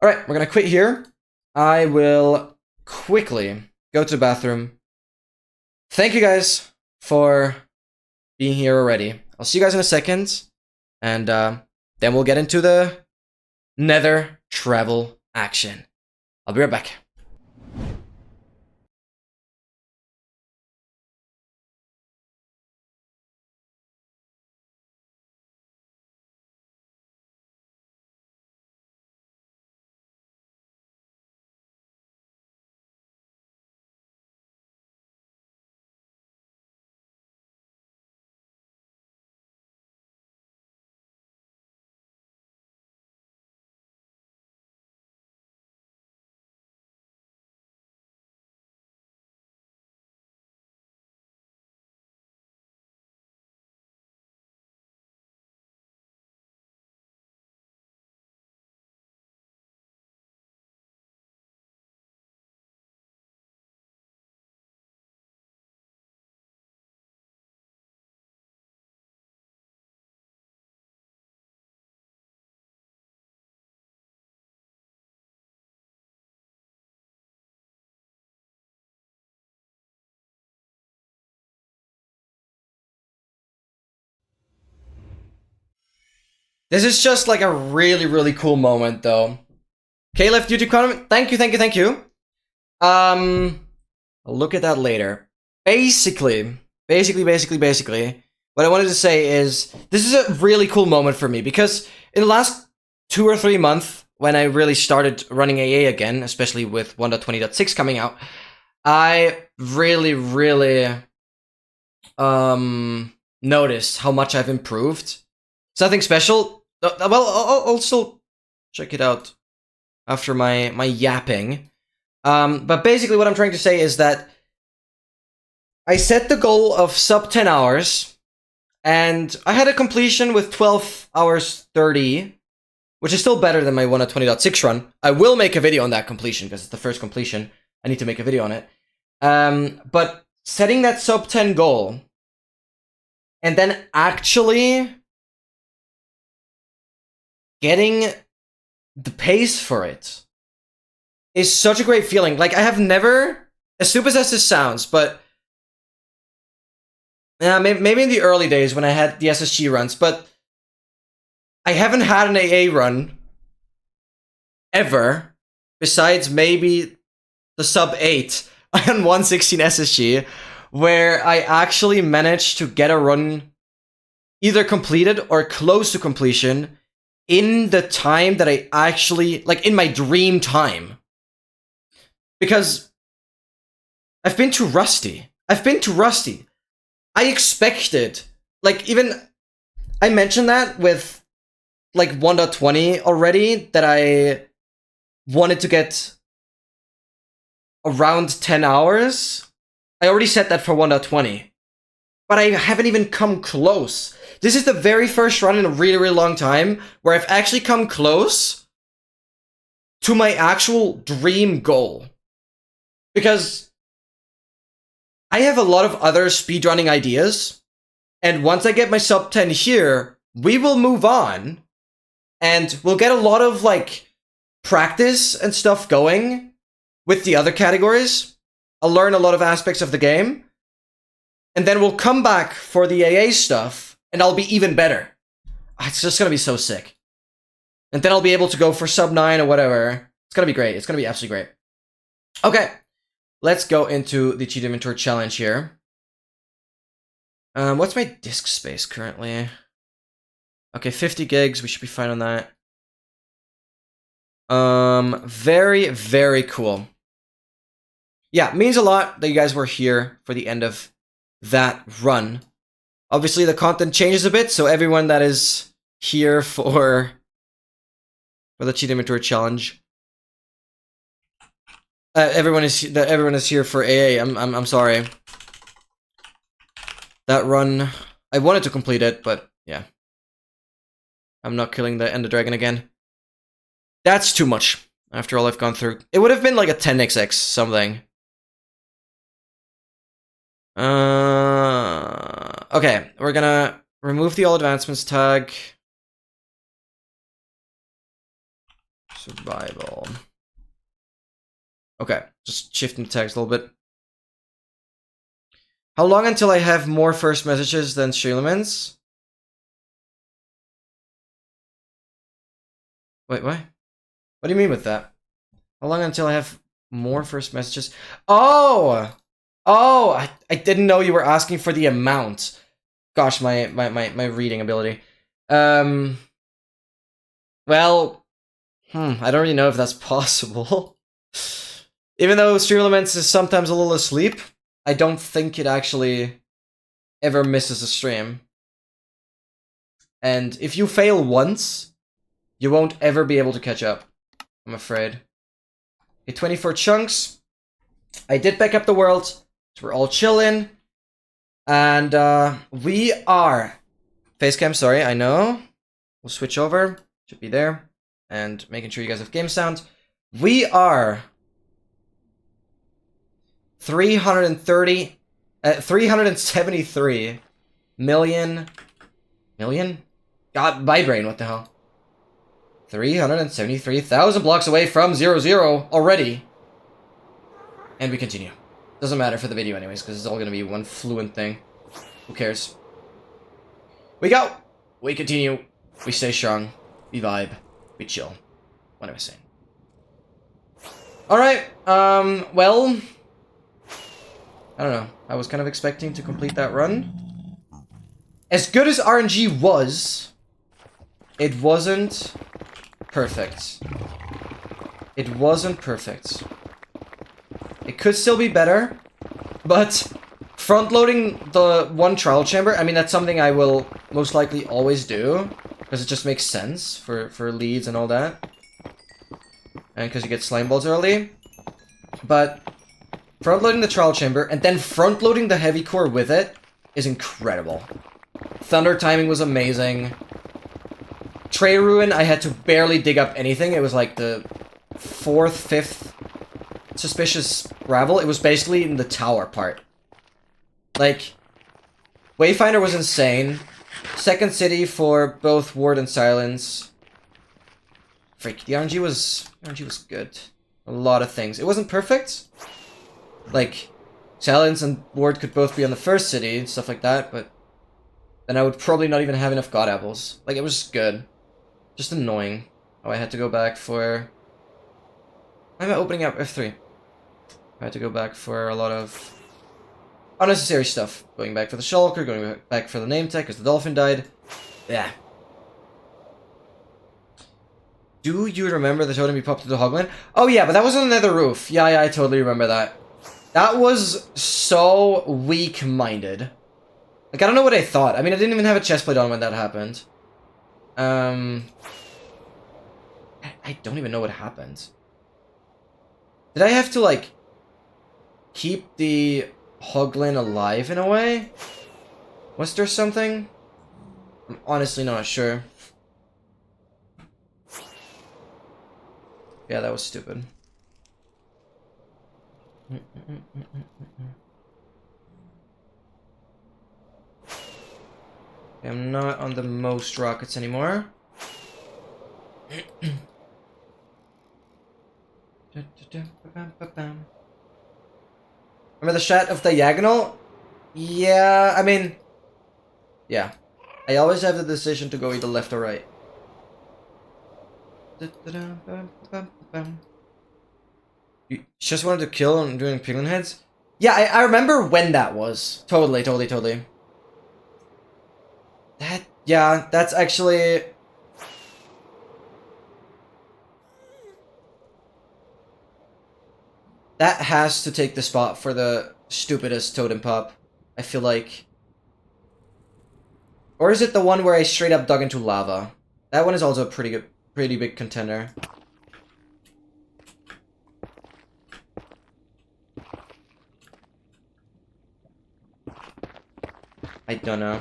All right, we're gonna quit here. I will quickly go to the bathroom. Thank you guys for being here already. I'll see you guys in a second, and then we'll get into the Nether travel action. I'll be right back. This is just like a really, really cool moment, though. K-Left YouTube comment, thank you. I'll look at that later. Basically, what I wanted to say is this is a really cool moment for me because in the last 2 or 3 months, when I really started running AA again, especially with 1.20.6 coming out, I really noticed how much I've improved. It's nothing special. Well, I'll still check it out after my yapping. But basically what I'm trying to say is that I set the goal of sub 10 hours, and I had a completion with 12 hours 30, which is still better than my 1.20.6 run. I will make a video on that completion, because it's the first completion. I need to make a video on it. But setting that sub 10 goal, and then actually getting the pace for it is such a great feeling. Like, I have never, as stupid as this sounds, but maybe in the early days when I had the SSG runs, but I haven't had an AA run ever, besides maybe the sub 8 on 116 SSG, where I actually managed to get a run either completed or close to completion in the time that I actually, like, in my dream time. Because I've been too rusty. I expected, like, even, I mentioned that with, like, 1.20 already, that I wanted to get around 10 hours. I already set that for 1.20. But I haven't even come close. This is the very first run in a really, really long time where I've actually come close to my actual dream goal. Because I have a lot of other speedrunning ideas, and once I get my sub 10 here, we will move on, and we'll get a lot of, like, practice and stuff going with the other categories. I'll learn a lot of aspects of the game, and then we'll come back for the AA stuff, and I'll be even better. It's just gonna be so sick. And then I'll be able to go for sub 9 or whatever. It's gonna be great. It's gonna be absolutely great. Okay, let's go into the cheat inventory challenge here. What's my disk space currently? Okay, 50 gigs. We should be fine on that. Very cool. Yeah, means a lot that you guys were here for the end of that run. Obviously, the content changes a bit, so everyone that is here for the cheat inventory challenge, everyone is here for AA. I'm sorry. That run, I wanted to complete it, but yeah, I'm not killing the Ender Dragon again. That's too much after all I've gone through. It would have been like a 10xx something. Okay, we're gonna remove the all advancements tag. Survival. Okay, just shifting the text a little bit. How long until I have more first messages than stream elements? Wait, what? What do you mean with that? How long until I have more first messages? Oh! Oh! I didn't know you were asking for the amount. Gosh, my reading ability. Well... I don't really know if that's possible. Even though Stream Elements is sometimes a little asleep, I don't think it actually ever misses a stream. And if you fail once, you won't ever be able to catch up, I'm afraid. Okay, 24 chunks. I did back up the world, so we're all chilling. And we are... Facecam, sorry, I know. We'll switch over. Should be there. And making sure you guys have game sound. We are 373 million. God, my brain, what the hell? 373,000 blocks away from 0 already. And we continue. Doesn't matter for the video anyways, because it's all gonna be one fluent thing. Who cares? We go! We continue. We stay strong. We vibe. We chill. What am I saying? Alright, well... I don't know. I was kind of expecting to complete that run. As good as RNG was, it wasn't perfect. It wasn't perfect. It could still be better, but front-loading the one trial chamber, I mean, that's something I will most likely always do, because it just makes sense for leads and all that. And because you get slime balls early. But front-loading the trial chamber and then front-loading the heavy core with it is incredible. Thunder timing was amazing. Tray Ruin, I had to barely dig up anything. It was like the 4th, 5th suspicious gravel. It was basically in the tower part. Like, Wayfinder was insane. Second city for both Ward and Silence. Freak, the RNG was good. A lot of things. It wasn't perfect. Like, Silence and Ward could both be on the first city and stuff like that, but then I would probably not even have enough God Apples. Like, it was good. Just annoying. Oh, I had to go back for... Why am I opening up F3? I had to go back for a lot of unnecessary stuff. Going back for the Shulker, going back for the name tag because the dolphin died. Yeah. Do you remember the totem you popped to the Hogland? Oh yeah, but that was on another roof. Yeah, I totally remember that. That was so weak-minded. Like, I don't know what I thought. I mean, I didn't even have a chestplate on when that happened. I don't even know what happened. Did I have to, like, keep the Hoglin alive in a way? Was there something? I'm honestly not sure. Yeah, that was stupid. I'm not on the most rockets anymore. Remember the shot of Diagonal? Yeah, I mean... Yeah. I always have the decision to go either left or right. You just wanted to kill and doing piglin heads? Yeah, I remember when that was. Totally. Yeah, that's actually... That has to take the spot for the stupidest totem pop, I feel like. Or is it the one where I straight up dug into lava? That one is also a pretty big contender. I don't know.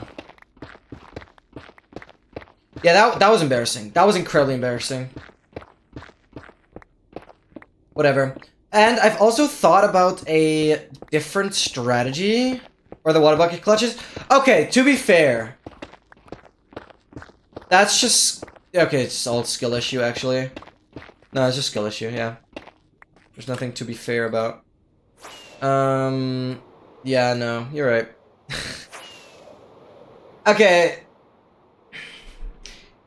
Yeah, that was embarrassing. That was incredibly embarrassing. Whatever. And I've also thought about a different strategy. Or the water bucket clutches. Okay, to be fair. That's just... Okay, it's all skill issue, actually. No, it's just skill issue, yeah. There's nothing to be fair about. Yeah, no, you're right. Okay.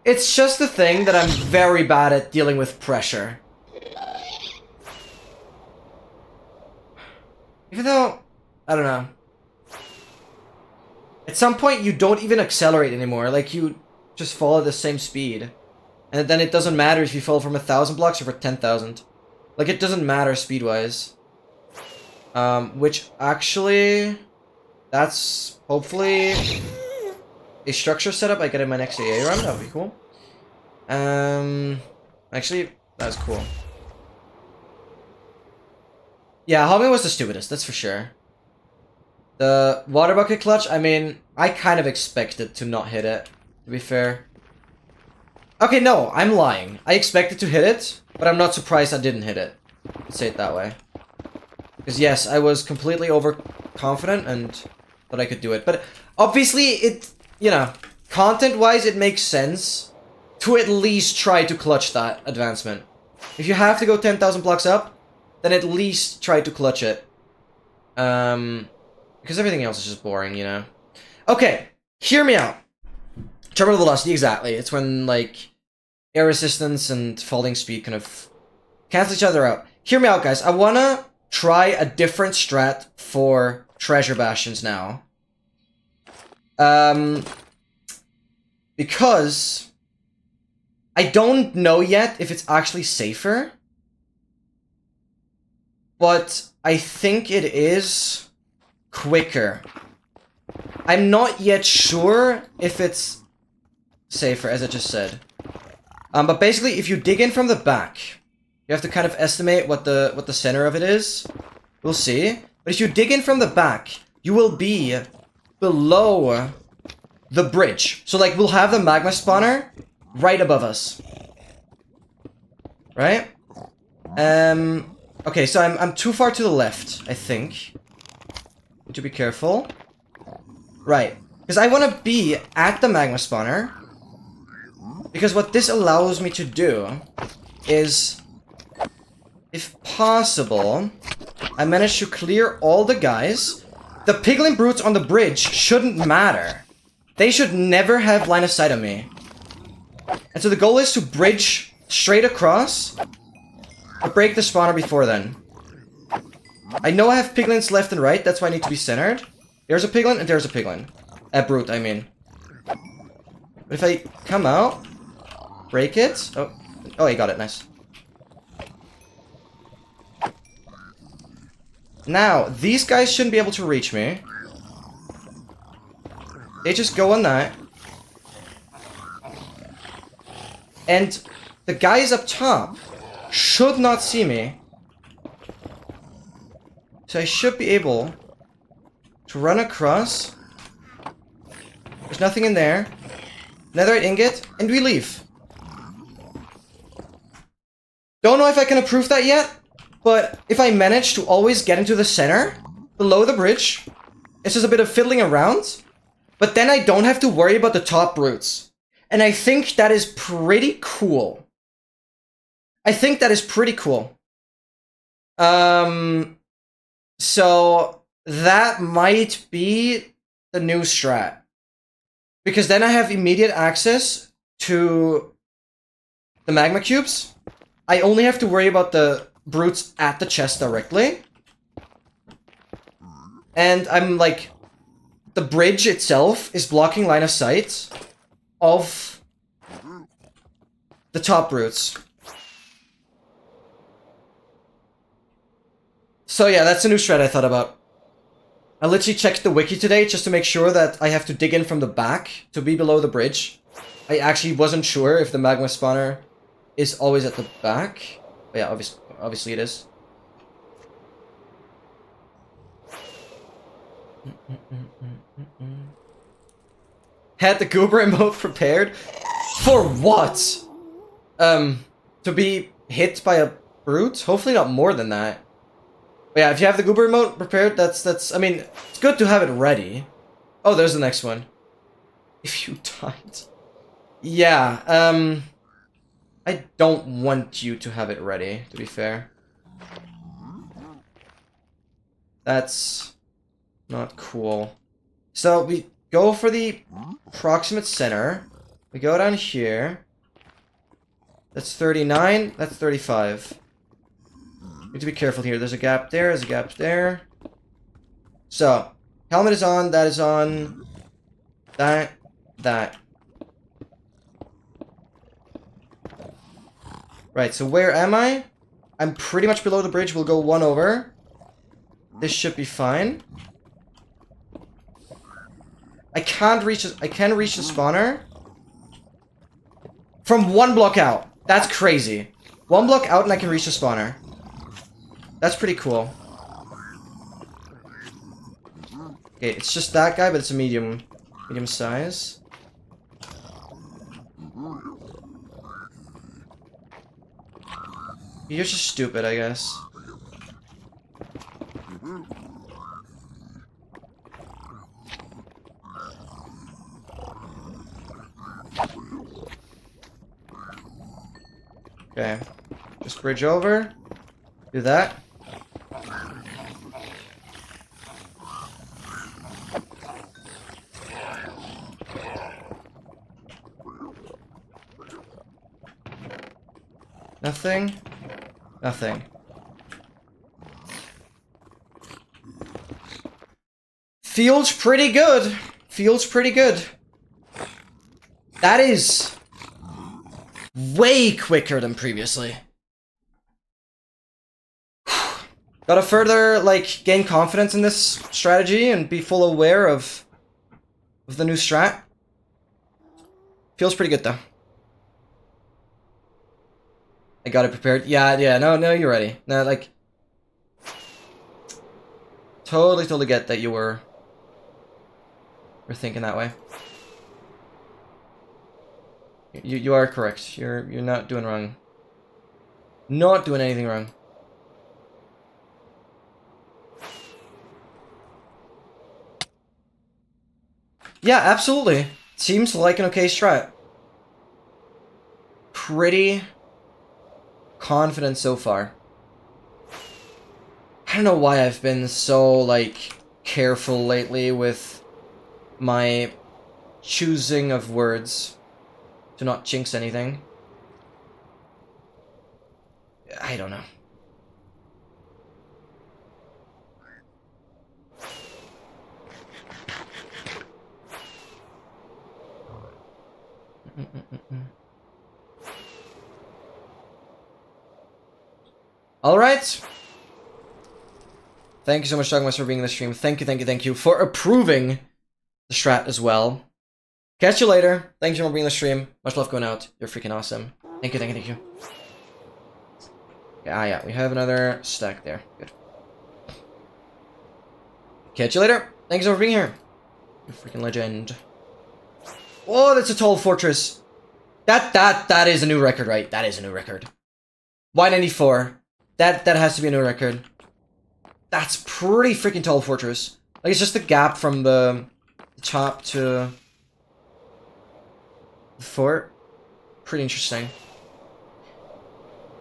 It's just the thing that I'm very bad at dealing with pressure. Even though, I don't know. At some point, you don't even accelerate anymore. Like, you just fall at the same speed. And then it doesn't matter if you fall from 1,000 blocks or for 10,000. Like, it doesn't matter speed-wise. Which actually... That's hopefully a structure setup I get in my next AA run. That would be cool. Actually, that's cool. Yeah, Homing was the stupidest, that's for sure. The water bucket clutch, I mean, I kind of expected to not hit it, to be fair. Okay, no, I'm lying. I expected to hit it, but I'm not surprised I didn't hit it. Let's say it that way. Because yes, I was completely overconfident and thought I could do it. But obviously, it, you know, content-wise, it makes sense to at least try to clutch that advancement. If you have to go 10,000 blocks up, then at least try to clutch it. Because everything else is just boring, you know? Okay, hear me out. Terminal velocity, exactly. It's when, like, air resistance and falling speed kind of cancel each other out. Hear me out, guys. I wanna try a different strat for treasure bastions now. Because I don't know yet if it's actually safer. But I think it is quicker. I'm not yet sure if it's safer, as I just said. But basically, if you dig in from the back, you have to kind of estimate what the center of it is. We'll see. But if you dig in from the back, you will be below the bridge. So, like, we'll have the magma spawner right above us. Right? Okay, so I'm too far to the left, I think. Need to be careful. Right. Because I want to be at the magma spawner. Because what this allows me to do is, if possible, I manage to clear all the guys. The piglin brutes on the bridge shouldn't matter. They should never have line of sight on me. And so the goal is to bridge straight across, but break the spawner before then. I know I have piglins left and right, that's why I need to be centered. There's a piglin and there's a piglin. A brute, I mean. But if I come out, break it. Oh, he got it, nice. Now, these guys shouldn't be able to reach me. They just go on that. And the guys up top should not see me. So I should be able to run across. There's nothing in there. Netherite ingot, and we leave. Don't know if I can approve that yet, but if I manage to always get into the center, below the bridge, it's just a bit of fiddling around, but then I don't have to worry about the top brutes. And I think that is pretty cool. I think that is pretty cool. So that might be the new strat. Because then I have immediate access to the magma cubes. I only have to worry about the brutes at the chest directly. And I'm like, the bridge itself is blocking line of sight of the top brutes. So yeah, that's a new strat I thought about. I literally checked the wiki today just to make sure that I have to dig in from the back to be below the bridge. I actually wasn't sure if the magma spawner is always at the back. But yeah, obviously it is. Had the goober emote prepared? For what? To be hit by a brute? Hopefully not more than that. But yeah, if you have the goober emote prepared, that's I mean, it's good to have it ready. Oh, there's the next one. If you died. Yeah, I don't want you to have it ready, to be fair. That's not cool. So we go for the proximate center. We go down here. That's 39. That's 35. Need to be careful here. There's a gap there. There's a gap there. So, helmet is on. That is on. That. Right, so where am I? I'm pretty much below the bridge. We'll go one over. This should be fine. I can't reach. I can reach the spawner from one block out. That's crazy. One block out and I can reach the spawner. That's pretty cool. Okay, it's just that guy, but it's a medium size. You're just stupid, I guess. Okay. Just bridge over. Do that. Nothing. Nothing. Feels pretty good. Feels pretty good. That is way quicker than previously. Gotta further, like, gain confidence in this strategy and be full aware of the new strat. Feels pretty good, though. I got it prepared. Yeah, no, you're ready. No, like... Totally get that you were thinking that way. You are correct. You're not doing wrong. Not doing anything wrong. Yeah, absolutely. Seems like an okay strat. Pretty confident so far. I don't know why I've been so, like, careful lately with my choosing of words to not jinx anything. I don't know. Alright. Thank you so much, Dogmas, for being in the stream. Thank you for approving the strat as well. Catch you later. Thank you for being in the stream. Much love going out. You're freaking awesome. Thank you. Yeah, we have another stack there. Good. Catch you later. Thanks for being here. You're freaking legend. Oh, that's a tall fortress. That is a new record, right? That is a new record. Y94. That has to be a new record. That's pretty freaking tall fortress. Like, it's just the gap from the top to the fort. Pretty interesting.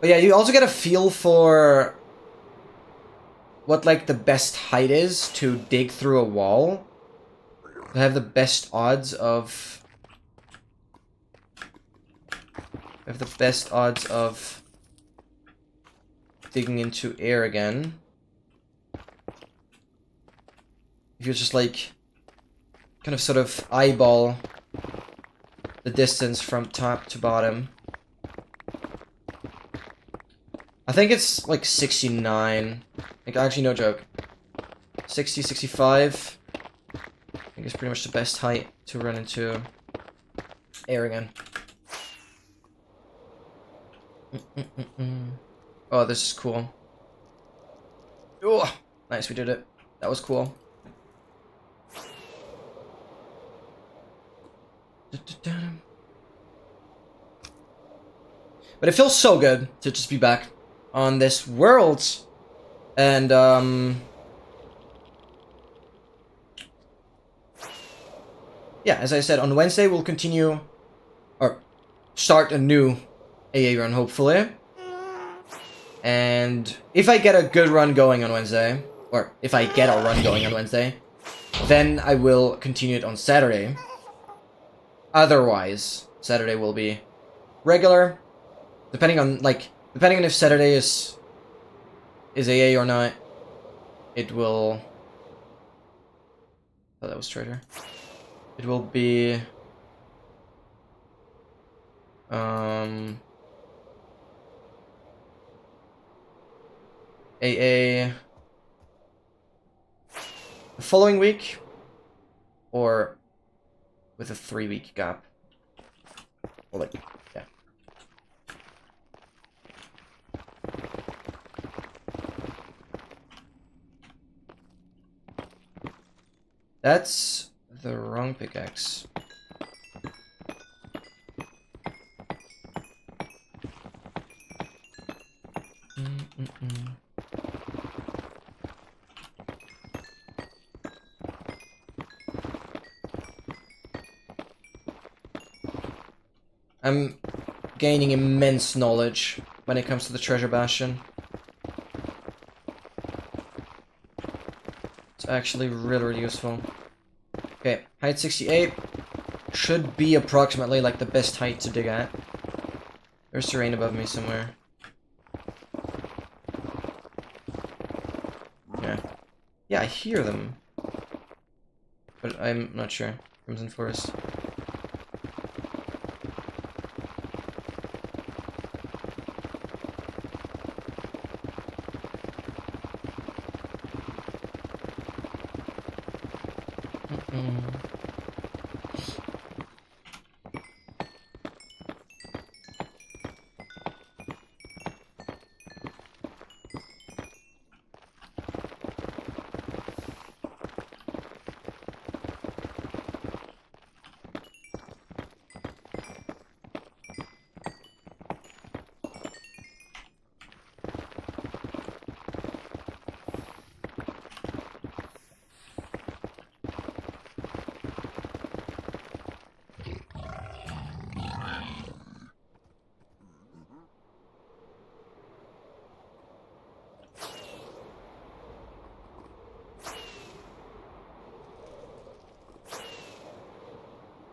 But yeah, you also get a feel for what, like, the best height is to dig through a wall. To have the best odds of... digging into air again. If you just, like, kind of sort of eyeball the distance from top to bottom. I think it's like 69. Like, actually, no joke. 60, 65. I think it's pretty much the best height to run into air again. Oh, this is cool. Oh, nice, we did it. That was cool. But it feels so good to just be back on this world. And, yeah, as I said, on Wednesday we'll continue, or start a new AA run, hopefully. And if I get a good run going on Wednesday, or if I get a run going on Wednesday, then I will continue it on Saturday. Otherwise, Saturday will be regular, depending on if Saturday is AA or not. It will. Oh, that was traitor. It will be AA the following week, or with a 3-week gap. Well, like, yeah. That's the wrong pickaxe. I'm gaining immense knowledge when it comes to the treasure bastion. It's actually really, really useful. Okay, height 68 should be approximately like the best height to dig at. There's terrain above me somewhere. Yeah. Yeah, I hear them. But I'm not sure. Crimson Forest.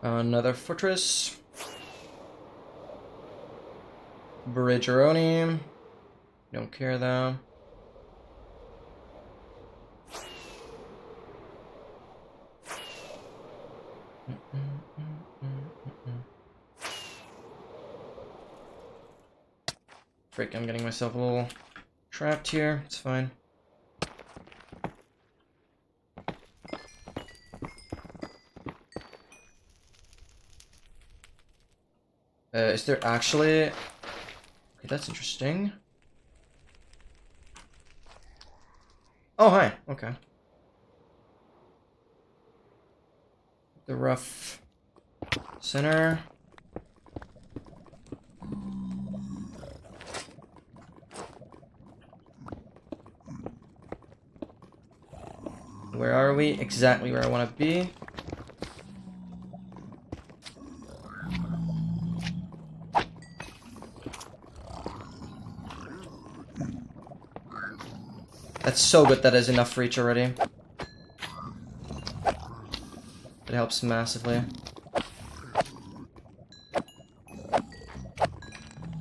Another fortress. Bridgeroni. Don't care though. Frick, I'm getting myself a little trapped here. It's fine. Is there actually... Okay, that's interesting. Oh, hi. Okay. The rough center. Where are we? Exactly where I want to be. That's so good that is enough reach already. It helps massively.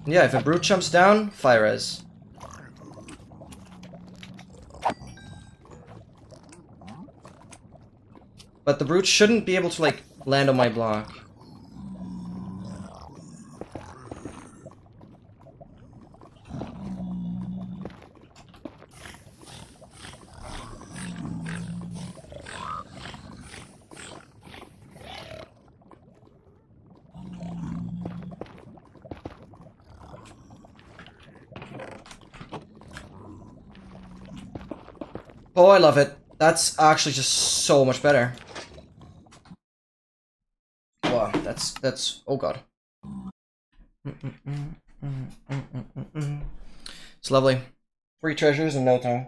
Yeah, if a brute jumps down, fire res. But the brute shouldn't be able to, like, land on my block. Oh, I love it. That's actually just so much better. Wow, that's oh god. It's lovely. 3 treasures in no time.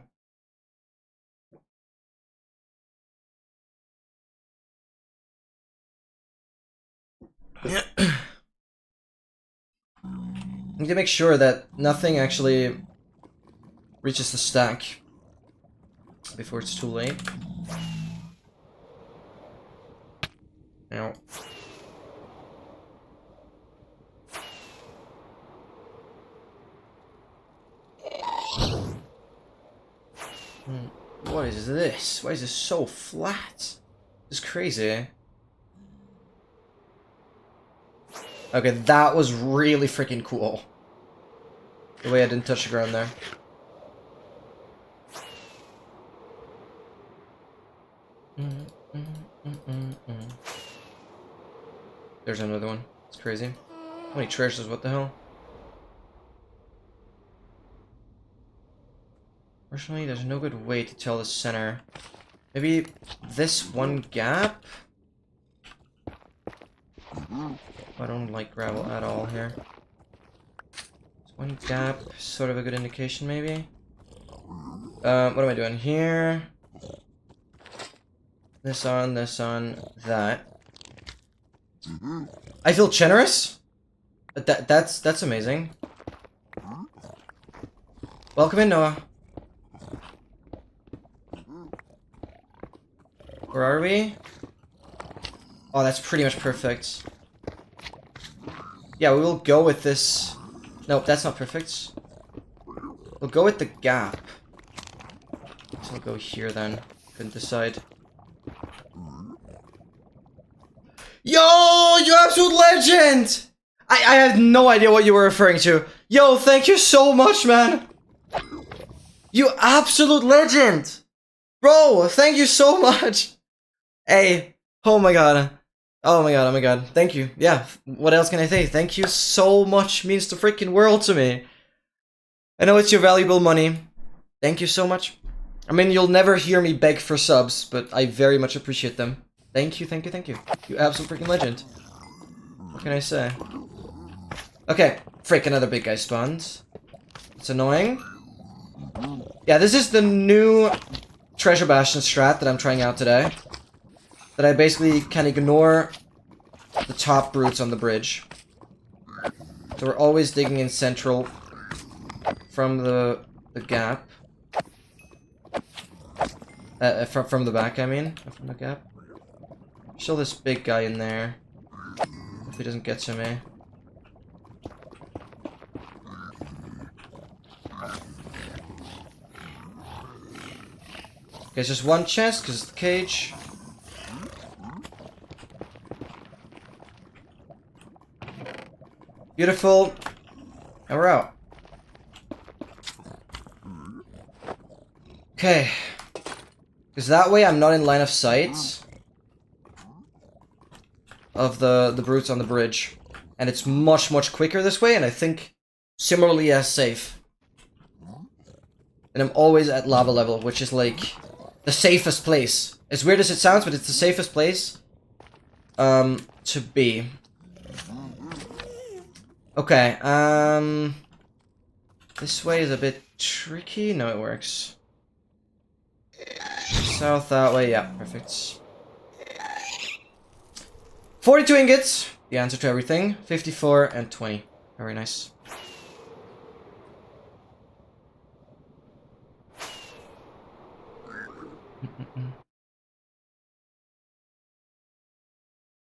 need to make sure that nothing actually reaches the stack before it's too late. Now. What is this? Why is this so flat? This is crazy. Okay, that was really freaking cool. The way I didn't touch the ground there. There's another one. It's crazy. How many treasures? What the hell? Fortunately, there's no good way to tell the center. Maybe this one gap? I don't like gravel at all here. This one gap, sort of a good indication, maybe. What am I doing here? This on, that. I feel generous. That's amazing. Welcome in, Noah. Where are we? Oh, that's pretty much perfect. Yeah, we will go with this. Nope, that's not perfect. We'll go with the gap. So we'll go here then. Couldn't decide. Yo, you absolute legend! I have no idea what you were referring to. Yo, thank you so much, man. You absolute legend. Bro, thank you so much. Hey, oh my god. Oh my god, oh my god. Thank you. Yeah, what else can I say? Thank you so much. Means the freaking world to me. I know it's your valuable money. Thank you so much. I mean, you'll never hear me beg for subs, but I very much appreciate them. Thank you, thank you, thank you. You absolute freaking legend. What can I say? Okay, frick, another big guy spawns. It's annoying. Yeah, this is the new treasure bastion strat that I'm trying out today. That I basically can ignore the top brutes on the bridge. So we're always digging in central from the gap. From the back, I mean. From the gap. Show this big guy in there. If he doesn't get to me. Okay, it's just one chest because it's the cage. Beautiful. And we're out. Okay. Because that way I'm not in line of sight of the brutes on the bridge. And it's much, much quicker this way, and I think similarly as safe. And I'm always at lava level, which is like the safest place. As weird as it sounds, but it's the safest place to be. Okay, this way is a bit tricky. No, it works. South that way, yeah, perfect. 42 ingots, the answer to everything. 54 and 20. Very nice.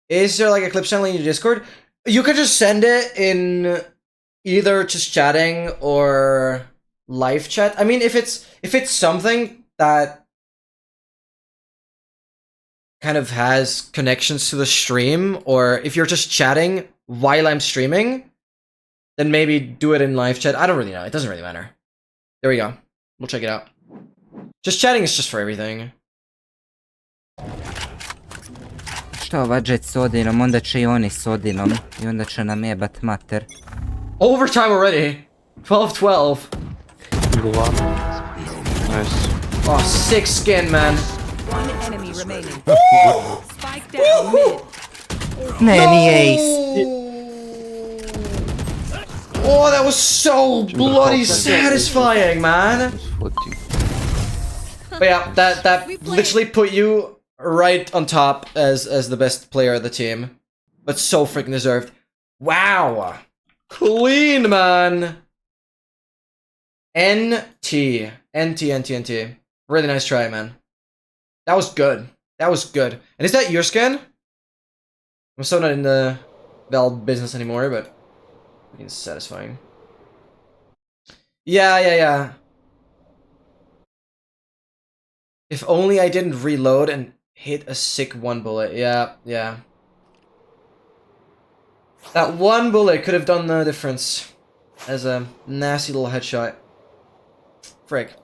Is there like a clip channel in your Discord? You could just send it in either just chatting or live chat. I mean, if it's something that kind of has connections to the stream, or if you're just chatting while I'm streaming, then maybe do it in live chat. I don't really know. It doesn't really matter. There we go. We'll check it out. Just chatting is just for everything. Što vađet s Odinom, onda će I oni s Odinom I onda će nam jebat mater. Overtime already. 12-12. Nice. Oh, sick skin, man. One enemy remaining. Spike down mid. Ne, nije ace. Oh, that was so bloody satisfying, man. But yeah, that literally put you right on top as the best player of the team. But so freaking deserved. Wow. Clean, man. NT. NT. Really nice try, man. That was good. That was good. And is that your skin? I'm so not in the Valve business anymore, but it's satisfying. Yeah. If only I didn't reload and hit a sick one bullet. Yeah. That one bullet could have done the difference as a nasty little headshot. Frick.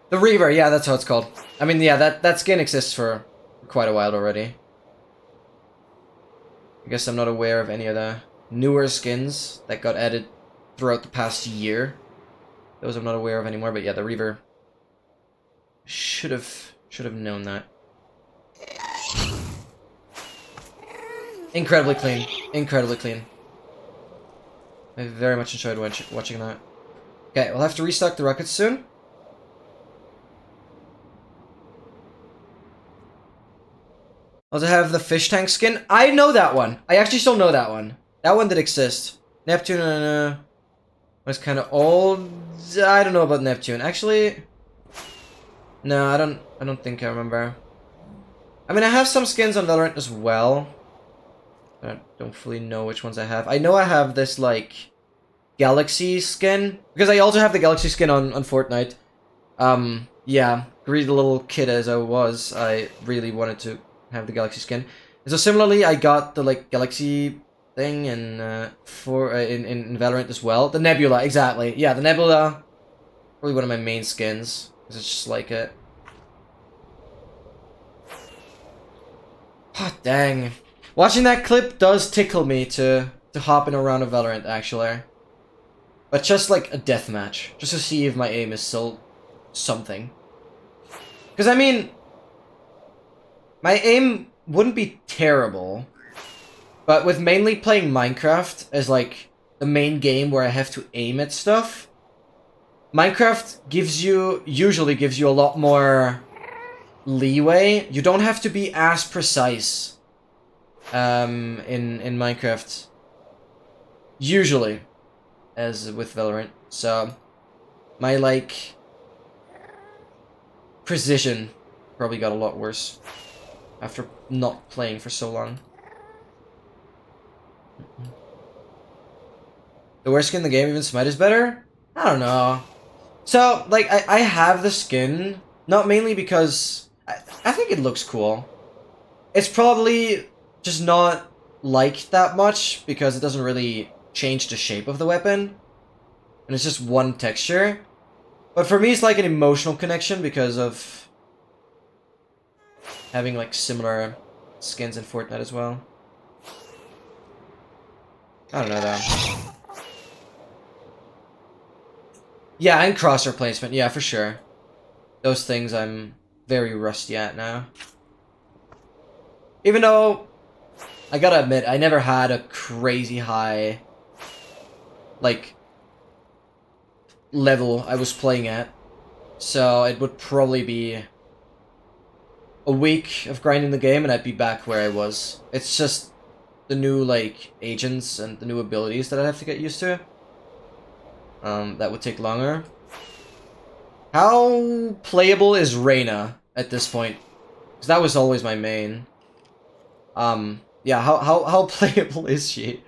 The Reaver, yeah, that's how it's called. I mean, yeah, that skin exists for quite a while already. I guess I'm not aware of any of the newer skins that got added throughout the past year. Those I'm not aware of anymore, but yeah, the Reaver should have known that. Incredibly clean. Incredibly clean. I very much enjoyed watching that. Okay, we'll have to restock the rockets soon. Also have the fish tank skin. I know that one. I actually still know that one. That one did exist. Neptune was kind of old. I don't know about Neptune. Actually, no, I don't think I remember. I mean, I have some skins on Valorant as well. I don't fully know which ones I have. I know I have this, like, Galaxy skin. Because I also have the Galaxy skin on Fortnite. Yeah. Greedy little kid as I was, I really wanted to have the Galaxy skin. And so similarly, I got the, like, Galaxy thing in Valorant as well. The Nebula, exactly. Yeah, the Nebula. Probably one of my main skins. Because it's just like it. Oh, dang. Watching that clip does tickle me to hop in a round of Valorant, actually. But just like a deathmatch. Just to see if my aim is still something. Because, I mean, my aim wouldn't be terrible. But with mainly playing Minecraft as, like, the main game where I have to aim at stuff, Minecraft usually gives you a lot more leeway. You don't have to be as precise in Minecraft usually as with Valorant. So my, like, precision probably got a lot worse after not playing for so long. The worst skin in the game, even Smite is better? I don't know. So, like, I have the skin, not mainly because I think it looks cool. It's probably just not liked that much because it doesn't really change the shape of the weapon. And it's just one texture. But for me, it's like an emotional connection because of having, like, similar skins in Fortnite as well. I don't know, though. Yeah, and crosshair placement. Yeah, for sure. Those things I'm very rusty at now. Even though, I gotta admit, I never had a crazy high, like, level I was playing at. So it would probably be a week of grinding the game and I'd be back where I was. It's just the new, like, agents and the new abilities that I have to get used to. That would take longer. How playable is Reyna at this point? Because that was always my main. Yeah, how playable is she?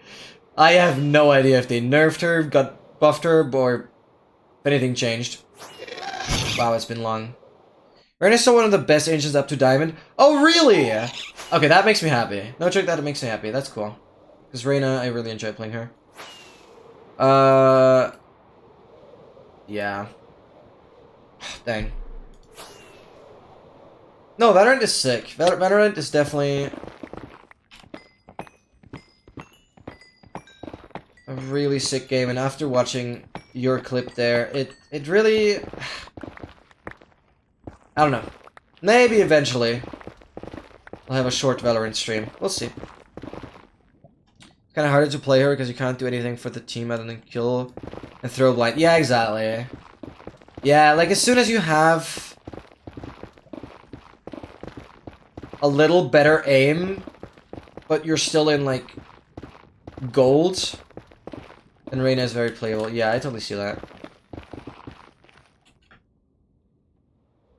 I have no idea if they nerfed her, got buffed her, or if anything changed. Wow, it's been long. Reyna's still one of the best agents up to Diamond. Oh, really? Okay, that makes me happy. No joke, that makes me happy. That's cool. Because Reyna, I really enjoy playing her. Yeah. Dang. No, Valorant is sick. Valorant is definitely a really sick game, and after watching your clip there, it really, I don't know. Maybe eventually I'll have a short Valorant stream. We'll see. It's kind of harder to play her because you can't do anything for the team other than kill and throw blind. Yeah, exactly. Yeah, like as soon as you have a little better aim, but you're still in, like, gold, And Reyna is very playable. Yeah, I totally see that.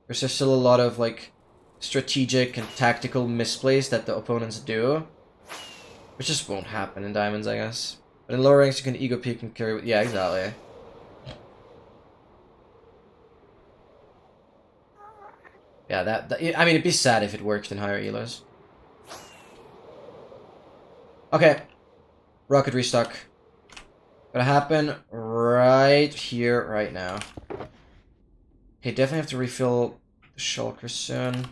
There's just still a lot of, like, strategic and tactical misplays that the opponents do. Which just won't happen in Diamonds, I guess. But in lower ranks, you can ego peek and carry... Yeah, exactly. Yeah, that I mean, it'd be sad if it worked in higher elos. Okay. Rocket restock. Gonna happen right here, right now. Okay, definitely have to refill the shulker soon.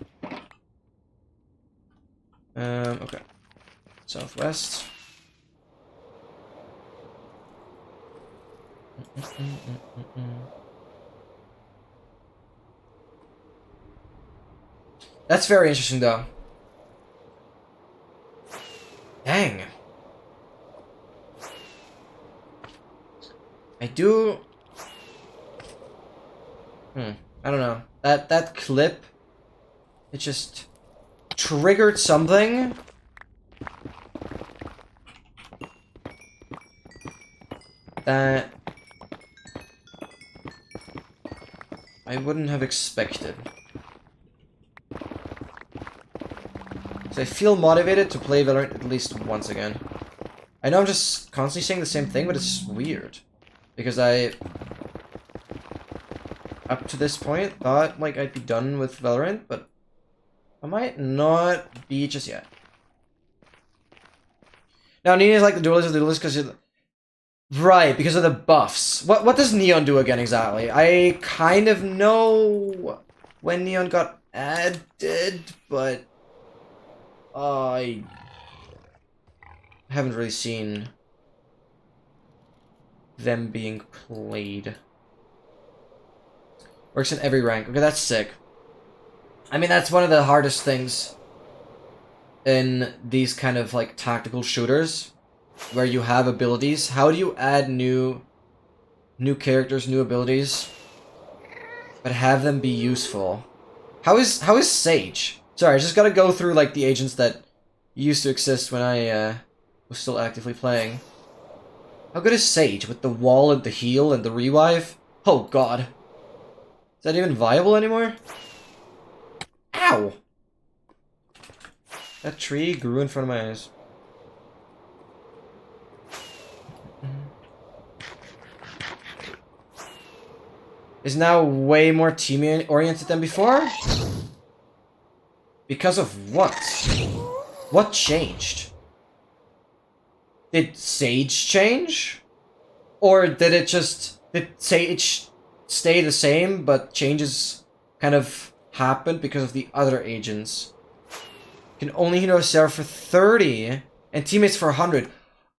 Okay. Southwest. That's very interesting, though. Dang. I do... I don't know. That clip... It just... triggered something... that... I wouldn't have expected. So I feel motivated to play Valorant at least once again. I know I'm just constantly saying the same thing, but it's weird. Because I... up to this point, thought like I'd be done with Valorant, but I might not be just yet. Now, Nina is like the duelist of the duelist because right, because of the buffs. What does Neon do again exactly? I kind of know when Neon got added, but I haven't really seen them being played. Works in every rank. Okay, that's sick. I mean, that's one of the hardest things in these kind of like tactical shooters where you have abilities. How do you add new characters, new abilities, but have them be useful? How is Sage? Sorry, I just gotta go through like the agents that used to exist when I was still actively playing. How good is Sage with the wall and the heal and the revive? Oh god. Is that even viable anymore? Ow! That tree grew in front of my eyes. Is now way more team-oriented than before? Because of what? What changed? Did Sage change? Or did it just... did Sage stay the same, but changes kind of happened because of the other agents? Can only hero Sarah for 30 and teammates for 100.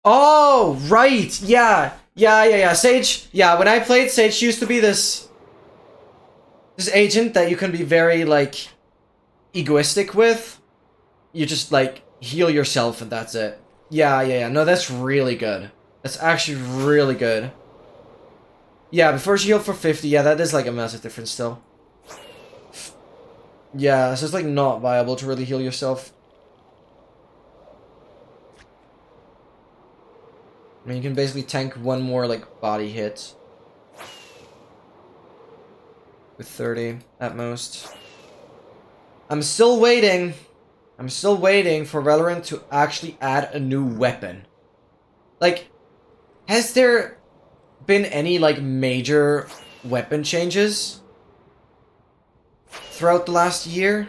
Oh, right. Yeah. Sage. Yeah, when I played, Sage used to be this agent that you can be very like egoistic with. You just like heal yourself and that's it. Yeah. No, that's really good. That's actually really good. Yeah, before she healed for 50, yeah, that is like a massive difference still. Yeah, so it's like not viable to really heal yourself. I mean, you can basically tank one more like body hit with 30 at most. I'm still waiting. I'm still waiting for Valorant to actually add a new weapon. Like, has there been any like major weapon changes throughout the last year?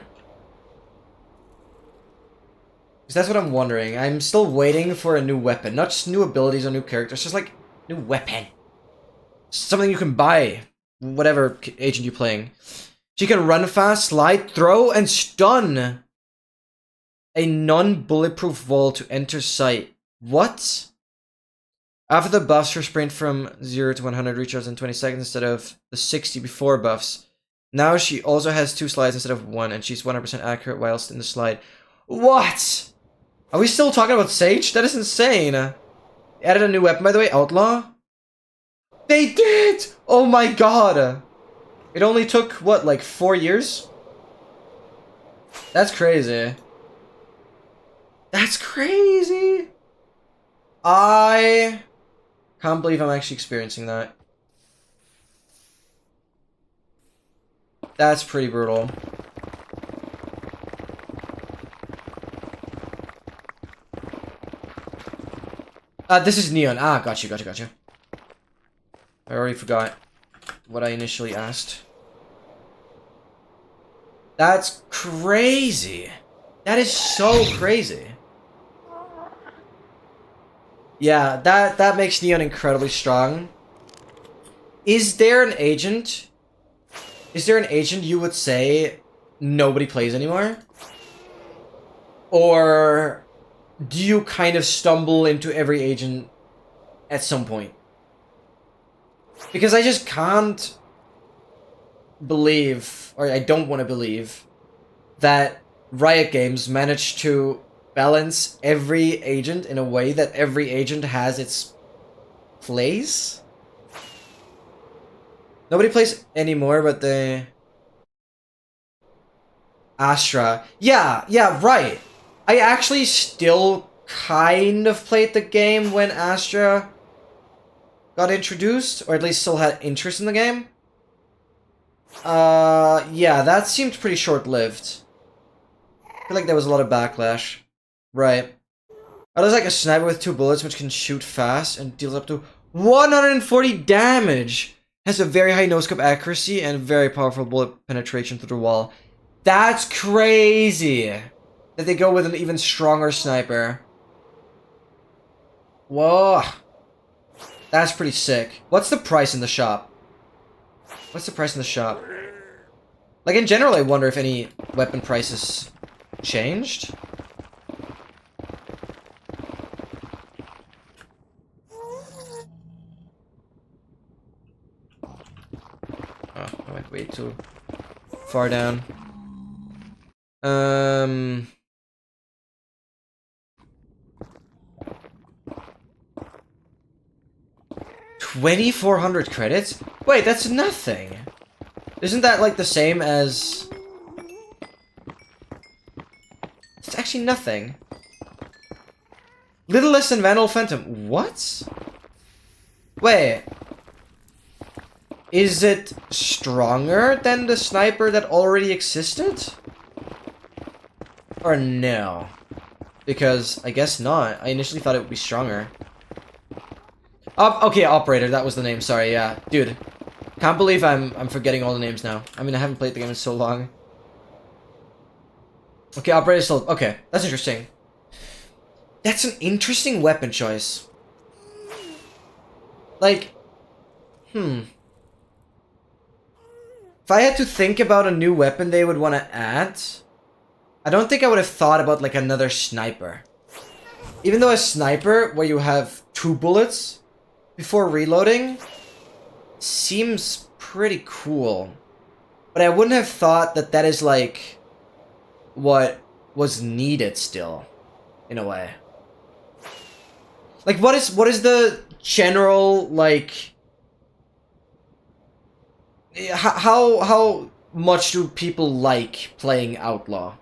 Because that's what I'm wondering. I'm still waiting for a new weapon. Not just new abilities or new characters, just like new weapon. Something you can buy. Whatever agent you're playing. She can run fast, slide, throw, and stun. A non-bulletproof wall to enter sight. What? After the buffs, her sprint from 0 to 100 recharges in 20 seconds instead of the 60 before buffs. Now she also has 2 slides instead of 1, and she's 100% accurate whilst in the slide. What? Are we still talking about Sage? That is insane. Added a new weapon, by the way, Outlaw. They did! Oh my god! It only took, what, like 4 years? That's crazy. That's crazy! I Can't believe I'm actually experiencing that. That's pretty brutal. This is Neon. Ah, gotcha. I already forgot what I initially asked. That's crazy. That is so crazy. Yeah, that makes Neon incredibly strong. Is there an agent? Is there an agent you would say nobody plays anymore? Or do you kind of stumble into every agent at some point? Because I just can't believe, or I don't want to believe, that Riot Games managed to balance every agent in a way that every agent has its place. Nobody plays anymore, but the Astra. Yeah, right. I actually still kind of played the game when Astra got introduced, or at least still had interest in the game. Yeah, that seemed pretty short-lived. I feel like there was a lot of backlash. Right. Oh, there's like a sniper with 2 bullets which can shoot fast and deals up to 140 damage. Has a very high no-scope accuracy and very powerful bullet penetration through the wall. That's crazy that they go with an even stronger sniper. Whoa. That's pretty sick. What's the price in the shop? What's the price in the shop? Like, in general, I wonder if any weapon prices changed. Oh, I went way too far down. 2,400 credits? Wait, that's nothing. Isn't that like the same as... It's actually nothing. Little less than Vandal Phantom. What? Wait. Is it stronger than the sniper that already existed? Or no? Because I guess not. I initially thought it would be stronger. Okay, Operator, that was the name, sorry, yeah. Dude, can't believe I'm forgetting all the names now. I mean, I haven't played the game in so long. Okay, Operator still... Okay, that's interesting. That's an interesting weapon choice. Like... If I had to think about a new weapon they would want to add, I don't think I would have thought about, like, another sniper. Even though a sniper, where you have 2 bullets before reloading, seems pretty cool. But I wouldn't have thought that that is, like, what was needed still, in a way. Like, what is the general, like... How much do people like playing Outlaw?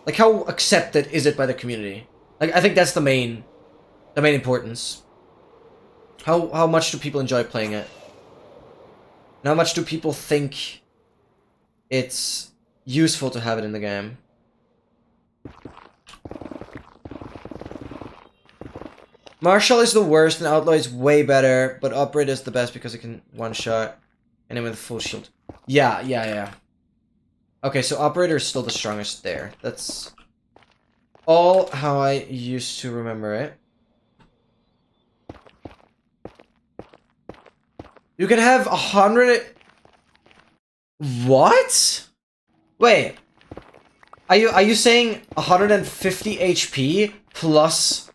Like, how accepted is it by the community? Like, I think that's the main importance. How much do people enjoy playing it? And how much do people think it's useful to have it in the game? Marshall is the worst and Outlaw is way better, but Operator is the best because it can one-shot and then with a full shield. Yeah. Okay, so Operator is still the strongest there. That's all how I used to remember it. You can have 100... What? Wait. Are you saying 150 HP plus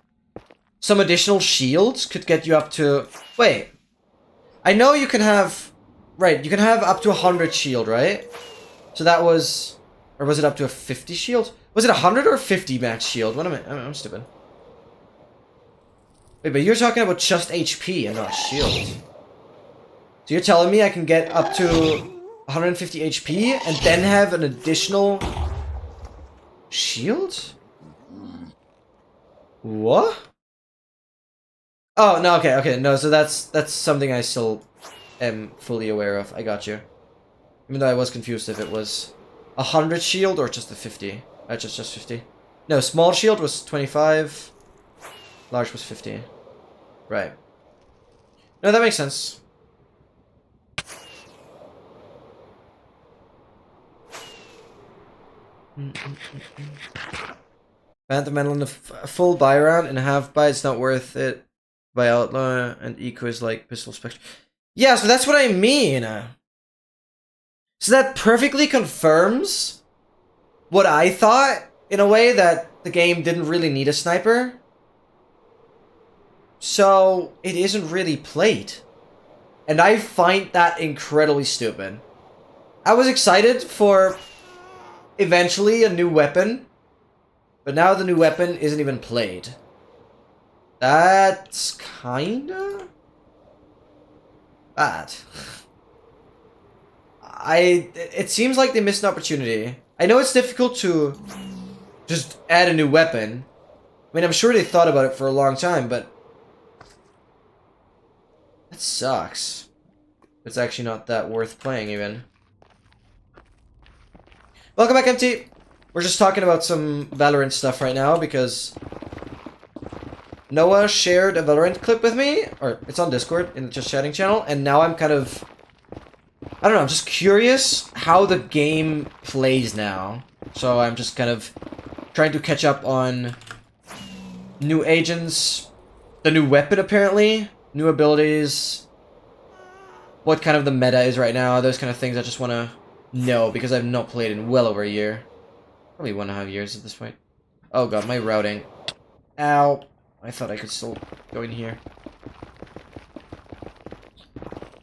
some additional shields could get you up to... Wait. I know you can have... Right, you can have up to 100 shield, right? So that was... Or was it up to a 50 shield? Was it 100 or 50 max shield? What am I... I'm stupid. Wait, but you're talking about just HP and not shield. So you're telling me I can get up to 150 HP and then have an additional... shield? What? Oh, no, okay, no, so that's something I still am fully aware of. I got you. Even though I was confused if it was 100 shield or just the 50. Just 50. No, small shield was 25. Large was 50. Right. No, that makes sense. Phantom Metal in a full buy round and a half buy, it's not worth it. By Outlaw and Eco is like Pistol Spectre. Yeah, so that's what I mean. So that perfectly confirms what I thought, in a way, that the game didn't really need a sniper. So it isn't really played. And I find that incredibly stupid. I was excited for eventually a new weapon, but now the new weapon isn't even played. That's kinda bad. It seems like they missed an opportunity. I know it's difficult to just add a new weapon. I mean, I'm sure they thought about it for a long time, but that sucks. It's actually not that worth playing, even. Welcome back, MT. We're just talking about some Valorant stuff right now, because Noah shared a Valorant clip with me, or it's on Discord, in the Just Chatting channel, and now I'm kind of... I don't know, I'm just curious how the game plays now. So I'm just kind of trying to catch up on new agents, the new weapon apparently, new abilities, what kind of the meta is right now, those kind of things I just want to know, because I've not played in well over a year. Probably 1.5 years at this point. Oh god, my routing. Ow. I thought I could still go in here.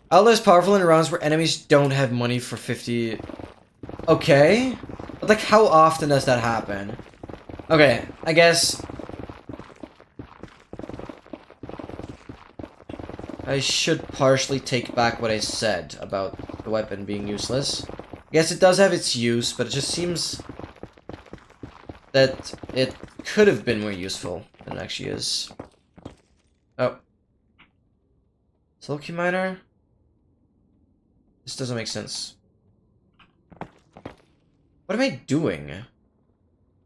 Outlaw is powerful in rounds where enemies don't have money for 50... Okay? But like, how often does that happen? Okay, I guess... I should partially take back what I said about the weapon being useless. I guess it does have its use, but it just seems that it could have been more useful than it actually is. Oh. Silky Miner? This doesn't make sense. What am I doing?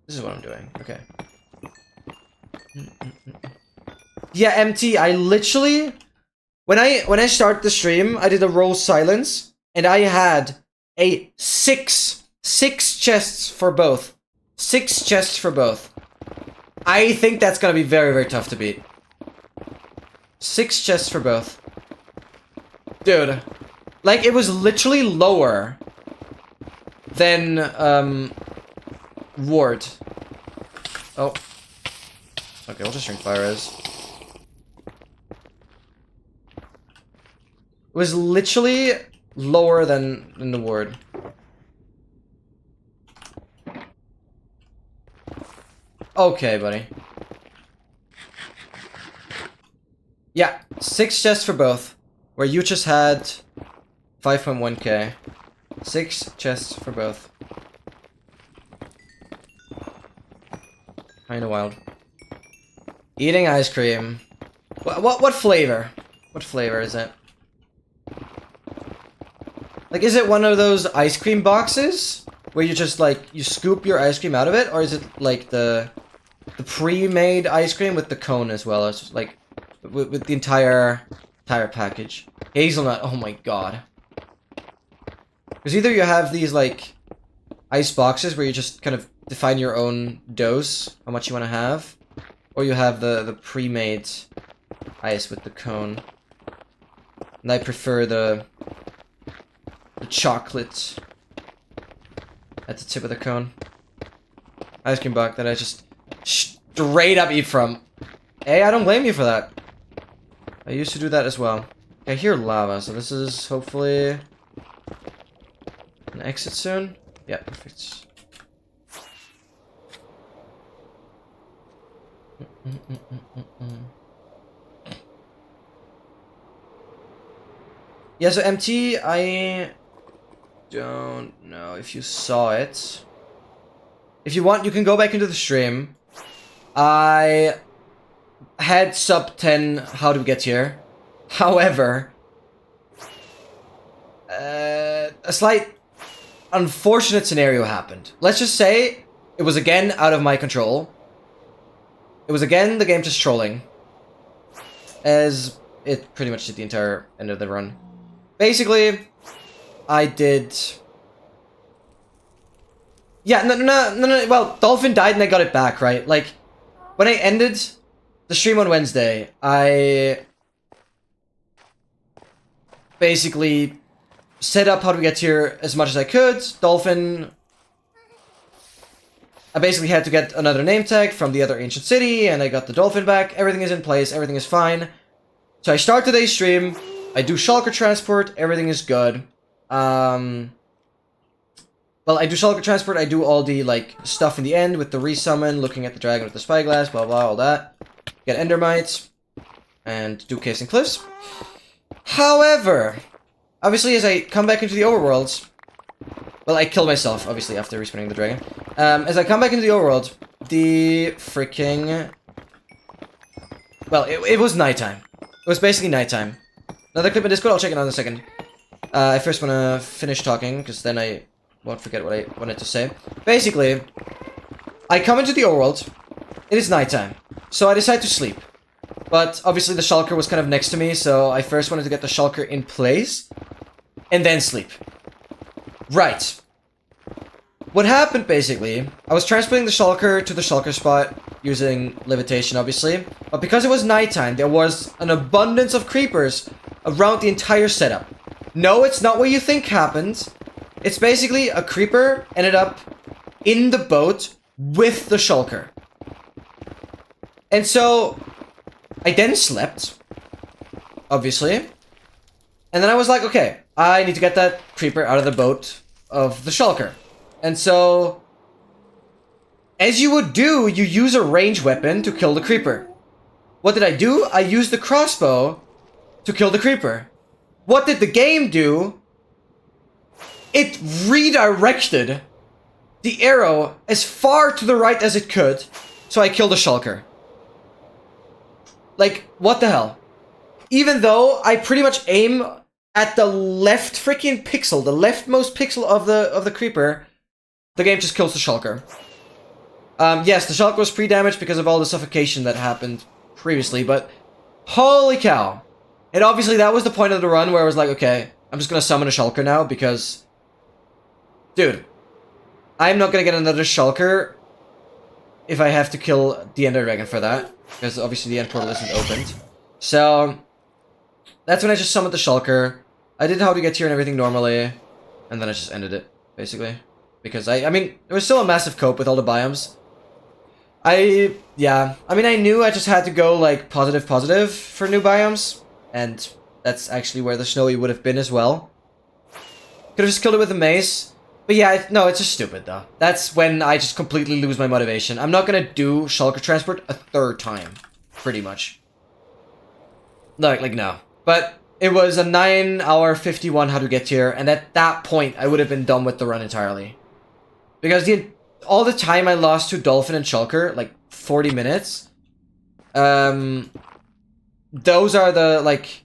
This is what I'm doing. Okay. Yeah, MT, I literally... When I start the stream, I did a roll silence, and I had a six chests for both. 6 chests for both. I think that's gonna be very, very tough to beat. 6 chests for both. Dude. Like, it was literally lower than, Ward. Oh. Okay, we'll just drink fire res. It was literally lower than the Ward. Okay, buddy. Yeah, 6 chests for both. Where you just had 5.1k. 6 chests for both. Kinda wild. Eating ice cream. What flavor? What flavor is it? Like, is it one of those ice cream boxes where you just like you scoop your ice cream out of it, or is it like the pre-made ice cream with the cone as well? It's like with the entire package. Hazelnut. Oh my god. Because either you have these like ice boxes where you just kind of define your own dose, how much you want to have, or you have the pre-made ice with the cone. And I prefer the chocolate at the tip of the cone. Ice cream box that I just straight up eat from. Hey, I don't blame you for that. I used to do that as well. I hear lava, so this is hopefully an exit soon. Yeah, perfect. Yeah, so MT, I don't know if you saw it. If you want, you can go back into the stream. I had sub 10 how to get here. However, a slight unfortunate scenario happened. Let's just say it was again out of my control. It was again the game just trolling, as it pretty much did the entire end of the run. Basically, I did... Yeah, no, well, Dolphin died and I got it back, right? Like, when I ended the stream on Wednesday, I basically set up how to get here as much as I could. Dolphin... I basically had to get another name tag from the other ancient city, and I got the Dolphin back. Everything is in place, everything is fine. So I start today's stream, I do Shulker transport, everything is good. Well, I do Shulker transport, I do all the, like, stuff in the end with the resummon, looking at the dragon with the spyglass, blah blah, all that. Get endermites, and do Caves and Cliffs. However, obviously as I come back into the overworld, well, I killed myself, obviously, after respawning the dragon. As I come back into the overworld, the freaking... Well, it was nighttime. It was basically nighttime. Another clip in Discord, I'll check it out in a second. I first want to finish talking, because then I won't forget what I wanted to say. Basically, I come into the overworld, it is nighttime, so I decide to sleep. But obviously the shulker was kind of next to me, so I first wanted to get the shulker in place, and then sleep. Right. What happened, basically, I was transporting the shulker to the shulker spot, using levitation, obviously, but because it was nighttime, there was an abundance of creepers around the entire setup. No, it's not what you think happened. It's basically a creeper ended up in the boat with the shulker. And so, I then slept, obviously, and then I was like, okay, I need to get that creeper out of the boat of the shulker. And so, as you would do, you use a ranged weapon to kill the creeper. What did I do? I used the crossbow to kill the creeper. What did the game do? It redirected the arrow as far to the right as it could, so I killed the shulker. Like, what the hell? Even though I pretty much aim at the left freaking pixel, the leftmost pixel of the creeper, the game just kills the shulker. Yes, the shulker was pre-damaged because of all the suffocation that happened previously, but holy cow. And obviously that was the point of the run where I was like, okay, I'm just gonna summon a shulker now because... Dude, I'm not gonna get another shulker if I have to kill the Ender Dragon for that, because obviously the end portal isn't opened. So, that's when I just summoned the shulker. I did how to get here and everything normally, and then I just ended it, basically. Because I mean, there was still a massive cope with all the biomes. Yeah, I mean, I knew I just had to go, like, positive for new biomes, and that's actually where the snowy would have been as well. Could have just killed it with a mace. But yeah, no, it's just stupid, though. That's when I just completely lose my motivation. I'm not gonna do shulker transport a third time, pretty much. Like no. But it was a 9-hour 51 how to get here, and at that point, I would have been done with the run entirely. Because all the time I lost to Dolphin and Shulker, like 40 minutes, those are the, like,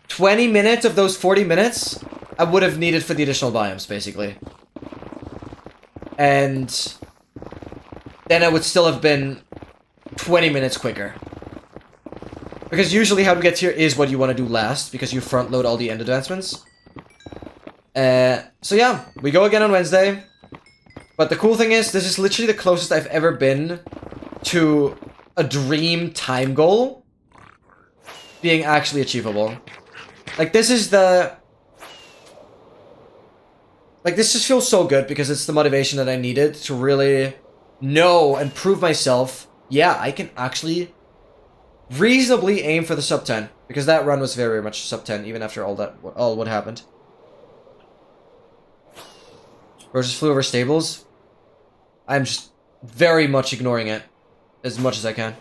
20 minutes of those 40 minutes I would have needed for the additional biomes, basically. And then I would still have been 20 minutes quicker. Because usually how to get here is what you want to do last, because you front load all the end advancements. So yeah, we go again on Wednesday. But the cool thing is, this is literally the closest I've ever been to a dream time goal being actually achievable. Like, this is the... Like, this just feels so good because it's the motivation that I needed to really know and prove myself. Yeah, I can actually reasonably aim for the sub 10. Because that run was very, very much sub 10, even after all what happened. Bro just flew over stables. I'm just very much ignoring it as much as I can.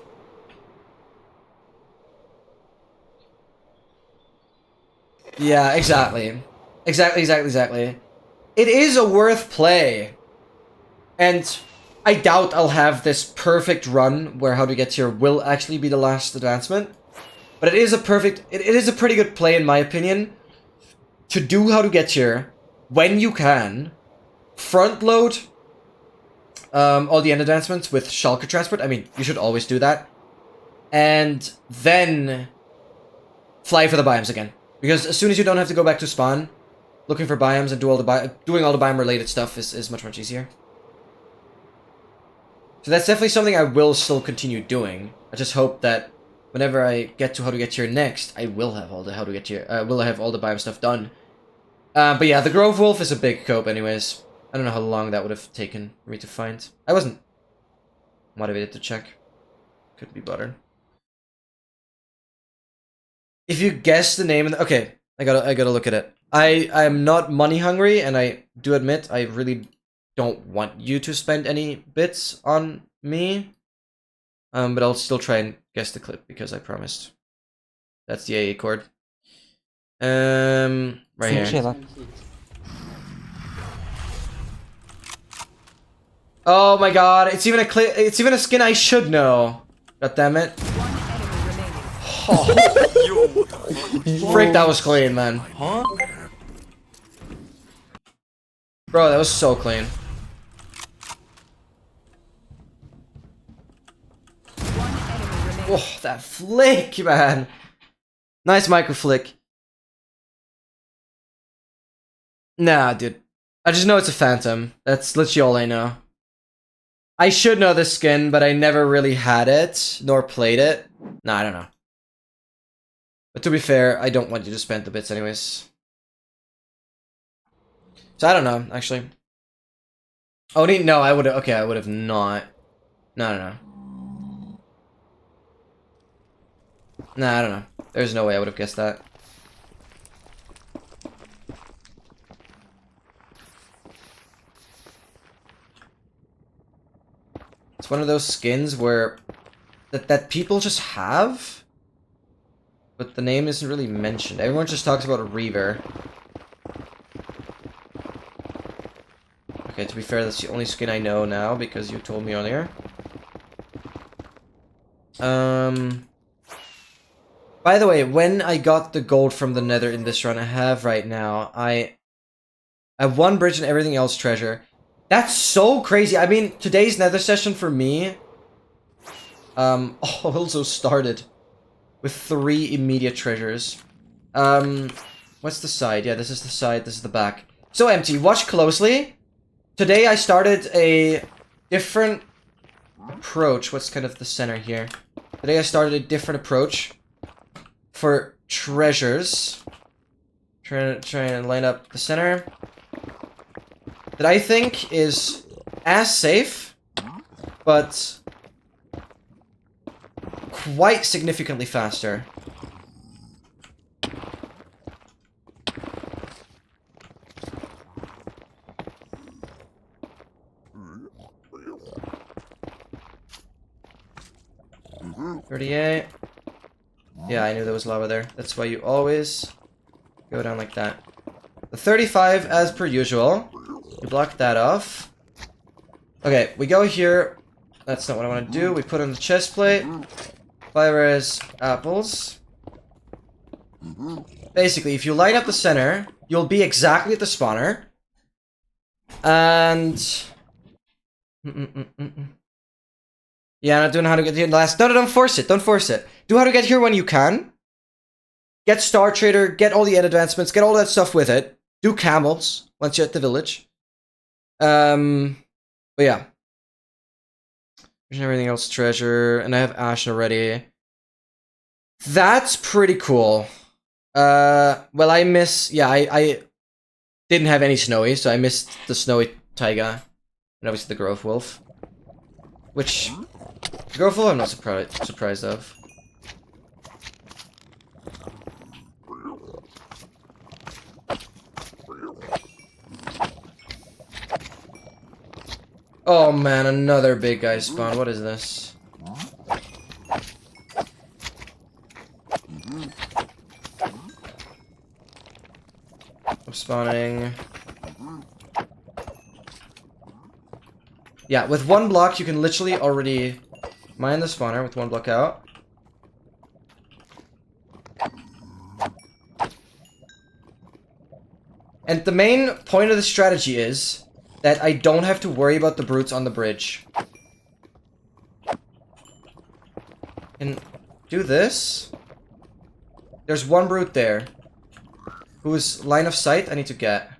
Yeah, exactly. Exactly. It is a worth play. And I doubt I'll have this perfect run where How to Get Here will actually be the last advancement. But it is a pretty good play in my opinion to do How to Get Here when you can. Front load all the end advancements with Shulker Transport. I mean, you should always do that. And then fly for the biomes again. Because as soon as you don't have to go back to spawn, looking for biomes and doing all the biome related stuff is much easier. So that's definitely something I will still continue doing. I just hope that whenever I get to How to Get Here next, I will have all the How to Get Here, will have all the biome stuff done. But yeah, the Grove Wolf is a big cope anyways. I don't know how long that would have taken for me to find. I wasn't motivated to check. Couldn't be bothered. If you guess the name, okay, I gotta look at it. I'm not money hungry, and I do admit I really don't want you to spend any bits on me. But I'll still try and guess the clip because I promised. That's the AA chord. Right here. Oh my god, it's even a skin I should know. God damn it. Oh. Frick, that was clean, man. Huh? Bro, that was so clean. Oh, that flick, man. Nice micro flick. Nah, dude. I just know it's a phantom. That's literally all I know. I should know this skin, but I never really had it, nor played it. Nah, I don't know. But to be fair, I don't want you to spend the bits anyways. So I don't know, actually. Oni, no, I would have, okay, I would have not. No. Nah, I don't know. There's no way I would have guessed that. It's one of those skins where that people just have, but the name isn't really mentioned. Everyone just talks about a Reaver. Okay, to be fair, that's the only skin I know now because you told me earlier. By the way, when I got the gold from the Nether in this run I have right now, I have one bridge and everything else treasure. That's so crazy. I mean, today's Nether session for me also started with 3 immediate treasures. What's the side? Yeah, this is the side, this is the back. So empty. Watch closely. Today I started a different approach. What's kind of the center here? Today I started a different approach for treasures. Trying to line up the center. That I think is as safe, but quite significantly faster. $38. Yeah, I knew there was lava there. That's why you always go down like that. The 35 as per usual. We block that off. Okay, we go here. That's not what I want to do. We put on the chest plate. 5 as apples. Basically, if you line up the center, you'll be exactly at the spawner. And... Yeah, not doing How to Get Here last. No, don't force it. Don't force it. Do How to Get Here when you can. Get Star Trader. Get all the end advancements. Get all that stuff with it. Do camels once you're at the village. But yeah. There's everything else treasure, and I have Ashen already. That's pretty cool. Well, I didn't have any snowy, so I missed the snowy taiga, and obviously the Grove Wolf. Which, the Grove Wolf I'm not surprised of. Oh man, another big guy spawn. What is this? I'm spawning. Yeah, with one block, you can literally already mine the spawner with one block out. And the main point of the strategy is that I don't have to worry about the brutes on the bridge. And do this. There's one brute there. Whose line of sight I need to get.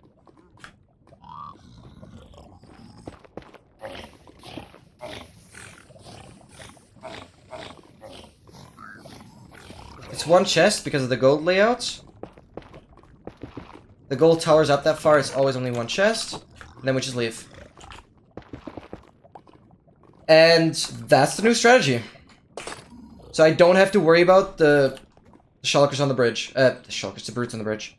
It's one chest because of the gold layout. The gold towers up that far, it's always only one chest. And then we just leave. And that's the new strategy. So I don't have to worry about the shulkers on the bridge. The brutes on the bridge.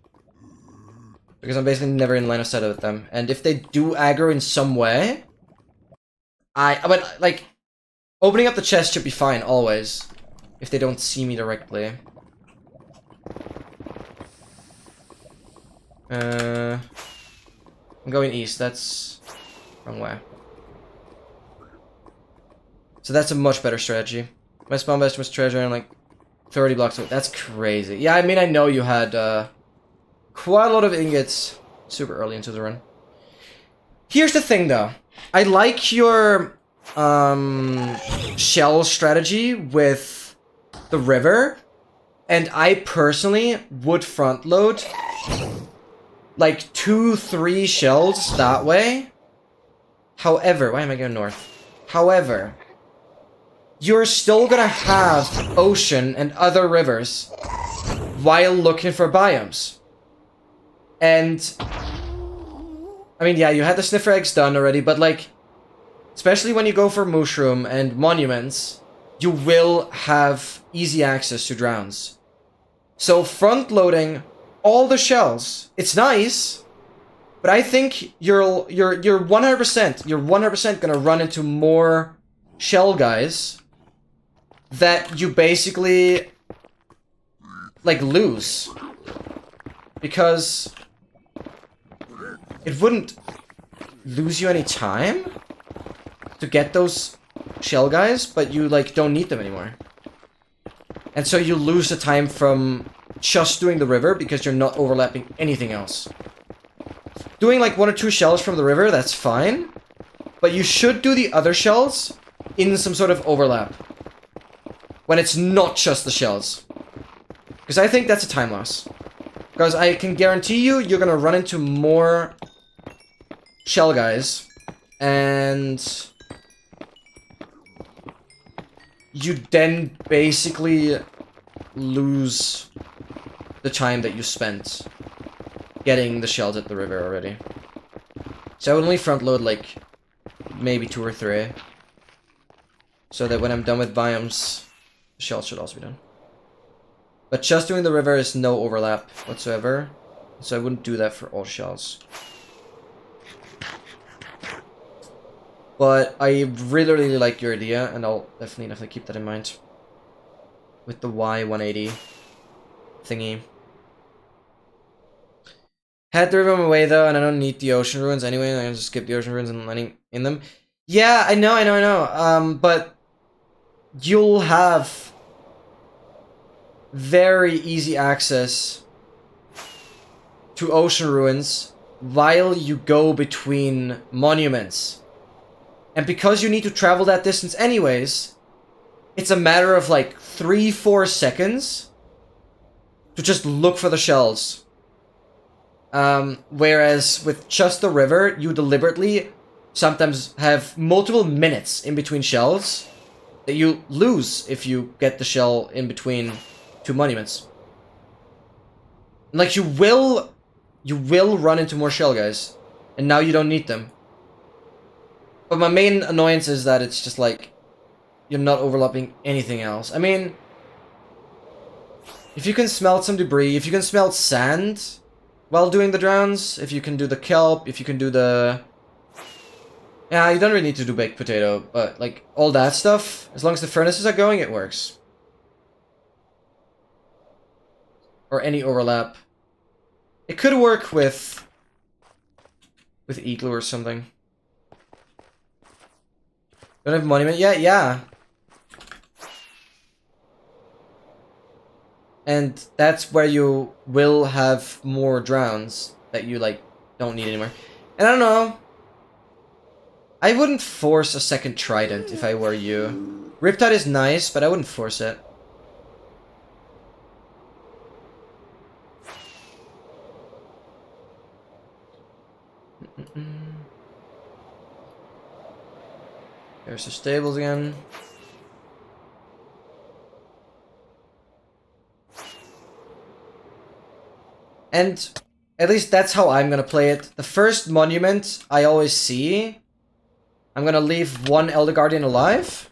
Because I'm basically never in line of sight with them. And if they do aggro in some way... But, like... Opening up the chest should be fine, always. If they don't see me directly. I'm going east, that's... wrong way. So that's a much better strategy. My spawn bastion was treasure and like 30 blocks away. That's crazy. Yeah, I mean, I know you had quite a lot of ingots super early into the run. Here's the thing though. I like your shell strategy with the river. And I personally would front load like 2-3 shells that way. However, why am I going north? However, you're still gonna have ocean and other rivers while looking for biomes. And I mean, yeah, you had the sniffer eggs done already, but like, especially when you go for mushroom and monuments, you will have easy access to drowns. So front loading all the shells, it's nice, but I think you're 100% gonna run into more shell guys that you basically like lose, because it wouldn't lose you any time to get those shell guys, but you like don't need them anymore. And so you lose the time from just doing the river because you're not overlapping anything else. Doing like 1 or 2 shells from the river, that's fine, but you should do the other shells in some sort of overlap when it's not just the shells, because I think that's a time loss. Because I can guarantee you, you're gonna run into more shell guys, and you then basically lose the time that you spent getting the shells at the river already. So I would only front load like maybe 2 or 3, so that when I'm done with biomes, the shells should also be done. But just doing the river is no overlap whatsoever, so I wouldn't do that for all shells. But I really, really like your idea, and I'll definitely keep that in mind. With the Y180 thingy. Had the river on my way though, and I don't need the ocean ruins anyway. I can just skip the ocean ruins and landing in them. Yeah, I know. But you'll have very easy access to ocean ruins while you go between monuments. And because you need to travel that distance anyways, it's a matter of like 3-4 seconds to just look for the shells. Whereas with just the river, you deliberately sometimes have multiple minutes in between shells that you lose if you get the shell in between 2 monuments. Like, you will run into more shell guys, and now you don't need them. But my main annoyance is that it's just like, you're not overlapping anything else. I mean, if you can smelt some debris, if you can smelt sand while doing the drowns, if you can do the kelp, if you can do the... Yeah, you don't really need to do baked potato, but like, all that stuff, as long as the furnaces are going, it works. Or any overlap. It could work with igloo or something. Don't have monument yet? Yeah. And that's where you will have more drowns that you, like, don't need anymore. And I don't know. I wouldn't force a second trident if I were you. Riptide is nice, but I wouldn't force it. There's the stables again. And at least that's how I'm gonna play it. The first monument I always see, I'm gonna leave one Elder Guardian alive,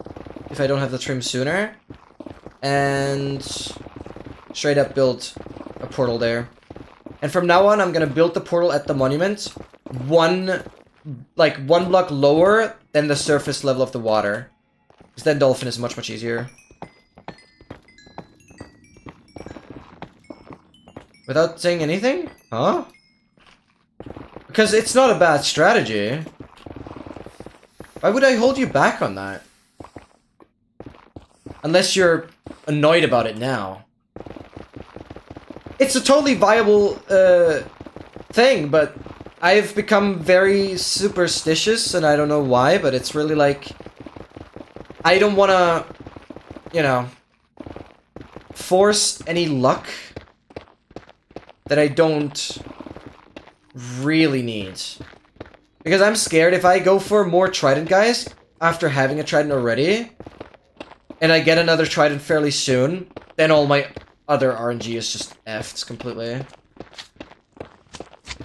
if I don't have the trim sooner, and straight up build a portal there. And from now on, I'm gonna build the portal at the monument, one block lower than the surface level of the water. Because then Dolphin is much, much easier. Without saying anything? Huh? Because it's not a bad strategy. Why would I hold you back on that? Unless you're annoyed about it now. It's a totally viable thing, but I've become very superstitious, and I don't know why, but it's really like... I don't want to, you know, force any luck that I don't really need. Because I'm scared if I go for more Trident guys after having a Trident already, and I get another Trident fairly soon, then all my other RNG is just effed completely.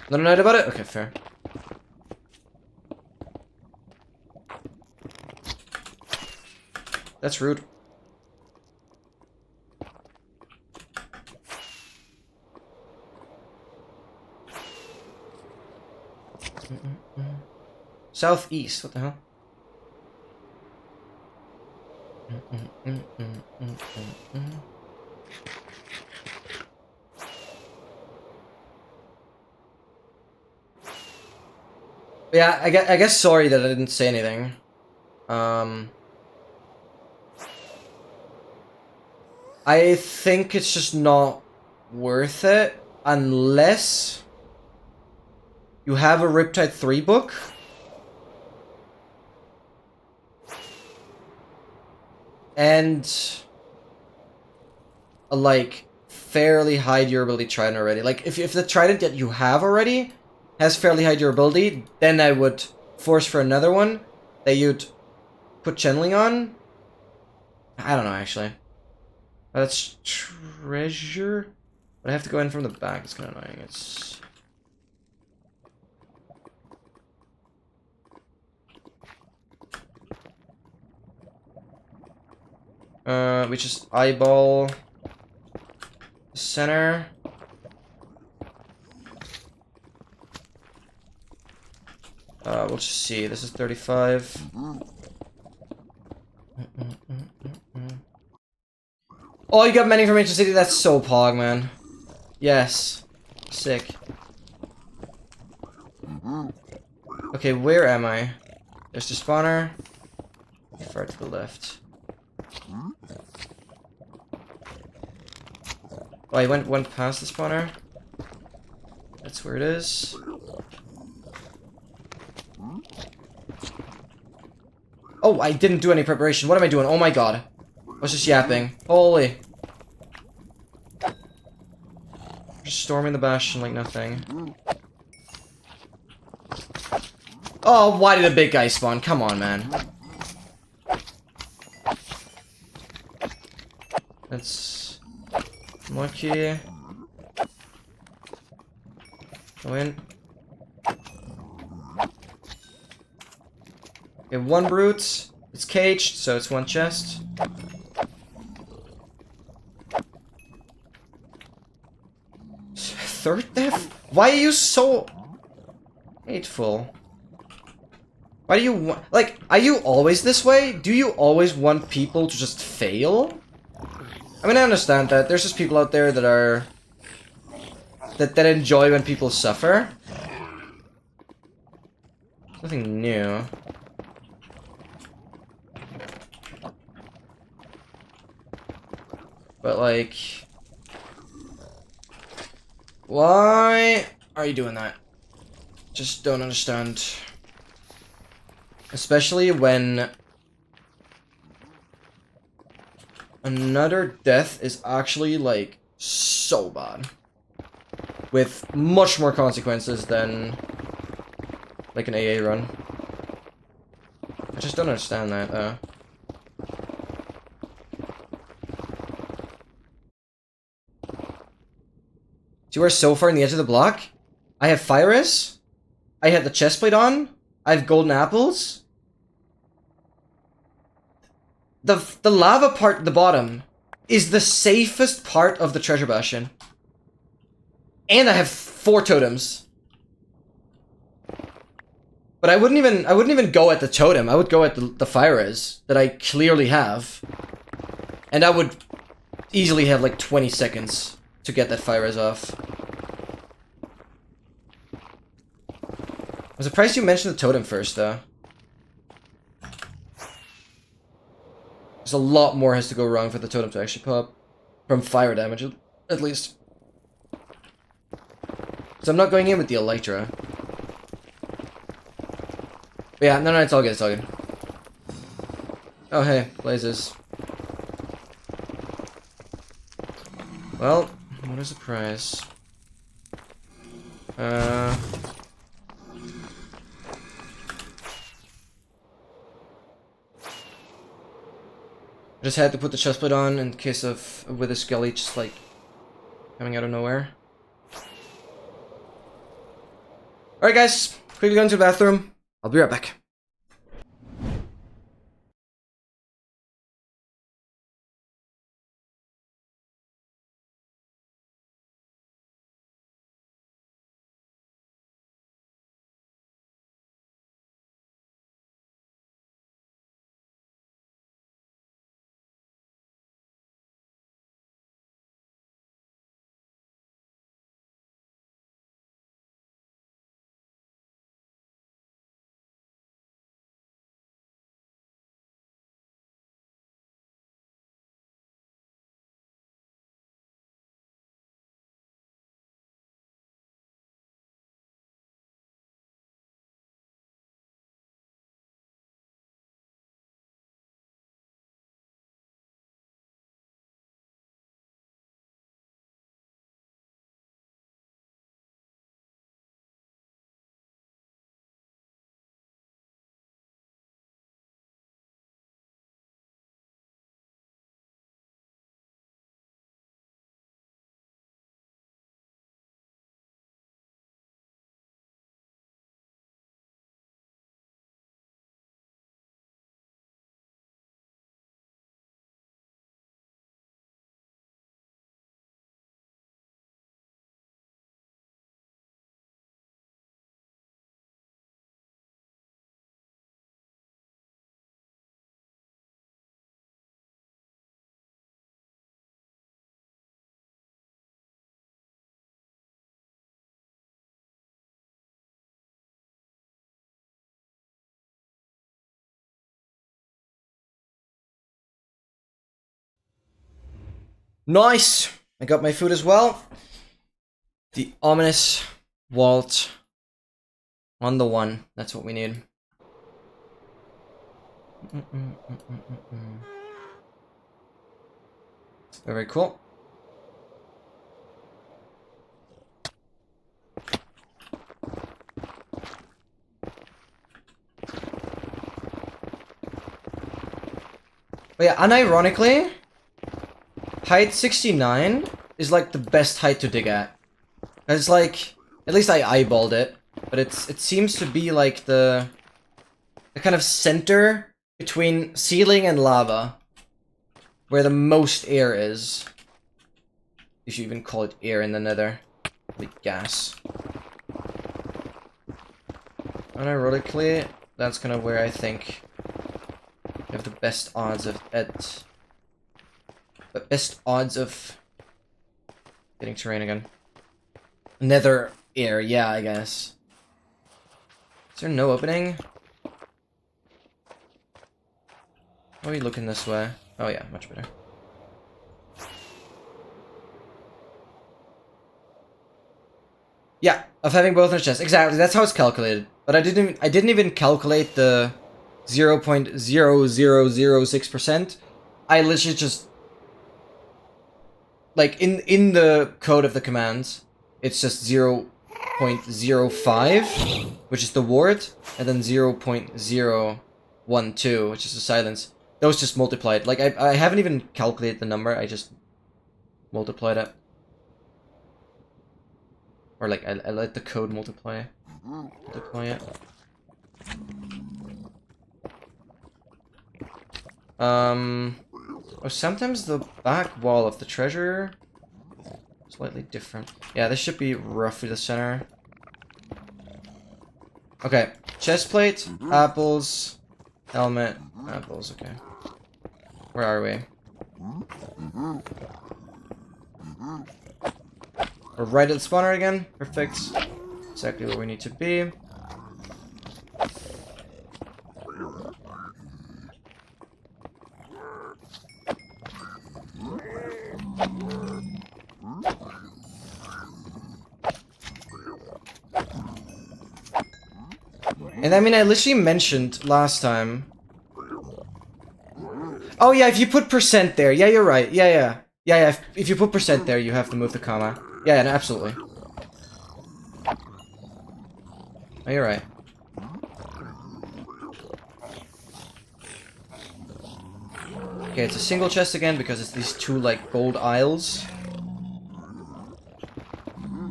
Not annoyed about it? Okay, fair. That's rude. Southeast, what the hell? Yeah, I guess sorry that I didn't say anything. I think it's just not worth it unless you have a Riptide 3 book. And a, like, fairly high durability Trident already. Like, if the Trident that you have already has fairly high durability, then I would force for another one that you'd put channeling on. I don't know, actually. That's treasure. But I have to go in from the back. It's kind of annoying. It's... we just eyeball the center. We'll just see. This is 35. Oh, you got many from Ancient City? That's so pog, man. Yes. Sick. Okay, where am I? There's the spawner. Far to the left. Oh, I went past the spawner. That's where it is. Oh, I didn't do any preparation. What am I doing? Oh my god. I was just yapping. Holy. Just storming the bastion like nothing. Oh, why did a big guy spawn? Come on, man. That's lucky. Go in. We have one brute. It's caged, so it's one chest. Third death? Why are you so hateful? Why do you want... Like, are you always this way? Do you always want people to just fail? I mean, I understand that. There's just people out there that are... That enjoy when people suffer. Nothing new. But like, why are you doing that? Just don't understand. Especially when another death is actually like so bad. With much more consequences than like an AA run. I just don't understand that. So we're so far in the edge of the block. I have Fire-Res. I have the chestplate on. I have golden apples. The lava part at the bottom is the safest part of the treasure bastion. And I have 4 totems. But I wouldn't even go at the totem. I would go at the Fire-Res that I clearly have. And I would easily have like 20 seconds to get that Fire-Res off. I'm surprised you mentioned the totem first, though. There's a lot more has to go wrong for the totem to actually pop. From fire damage, at least. So I'm not going in with the Elytra. But yeah, no, it's all good, it's all good. Oh, hey, blazes. Well, what a surprise. I just had to put the chestplate on in case of with a skelly just like coming out of nowhere. Alright guys, quickly go into the bathroom. I'll be right back. Nice! I got my food as well. The ominous vault on the 1. That's what we need. Very cool. But yeah, unironically, height 69 is like the best height to dig at. It's like, at least I eyeballed it, but it seems to be like the kind of center between ceiling and lava, where the most air is. You should even call it air in the nether. Like gas. Unironically, that's kind of where I think you have the best odds of getting terrain again. Nether air, yeah, I guess. Is there no opening? How are we looking this way? Oh yeah, much better. Yeah, of having both in the chest. Exactly, that's how it's calculated. But I didn't even calculate the 0.0006%. I literally just like in the code of the commands, it's just 0.05, which is the ward, and then 0.012, which is the silence. Those just multiplied. Like I haven't even calculated the number, I just multiplied it. Or like I let the code multiply it. Or sometimes the back wall of the treasure slightly different. Yeah, this should be roughly the center. Okay, chest plate, apples, helmet, apples. Okay, where are we? We're right at the spawner again. Perfect. Exactly where we need to be. And I mean, I literally mentioned last time. Oh yeah, if you put percent there, yeah, you're right. Yeah. If you put percent there, you have to move the comma. Yeah, no, absolutely. Oh, you're right. Okay, it's a single chest again because it's these two like gold aisles.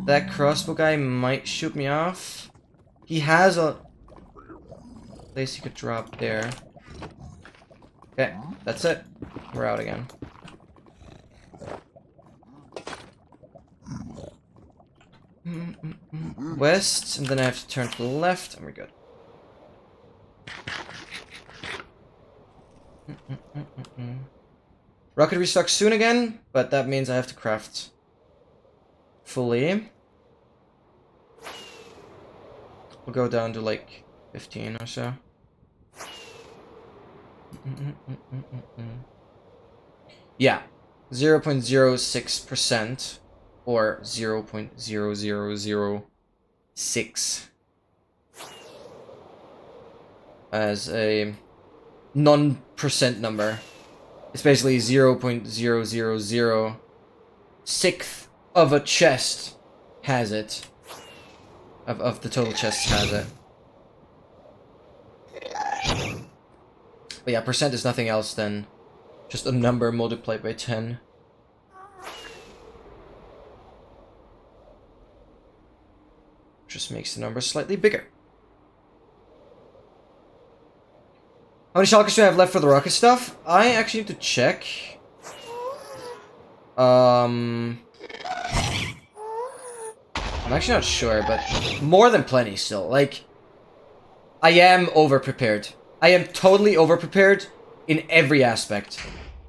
That crossbow guy might shoot me off. He has a place he could drop there. Okay, that's it. We're out again. West, and then I have to turn to the left, and we're good. Rocket restock soon again, but that means I have to craft fully. We'll go down to like 15 or so. Yeah, 0.06% or 0.0006 as a non-percent number. It's basically 0.0006th of a chest has it. Of the total chest has it. But yeah, percent is nothing else than just a number multiplied by 10. Just makes the number slightly bigger. How many shulkers do I have left for the rocket stuff? I actually need to check. I'm actually not sure, but more than plenty still. Like, I am over-prepared. I am totally over-prepared in every aspect.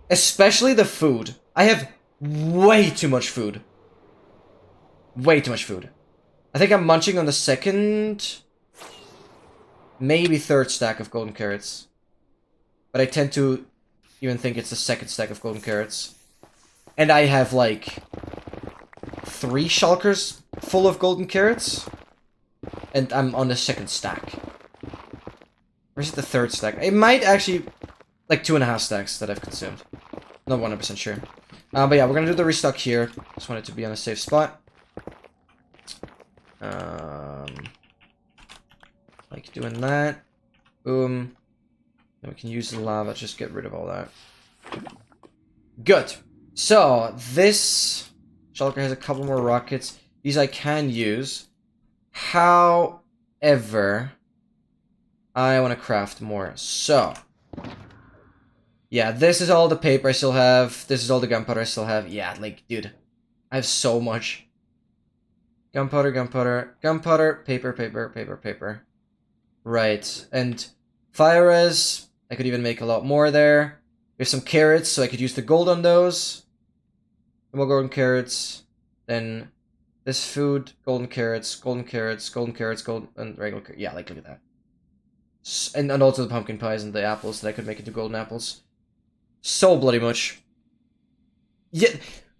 Especially the food. I have way too much food. Way too much food. I think I'm munching on the second, maybe third stack of golden carrots. But I tend to even think it's the second stack of golden carrots. And I have like 3 shulkers full of golden carrots. And I'm on the second stack. Or is it the third stack? It might actually like 2.5 stacks that I've consumed. Not 100% sure. But yeah, we're gonna do the restock here. Just want it to be on a safe spot. Like doing that. Boom. Then we can use the lava, just get rid of all that. Good. So, this shulker has a couple more rockets. These I can use. However, I want to craft more. So, yeah, this is all the paper I still have. This is all the gunpowder I still have. Yeah, like, dude, I have so much. Gunpowder, paper. Right, and fire res, I could even make a lot more there. There's some carrots, so I could use the gold on those. More golden carrots. Then this food, golden carrots, gold, and regular carrots. Yeah, like, look at that. And also the pumpkin pies and the apples that I could make into golden apples. So bloody much. Yeah,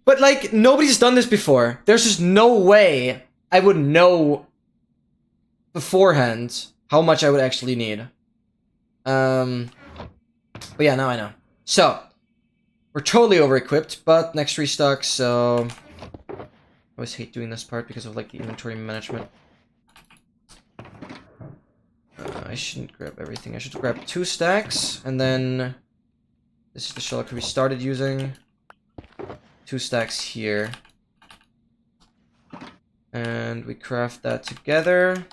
but like, nobody's done this before. There's just no way I would know beforehand how much I would actually need. But yeah, now I know. So, we're totally over-equipped, but next restock, so... I always hate doing this part because of, like, the inventory management. I shouldn't grab everything. I should grab 2 stacks, and then... This is the shulker we started using. 2 stacks here. And we craft that together.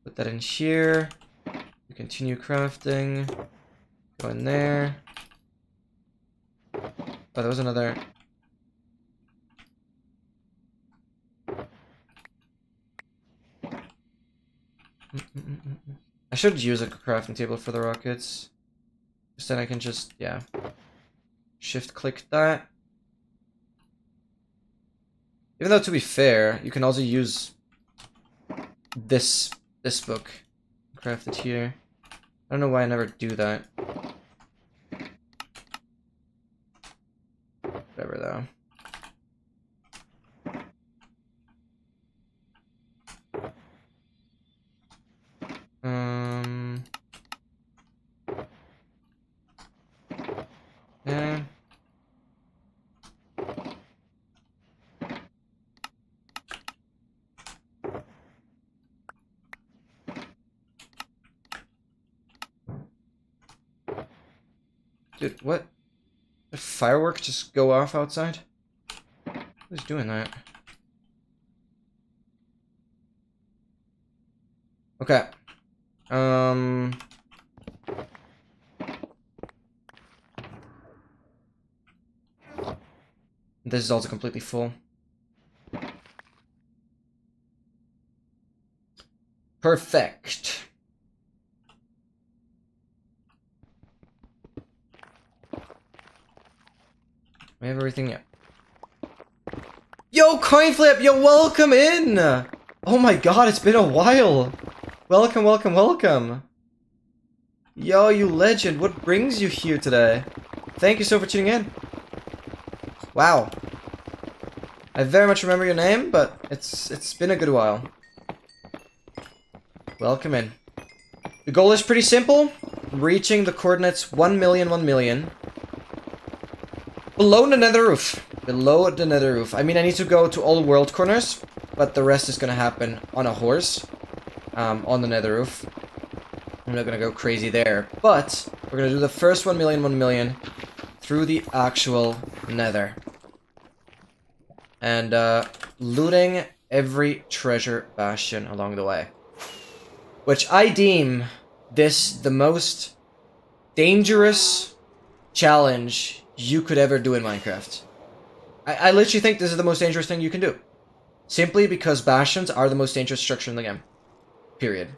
Put that in here. We continue crafting. Go in there. Oh, there was another... I should use a crafting table for the rockets. Because then I can just, yeah. Shift click that. Even though, to be fair, you can also use this book. Craft it here. I don't know why I never do that. Whatever, though. Yeah. Dude, what? Did fireworks just go off outside? Who's doing that? Okay. This is also completely full. Perfect. We have everything yet. Yo, Coinflip! Yo, welcome in! Oh my god, it's been a while! Welcome, welcome, welcome! Yo, you legend, what brings you here today? Thank you so for tuning in. Wow. I very much remember your name, but it's been a good while. Welcome in. The goal is pretty simple. Reaching the coordinates 1 million, 1 million. Below the nether roof. Below the nether roof. I mean, I need to go to all world corners, but the rest is gonna happen on a horse. On the nether roof. I'm not gonna go crazy there, but we're gonna do the first 1 million, 1 million through the actual nether. And, looting every treasure bastion along the way. Which I deem this the most dangerous challenge you could ever do in Minecraft. I literally think this is the most dangerous thing you can do. Simply because bastions are the most dangerous structure in the game. Period.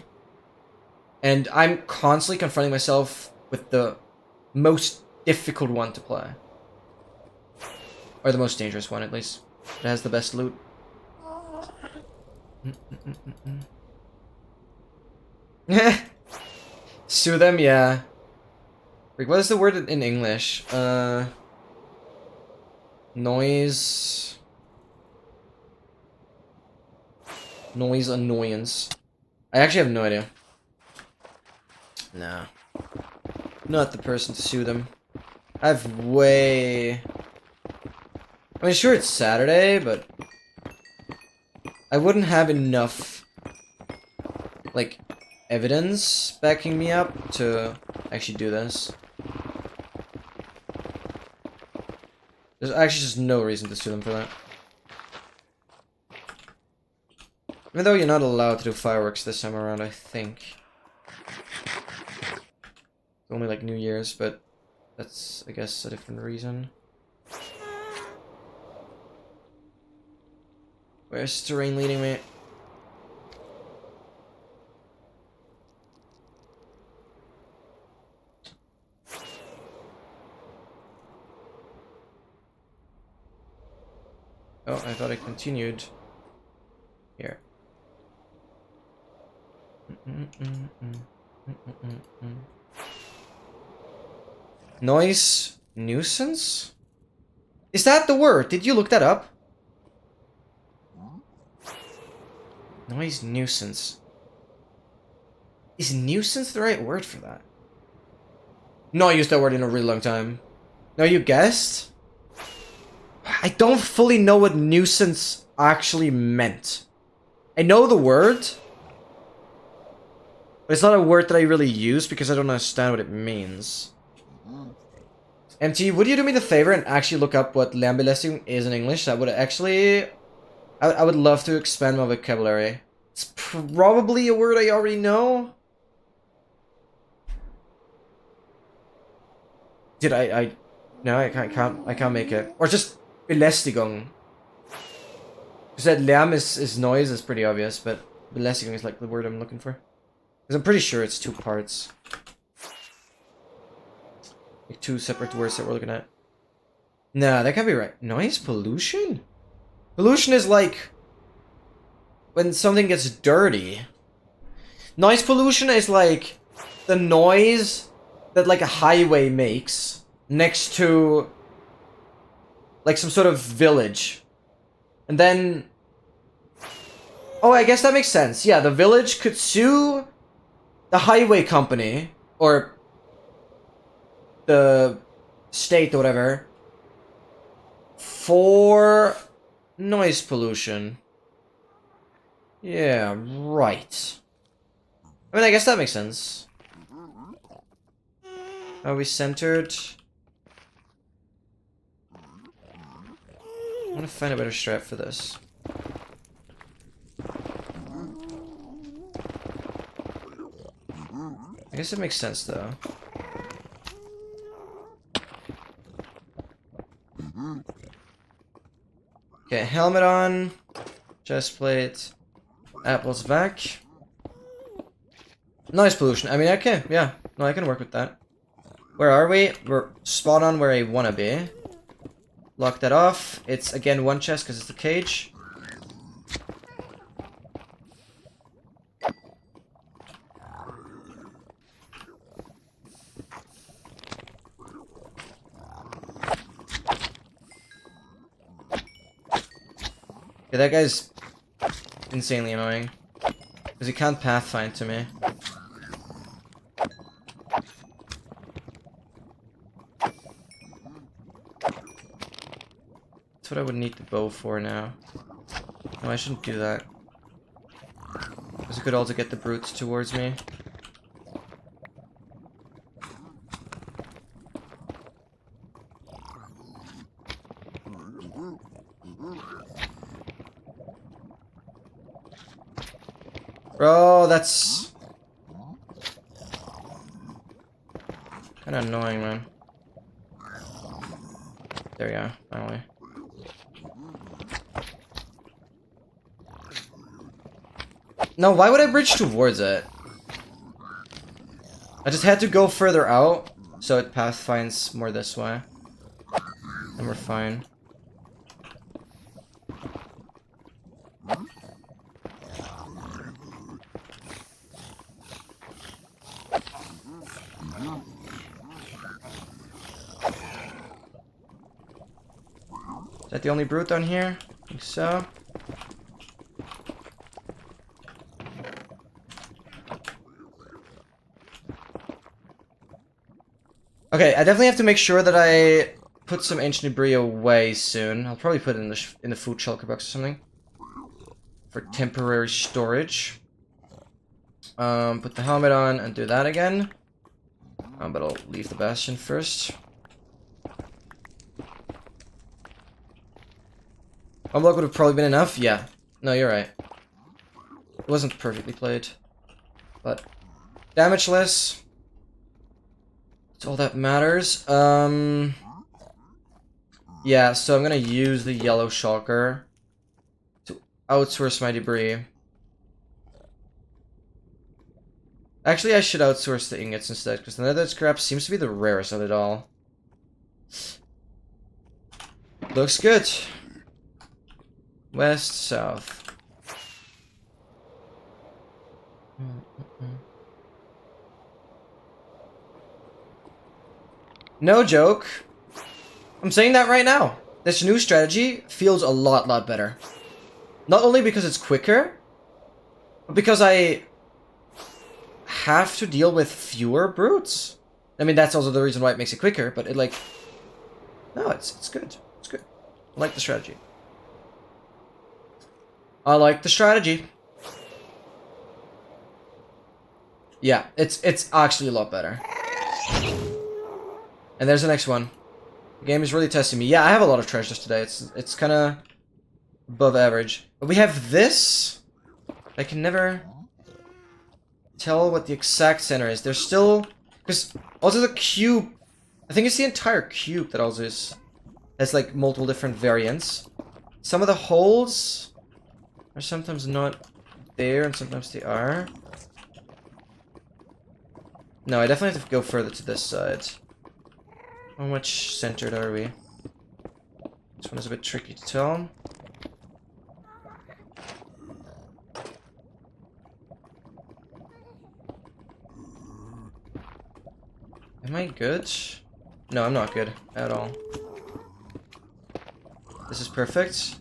And I'm constantly confronting myself with the most difficult one to play. Or the most dangerous one, at least. It has the best loot. Sue them, yeah. Wait, what is the word in English? Noise... Noise annoyance. I actually have no idea. Nah. Not the person to sue them. I've way... I mean, sure, it's Saturday, but... I wouldn't have enough... like, evidence backing me up to actually do this. There's actually just no reason to sue them for that. Even though you're not allowed to do fireworks this time around, I think. It's only like New Year's, but that's, I guess, a different reason. Where's terrain leading me? Oh, I thought I continued here. Noise nuisance? Is that the word? Did you look that up? Noise nuisance. Is nuisance the right word for that? No, I used that word in a really long time. No, you guessed? I don't fully know what nuisance actually meant. I know the word, but it's not a word that I really use because I don't understand what it means. MT, would you do me the favor and actually look up what lambelästing is in English? That would actually... I would love to expand my vocabulary. It's probably a word I already know. Did no, I can't make it. Or just Belästigung. Because that Lärm is noise is pretty obvious, but Belästigung is like the word I'm looking for. Because I'm pretty sure it's 2 parts. Like 2 separate words that we're looking at. Nah, that can't be right. Noise pollution? Pollution is like when something gets dirty. Noise pollution is like the noise that like a highway makes next to like some sort of village. And then... Oh, I guess that makes sense. Yeah, the village could sue the highway company or the state or whatever for noise pollution. Yeah, right. I mean, I guess that makes sense. Are we centered? I'm gonna find a better strat for this. I guess it makes sense though. Okay, helmet on, chest plate, apples back. Noise pollution. I mean, okay, yeah. No, I can work with that. Where are we? We're spot on where I wanna be. Lock that off. It's again 1 chest because it's the cage. Yeah, that guy's insanely annoying. Because he can't pathfind to me. That's what I would need the bow for now. No, I shouldn't do that. Because it could also get the brutes towards me. Bro, that's kind of annoying, man. There we go, finally. No, why would I bridge towards it? I just had to go further out, so it pathfinds more this way. And we're fine. Is that the only brute down here? I think so. Okay, I definitely have to make sure that I put some ancient debris away soon. I'll probably put it in the food shulker box or something for temporary storage. Put the helmet on and do that again. But I'll leave the bastion first. One block would have probably been enough. Yeah. No, you're right. It wasn't perfectly played, but damageless. That's all that matters. Yeah, so I'm gonna use the yellow shulker to outsource my debris. Actually, I should outsource the ingots instead, because the nether scrap seems to be the rarest of it all. Looks good. West, south. No joke. I'm saying that right now. This new strategy feels a lot better. Not only because it's quicker, Because I have to deal with fewer brutes. I mean, that's also the reason why it makes it quicker, but it like... No, it's good. It's good. I like the strategy. I like the strategy. Yeah, it's actually a lot better. And there's the next one. The game is really testing me. Yeah, I have a lot of treasures today. It's kind of above average. But we have this. I can never tell what the exact center is. There's still... Because also the cube... I think it's the entire cube that also has like multiple different variants. Some of the holes are sometimes not there and sometimes they are. No, I definitely have to go further to this side. How much centered are we? This one is a bit tricky to tell. Am I good? No, I'm not good at all. This is perfect.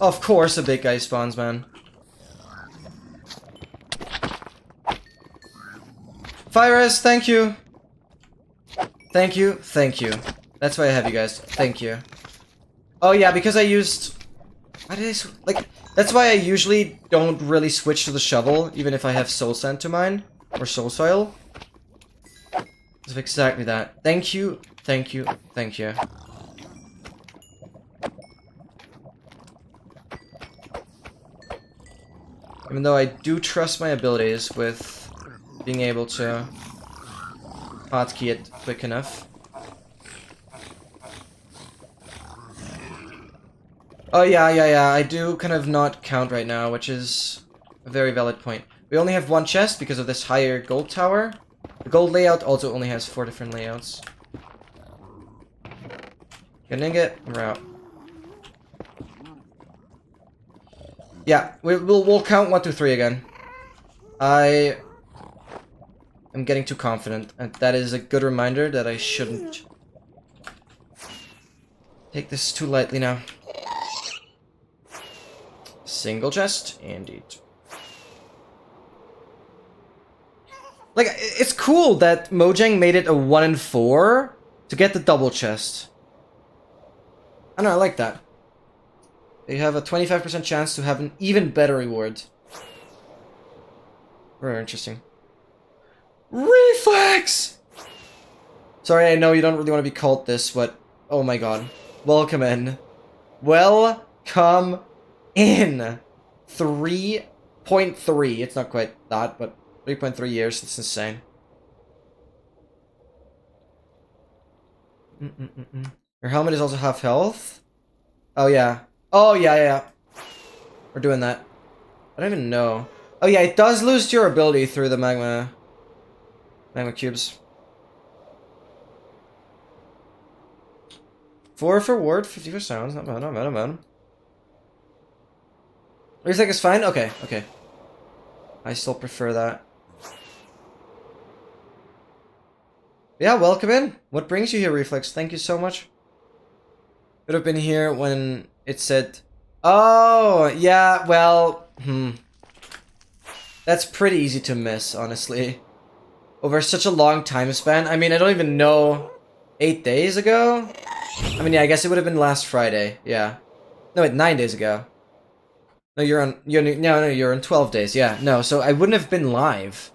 Of course a big guy spawns, man. Virus, thank you. Thank you, thank you. That's why I have you guys. Thank you. Oh yeah, because I used... Why did I... Like, that's why I usually don't really switch to the shovel, even if I have soul sand to mine. Or soul soil. It's exactly that. Thank you, thank you, thank you. Even though I do trust my abilities with being able to hotkey it quick enough. Oh yeah, I do kind of not count right now, which is a very valid point. We only have one chest because of this higher gold tower. The gold layout also only has 4 different layouts. Get an ingot, we're out. Yeah, we'll count 1, 2, 3 again. I am getting too confident, and that is a good reminder that I shouldn't take this too lightly now. Single chest, indeed. Like, it's cool that Mojang made it a 1 in 4 to get the double chest. I know, I like that. They have a 25% chance to have an even better reward. Very interesting. Reflex! Sorry, I know you don't really want to be called this, but... Oh my god. Welcome in. Welcome in. 3.3. It's not quite that, but 3.3 years. It's insane. Your helmet is also half health? Oh yeah. Oh yeah. We're doing that. I don't even know. Oh yeah, it does lose durability through the magma cubes. 4 for ward, 50 for sounds. Not bad, not bad, not bad. Reflex is fine? Okay. I still prefer that. Yeah, welcome in. What brings you here, Reflex? Thank you so much. Could have been here when it said... Oh, yeah, well... That's pretty easy to miss, honestly. Over such a long time span. I mean, I don't even know... 8 days ago? I mean, yeah, I guess it would have been last Friday. Yeah. No, wait, 9 days ago. No, you're on 12 days. Yeah, no, so I wouldn't have been live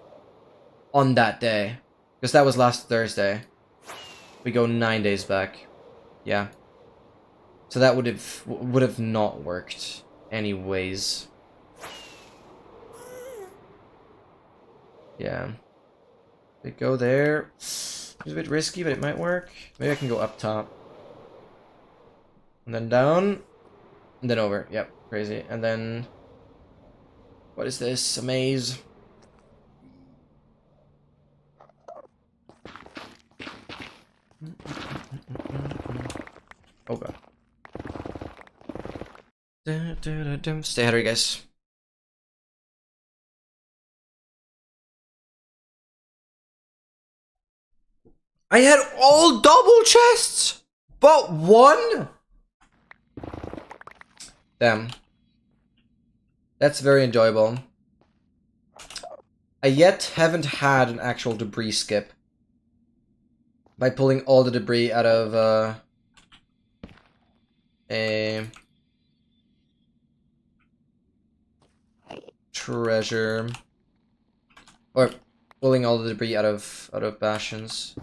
on that day. Because that was last Thursday. We go 9 days back. Yeah. So that would have not worked anyways. Yeah. We go there. It's a bit risky, but it might work. Maybe I can go up top. And then down. And then over. Yep, crazy. And then... What is this? A maze. Oh god. Stay ahead of you guys. I had all double chests, but one? Damn. That's very enjoyable. I yet haven't had an actual debris skip. By pulling all the debris out of, a treasure. Or pulling all the debris out of bastions.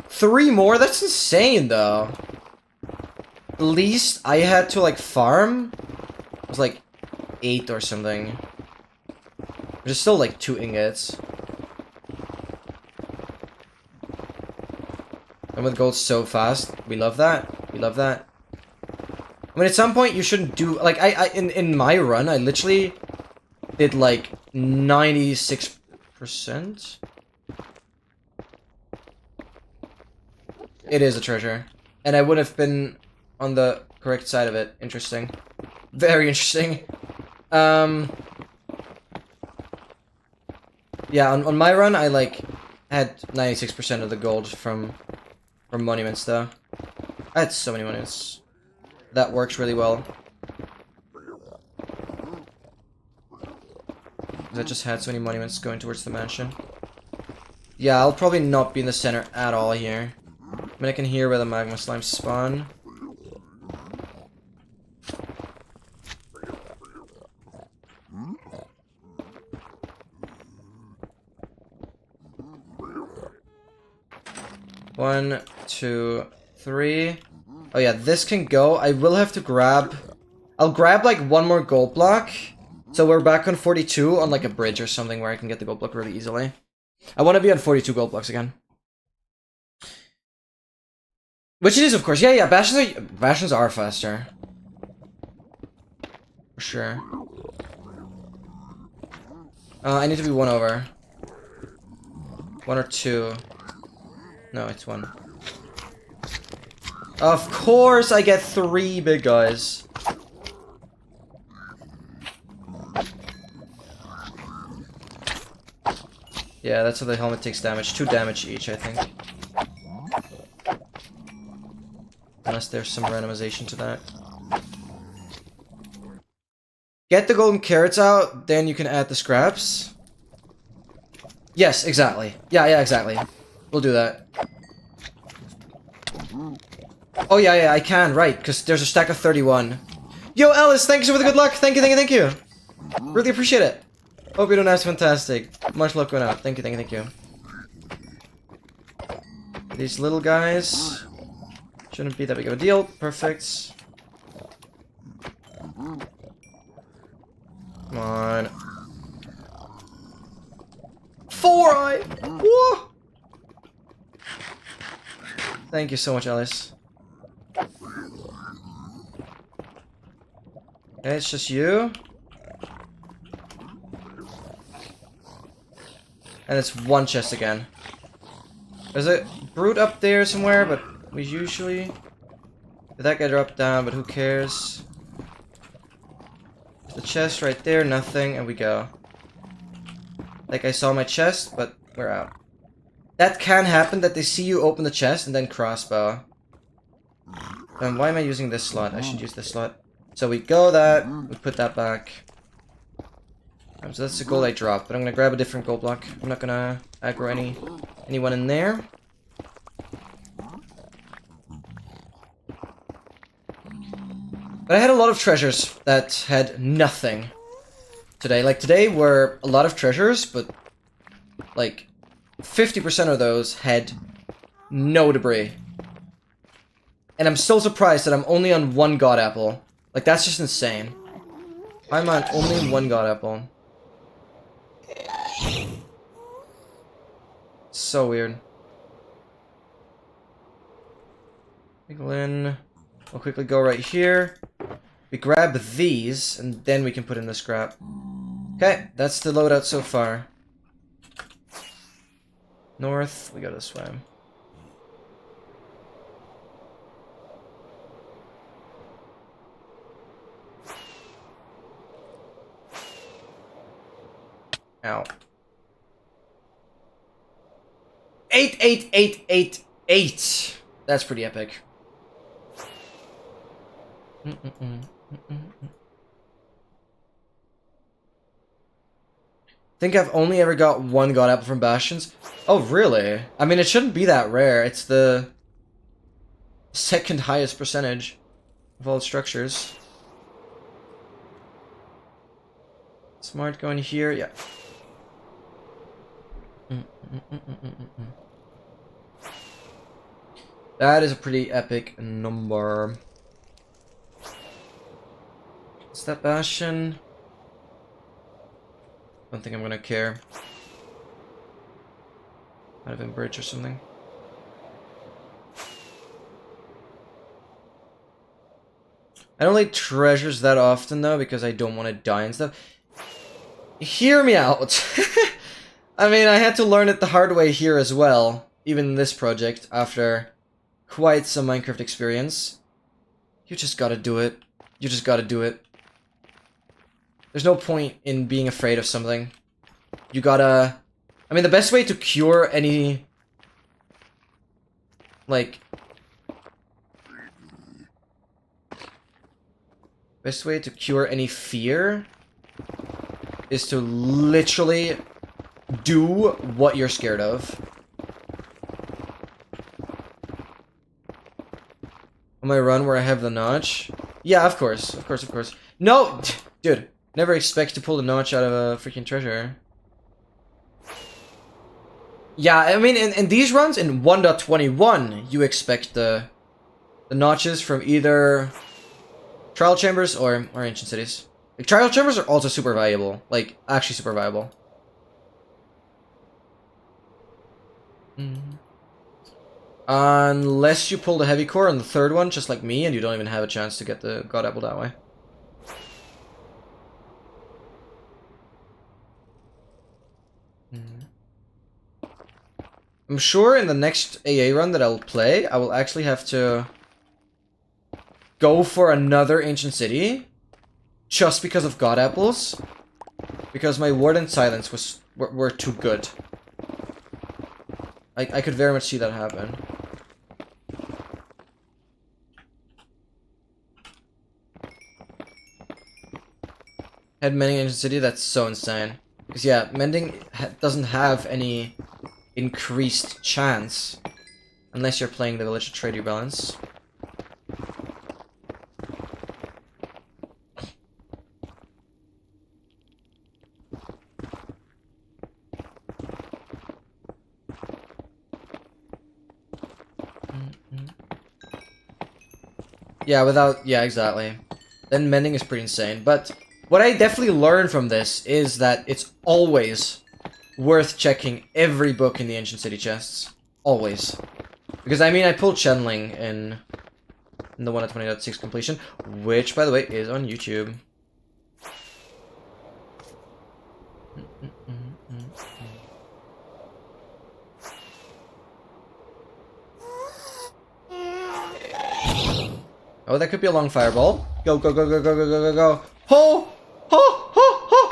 Three more? That's insane, though. At least I had to, like, farm. It was, like, 8 or something. Which is still, like, 2 ingots. And with gold so fast. We love that. We love that. I mean, at some point, you shouldn't do... Like, in my run, I literally did, like, 96%. It is a treasure. And I would have been on the correct side of it. Interesting. Very interesting. Yeah, on my run, I, like, had 96% of the gold from monuments, though. I had so many monuments. That works really well. I just had so many monuments going towards the mansion. Yeah, I'll probably not be in the center at all here. I mean, I can hear where the magma slimes spawn. One, two, three. Oh yeah, this can go. I will have to grab... I'll grab like one more gold block. So we're back on 42 on like a bridge or something where I can get the gold block really easily. I want to be on 42 gold blocks again. Which it is, of course. Yeah, bastions are faster. For sure. I need to be 1 over. 1 or 2. No, it's 1. Of course I get 3 big guys. Yeah, that's how the helmet takes damage. 2 damage each, I think. Unless there's some randomization to that. Get the golden carrots out, then you can add the scraps. Yes, exactly. Yeah, exactly. We'll do that. Oh, yeah, I can, right, because there's a stack of 31. Yo, Ellis, thank you for the good luck. Thank you. Really appreciate it. Hope you're doing nice, fantastic. Much luck going out. Thank you. These little guys shouldn't be that big of a deal. Perfect. Come on. 4-eye! Whoa! Thank you so much, Alice. Okay, it's just you. And it's 1 chest again. There's a brute up there somewhere, but we usually... Did that guy drop down, but who cares? The chest right there, nothing, and we go. Like I saw my chest, but we're out. That can happen, that they see you open the chest and then crossbow. Why am I using this slot? I should use this slot. So we go that, we put that back. So that's the gold I dropped, but I'm gonna grab a different gold block. I'm not gonna aggro anyone in there. But I had a lot of treasures that had nothing today. Like, today were a lot of treasures, but, like, 50% of those had no debris. And I'm still surprised that I'm only on 1 god apple. Like, that's just insane. I'm on only 1 god apple. So weird. Piglin. We'll quickly go right here. We grab these, and then we can put in the scrap. Okay, that's the loadout so far. North, we go this way. Ow. 8, 8, 8, 8, 8. That's pretty epic. Think I've only ever got 1 God Apple from Bastions. Oh, really? I mean, it shouldn't be that rare. It's the second highest percentage of all structures. Smart going here, yeah. That is a pretty epic number. Is that Bastion? Don't think I'm gonna care. Might have been bridge or something. I don't like treasures that often though, because I don't want to die and stuff. Hear me out. I mean, I had to learn it the hard way here as well, even in this project, after quite some Minecraft experience. You just gotta do it. You just gotta do it. There's no point in being afraid of something. You gotta... I mean, the best way to cure any... like... best way to cure any fear is to literally do what you're scared of. On my run where I have the notch? Yeah, of course. Of course, of course. No! Dude, never expect to pull the notch out of a freaking treasure. Yeah, I mean, in these runs, in 1.21, you expect the notches from either Trial Chambers or Ancient Cities. Like, Trial Chambers are also super valuable. Like, actually super valuable. Unless you pull the heavy core on the third one, just like me, and you don't even have a chance to get the God Apple that way. I'm sure in the next AA run that I'll play, I will actually have to go for another Ancient City, just because of God Apples, because my Ward and Silence were too good. I could very much see that happen. Head Mending Ancient City, that's so insane. Because yeah, Mending doesn't have any increased chance unless you're playing the Village Trade Rebalance. Yeah, yeah, exactly. Then Mending is pretty insane. But what I definitely learned from this is that it's always worth checking every book in the Ancient City chests. Always. Because, I mean, I pulled Chenling in the 1.20.6 completion, which, by the way, is on YouTube. Oh, that could be a long fireball. Go, go, go, go, go, go, go, go, go. Ho! Ho! Ho! Ho!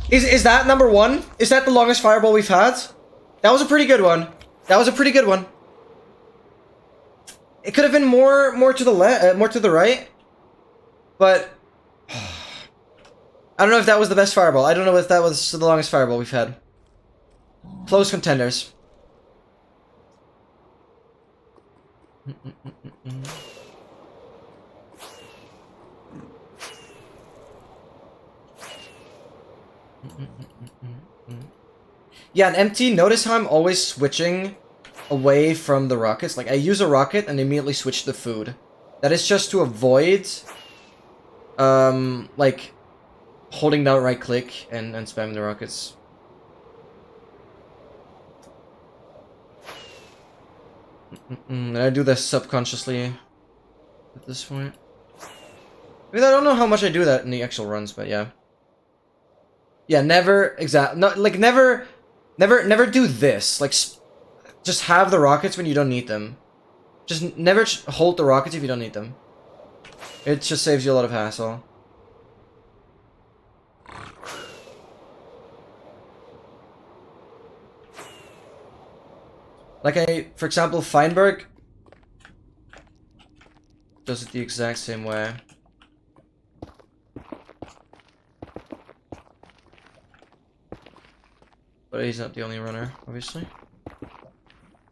Is that number 1? Is that the longest fireball we've had? That was a pretty good one. That was a pretty good one. It could have been more to the more to the right. But I don't know if that was the best fireball. I don't know if that was the longest fireball we've had. Close contenders. Yeah, and empty, notice how I'm always switching away from the rockets. Like, I use a rocket and immediately switch to food. That is just to avoid, like, holding down right click and spamming the rockets. And I do this subconsciously at this point. I mean, I don't know how much I do that in the actual runs, but yeah. Yeah, never never do this. Like, just have the rockets when you don't need them. Just never hold the rockets if you don't need them. It just saves you a lot of hassle. Like for example, Feinberg does it the exact same way. But he's not the only runner, obviously.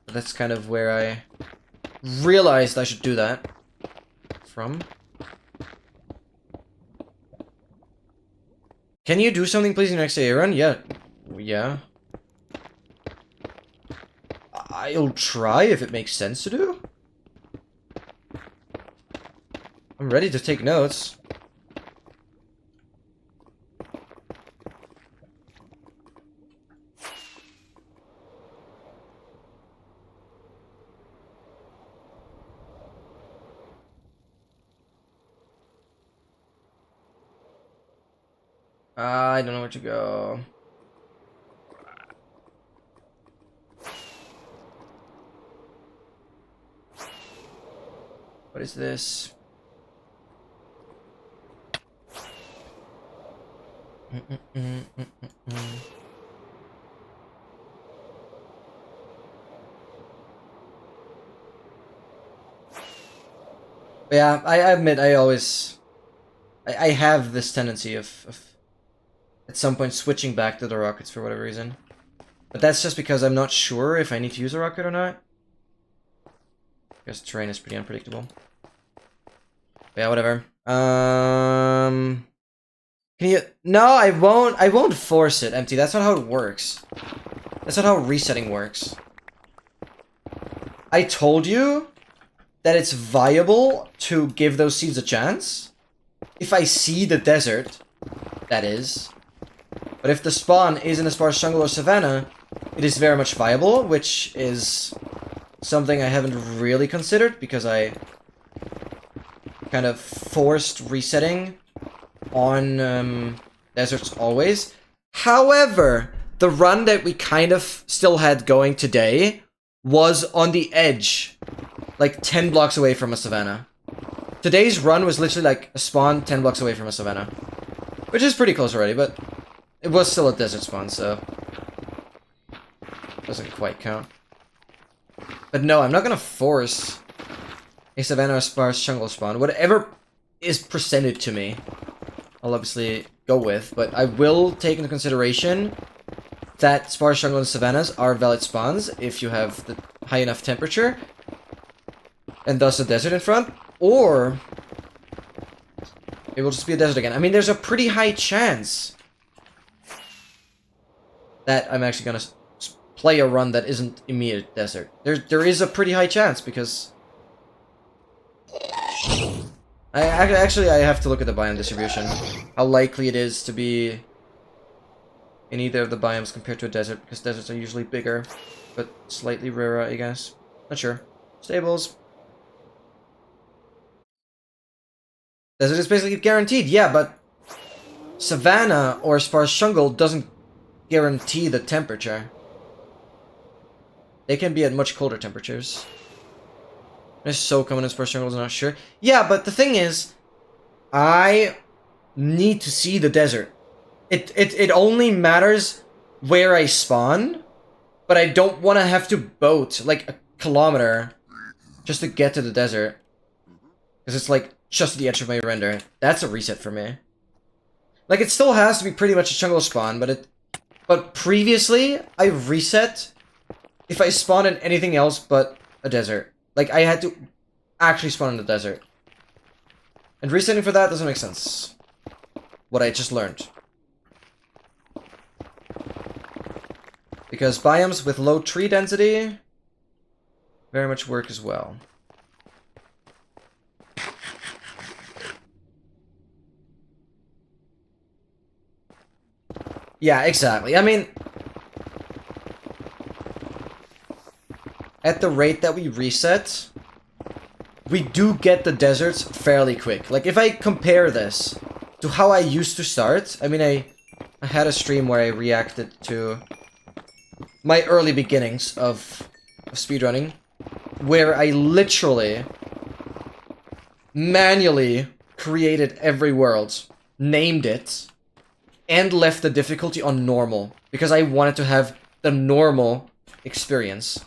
But that's kind of where I realized I should do that from. Can you do something please in your next AA run? Yeah. Yeah. I'll try if it makes sense to do. I'm ready to take notes. I don't know where to go. What is this? Yeah, I admit I always... I have this tendency of at some point switching back to the rockets for whatever reason. But that's just because I'm not sure if I need to use a rocket or not. Because terrain is pretty unpredictable. But yeah, whatever. Can you... No, I won't force it, Empty. That's not how it works. That's not how resetting works. I told you that it's viable to give those seeds a chance. If I see the desert, that is. But if the spawn is in a sparse jungle or savanna, it is very much viable, which is something I haven't really considered because I kind of forced resetting on deserts always. However, the run that we kind of still had going today was on the edge, like 10 blocks away from a savanna. Today's run was literally like a spawn 10 blocks away from a savanna, which is pretty close already, but it was still a desert spawn, so doesn't quite count. But no, I'm not gonna force a savanna or sparse jungle spawn. Whatever is presented to me, I'll obviously go with, but I will take into consideration that sparse jungle and savannas are valid spawns if you have the high enough temperature and thus a desert in front, or it will just be a desert again. I mean, there's a pretty high chance that I'm actually gonna play a run that isn't immediate desert. There is a pretty high chance because I have to look at the biome distribution. How likely it is to be in either of the biomes compared to a desert, because deserts are usually bigger, but slightly rarer, I guess. Not sure. Stables. Desert is basically guaranteed, yeah, but savanna or sparse jungle doesn't guarantee the temperature. They can be at much colder temperatures. It's so common in sparse jungles, I'm not sure. Yeah, but the thing is, I need to see the desert. It only matters where I spawn, but I don't want to have to boat like a kilometer just to get to the desert. Because it's like just the edge of my render. That's a reset for me. Like, it still has to be pretty much a jungle spawn, but previously I reset if I spawn in anything else but a desert. Like, I had to actually spawn in the desert. And resetting for that doesn't make sense. What I just learned. Because biomes with low tree density very much work as well. Yeah, exactly. I mean, at the rate that we reset, we do get the deserts fairly quick. Like, if I compare this to how I used to start, I mean, I had a stream where I reacted to my early beginnings of speedrunning, where I literally manually created every world, named it, and left the difficulty on normal, because I wanted to have the normal experience.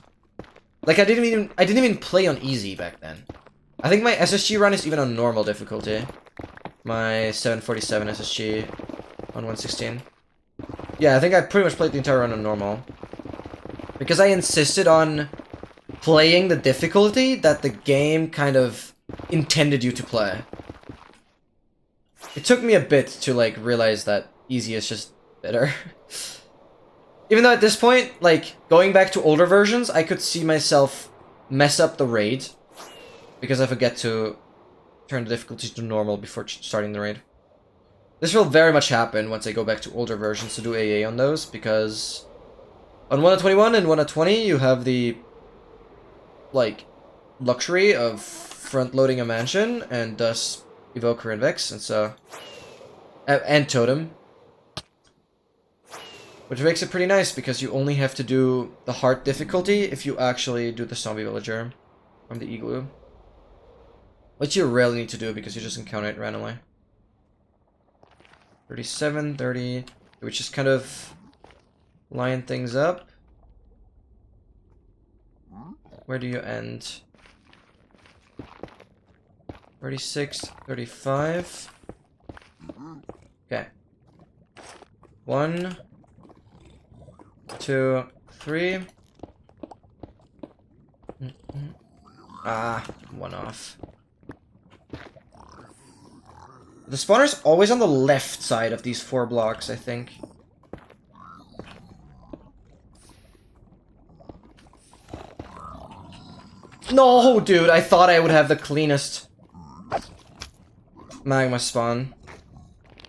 Like I didn't even play on easy back then. I think my SSG run is even on normal difficulty. My 747 SSG on 116. Yeah, I think I pretty much played the entire run on normal. Because I insisted on playing the difficulty that the game kind of intended you to play. It took me a bit to like realize that easy is just better. Even though at this point, like, going back to older versions, I could see myself mess up the raid. Because I forget to turn the difficulty to normal before starting the raid. This will very much happen once I go back to older versions to do AA on those, because on 1.21 and 1.20 you have the, like, luxury of front-loading a mansion and thus evoke her Invex, and so... and Totem. Which makes it pretty nice, because you only have to do the hard difficulty if you actually do the zombie villager from the igloo. Which you rarely need to do because you just encounter it randomly. 37, 30, which is kind of line things up. Where do you end? 36, 35. Okay. 1, 2, 3. Ah, one off. The spawner's always on the left side of these 4 blocks, I think. No, dude, I thought I would have the cleanest magma spawn.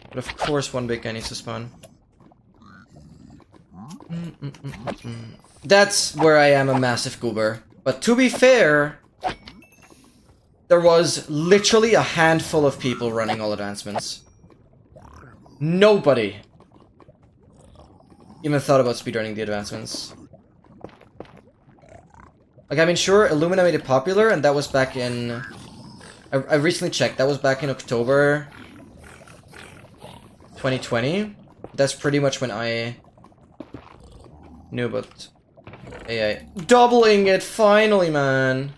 But of course one big guy needs to spawn. That's where I am a massive goober. But to be fair... there was literally a handful of people running all advancements. Nobody even thought about speedrunning the advancements. Like, I mean, sure, Illumina made it popular, and that was back in... I recently checked, that was back in October 2020. That's pretty much when I knew about AI. Doubling it, finally, man!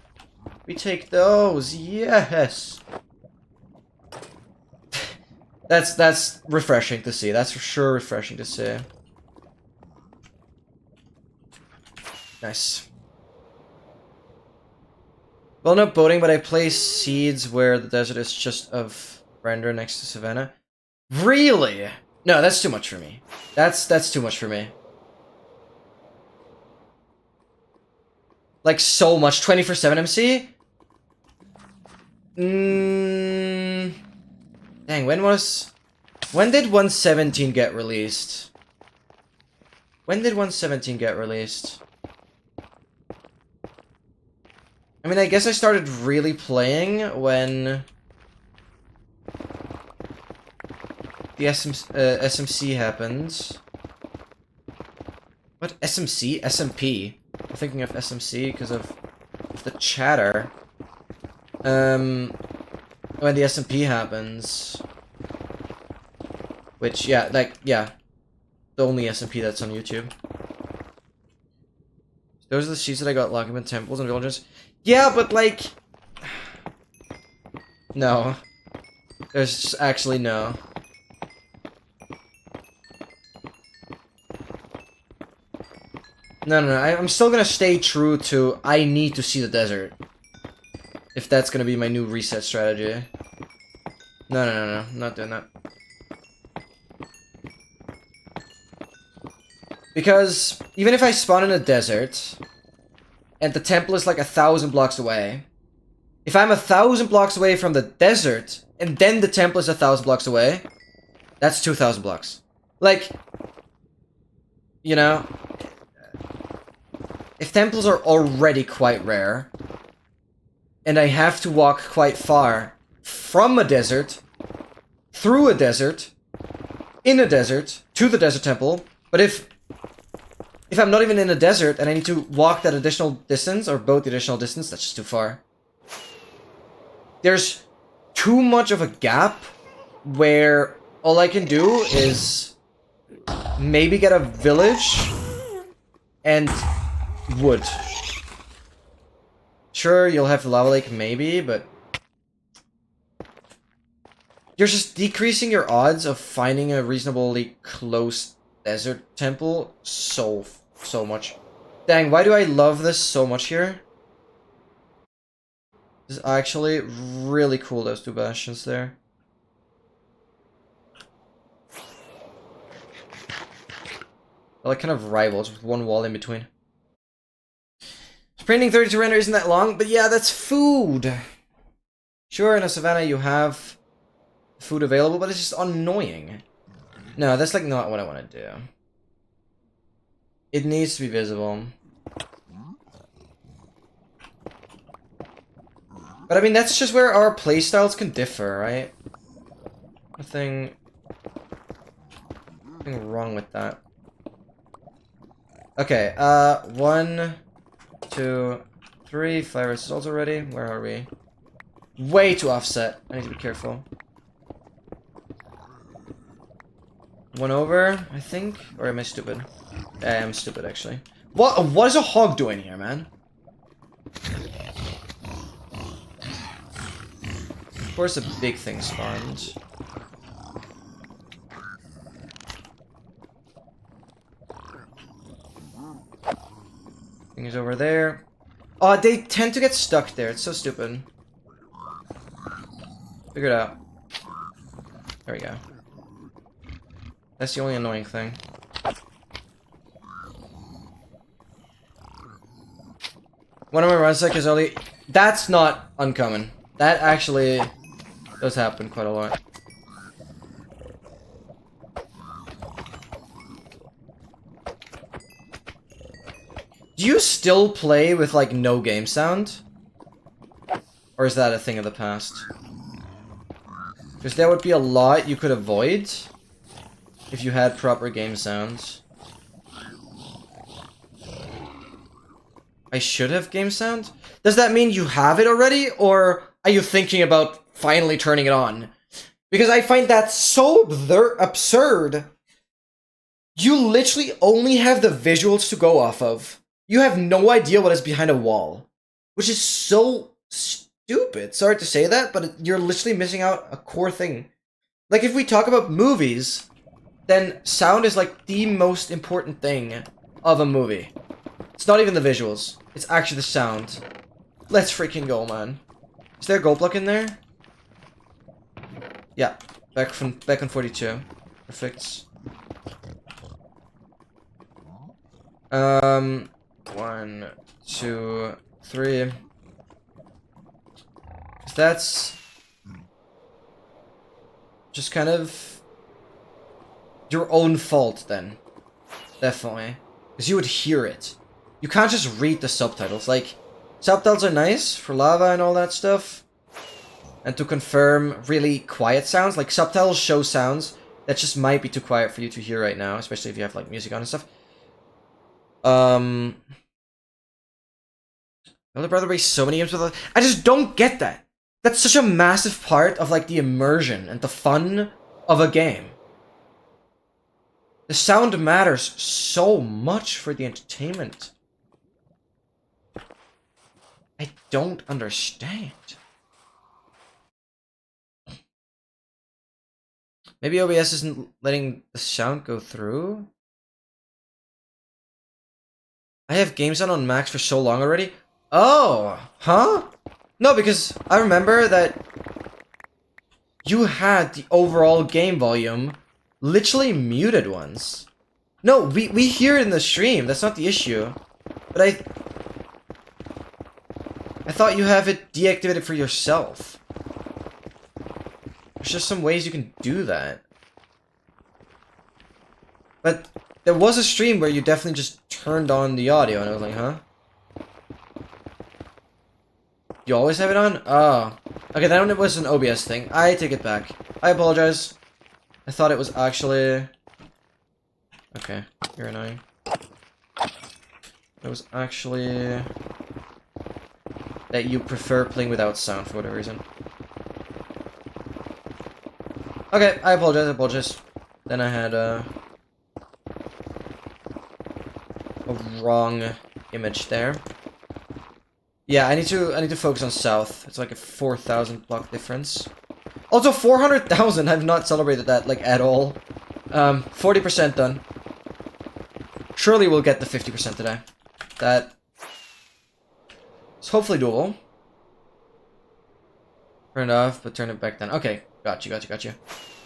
We take those, yes! That's refreshing to see. That's for sure refreshing to see. Nice. Well, not boating, but I place seeds where the desert is just of render next to Savannah. Really? No, that's too much for me. That's too much for me. Like, so much. 24/7 MC? Dang, when did 117 get released? When did 117 get released? I mean, I guess I started really playing when the SMC happened. What? SMC? SMP? I'm thinking of SMC because of the chatter. When the SMP happens. Which, yeah, like, yeah. The only SMP that's on YouTube. Those are the sheets that I got locked up in temples and villages. Yeah, but like... no. There's just actually no. No, I'm still gonna stay true to I need to see the desert. If that's gonna be my new reset strategy. No, I'm not doing that. Because even if I spawn in a desert, and the temple is like 1,000 blocks away, if I'm 1,000 blocks away from the desert, and then the temple is 1,000 blocks away, that's 2,000 blocks. Like, you know, if temples are already quite rare, and I have to walk quite far from a desert, through a desert, in a desert, to the desert temple, but if I'm not even in a desert and I need to walk that additional distance, or boat the additional distance, that's just too far. There's too much of a gap where all I can do is maybe get a village and wood. Sure, you'll have the lava lake maybe, but you're just decreasing your odds of finding a reasonably close desert temple so much. Dang, why do I love this so much here? This is actually really cool, those two bastions there. They're like kind of rivals with one wall in between. Printing 32 render isn't that long, but yeah, that's food. Sure, in a savannah you have food available, but it's just annoying. No, that's like not what I want to do. It needs to be visible. But I mean, that's just where our playstyles can differ, right? Nothing wrong with that. Okay, 1, 2, 3, fire results already. Where are we? Way too offset. I need to be careful. One over, I think? Or am I stupid? I am stupid, actually. What is a hog doing here, man? Of course a big thing spawned. Thing is over there. Oh, they tend to get stuck there. It's so stupid. Figure it out. There we go. That's the only annoying thing. One of my runs like is only. That's not uncommon. That actually does happen quite a lot. Do you still play with like no game sound? Or is that a thing of the past? Because there would be a lot you could avoid if you had proper game sounds. I should have game sound? Does that mean you have it already? Or are you thinking about finally turning it on? Because I find that so absurd. You literally only have the visuals to go off of. You have no idea what is behind a wall. Which is so stupid. Sorry to say that, but you're literally missing out a core thing. Like, if we talk about movies, then sound is like the most important thing of a movie. It's not even the visuals. It's actually the sound. Let's freaking go, man. Is there a gold block in there? Yeah. Back on 42. Perfect. 1, 2, 3. That's just kind of your own fault then. Definitely. Because you would hear it. You can't just read the subtitles. Like, subtitles are nice for lava and all that stuff. And to confirm really quiet sounds. Like, subtitles show sounds that just might be too quiet for you to hear right now. Especially if you have, like, music on and stuff. Elder Brother plays so many games with. I just don't get that. That's such a massive part of like the immersion and the fun of a game. The sound matters so much for the entertainment. I don't understand. Maybe OBS isn't letting the sound go through? I have games on max for so long already. Oh, huh? No, because I remember that you had the overall game volume literally muted once. No, we hear it in the stream. That's not the issue. But I thought you have it deactivated for yourself. There's just some ways you can do that. But there was a stream where you definitely just turned on the audio, and I was like, huh? You always have it on? Oh. Okay, that one was an OBS thing. I take it back. I apologize. I thought it was actually... Okay, you're annoying. It was actually... that you prefer playing without sound for whatever reason. Okay, I apologize. Then I had a wrong image there. Yeah, I need to focus on south. It's like a 4,000 block difference. Also 400,000. I've not celebrated that like at all. 40% done. Surely we'll get the 50% today. That is hopefully doable. Turn it off, but turn it back down. Okay, got you.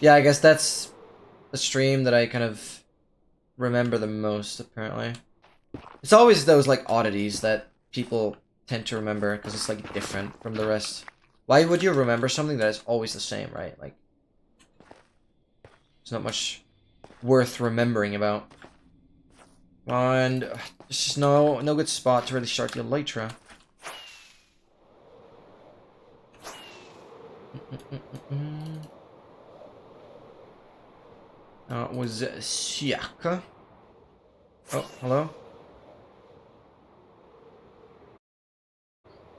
Yeah, I guess that's the stream that I kind of remember the most, apparently. It's always those, like, oddities that people tend to remember, because it's, like, different from the rest. Why would you remember something that is always the same, right? Like, there's not much worth remembering about. And there's just no good spot to really start the elytra. Was Siaka? Oh, hello?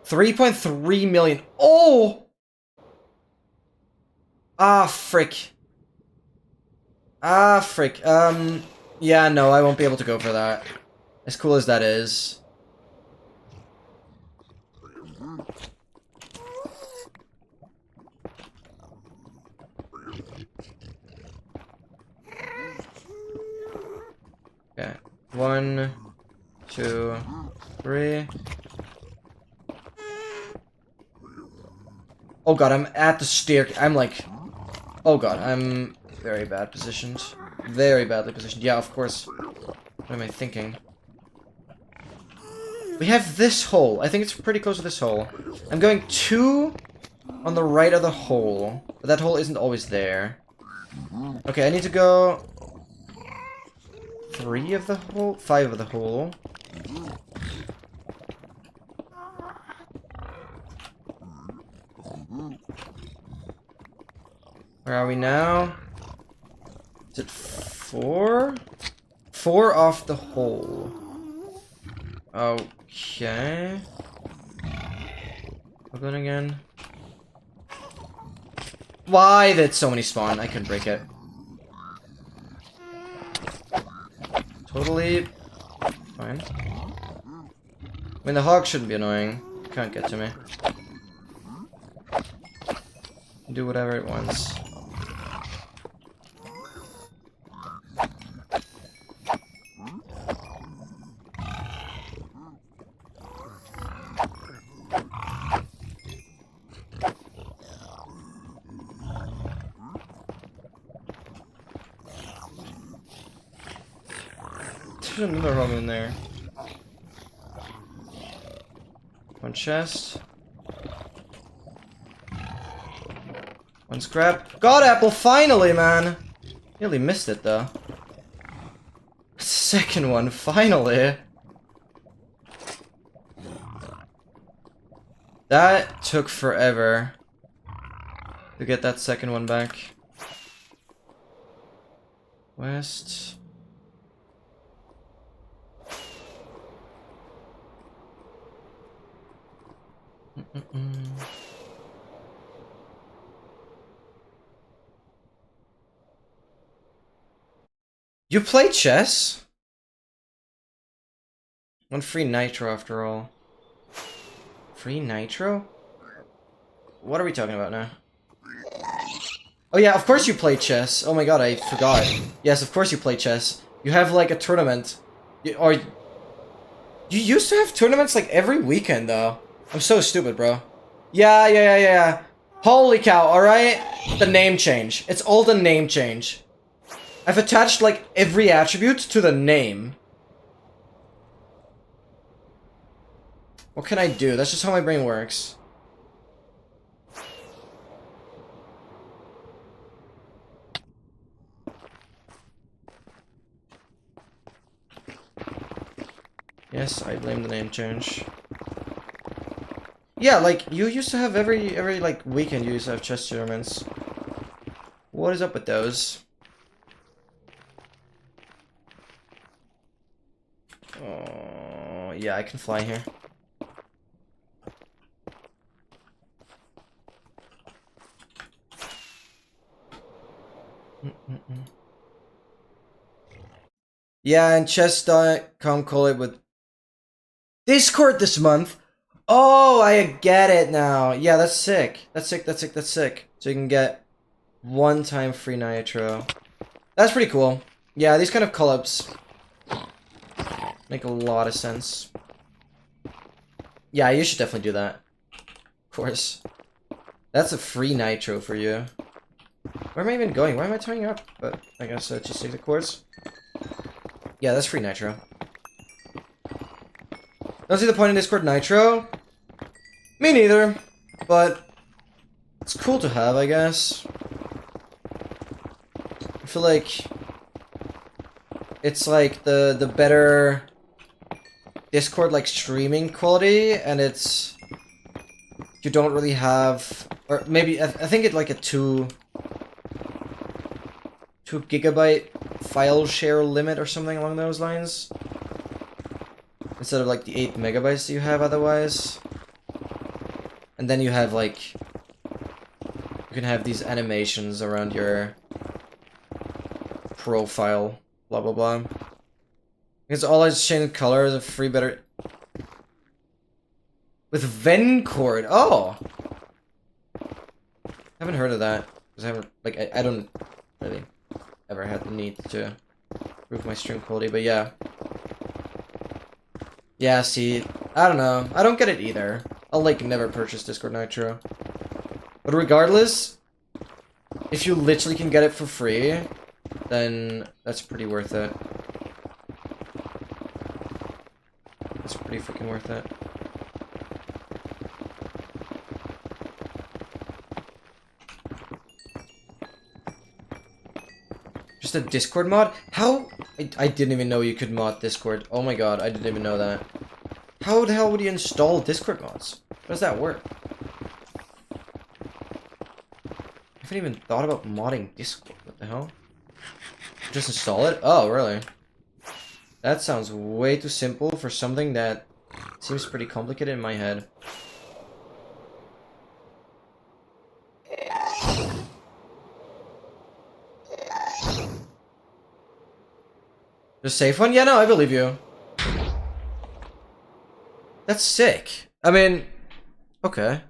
3.3 million. Oh! Ah, frick. Yeah, no, I won't be able to go for that. As cool as that is. Okay. 1, 2, 3. Oh god, I'm at the stair. I'm like... Oh god, I'm very bad positioned. Very badly positioned. Yeah, of course. What am I thinking? We have this hole. I think it's pretty close to this hole. I'm going 2 on the right of the hole. But that hole isn't always there. Okay, I need to go... 3 of the hole? 5 of the hole. Where are we now? Is it 4? 4 off the hole. Okay. Open again. Why did so many spawn? I couldn't break it. Totally fine. I mean, the hog shouldn't be annoying. It can't get to me. Do whatever it wants. There's another hog in there. One chest. One scrap. God apple, finally, man! Nearly missed it, though. Second one, finally! That took forever to get that second one back. West. You play chess? One free nitro after all. Free nitro? What are we talking about now? Oh yeah, of course you play chess. Oh my god, I forgot. Yes, of course you play chess. You have like a tournament. You used to have tournaments like every weekend though. I'm so stupid, bro. Yeah. Holy cow, alright? The name change. It's all the name change. I've attached like every attribute to the name. What can I do? That's just how my brain works. Yes, I blame the name change. Yeah, like, you used to have every like, weekend you used to have chess tournaments. What is up with those? Oh, yeah, I can fly here. Yeah, and chess.com collab with Discord this month. Oh, I get it now. Yeah, that's sick. That's sick, that's sick, that's sick. So you can get 1 time free nitro. That's pretty cool. Yeah, these kind of collabs make a lot of sense. Yeah, you should definitely do that. Of course. That's a free nitro for you. Where am I even going? Why am I tying up? But I guess just take the course. Yeah, that's free nitro. Don't see the point in Discord nitro? Me neither. But it's cool to have, I guess. I feel like it's like the better Discord like streaming quality, and it's you don't really have, or maybe I think it's like a 2 gigabyte file share limit or something along those lines, instead of like the 8 megabytes that you have otherwise. And then you have like, you can have these animations around your profile, blah blah blah. It's all is changed color, the free better with Vencord. Oh, haven't heard of that because I haven't like I don't really ever had the need to improve my stream quality, but yeah. Yeah, see, I don't know. I don't get it either. I'll like never purchase Discord Nitro. But regardless, if you literally can get it for free, then that's pretty worth it. It's pretty freaking worth it. Just a Discord mod? How? I didn't even know you could mod Discord. Oh my god, I didn't even know that. How the hell would you install Discord mods? How does that work? I haven't even thought about modding Discord. What the hell? Just install it? Oh, really? That sounds way too simple for something that seems pretty complicated in my head. The safe one? Yeah, no, I believe you. That's sick. I mean, okay.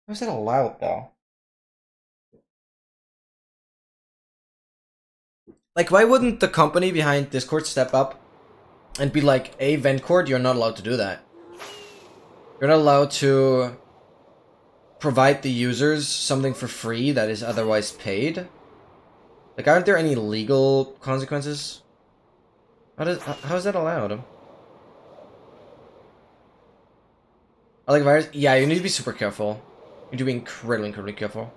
How is that allowed, though? Like, why wouldn't the company behind Discord step up and be like, hey, Vencord, you're not allowed to do that. You're not allowed to provide the users something for free that is otherwise paid? Like, aren't there any legal consequences? How is that allowed? I like virus? Yeah, you need to be super careful. You need to be incredibly careful.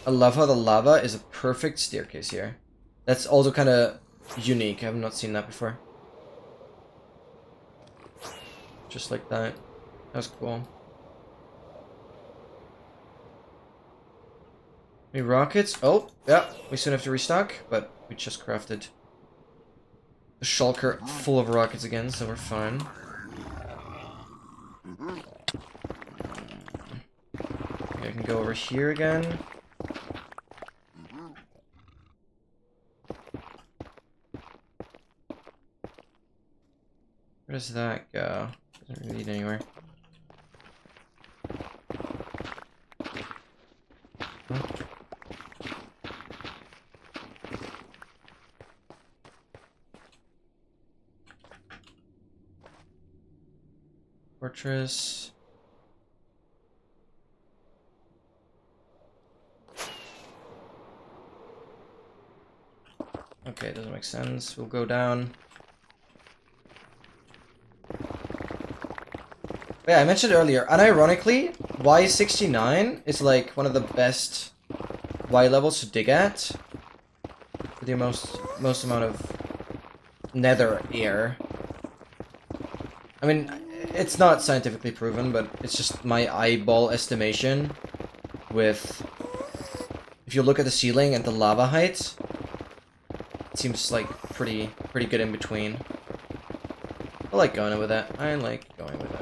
I love how the lava is a perfect staircase here. That's also kind of unique. I have not seen that before. Just like that. That was cool. Any rockets? Oh, yeah. We soon have to restock, but we just crafted the shulker full of rockets again, so we're fine. Okay, I can go over here again. Where does that go? Doesn't really lead anywhere. Huh? Fortress. Okay, doesn't make sense. We'll go down. Yeah, I mentioned earlier, unironically, Y69 is like one of the best Y levels to dig at. With the most amount of nether air. I mean, it's not scientifically proven, but it's just my eyeball estimation with, if you look at the ceiling and the lava height, it seems like pretty good in between. I like going with that. I like going with that.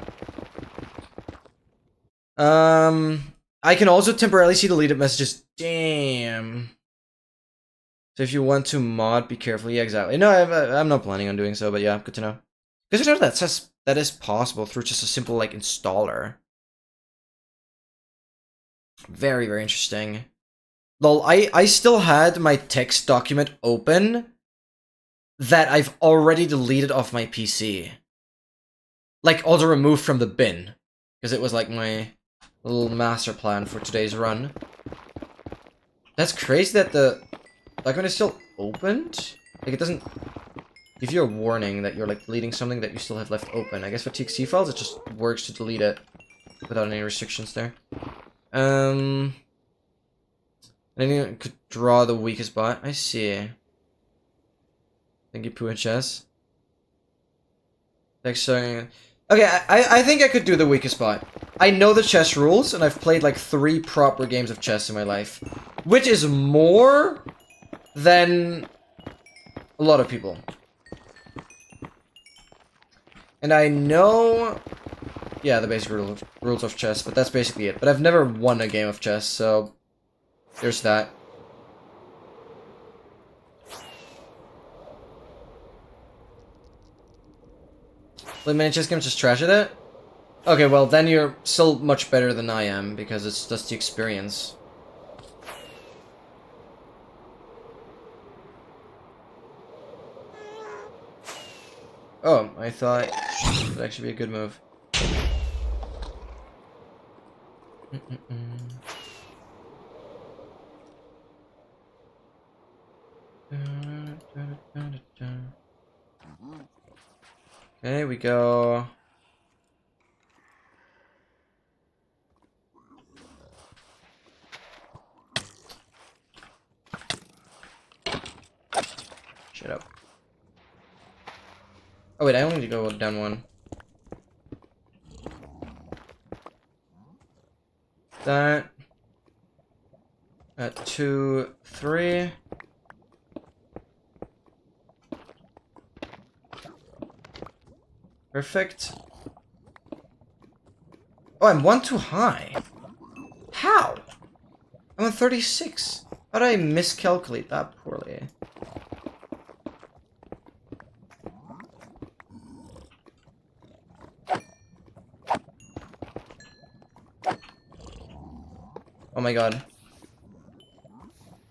I can also temporarily see deleted messages. Damn. So if you want to mod, be careful. Yeah, exactly. No, I'm not planning on doing so, but yeah, good to know. Good to know that says that is possible through just a simple, like, installer. Very, very interesting. Lol, I still had my text document open that I've already deleted off my PC. Like, also removed from the bin. Because it was like my little master plan for today's run. That's crazy that the document is still opened? Like, it doesn't give you a warning that you're, like, deleting something that you still have left open. I guess for TXT files, it just works to delete it without any restrictions there. And then you could draw the weakest bot. I see. Thank you, Pooh and Chess. Next song. Okay, I think I could do the weakest bot. I know the chess rules, and I've played like 3 proper games of chess in my life. Which is more than a lot of people. And I know... yeah, the basic rules of chess, but that's basically it. But I've never won a game of chess, so... there's that. Play many chess games, just trash at it? Okay, well, then you're still much better than I am, because it's just the experience. Oh, I thought it would actually be a good move. Okay, we go. Shut up. Oh wait, I only need to go down 1. That. At 2, 3. Perfect. Oh, I'm 1 too high. How? I'm on 36. How did I miscalculate that poorly? Oh my god.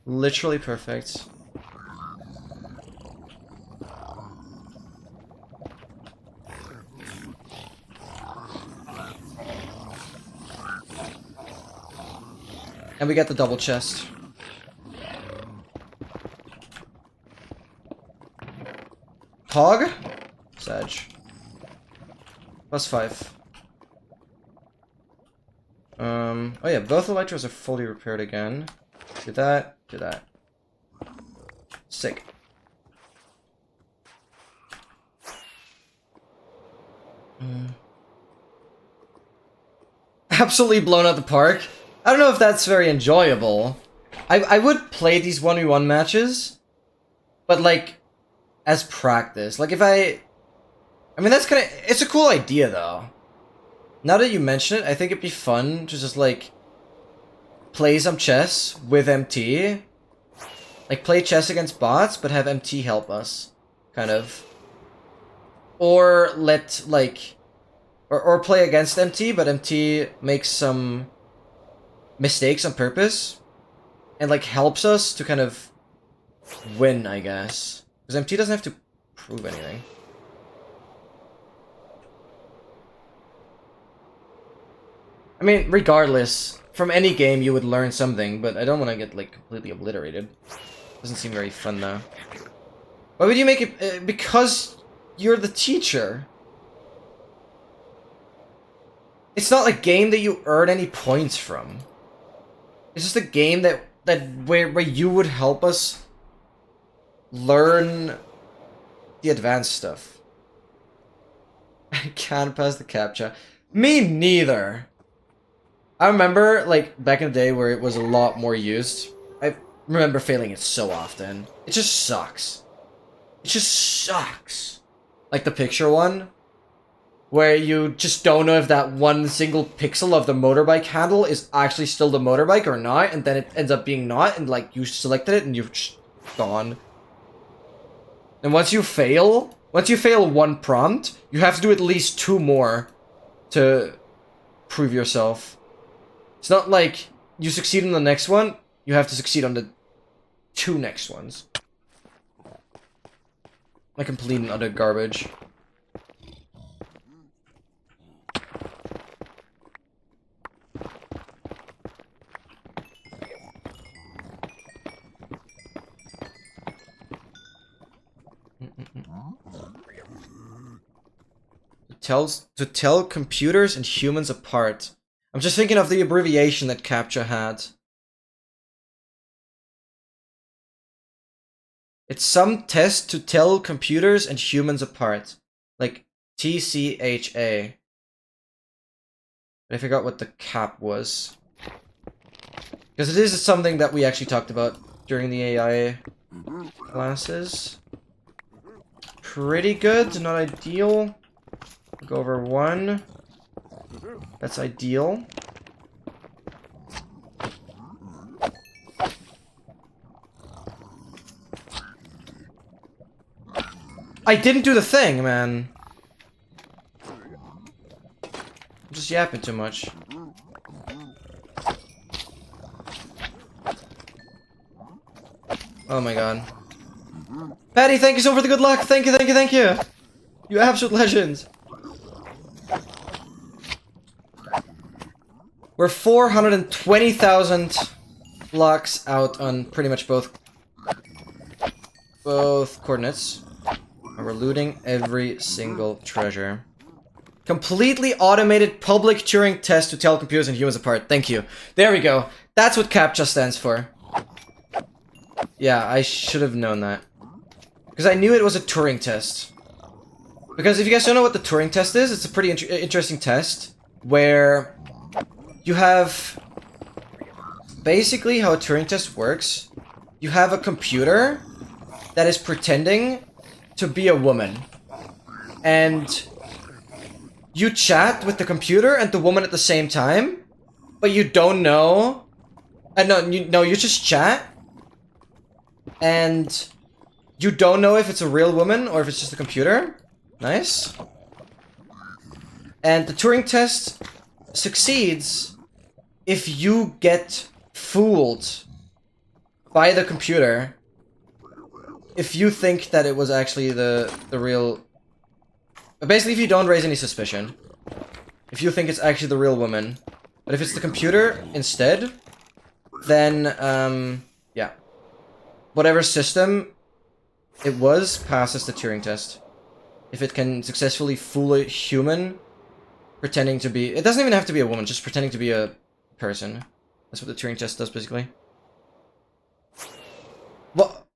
Literally perfect. And we got the double chest. Hog? Sag. +5. Oh yeah, both electros are fully repaired again. Do that, do that. Sick. Absolutely blown out the park. I don't know if that's very enjoyable. I would play these 1v1 matches, but like, as practice. Like if I mean that's kinda, it's a cool idea though. Now that you mention it, I think it'd be fun to just like, play some chess with MT. Like play chess against bots, but have MT help us. Kind of. Or let like, or play against MT, but MT makes some mistakes on purpose and like helps us to kind of win, I guess, because MT doesn't have to prove anything. I mean, regardless, from any game you would learn something, but I don't want to get like completely obliterated. Doesn't seem very fun though. Why would you make it? Because you're the teacher. It's not a game that you earn any points from. It's just a game where you would help us learn the advanced stuff. I can't pass the CAPTCHA. Me neither. I remember, like, back in the day where it was a lot more used. I remember failing it so often. It just sucks. It just sucks. Like the picture one, where you just don't know if that one single pixel of the motorbike handle is actually still the motorbike or not, and then it ends up being not, and like you selected it and you've just gone. And once you fail, Once you fail one prompt, you have to do at least 2 more to prove yourself. It's not like you succeed on the next one, you have to succeed on the 2 next ones. Like complete and utter garbage. To tell computers and humans apart. I'm just thinking of the abbreviation that CAPTCHA had. It's some test to tell computers and humans apart. Like TCHA. I forgot what the cap was. Because it is something that we actually talked about during the AI classes. Pretty good, not ideal. Go over 1. That's ideal. I didn't do the thing, man. I'm just yapping too much. Oh my god. Patty, thank you so much for the good luck. Thank you, thank you, thank you. You absolute legend. We're 420,000 blocks out on pretty much both coordinates. And we're looting every single treasure. Completely automated public Turing test to tell computers and humans apart. Thank you. There we go. That's what CAPTCHA stands for. Yeah, I should have known that. Because I knew it was a Turing test. Because if you guys don't know what the Turing test is, it's a pretty interesting test where you have basically how a Turing test works. You have a computer that is pretending to be a woman. And you chat with the computer and the woman at the same time, but you don't know. You just chat. And you don't know if it's a real woman or if it's just a computer. Nice. And the Turing test succeeds if you get fooled by the computer. If you think that it was actually the real... Basically, if you don't raise any suspicion. If you think it's actually the real woman. But if it's the computer instead, then, yeah. Whatever system it was passes the Turing test. If it can successfully fool a human pretending to be... It doesn't even have to be a woman, just pretending to be a person. That's what the Turing test does, basically. What?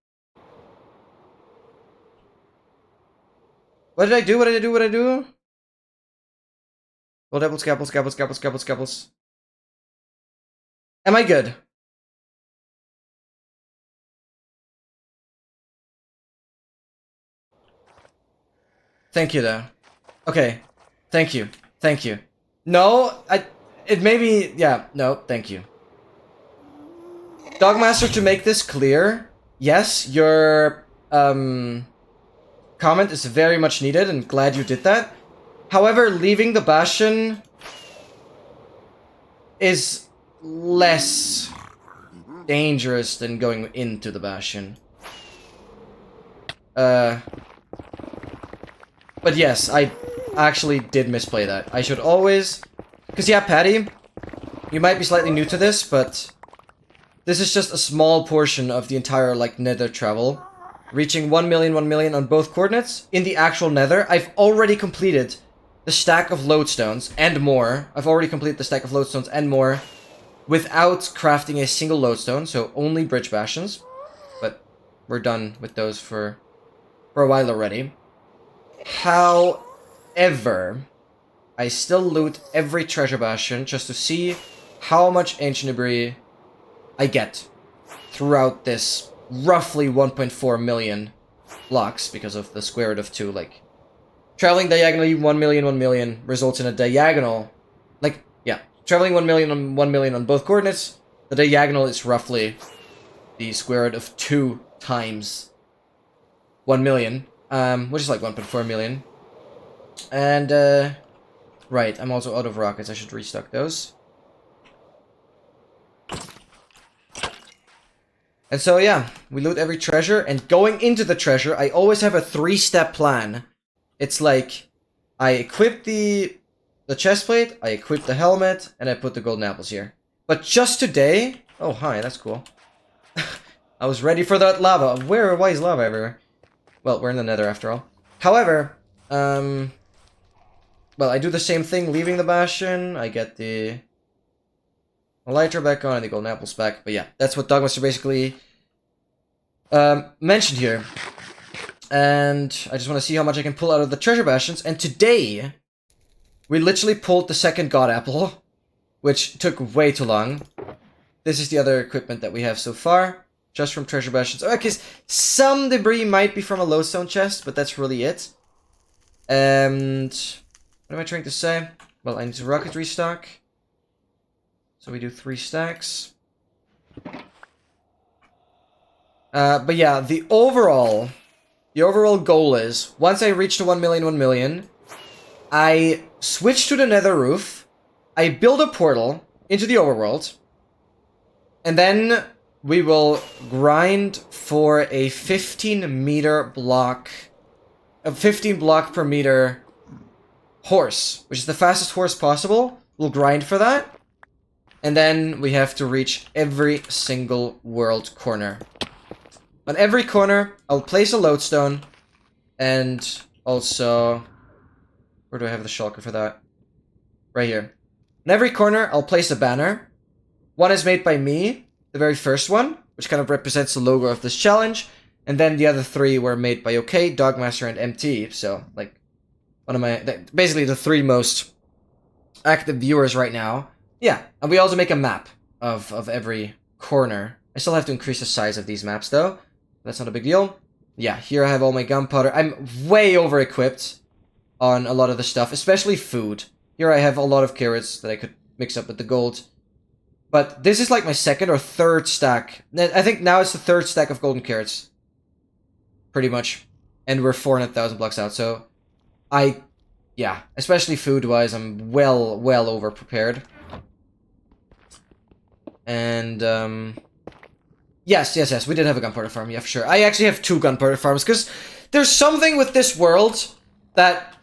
What did I do? What did I do? What did I do? Well, double scalpels, scalpels, scalpels, scalpels, scalpels. Am I good? Thank you, though. Okay. Thank you. Thank you. No, it may be... Yeah, no, thank you. Dogmaster, to make this clear, yes, your, comment is very much needed, and glad you did that. However, leaving the bastion is less dangerous than going into the bastion. But yes, I actually did misplay that. I should always... Because yeah, Patty, you might be slightly new to this, but this is just a small portion of the entire, like, nether travel. Reaching 1 million on both coordinates. In the actual nether, I've already completed the stack of lodestones and more. I've already completed the stack of lodestones and more without crafting a single lodestone, so only bridge bastions. But we're done with those for a while already. However, I still loot every treasure bastion just to see how much ancient debris I get throughout this roughly 1.4 million blocks because of the square root of 2. Like, traveling diagonally 1 million results in a diagonal. Like, yeah, traveling 1 million on both coordinates, the diagonal is roughly the square root of 2 times 1 million. which is like 1.4 million. And, right, I'm also out of rockets. I should restock those. And so, yeah, we loot every treasure, and going into the treasure, I always have a 3-step plan. It's like, I equip the chestplate, I equip the helmet, and I put the golden apples here. But just today... Oh, hi, that's cool. I was ready for that lava. Why is lava everywhere? Well, we're in the nether after all. However, well, I do the same thing leaving the bastion. I get the elytra back on and the golden apples back. But yeah, that's what Dogmaster basically mentioned here. And I just want to see how much I can pull out of the treasure bastions. And today, we literally pulled the second god apple, which took way too long. This is the other equipment that we have so far, just from treasure bastions. Okay, some debris might be from a lodestone chest, but that's really it. And what am I trying to say? Well, I need to rocket restock. So we do 3 stacks. But yeah, the overall goal is, once I reach the 1 million, I switch to the nether roof, I build a portal into the overworld, and then we will grind for a 15-meter block, a 15 block per meter horse, which is the fastest horse possible. We'll grind for that. And then we have to reach every single world corner. On every corner, I'll place a lodestone, and also... Where do I have the shulker for that? Right here. In every corner, I'll place a banner. One is made by me, the very first one, which kind of represents the logo of this challenge. And then the other 3 were made by OK, Dogmaster, and MT. So, like, one of my... Basically, the 3 most active viewers right now. Yeah, and we also make a map of every corner. I still have to increase the size of these maps, though. That's not a big deal. Yeah, here I have all my gunpowder. I'm way over-equipped on a lot of the stuff, especially food. Here I have a lot of carrots that I could mix up with the gold. But this is like my 2nd or 3rd stack. I think now it's the 3rd stack of golden carrots. Pretty much. And we're 400,000 blocks out, so... Yeah, especially food-wise, I'm well over-prepared. And, Yes, we did have a gunpowder farm, yeah, for sure. I actually have 2 gunpowder farms, because there's something with this world that,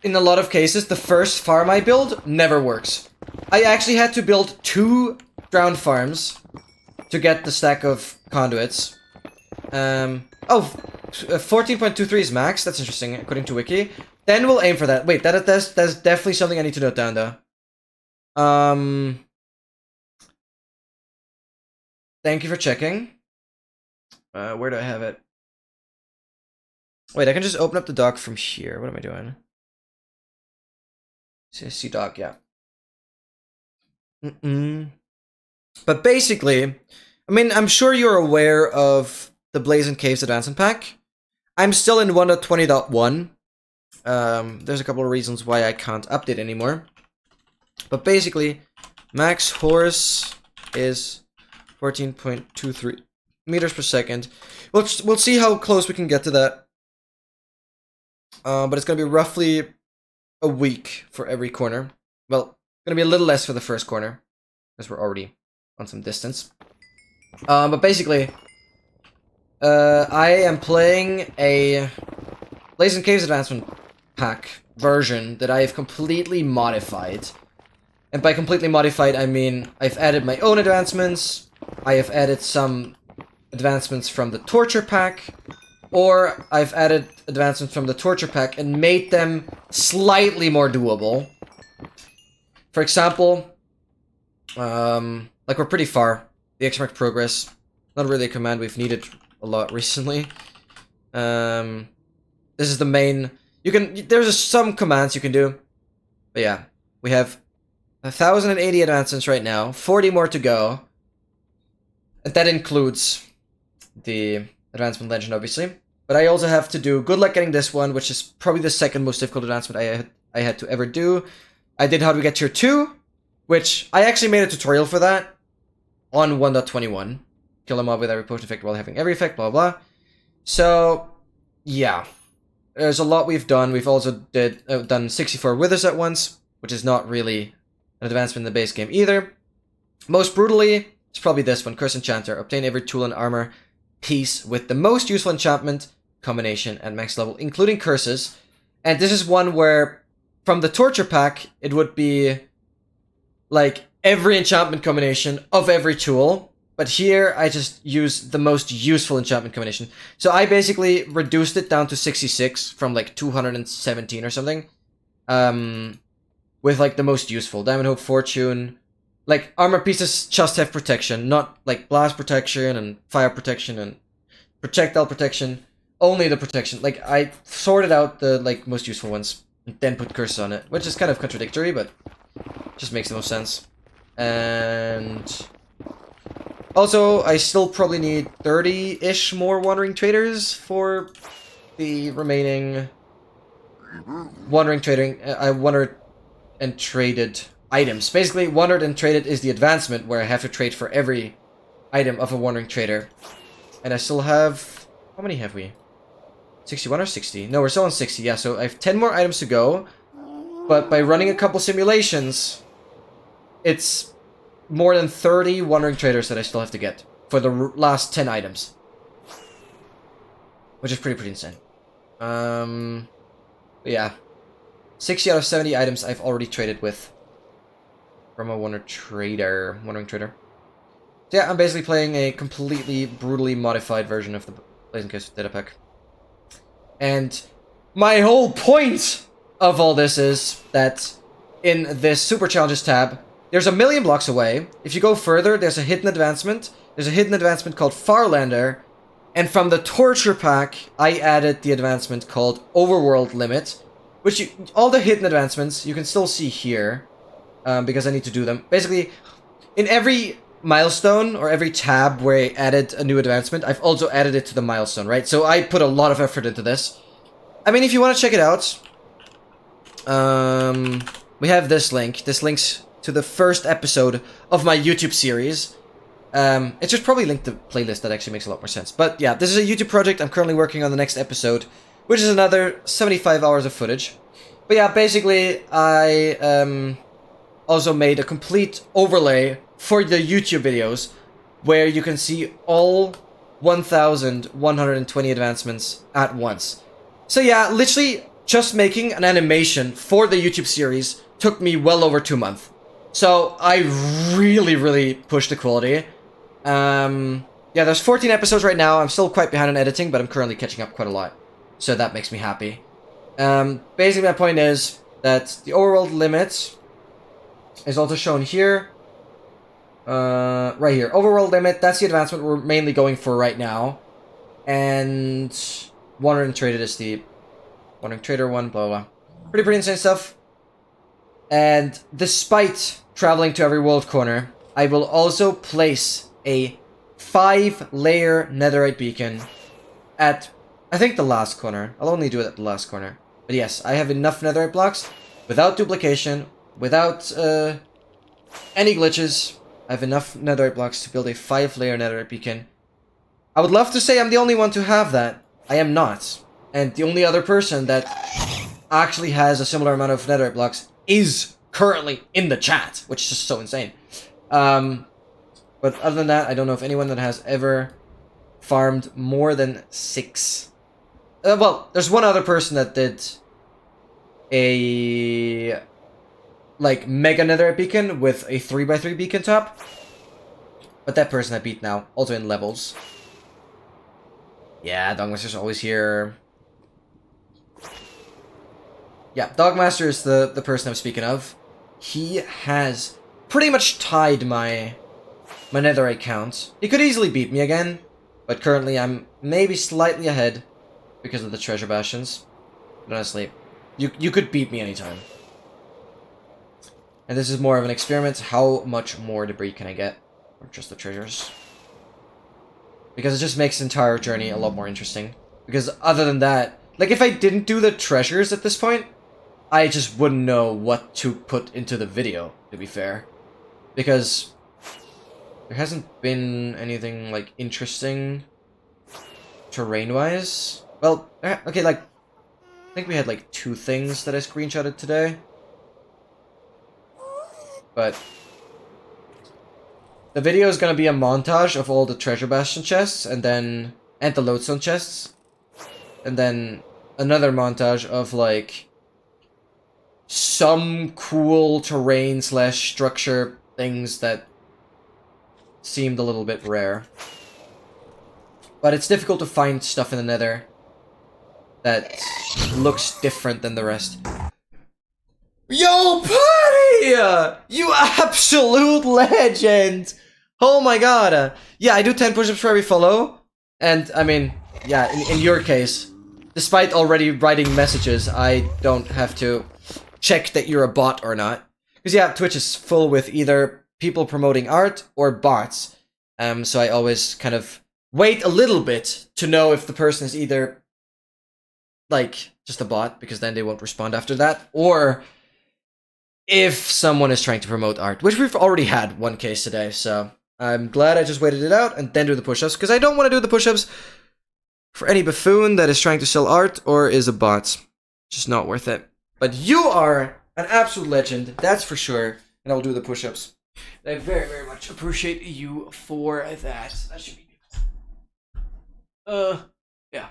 in a lot of cases, the first farm I build never works. I actually had to build 2 drowned farms to get the stack of conduits. 14.23 is max, that's interesting, according to Wiki. Then we'll aim for that. Wait, that's definitely something I need to note down, though. Thank you for checking. Where do I have it? Wait, I can just open up the dock from here. What am I doing? See dock, yeah. But basically, I mean, I'm sure you're aware of the Blazing Caves Advancement Pack. I'm still in 1.20.1. There's a couple of reasons why I can't update anymore. But basically, max horse is 14.23 meters per second. We'll see how close we can get to that. But it's going to be roughly a week for every corner. Well, going to be a little less for the first corner, because we're already on some distance. But basically, I am playing a Blazing Caves Advancement Pack version that I have completely modified. And by completely modified, I mean I've added my own advancements, I have added some advancements from the Torture Pack, or I've added advancements from the Torture Pack and made them slightly more doable. For example, like we're pretty far. The extract progress, not really a command we've needed a lot recently. This is the main... There's some commands you can do. But yeah, we have 1,080 advancements right now, 40 more to go. And that includes the advancement legend, obviously. But I also have to do good luck getting this one, which is probably the 2nd most difficult advancement I had to ever do. I did how to get tier 2, which I actually made a tutorial for that on 1.21. Kill a mob with every potion effect while having every effect, blah blah. So yeah, there's a lot we've done. We've also done 64 withers at once, which is not really an advancement in the base game either. Most brutally, it's probably this one, Curse Enchanter. Obtain every tool and armor piece with the most useful enchantment combination at max level, including curses. And this is one where, from the Torture Pack, it would be like every enchantment combination of every tool. But here, I just use the most useful enchantment combination. So I basically reduced it down to 66 from like 217 or something. With like the most useful. Diamond Hope, Fortune. Like, armor pieces just have protection, not like blast protection and fire protection and projectile protection. Only the protection. Like, I sorted out the like most useful ones and then put curses on it, which is kind of contradictory, but just makes the most sense. And also, I still probably need 30-ish more Wandering Traders for the remaining Wandering Trading. I wandered and traded items. Basically, wandered and traded is the advancement where I have to trade for every item of a Wandering Trader. And I still have... How many have we? 61 or 60? No, we're still on 60, yeah, so I have 10 more items to go. But by running a couple simulations, it's more than 30 Wandering Traders that I still have to get for the last 10 items. Which is pretty insane. Yeah. 60 out of 70 items I've already traded with. From a Wandering Trader. So yeah, I'm basically playing a completely brutally modified version of the Blazing Case data pack. And my whole point of all this is that in this Super Challenges tab, there's a million blocks away. If you go further, there's a hidden advancement. There's a hidden advancement called Farlander. And from the Torture Pack, I added the advancement called Overworld Limit. Which, all the hidden advancements, you can still see here. Because I need to do them. Basically, in every milestone or every tab where I added a new advancement, I've also added it to the milestone, right? So I put a lot of effort into this. I mean, if you want to check it out, we have this link. This links to the first episode of my YouTube series. It's just probably linked to the playlist. That actually makes a lot more sense. But yeah, this is a YouTube project. I'm currently working on the next episode, which is another 75 hours of footage. But yeah, basically, I also made a complete overlay for the YouTube videos where you can see all 1,120 advancements at once. So yeah, literally just making an animation for the YouTube series took me well over 2 months. So I really pushed the quality. Yeah, there's 14 episodes right now. I'm still quite behind on editing, but I'm currently catching up quite a lot. So that makes me happy. Basically my point is that the overworld limit is also shown here. Right here. Overworld limit, that's the advancement we're mainly going for right now. And Wandering Trader is the Wandering Trader one, blah blah. Pretty insane stuff. And despite traveling to every world corner, I will also place a 5-layer netherite beacon at, I think, the last corner. I'll only do it at the last corner. But yes, I have enough netherite blocks without duplication, without any glitches. I have enough netherite blocks to build a 5-layer netherite beacon. I would love to say I'm the only one to have that. I am not. And the only other person that actually has a similar amount of netherite blocks is currently in the chat, which is just so insane. But other than that, I don't know if anyone that has ever farmed more than 6. Well, there's one other person that did a like mega netherite beacon with a 3x3 beacon top. But that person I beat now, also in levels. Yeah, Dogmaster's always here. Yeah, Dogmaster is the person I'm speaking of. He has pretty much tied my netherite count. He could easily beat me again, but currently I'm maybe slightly ahead because of the treasure bastions. But honestly, you could beat me anytime. And this is more of an experiment. How much more debris can I get? Or just the treasures? Because it just makes the entire journey a lot more interesting. Because other than that, like if I didn't do the treasures at this point, I just wouldn't know what to put into the video, to be fair. Because there hasn't been anything like interesting terrain-wise. Well, okay, like, I think we had like 2 things that I screenshotted today. But the video is gonna be a montage of all the treasure bastion chests, and the lodestone chests, and then another montage of like some cool terrain / structure things that seemed a little bit rare. But it's difficult to find stuff in the Nether that looks different than the rest. Yo, Patty! You absolute legend! Oh my god. Yeah, I do 10 push-ups for every follow. And, I mean, yeah, in your case, despite already writing messages, I don't have to check that you're a bot or not. Because, yeah, Twitch is full with either people promoting art or bots. So I always kind of wait a little bit to know if the person is either, like, just a bot, because then they won't respond after that, or if someone is trying to promote art, which we've already had one case today, so I'm glad I just waited it out and then do the push-ups, because I don't want to do the push-ups for any buffoon that is trying to sell art or is a bot. Just not worth it. But you are an absolute legend, that's for sure, and I'll do the push-ups. I very, very much appreciate you for that. That should be good. Yeah.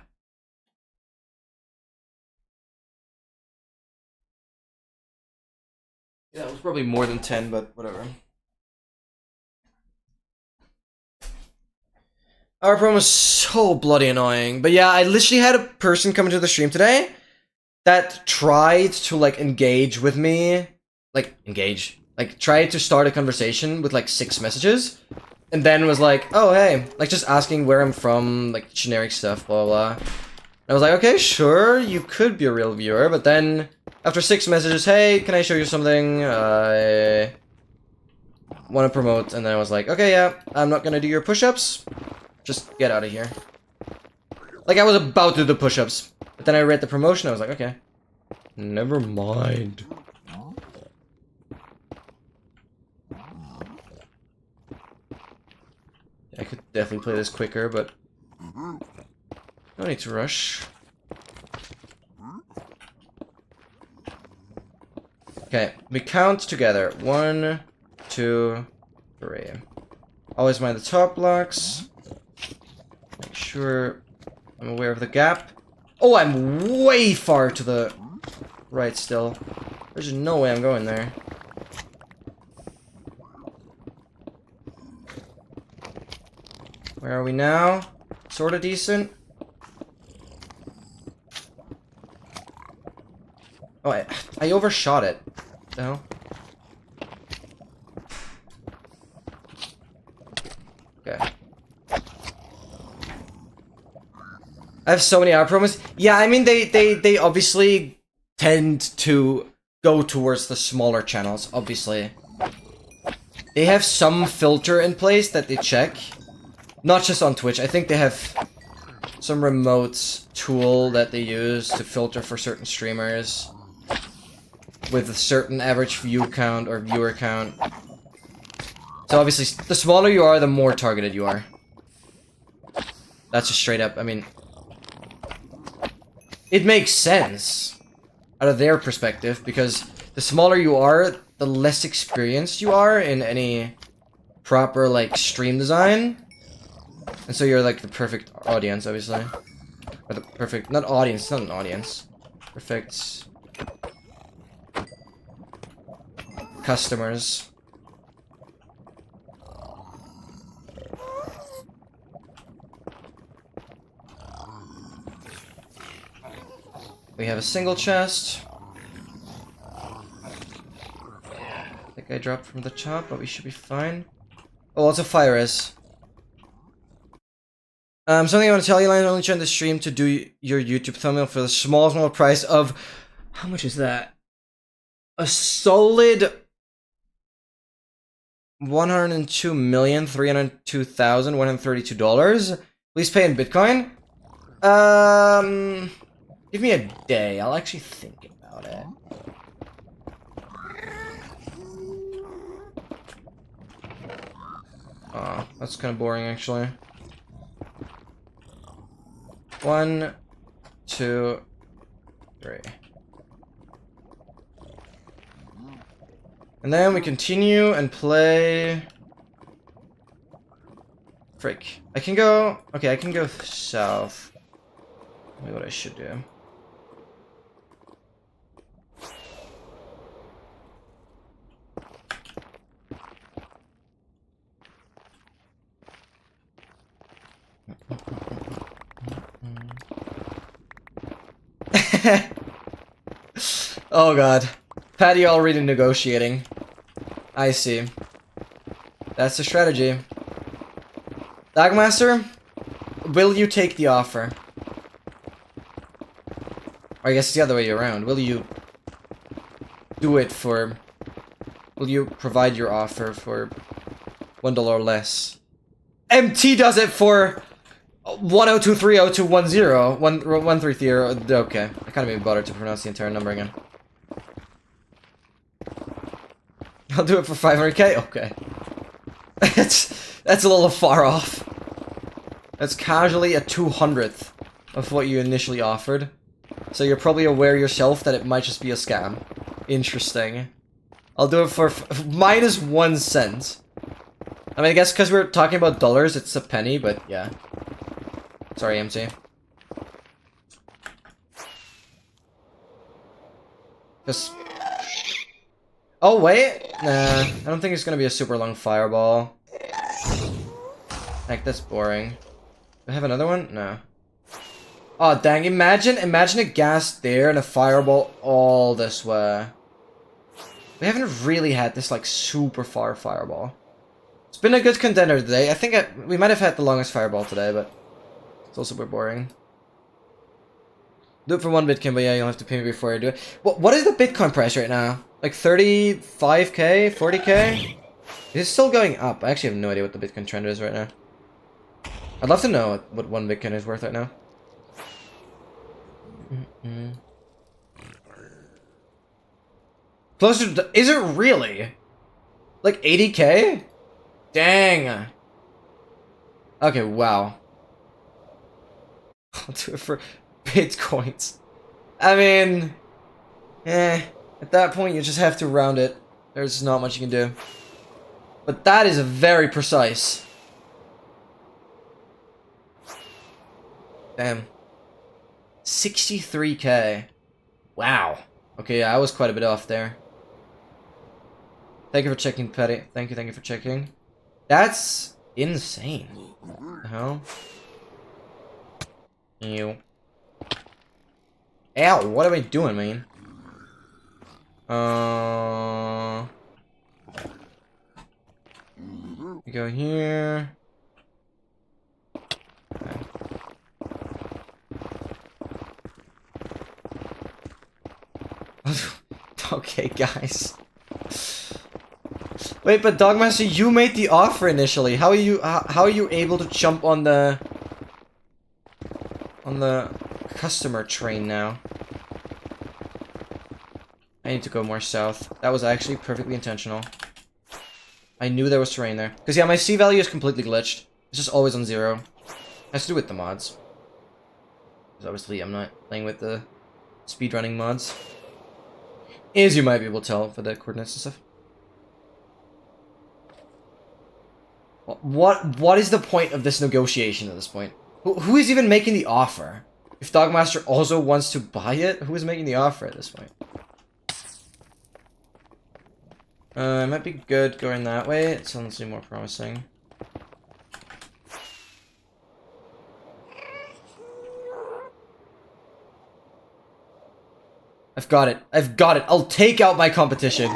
Yeah, it was probably more than 10, but whatever. Our promo was so bloody annoying. But yeah, I literally had a person come into the stream today that tried to, like, engage with me. Like, engage. Like, tried to start a conversation with, like, 6 messages. And then was like, oh, hey. Like, just asking where I'm from, like, generic stuff, blah, blah, blah. And I was like, okay, sure, you could be a real viewer. But then, after 6 messages, hey, can I show you something? I want to promote. And then I was like, okay, yeah, I'm not gonna do your push-ups. Just get out of here. Like, I was about to do the push-ups. But then I read the promotion, I was like, okay. Never mind. I could definitely play this quicker, but no need to rush. Okay, we count together. 1, 2, 3. Always mind the top blocks. Make sure I'm aware of the gap. Oh, I'm way far to the right still. There's no way I'm going there. Where are we now? Sorta decent. Oh, I overshot it. No. Okay. I have so many art promos. Yeah, I mean, they obviously tend to go towards the smaller channels, obviously. They have some filter in place that they check. Not just on Twitch, I think they have some remote tool that they use to filter for certain streamers with a certain average view count or viewer count. So obviously, the smaller you are, the more targeted you are. That's just straight up, I mean... It makes sense out of their perspective, because the smaller you are, the less experienced you are in any proper, like, stream design. And so you're, like, the perfect audience, obviously. Or the perfect... Not audience, not an audience. Perfect... customers. We have a single chest. I think I dropped from the top, but we should be fine. Oh, also fire is. Something I want to tell you, I'm only trying to stream to do your YouTube thumbnail for the small price of... How much is that? A solid... 102,302,132 Please pay in Bitcoin. Give me a day. I'll actually think about it. Oh, that's kind of boring, actually. 1, 2, 3. And then we continue and play... Frick. I can go... Okay, I can go south. Maybe what I should do. Oh god. Patty already negotiating. I see. That's the strategy. Dogmaster, will you take the offer? Or I guess it's the other way around. Will you do it for... Will you provide your offer for $1 less? MT does it for 102302101 130. Okay, I can't even bother to pronounce the entire number again. I'll do it for 500k. Okay, that's a little far off. That's casually a 200th of what you initially offered. So you're probably aware yourself that it might just be a scam. Interesting. I'll do it for minus 1 cent. I mean, I guess because we're talking about dollars, it's a penny, but yeah. Sorry, MT. Just... Oh, wait! Nah, I don't think it's gonna be a super long fireball. Heck, that's boring. Do I have another one? No. Oh, dang, imagine a gas there and a fireball all this way. We haven't really had this, like, super far fireball. It's been a good contender today. I think we might have had the longest fireball today, but it's also a bit boring. Do it for 1 Bitcoin, but yeah, you'll have to pay me before I do it. What is the Bitcoin price right now? Like 35k? 40k? Is it still going up? I actually have no idea what the Bitcoin trend is right now. I'd love to know what 1 Bitcoin is worth right now. Closer to... Is it really? Like 80k? Dang. Okay, wow. I'll do it for Bitcoins. I mean... At that point, you just have to round it. There's not much you can do. But that is very precise. Damn. 63k. Wow. Okay, yeah, I was quite a bit off there. Thank you for checking, Petty. Thank you for checking. That's insane. The hell? Ew. Ow, what am I doing, man? We go here. Okay, guys. Wait, but Dogmaster, you made the offer initially. How are you able to jump on the customer train now? I need to go more south. That was actually perfectly intentional. I knew there was terrain there. Because yeah, my C value is completely glitched. It's just always on 0. Has to do with the mods. Because obviously I'm not playing with the speedrunning mods. As you might be able to tell for the coordinates and stuff. What is the point of this negotiation at this point? Who is even making the offer? If Dogmaster also wants to buy it, who is making the offer at this point? It might be good going that way. It's honestly more promising. I've got it. I've got it. I'll take out my competition.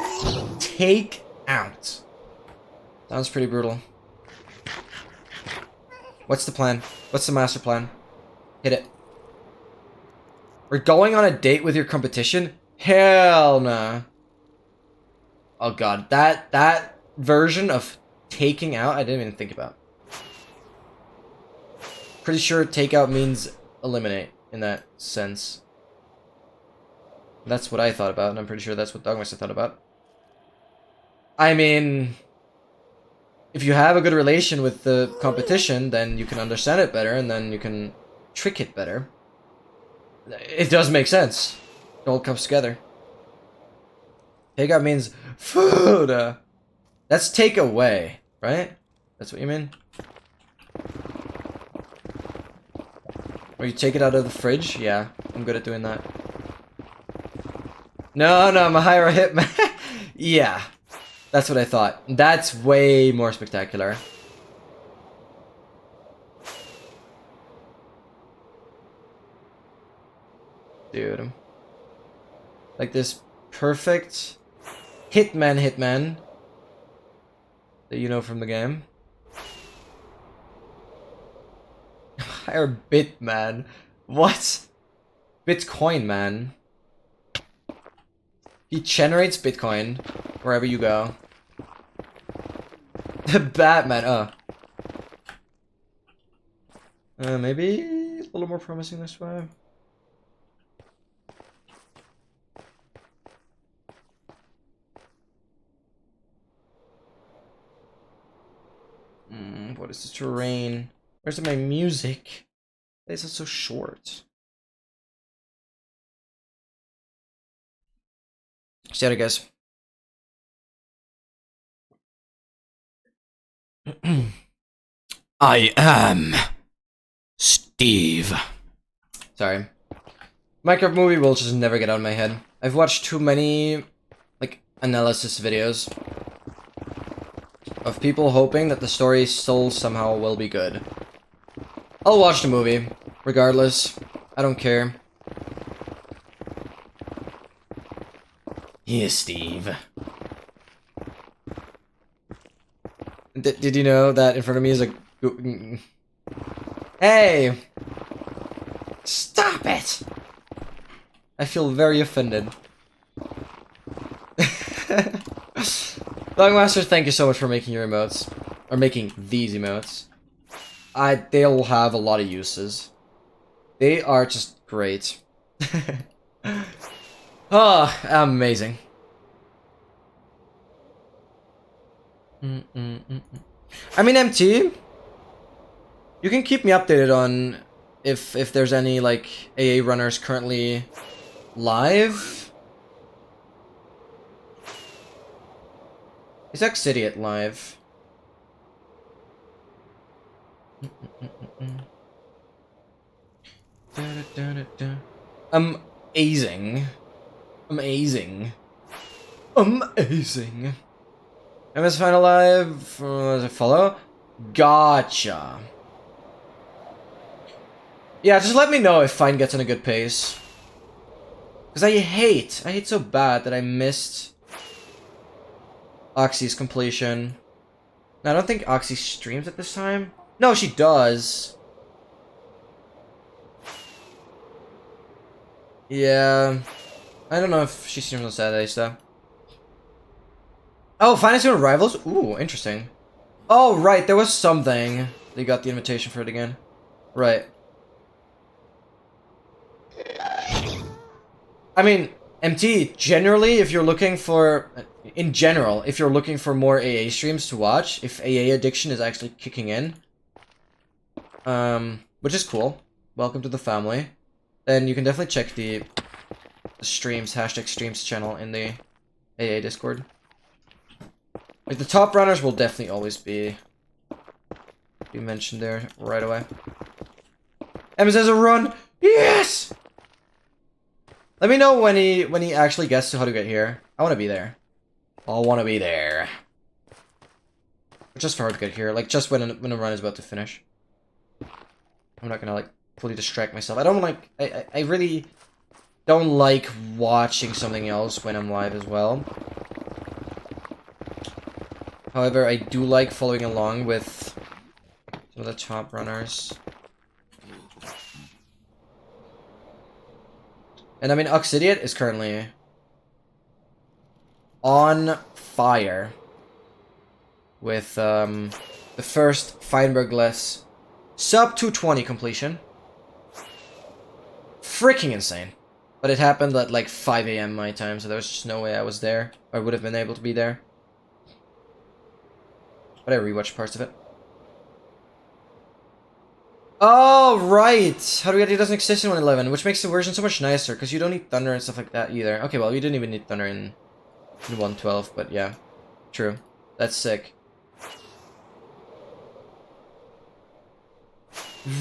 Take out. Sounds pretty brutal. What's the plan? What's the master plan? Hit it. We're going on a date with your competition? Hell nah. Oh god, that version of taking out, I didn't even think about. Pretty sure takeout means eliminate in that sense. That's what I thought about, and I'm pretty sure that's what Dogmaster thought about. I mean, if you have a good relation with the competition, then you can understand it better, and then you can trick it better. It does make sense. It all comes together. Takeout means food. That's take away, right? That's what you mean? Or you take it out of the fridge? Yeah, I'm good at doing that. No, I'm a higher hitman. Yeah, that's what I thought. That's way more spectacular. Dude. Like this perfect hitman that you know from the game. Higher bit man. What? Bitcoin man. He generates Bitcoin wherever you go. The Batman, maybe a little more promising this way. What is the terrain? Where's my music? Why is it so short? See you later, guys. I am Steve. Sorry. Minecraft movie will just never get out of my head. I've watched too many, like, analysis videos of people hoping that the story still somehow will be good. I'll watch the movie, regardless. I don't care. Yes, Steve. Did you know that in front of me is a... Hey! Stop it! I feel very offended. Dogmaster, thank you so much for making your emotes. Or making these emotes. They'll have a lot of uses. They are just great. Oh, amazing. I mean, MT, you can keep me updated on if there's any, like, AA runners currently live. Is Oxidiate live? Amazing. Amazing. Amazing. MS Final Live, does it follow? Gotcha. Yeah, just let me know if Fine gets in a good pace. Because I hate so bad that I missed Oxy's completion. Now, I don't think Oxy streams at this time. No, she does. Yeah. I don't know if she streams on Saturdays, though. Oh, Finance doing Rivals? Ooh, interesting. Oh, right, there was something. They got the invitation for it again. Right. I mean, MT, generally, if you're looking for... In general, if you're looking for more AA streams to watch, if AA addiction is actually kicking in, which is cool, welcome to the family, then you can definitely check the streams, #streams channel in the AA Discord. Like, the top runners will definitely always be mentioned there right away. Em says a run! Yes! Let me know when he actually gets to how to get here. I want to be there. I want to be there. Just for how to get here, like just when a run is about to finish. I'm not gonna like fully distract myself. I don't like. I really don't like watching something else when I'm live as well. However, I do like following along with some of the top runners. And I mean, Oxidiate is currently on fire with the first Feinberg-less sub 220 completion. Freaking insane. But it happened at like 5 AM my time, so there was just no way I was there. Or would have been able to be there. But I rewatched parts of it. Oh, right! How do we get it doesn't exist in 1.11, which makes the version so much nicer, because you don't need thunder and stuff like that either. Okay, well, we didn't even need thunder in 1.12, but yeah. True. That's sick.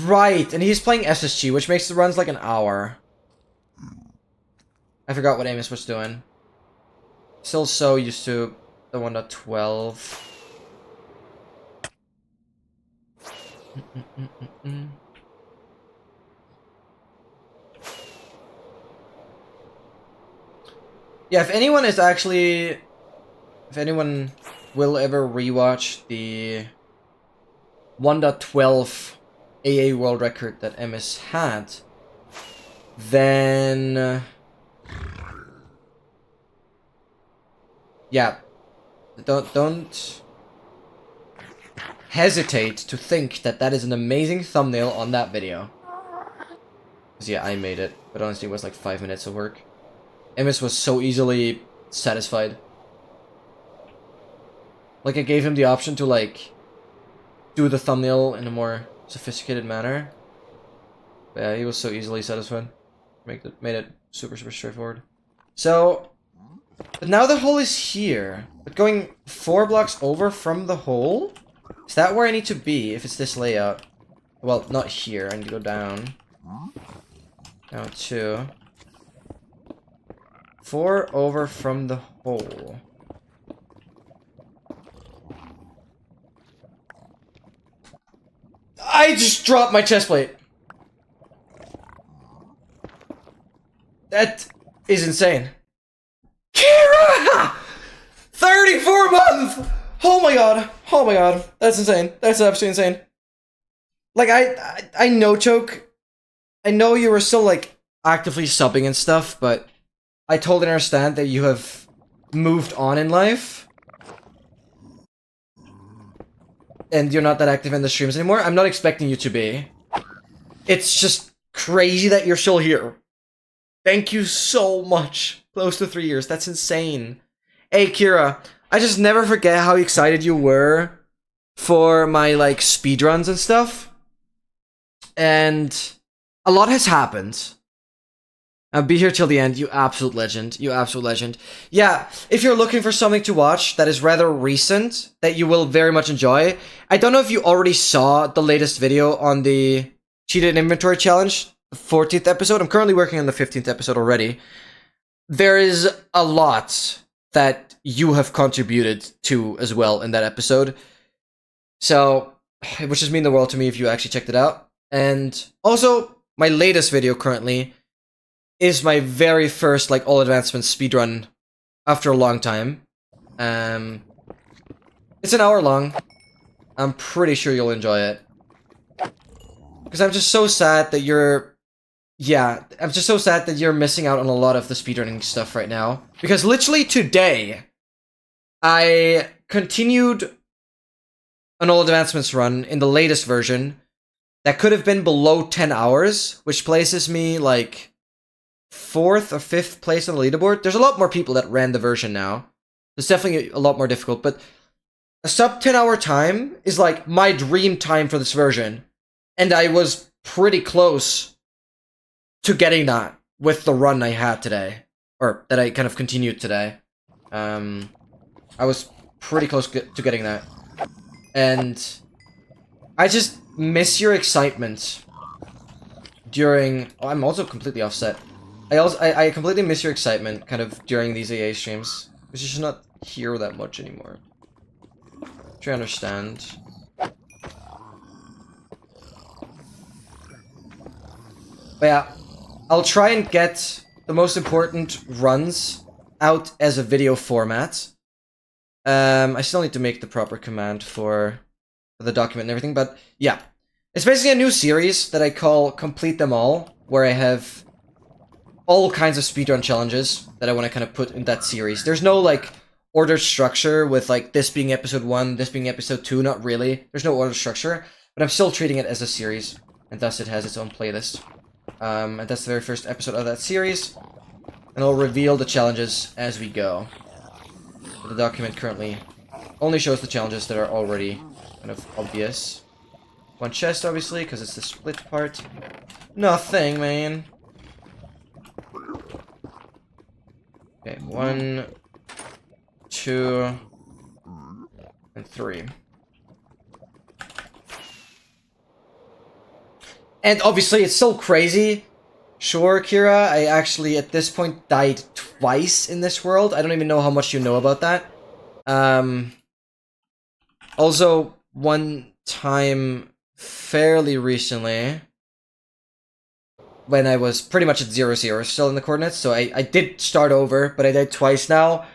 Right, and he's playing SSG, which makes the runs like an hour. I forgot what Amos was doing. Still so used to the 1.12. Yeah, if anyone will ever rewatch the 1.12 AA world record that MS had, then yeah, don't hesitate to think that that is an amazing thumbnail on that video. 'Cause yeah, I made it, but honestly it was like 5 minutes of work. MS was so easily satisfied. Like, I gave him the option to, like, do the thumbnail in a more sophisticated manner. But yeah, he was so easily satisfied. Made it super, super straightforward. So, but now the hole is here. But going 4 blocks over from the hole? Is that where I need to be if it's this layout? Well, not here. I need to go down. Down 2. 4 over from the hole. I just dropped my chest plate. That is insane. Kira! 34 months! Oh my god. Oh my god. That's insane. That's absolutely insane. Like, I know, Choke. I know you were still, like, actively subbing and stuff, but I totally understand that you have moved on in life. And you're not that active in the streams anymore. I'm not expecting you to be. It's just crazy that you're still here. Thank you so much. Close to 3 years. That's insane. Hey, Kira. I just never forget how excited you were for my, like, speedruns and stuff. And a lot has happened. I'll be here till the end, you absolute legend. You absolute legend. Yeah, if you're looking for something to watch that is rather recent, that you will very much enjoy, I don't know if you already saw the latest video on the Cheated Inventory Challenge, the 14th episode. I'm currently working on the 15th episode already. There is a lot that you have contributed to as well in that episode. So, it would just mean the world to me if you actually checked it out. And also, my latest video currently is my very first, like, all advancements speedrun after a long time. It's an hour long. I'm pretty sure you'll enjoy it. Because I'm just so sad that you're... Yeah, I'm just so sad that you're missing out on a lot of the speedrunning stuff right now. Because literally today, I continued an all advancements run in the latest version that could have been below 10 hours, which places me, like, 4th or 5th place on the leaderboard. There's a lot more people that ran the version now. It's definitely a lot more difficult, but a sub 10 hour time is like my dream time for this version. And I was pretty close to getting that with the run I had today. Or that I kind of continued today. I was pretty close to getting that. And I just miss your excitement during... Oh, I'm also completely offset. I completely miss your excitement, kind of, during these AA streams. Because you're just not here that much anymore. Try to understand. But yeah, I'll try and get the most important runs out as a video format. I still need to make the proper command for the document and everything, but yeah. It's basically a new series that I call Complete Them All, where I have all kinds of speedrun challenges that I want to kind of put in that series. There's no, like, ordered structure with, like, this being episode 1, this being episode 2, not really. There's no ordered structure, but I'm still treating it as a series, and thus it has its own playlist. And that's the very first episode of that series, and I'll reveal the challenges as we go. But the document currently only shows the challenges that are already kind of obvious. One chest, obviously, because it's the split part. Nothing, man. Okay, 1, 2, and 3. And obviously, it's so crazy. Sure, Kira, I actually, at this point, died twice in this world. I don't even know how much you know about that. Also, one time fairly recently, when I was pretty much at 0-0 still in the coordinates, so I did start over, but I died twice now.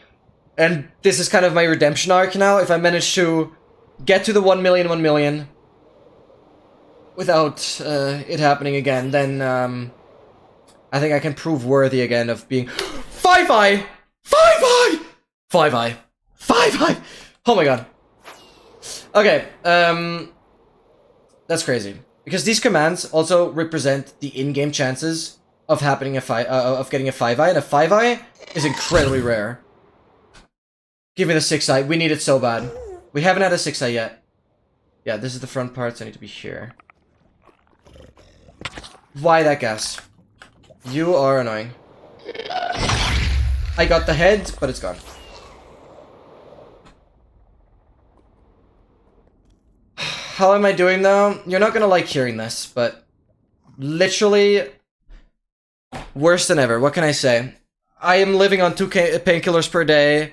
And this is kind of my redemption arc now. If I manage to get to the 1 million, 1 million without it happening again, then I think I can prove worthy again of being 5-eye! 5-eye! 5-eye! 5-eye! Oh my god. Okay, that's crazy. Because these commands also represent the in-game chances of happening of getting a 5-eye, and a 5-eye is incredibly rare. Give me the 6-eye. We need it so bad. We haven't had a 6-eye yet. Yeah, this is the front part, so I need to be here. Why that gas? You are annoying. I got the head, but it's gone. How am I doing though? You're not gonna like hearing this, but literally worse than ever. What can I say? I am living on 2 painkillers per day.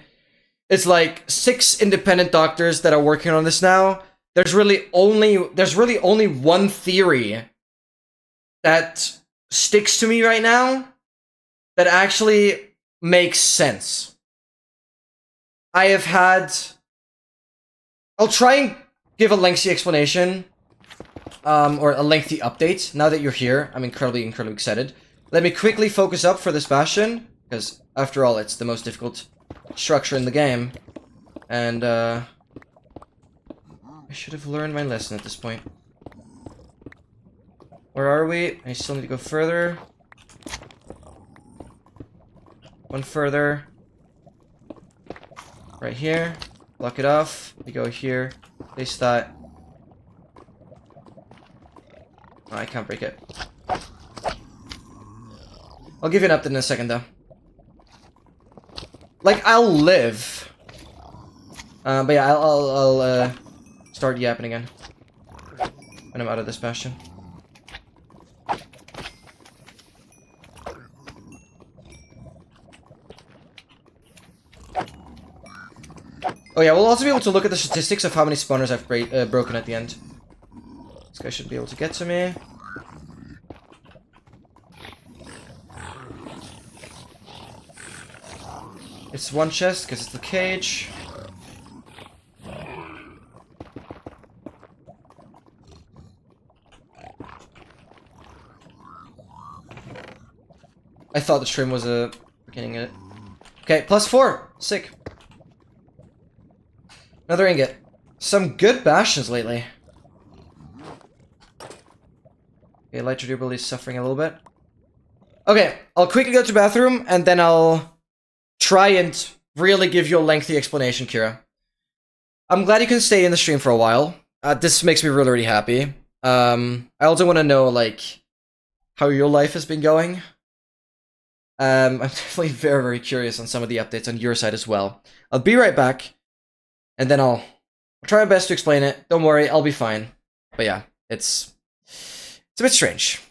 It's like 6 independent doctors that are working on this now. There's really only one theory that sticks to me right now that actually makes sense. I have had... I'll try and give a lengthy explanation, or a lengthy update. Now that you're here, I'm incredibly excited. Let me quickly focus up for this bastion, because after all, it's the most difficult structure in the game. And, I should have learned my lesson at this point. Where are we? I still need to go further. One further. Right here. Block it off. We go here. Place that. Oh, I can't break it. I'll give you an update in a second, though. Like, I'll live. But yeah, I'll start yapping again. When I'm out of this bastion. Oh yeah, we'll also be able to look at the statistics of how many spawners I've broken at the end. This guy should be able to get to me. It's one chest, because it's the cage. I thought the stream was getting it. Okay, +4! Sick. Another ingot. Some good bastions lately. Okay, light durability is suffering a little bit. Okay, I'll quickly go to the bathroom, and then I'll try and really give you a lengthy explanation, Kira. I'm glad you can stay in the stream for a while. This makes me really, really happy. I also want to know, like, how your life has been going. I'm definitely very, very curious on some of the updates on your side as well. I'll be right back, and then I'll try my best to explain it. Don't worry, I'll be fine. But yeah, it's a bit strange.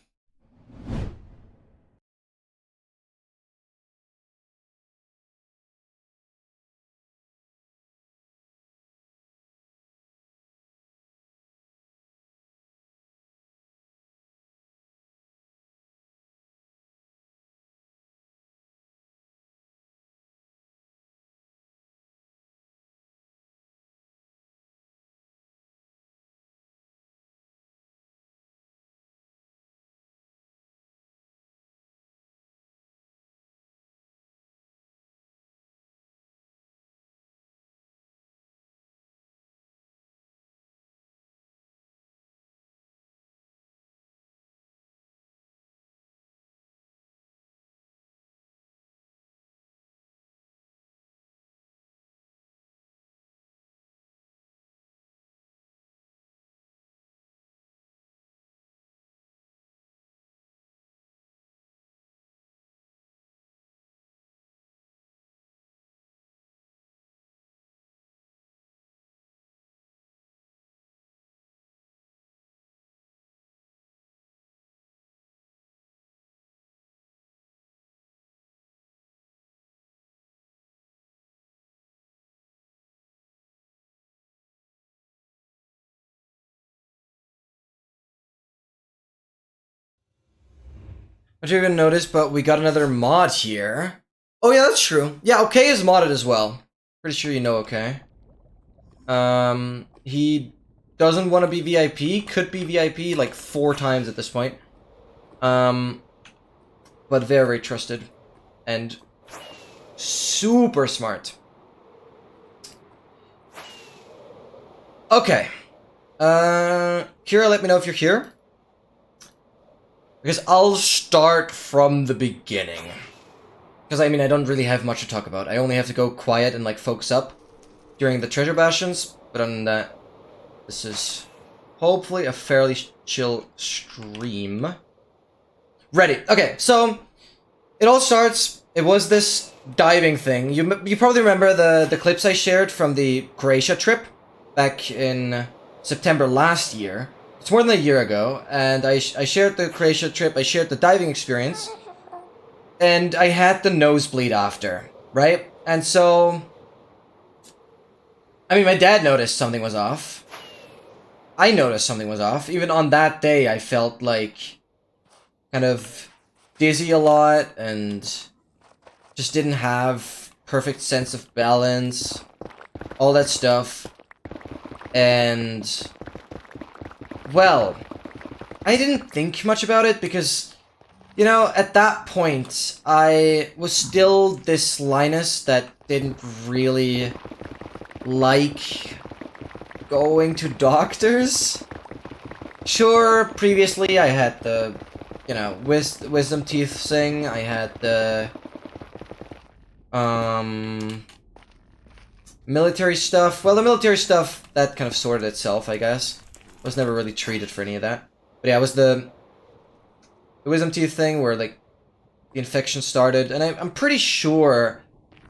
I didn't even notice, but we got another mod here. Oh yeah, that's true. Yeah, OK is modded as well. Pretty sure you know OK. He doesn't want to be VIP, could be VIP like 4 times at this point. But very, very trusted. And super smart. Okay. Kira, let me know if you're here. Because I'll start from the beginning. Because, I mean, I don't really have much to talk about. I only have to go quiet and, like, focus up during the treasure bastions. But other than that, this is hopefully a fairly chill stream. Ready. Okay, so it all starts. It was this diving thing. You probably remember the clips I shared from the Croatia trip back in September last year. It's more than a year ago, and I shared the Croatia trip. I shared the diving experience, and I had the nosebleed after, right? And so, I mean, my dad noticed something was off. I noticed something was off. Even on that day, I felt like kind of dizzy a lot and just didn't have perfect sense of balance, all that stuff. And, well, I didn't think much about it because, you know, at that point, I was still this Linus that didn't really like going to doctors. Sure, previously I had the, you know, wisdom teeth thing. I had the military stuff. Well, the military stuff, that kind of sorted itself, I guess. I was never really treated for any of that. But yeah, it was the wisdom teeth thing where, like, the infection started. And I'm pretty sure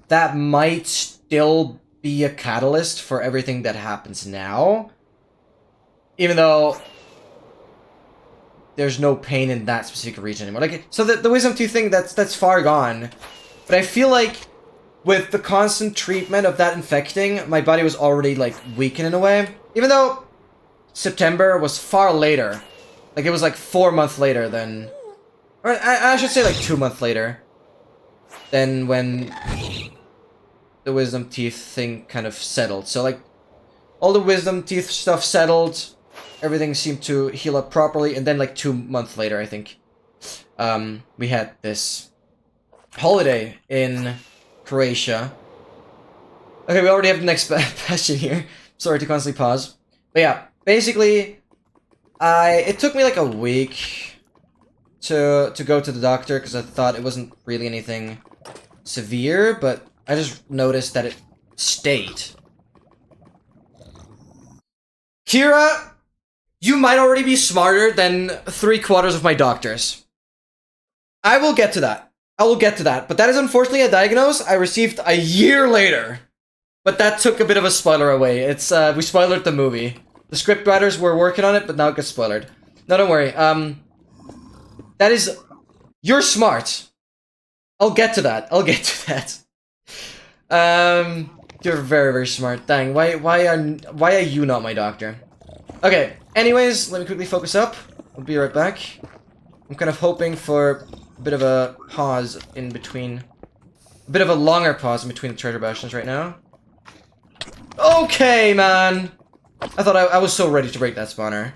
that might still be a catalyst for everything that happens now. Even though there's no pain in that specific region anymore. Like, so the wisdom tooth thing, that's far gone. But I feel like with the constant treatment of that infecting, my body was already, like, weakened in a way. Even though September was far later. Like, it was, like, 4 months later than... Or I should say, like, 2 months later than when the wisdom teeth thing kind of settled. So, like, all the wisdom teeth stuff settled. Everything seemed to heal up properly. And then, like, 2 months later, I think, we had this holiday in Croatia. Okay, we already have the next bastion here. Sorry to constantly pause. But yeah, basically, it took me like a week to go to the doctor because I thought it wasn't really anything severe, but I just noticed that it stayed. Kira, you might already be smarter than 3/4 of my doctors. I will get to that. I will get to that, but that is unfortunately a diagnose I received a year later. But that took a bit of a spoiler away. It's, we spoiled the movie. The script writers were working on it, but now it gets spoiled. No, don't worry. That is... You're smart. I'll get to that. I'll get to that. You're very, very smart. Dang, why are you not my doctor? Okay, anyways, let me quickly focus up. I'll be right back. I'm kind of hoping for a bit of a pause in between. A bit of a longer pause in between the treasure bastions right now. Okay, man! I thought I was so ready to break that spawner.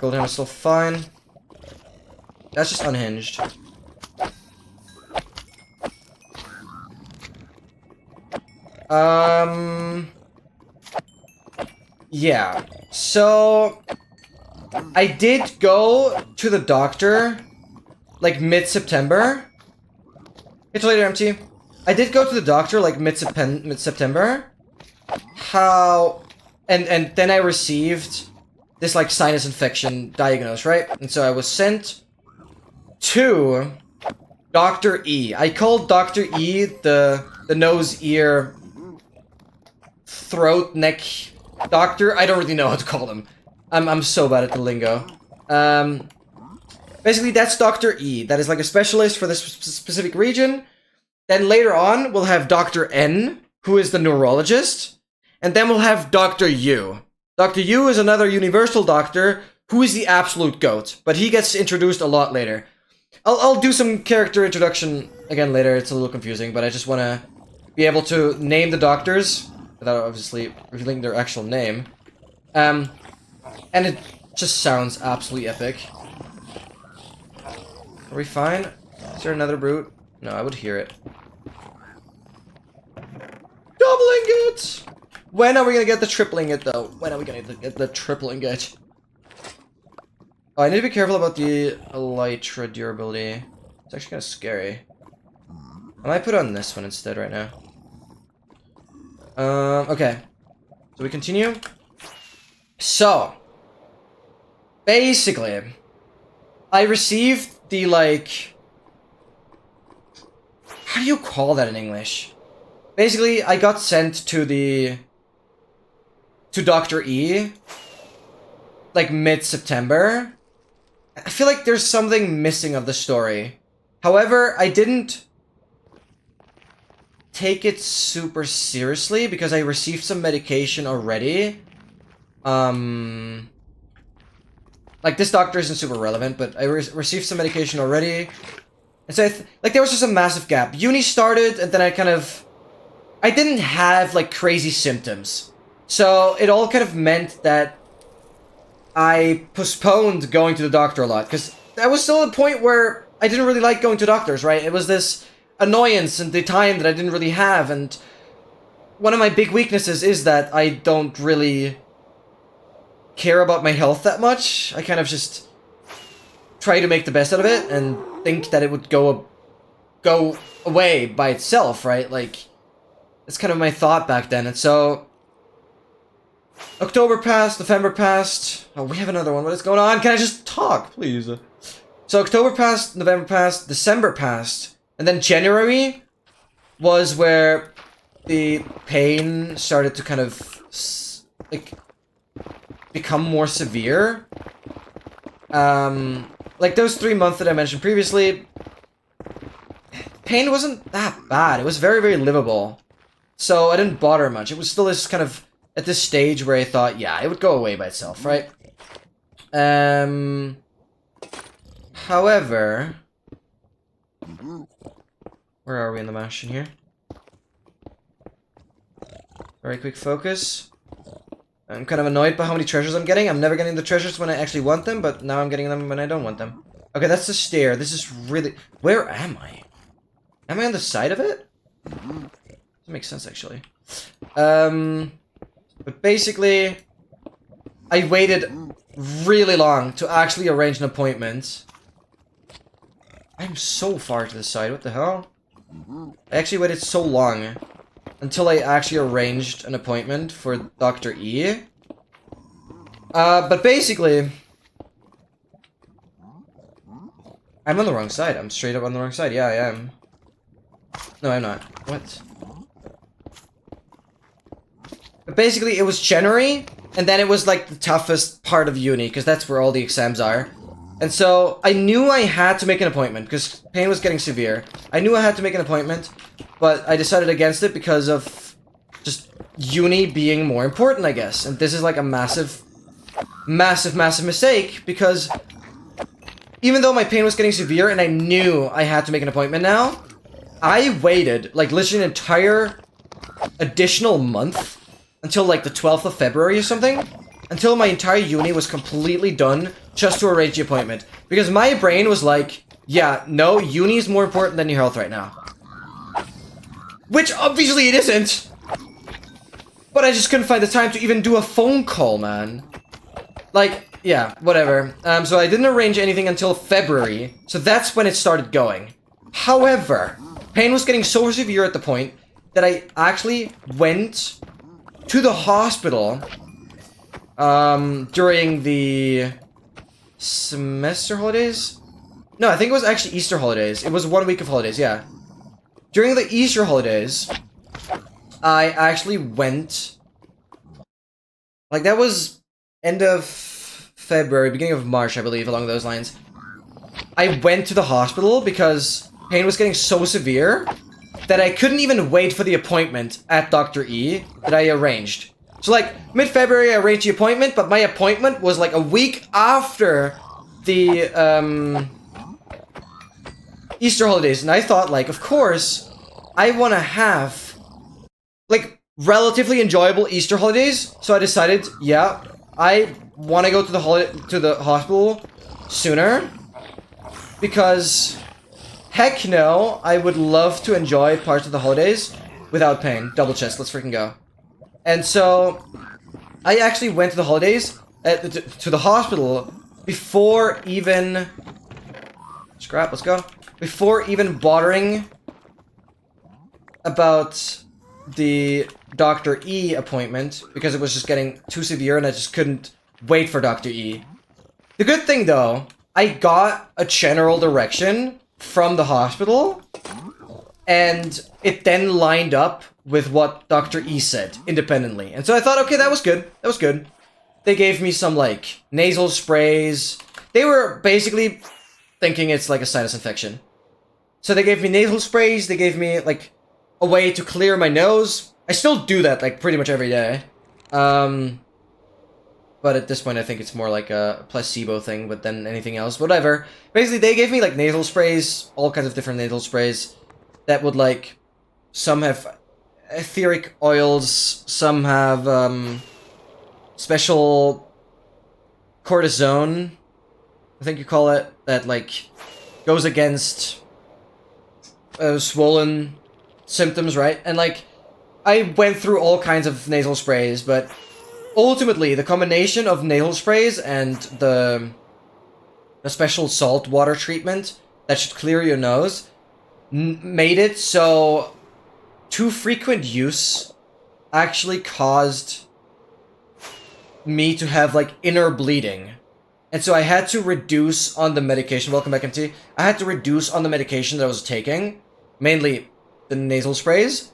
Gold hammer's still fine. That's just unhinged. Yeah. So I did go to the doctor like mid-September. Catch you later, MT. I did go to the doctor like mid-September. And then I received this like sinus infection diagnosis, right? And so I was sent to Dr. E. I called Dr. E the nose, ear, throat, neck doctor. I don't really know how to call him. I'm so bad at the lingo. Basically, that's Dr. E. That is like a specialist for this specific region. Then later on, we'll have Dr. N, who is the neurologist. And then we'll have Dr. U. Dr. U is another universal doctor who is the absolute GOAT, but he gets introduced a lot later. I'll do some character introduction again later. It's a little confusing, but I just want to be able to name the doctors without obviously revealing their actual name. And it just sounds absolutely epic. Are we fine? Is there another brute? No, I would hear it. Double ingot! When are we gonna get the triple ingot, though? When are we gonna get the triple ingot? Oh, I need to be careful about the elytra durability. It's actually kind of scary. I might put on this one instead right now. Okay. So we continue. So, basically, I received the, like... How do you call that in English? Basically, I got sent to the... to Dr. E, like, mid-September. I feel like there's something missing of the story. However, I didn't take it super seriously because I received some medication already. Like, this doctor isn't super relevant, but I received some medication already. And so, like, there was just a massive gap. Uni started, and then I didn't have, like, crazy symptoms. So, it all kind of meant that I postponed going to the doctor a lot, because that was still a point where I didn't really like going to doctors, right? It was this annoyance and the time that I didn't really have, and one of my big weaknesses is that I don't really care about my health that much. I kind of just try to make the best out of it and think that it would go away by itself, right? Like, that's kind of my thought back then, and so... October passed, November passed. Oh, we have another one. What is going on? Can I just talk, please? So October passed, November passed, December passed, and then January was where the pain started to kind of like become more severe. Like those 3 months that I mentioned previously, pain wasn't that bad. It was very, very livable. So I didn't bother much. It was still this kind of at this stage where I thought, yeah, it would go away by itself, right? However... Where are we in the mission here? Very quick focus. I'm kind of annoyed by how many treasures I'm getting. I'm never getting the treasures when I actually want them, but now I'm getting them when I don't want them. Okay, that's the stair. This is really... Where am I? Am I on the side of it? That makes sense, actually. But basically, I waited really long to actually arrange an appointment. I'm so far to the side, what the hell? I actually waited so long until I actually arranged an appointment for Dr. E. But basically, I'm on the wrong side. I'm straight up on the wrong side. Yeah, I am. No, I'm not. What? But basically, it was January, and then it was like the toughest part of uni, because that's where all the exams are. And so, I knew I had to make an appointment, because pain was getting severe. I knew I had to make an appointment, but I decided against it because of just uni being more important, I guess. And this is like a massive, massive, massive mistake, because even though my pain was getting severe and I knew I had to make an appointment now, I waited, like, literally an entire additional month until, like, the 12th of February or something, until my entire uni was completely done just to arrange the appointment. Because my brain was like, yeah, no, uni is more important than your health right now. Which, obviously, it isn't. But I just couldn't find the time to even do a phone call, man. Like, yeah, whatever. So I didn't arrange anything until February, so that's when it started going. However, pain was getting so severe at the point that I actually went to the hospital during the semester holidays? No, I think it was actually Easter holidays. It was 1 week of holidays, yeah. During the Easter holidays, I actually went... Like, that was end of February, beginning of March, I believe, along those lines. I went to the hospital because pain was getting so severe that I couldn't even wait for the appointment at Dr. E that I arranged. So like mid-February I arranged the appointment, but my appointment was like a week after the Easter holidays, and I thought like, of course, I want to have like relatively enjoyable Easter holidays. So I decided, yeah, I want to go to the hospital sooner because heck no, I would love to enjoy parts of the holidays without pain. Double chest, let's freaking go. And so I actually went to the holidays to the hospital before even scrap. Let's go. Before even bothering about the Dr. E appointment, because it was just getting too severe and I just couldn't wait for Dr. E. The good thing though, I got a general direction from the hospital, and it then lined up with what Dr. E said independently. And so I thought, okay, that was good. That was good. They gave me some like nasal sprays. They were basically thinking it's like a sinus infection. So they gave me nasal sprays, they gave me like a way to clear my nose. I still do that like pretty much every day. But at this point I think it's more like a placebo thing but than anything else. Whatever. Basically they gave me like nasal sprays, all kinds of different nasal sprays that would like, some have etheric oils, some have special cortisone, I think you call it, that like goes against swollen symptoms, right? And like I went through all kinds of nasal sprays, but ultimately the combination of nasal sprays and the special salt water treatment that should clear your nose made it so too frequent use actually caused me to have like inner bleeding. And so I had to reduce on the medication. Welcome back, MT. I had to reduce on the medication that I was taking, mainly the nasal sprays,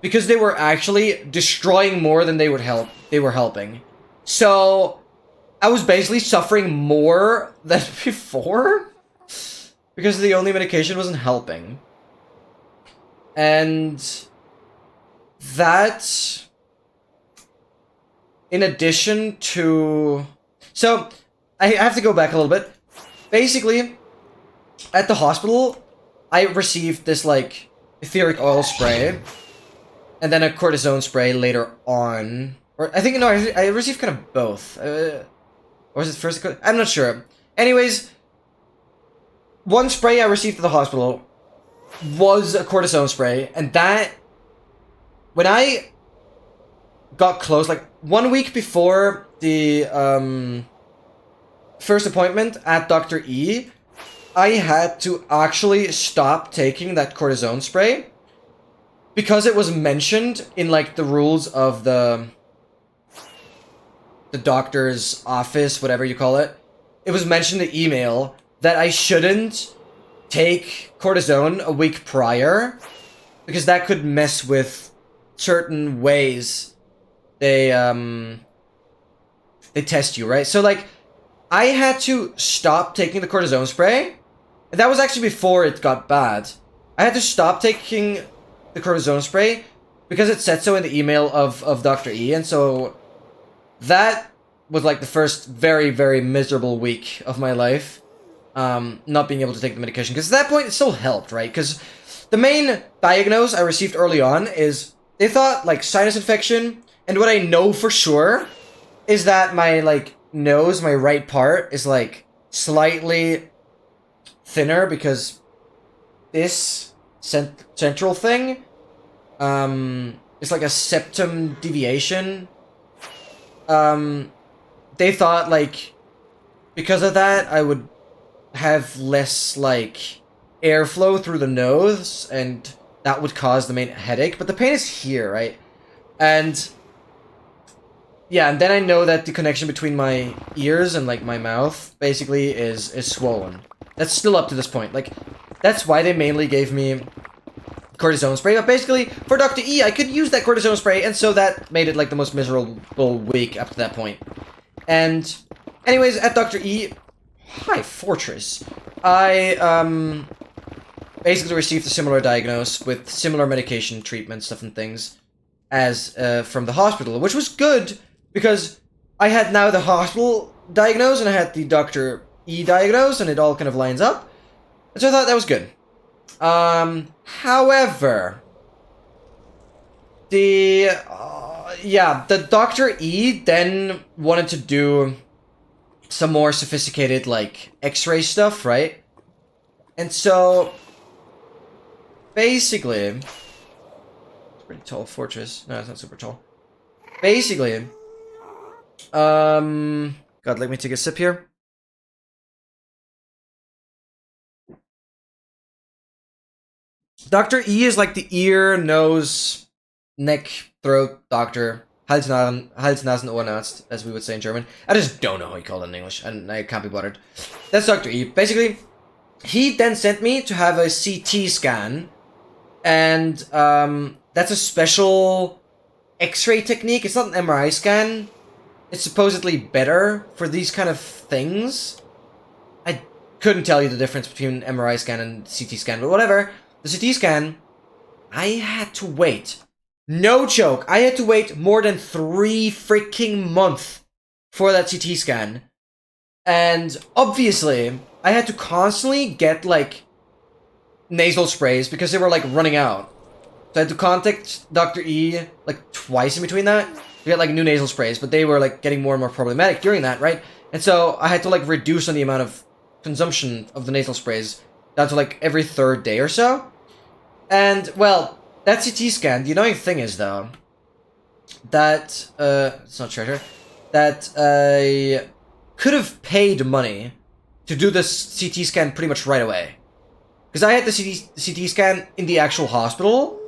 because they were actually destroying more than they would help. They were helping. So I was basically suffering more than before because the only medication wasn't helping. And that, in addition to... So, I have to go back a little bit. Basically, at the hospital, I received this, like, etheric oil spray, and then a cortisone spray later on. Or, I think, no, I received kind of both. Or was it first? I'm not sure. Anyways, one spray I received at the hospital was a cortisone spray, and that, when I got close, like, 1 week before the, first appointment at Dr. E, I had to actually stop taking that cortisone spray because it was mentioned in like the rules of the doctor's office, whatever you call it. It was mentioned in the email that I shouldn't take cortisone a week prior because that could mess with certain ways they test you, right? So like I had to stop taking the cortisone spray. And that was actually before it got bad. I had to stop taking the cortisone spray because it said so in the email of Dr. E. And so that was like the first very, very miserable week of my life. Not being able to take the medication. Because at that point, it still helped, right? Because the main diagnose I received early on is they thought like sinus infection. And what I know for sure is that my like nose, my right part, is like slightly thinner because this central thing is like a septum deviation. They thought like because of that I would have less like airflow through the nose and that would cause the main headache, but the pain is here, right? And yeah, and then I know that the connection between my ears and like my mouth basically is swollen. That's still up to this point. Like, that's why they mainly gave me cortisone spray. But basically, for Dr. E, I could use that cortisone spray, and so that made it like the most miserable week up to that point. And anyways, at Dr. E, hi Fortress, I basically received a similar diagnose with similar medication treatment stuff and things. as from the hospital, which was good because I had now the hospital diagnosed and I had the Dr. E diagnosed, and it all kind of lines up. And so I thought that was good. However, the Dr. E then wanted to do some more sophisticated, like, X-ray stuff, right? And so, basically, it's a pretty tall fortress. No, it's not super tall. Basically, God, let me take a sip here. Dr. E is like the ear, nose, neck, throat doctor. Hals, Nasen, Ohrenarzt, as we would say in German. I just don't know how you call it in English, and I can't be bothered. That's Dr. E. Basically, he then sent me to have a CT scan, and that's a special X-ray technique. It's not an MRI scan. It's supposedly better for these kind of things. I couldn't tell you the difference between MRI scan and CT scan, but whatever. The CT scan, I had to wait. No joke, I had to wait more than 3 freaking months for that CT scan. And obviously, I had to constantly get, like, nasal sprays because they were, like, running out. So I had to contact Dr. E, like, twice in between that to get, like, new nasal sprays, but they were, like, getting more and more problematic during that, right? And so I had to, like, reduce on the amount of consumption of the nasal sprays down to, like, every 3rd day or so. And, well, that CT scan, the annoying thing is, though, that, it's not treasure, that I could have paid money to do this CT scan pretty much right away. Because I had the CT scan in the actual hospital,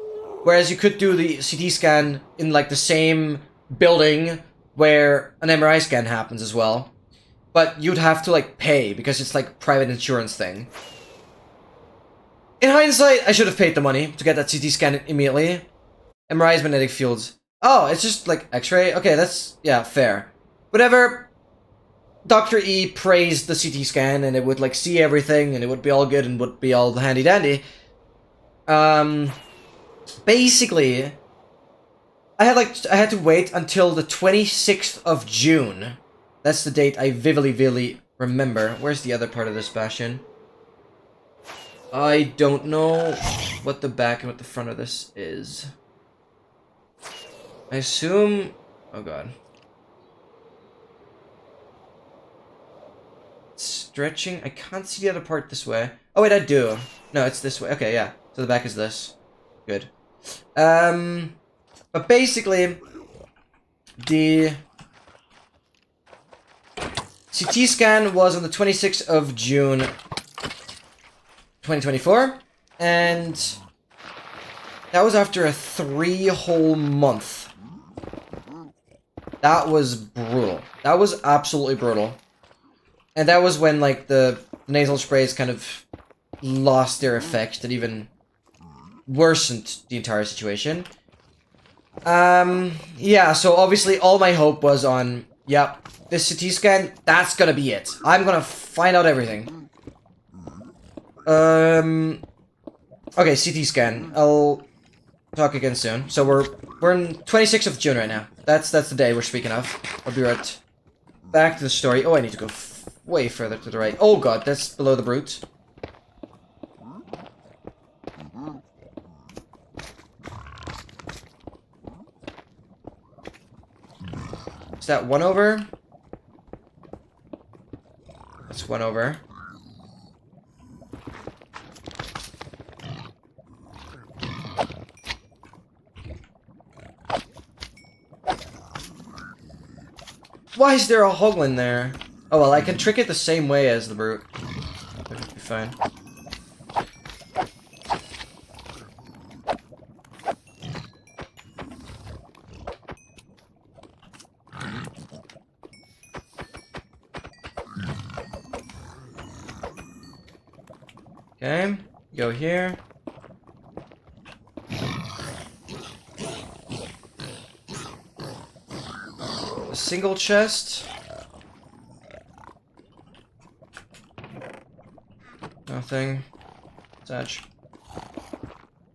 whereas you could do the CT scan in, like, the same building where an MRI scan happens as well. But you'd have to, like, pay, because it's, like, private insurance thing. In hindsight, I should have paid the money to get that CT scan immediately. MRI is magnetic fields. Oh, it's just like X-ray? Okay, that's, yeah, fair. Whatever. Dr. E praised the CT scan, and it would, like, see everything, and it would be all good, and would be all handy-dandy. Basically, I had to wait until the 26th of June. That's the date I vividly remember. Where's the other part of this bastion? I don't know what the back and what the front of this is. I assume... Oh god. Stretching? I can't see the other part this way. Oh wait, I do. No, it's this way. Okay, yeah. So the back is this. Good. But basically, the CT scan was on the 26th of June 2024, and that was after a 3 whole month. That was brutal. That was absolutely brutal. And that was when, like, the nasal sprays kind of lost their effect and even worsened the entire situation. Yeah, so obviously all my hope was on, yep, this CT scan, that's gonna be it. I'm gonna find out everything. Okay, CT scan. I'll talk again soon. So we're in 26th of June right now. That's the day we're speaking of. I'll be right back to the story. Oh, I need to go way further to the right. Oh god, that's below the brute. Is that 1 over? That's 1 over. Why is there a hoglin there? Oh well, I can trick it the same way as the brute. That would be fine. Okay, go here. A single chest. Nothing. Such.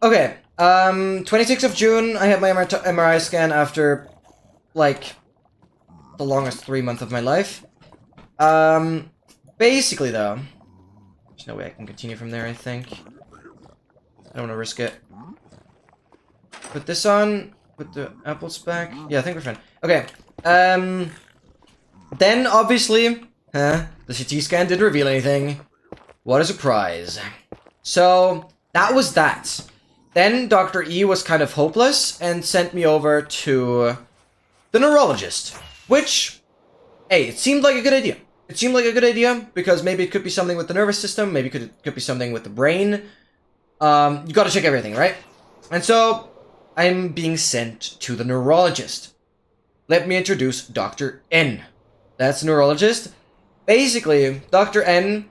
Okay, 26th of June, I had my MRI scan after, like, the longest 3 months of my life. Basically, though, there's no way I can continue from there, I think. I don't want to risk it. Put this on, put the apples back. Yeah, I think we're fine. Okay, then, obviously, the CT scan didn't reveal anything. What a surprise. So, that was that. Then Dr. E was kind of hopeless and sent me over to the neurologist. Which, hey, it seemed like a good idea. It seemed like a good idea because maybe it could be something with the nervous system. Maybe it could be something with the brain. You gotta check everything, right? And so, I'm being sent to the neurologist. Let me introduce Dr. N. That's a neurologist. Basically, Dr. N,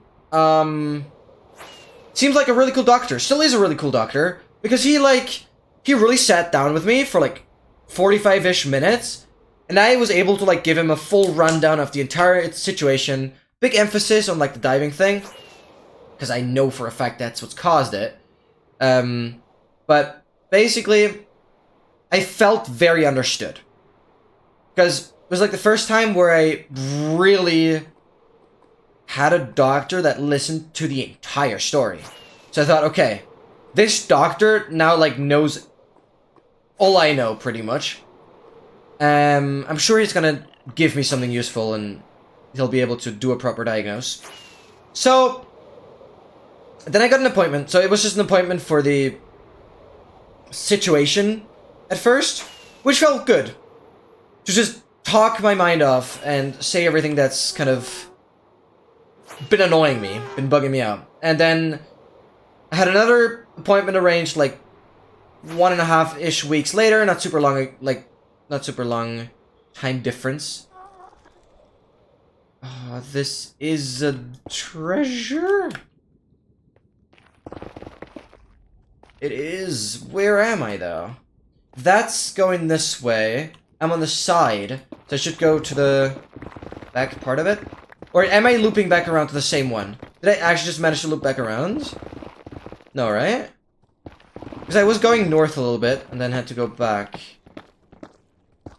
seems like a really cool doctor. Still is a really cool doctor. Because he really sat down with me for, like, 45-ish minutes. And I was able to, like, give him a full rundown of the entire situation. Big emphasis on, like, the diving thing. Because I know for a fact that's what's caused it. But, basically, I felt very understood. Because it was, like, the first time where I really had a doctor that listened to the entire story. So I thought, okay, this doctor now, like, knows all I know, pretty much. I'm sure he's gonna give me something useful and he'll be able to do a proper diagnose. So, then I got an appointment. So it was just an appointment for the situation at first, which felt good. To just talk my mind off and say everything that's kind of been annoying me, been bugging me out. And then I had another appointment arranged, like, 1.5-ish weeks later. Not super long, like, not super long time difference. Oh, this is a treasure? It is. Where am I, though? That's going this way. I'm on the side, so I should go to the back part of it. Or am I looping back around to the same one? Did I actually just manage to loop back around? No, right? Because I was going north a little bit, and then had to go back.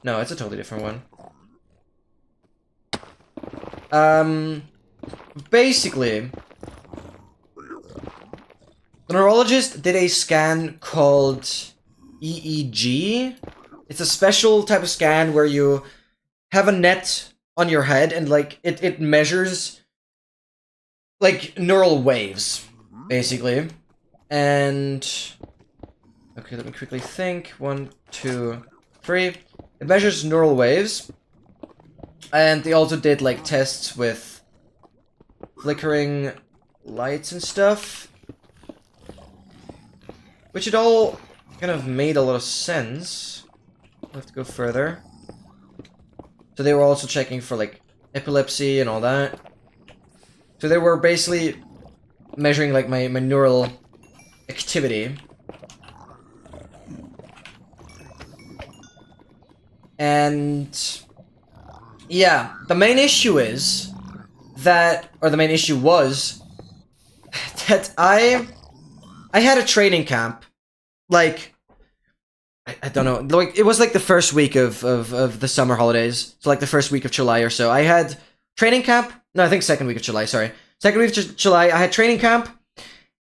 No, it's a totally different one. Basically, the neurologist did a scan called EEG. It's a special type of scan where you have a net on your head and, like, it measures, like, neural waves, basically. And okay, let me quickly think. 1, 2, 3. It measures neural waves. And they also did, like, tests with flickering lights and stuff. Which it all kind of made a lot of sense. I'll have to go further. So they were also checking for, like, epilepsy and all that. So they were basically measuring, like, my neural activity. And yeah, the main issue is that, or the main issue was that I had a training camp, like, I don't know, like, it was like the first week of the summer holidays, so like the first week of July or so. I had training camp, no, I think second week of July, sorry. Second week of July, I had training camp,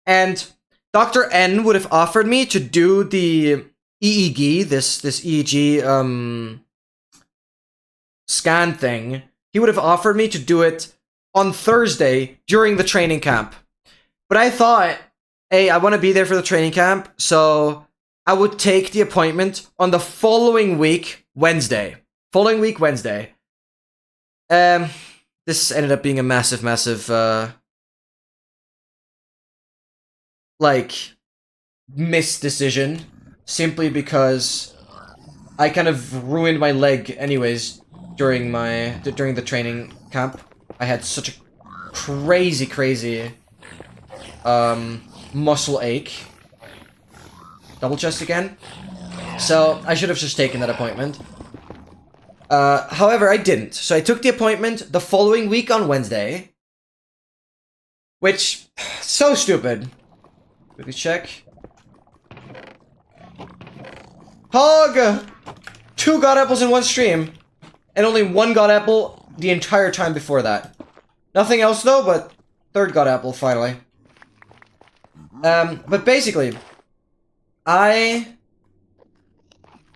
and Dr. N would have offered me to do the EEG, this EEG, scan thing. He would have offered me to do it on Thursday during the training camp. But I thought, hey, I want to be there for the training camp, so I would take the appointment on the following week, Wednesday. Following week, Wednesday. This ended up being a massive, like, misdecision. Simply because I kind of ruined my leg anyways during the training camp. I had such a crazy muscle ache. Double chest again. So I should have just taken that appointment. However, I didn't. So I took the appointment the following week on Wednesday. Which, so stupid. Quickly check. Hog! 2 god apples in one stream. And only 1 god apple the entire time before that. Nothing else though, but 3rd god apple finally. But basically, I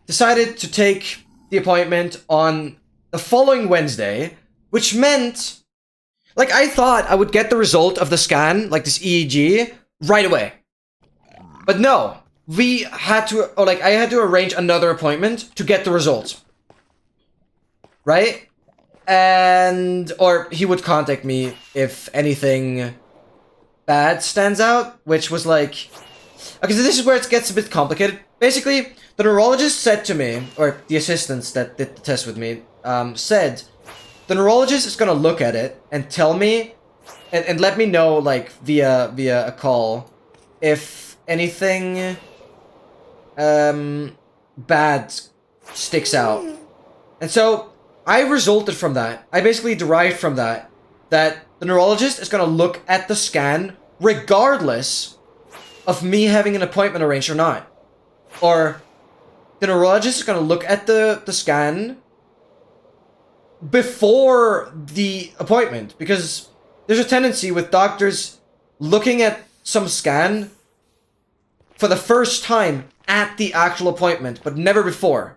decided to take the appointment on the following Wednesday, which meant, like, I thought I would get the result of the scan, like this EEG, right away. But no, we had to, or like, I had to arrange another appointment to get the result. Right? And, or he would contact me if anything bad stands out, which was like, okay, so this is where it gets a bit complicated. Basically, the neurologist said to me, or the assistants that did the test with me, said, the neurologist is gonna look at it and tell me, and let me know, like, via a call, if anything, bad sticks out. And so, I resulted from that, I basically derived from that the neurologist is gonna look at the scan regardless of me having an appointment arranged or not. Or, the neurologist is gonna look at the scan before the appointment, because there's a tendency with doctors looking at some scan for the first time at the actual appointment, but never before.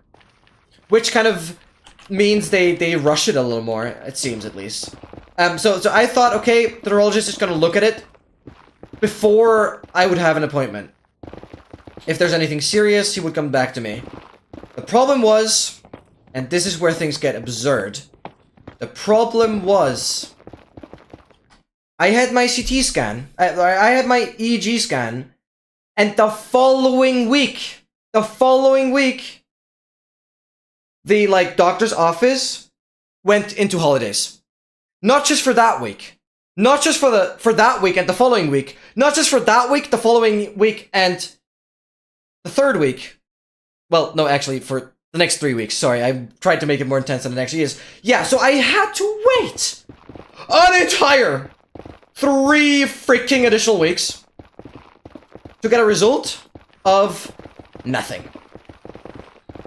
Which kind of means they rush it a little more, it seems at least. So I thought, okay, the neurologist is gonna look at it before I would have an appointment. If there's anything serious, he would come back to me. The problem was, and this is where things get absurd, the problem was, I had my CT scan, I had my EEG scan, and the following week, the, like, doctor's office went into holidays. Not just for that week. Not just for that week and the following week. Not just for that week, the following week, and the 3rd week. Well, no, actually, for the next 3 weeks. Sorry, I tried to make it more intense than it actually is. Yeah, so I had to wait an entire 3 freaking additional weeks to get a result of nothing.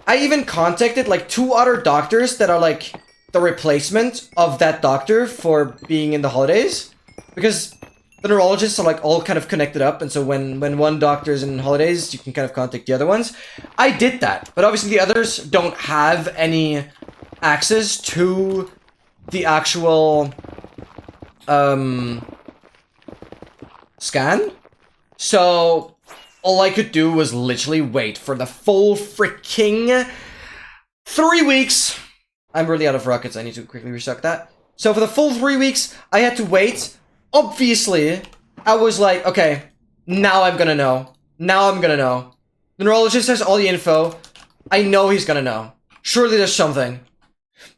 I even contacted, like, 2 other doctors that are, like, the replacement of that doctor for being in the holidays. Because the neurologists are, like, all kind of connected up, and so when one doctor's in holidays, you can kind of contact the other ones. I did that, but obviously the others don't have any access to the actual, scan. So, all I could do was literally wait for the full freaking 3 weeks. I'm really out of rockets, I need to quickly restock that. So for the full 3 weeks, I had to wait. Obviously, I was like, okay, now I'm gonna know. Now I'm gonna know. The neurologist has all the info. I know he's gonna know. Surely there's something.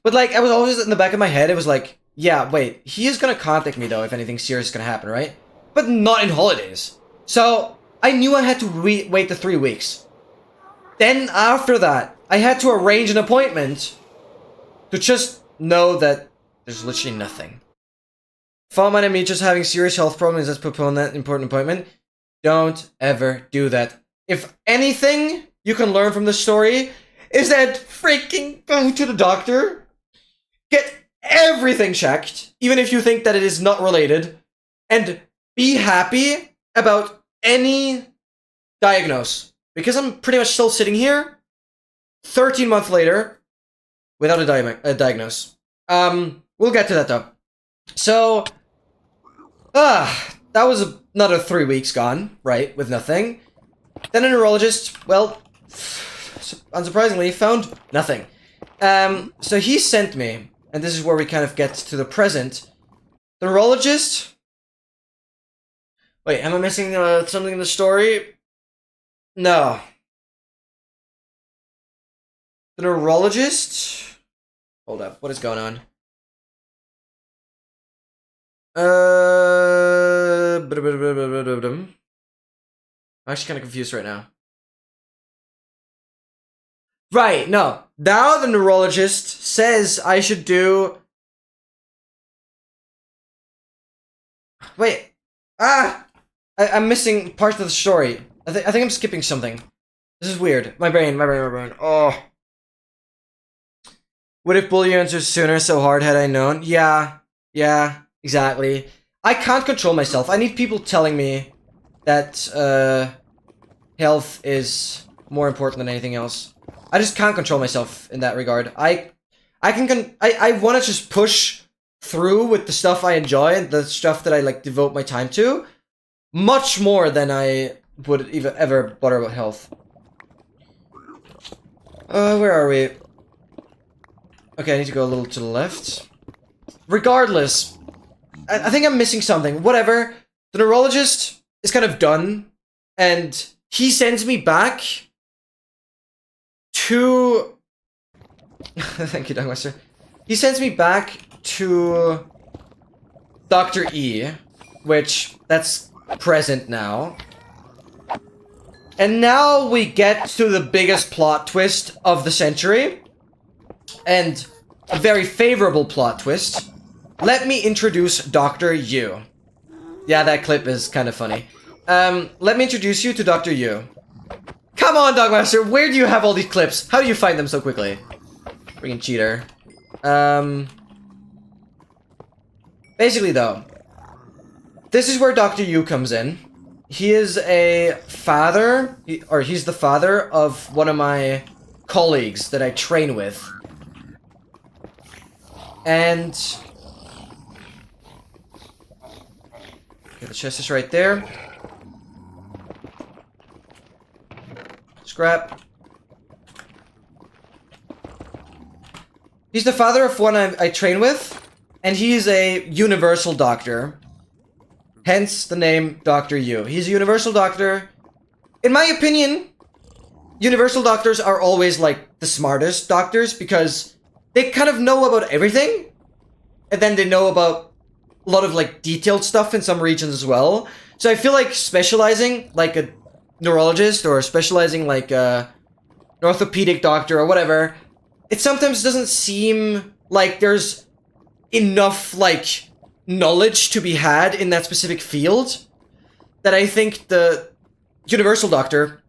But like, I was always in the back of my head, it was like, yeah, wait, he is gonna contact me though if anything serious is gonna happen, right? But not in holidays. So, I knew I had to wait the 3 weeks. Then after that, I had to arrange an appointment to just know that there's literally nothing. Found my enemy just having serious health problems, let's postpone that important appointment. Don't ever do that. If anything you can learn from this story is that freaking go to the doctor, get everything checked, even if you think that it is not related, and be happy about any diagnose. Because I'm pretty much still sitting here, 13 months later, without a diagnose. We'll get to that though. So, that was another 3 weeks gone, right, with nothing. Then a neurologist, well, unsurprisingly, found nothing. So he sent me, and this is where we kind of get to the present. The neurologist... Wait, am I missing something in the story? No. The neurologist... Hold up, what is going on? I'm actually kind of confused right now. Right, no. Now the neurologist says I should do... Wait. I'm missing parts of the story. I think I'm skipping something. This is weird. My brain. Oh. Would have bullied you answer sooner so hard had I known? Yeah, exactly. I can't control myself. I need people telling me that health is more important than anything else. I just can't control myself in that regard. I want to just push through with the stuff I enjoy and the stuff that I like devote my time to, much more than I would even ever bother about health. Where are we? Okay, I need to go a little to the left. Regardless, I think I'm missing something. Whatever. The neurologist is kind of done, and he sends me back to... Thank you, Dogmaster. He sends me back to Dr. E, which, that's present now. And now we get to the biggest plot twist of the century. And a very favorable plot twist. Let me introduce Dr. Yu. Yeah, that clip is kind of funny. Let me introduce you to Dr. Yu. Come on, Dogmaster, where do you have all these clips? How do you find them so quickly? Freaking cheater. Basically, though, this is where Dr. Yu comes in. He is a father, he's the father of one of my colleagues that I train with. And... okay, the chest is right there. Scrap. He's the father of one I train with, and he's a universal doctor. Hence the name Dr. Yu. He's a universal doctor. In my opinion, universal doctors are always like the smartest doctors because they kind of know about everything, and then they know about a lot of like detailed stuff in some regions as well. So I feel like specializing like a neurologist or specializing like an orthopedic doctor or whatever, it sometimes doesn't seem like there's enough like knowledge to be had in that specific field, that I think the universal doctor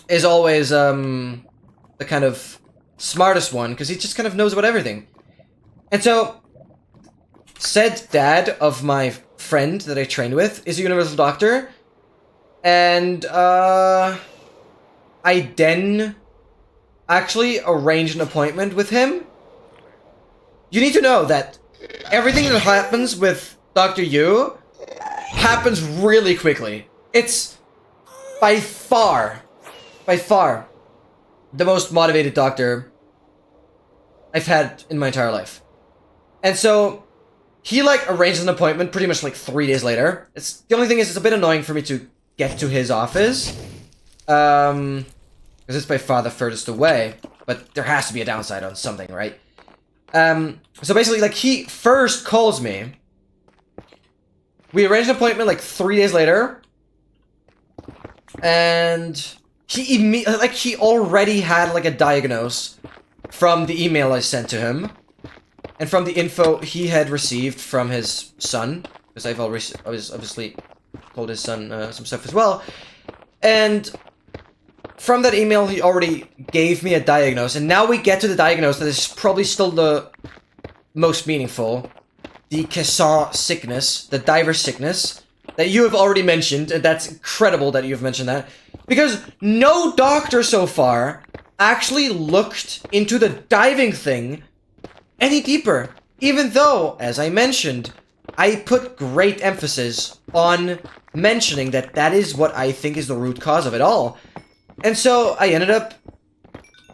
is always the kind of smartest one, because he just kind of knows about everything. And so, said dad of my friend that I trained with is a universal doctor, and I then actually arranged an appointment with him. You need to know that everything that happens with Dr. Yu happens really quickly. It's by far the most motivated doctor I've had in my entire life. And so he like arranged an appointment pretty much like 3 days later. It's the only thing is it's a bit annoying for me to get to his office. Because it's by far the furthest away, but there has to be a downside on something, right? So basically, like, he first calls me. We arranged an appointment, like, 3 days later. And he already had, like, a diagnose from the email I sent to him. And from the info he had received from his son. Because I was obviously told his son some stuff as well. And from that email, he already gave me a diagnose. And now we get to the diagnose that is probably still the most meaningful. The Kessa sickness, the diver sickness, that you have already mentioned. And that's incredible that you've mentioned that. Because no doctor so far actually looked into the diving thing any deeper. Even though, as I mentioned, I put great emphasis on mentioning that that is what I think is the root cause of it all. And so I ended up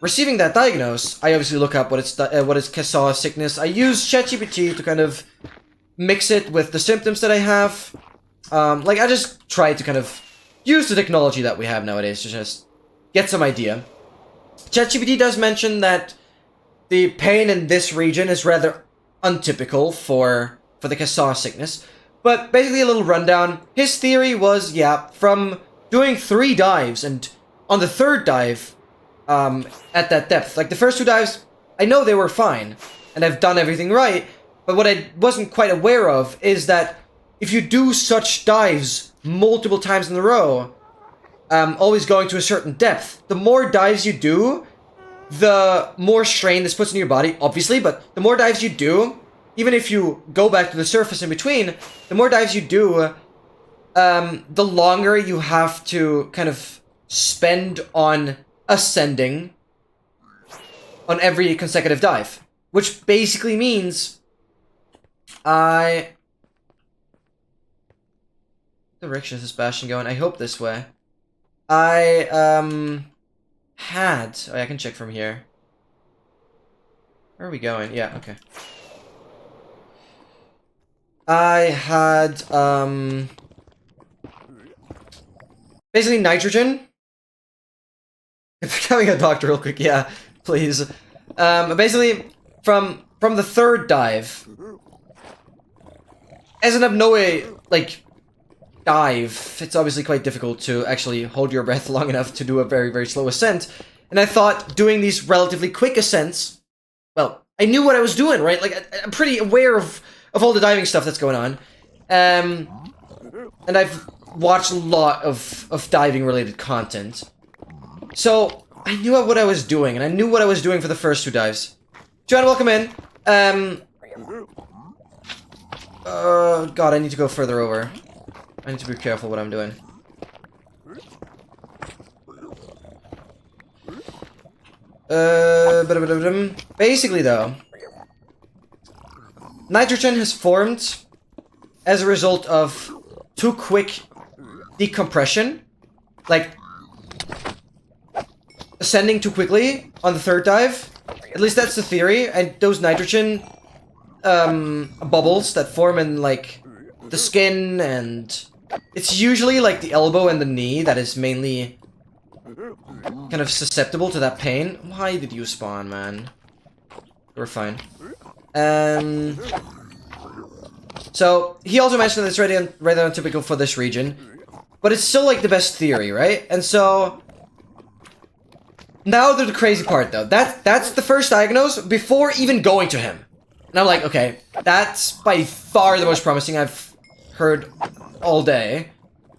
receiving that diagnose. I obviously look up what is Kessa sickness. I use ChatGPT to kind of mix it with the symptoms that I have. Like, I just try to kind of use the technology that we have nowadays to just get some idea. ChatGPT does mention that the pain in this region is rather untypical for the Kessa sickness. But basically a little rundown. His theory was, yeah, from doing 3 dives and on the 3rd dive, at that depth. Like, the first 2 dives, I know they were fine, and I've done everything right, but what I wasn't quite aware of is that if you do such dives multiple times in a row, always going to a certain depth. The more dives you do, the more strain this puts in your body, obviously, but the more dives you do, even if you go back to the surface in between, the more dives you do, the longer you have to kind of spend on ascending on every consecutive dive. Which basically means the direction is this bastion going? I hope this way. I can check from here. Where are we going? Yeah, okay. I had basically nitrogen. Becoming a doctor real quick, yeah, please. Basically from the third dive, as an Abnoe like dive, it's obviously quite difficult to actually hold your breath long enough to do a very, very slow ascent. And I thought doing these relatively quick ascents, well, I knew what I was doing, right? Like, I'm pretty aware of all the diving stuff that's going on. And I've watched a lot of diving-related content. So, I knew what I was doing, and I knew what I was doing for the first two dives. Joanna, welcome in. God, I need to go further over. I need to be careful what I'm doing. Basically, though, nitrogen has formed as a result of too quick decompression. Like, ascending too quickly on the third dive. At least that's the theory. And those nitrogen bubbles that form in, like, the skin, and it's usually, like, the elbow and the knee that is mainly kind of susceptible to that pain. Why did you spawn, man? We're fine. So, he also mentioned that it's rather untypical for this region, but it's still, like, the best theory, right? And so, now the crazy part, though. That's the first diagnose before even going to him. And I'm like, okay, that's by far the most promising I've heard all day,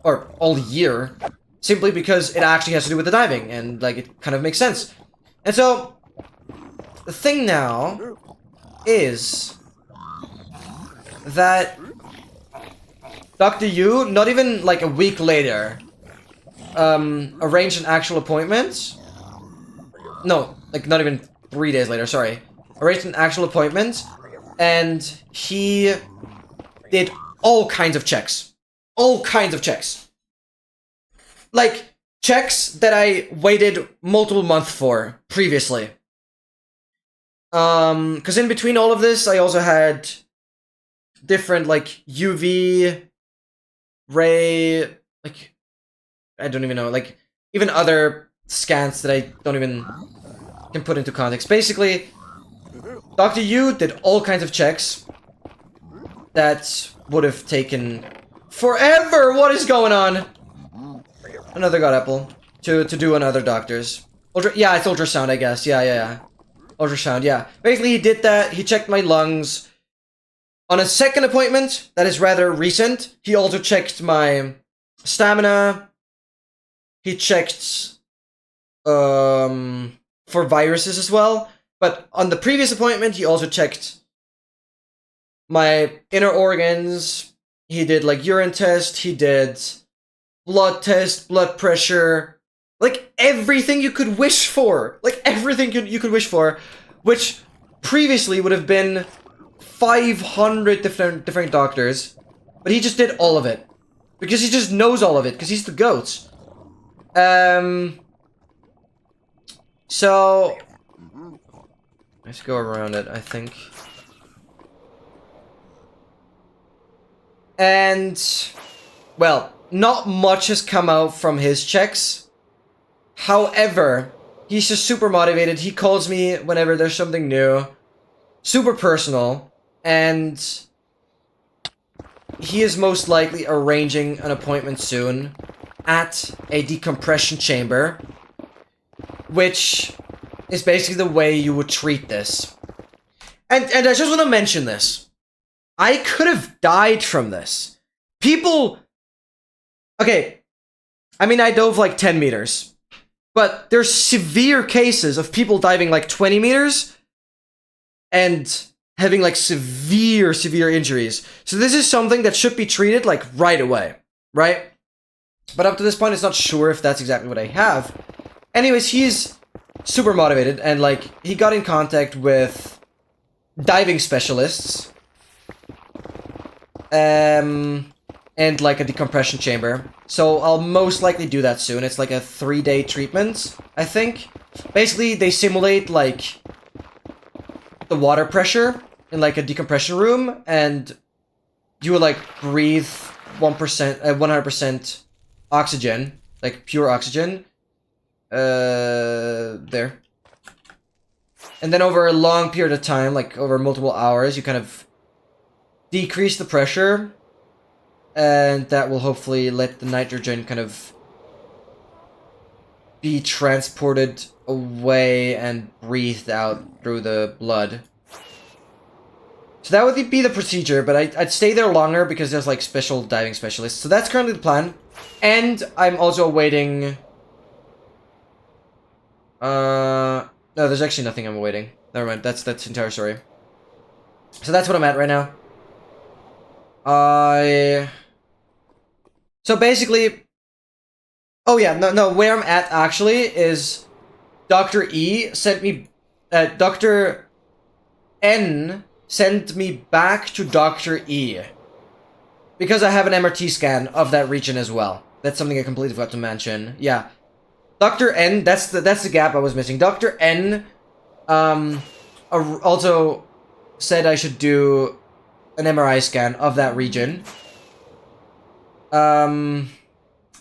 or all year, simply because it actually has to do with the diving, and, like, it kind of makes sense. And so, the thing now is that Dr. Yu, not even, like, a week later, arranged an actual appointment. No, like, not even 3 days later, sorry. Arranged an actual appointment, and he did all kinds of checks. All kinds of checks. Like, checks that I waited multiple months for previously. Because in between all of this, I also had different, like, UV ray, like, I don't even know, like, even other scans that I don't even can put into context. Basically, Dr. Yu did all kinds of checks that would have taken forever. What is going on? Another god apple to do on other doctors. Yeah, it's ultrasound, I guess. Yeah. Ultrasound, yeah. Basically, he did that. He checked my lungs. On a second appointment, that is rather recent, he also checked my stamina. He checked for viruses as well. But on the previous appointment, he also checked my inner organs. He did, like, urine test. He did blood test, blood pressure. Like, everything you could wish for. Like, everything you could wish for. Which previously would have been 500 different doctors. But he just did all of it. Because he just knows all of it. Because he's the GOAT. So let's go around it, I think. And, well, not much has come out from his checks. However, he's just super motivated. He calls me whenever there's something new. Super personal. And he is most likely arranging an appointment soon at a decompression chamber, which is basically the way you would treat this. And I just want to mention this. I could have died from this. People... Okay. I mean, I dove like 10 meters. But there's severe cases of people diving like 20 meters and having like severe injuries. So this is something that should be treated like right away, right? But up to this point, it's not sure if that's exactly what I have. Anyways, he's super motivated, and like he got in contact with diving specialists, and like a decompression chamber. So I'll most likely do that soon. It's like a 3-day treatment, I think. Basically, they simulate like the water pressure in like a decompression room, and you will like breathe 100% oxygen, like pure oxygen. There. And then over a long period of time, like over multiple hours, you kind of decrease the pressure, and that will hopefully let the nitrogen kind of be transported away and breathed out through the blood. So that would be the procedure, but I'd stay there longer because there's like special diving specialists. So that's currently the plan. And I'm also awaiting... no, there's actually nothing I'm awaiting. Never mind, that's the entire story. So that's what I'm at right now. So basically... Oh yeah, no, where I'm at actually is... Dr. E sent me... Dr. N sent me back to Dr. E. Because I have an MRT scan of that region as well. That's something I completely forgot to mention. Yeah. Dr. N, that's the gap I was missing. Dr. N also said I should do an MRI scan of that region.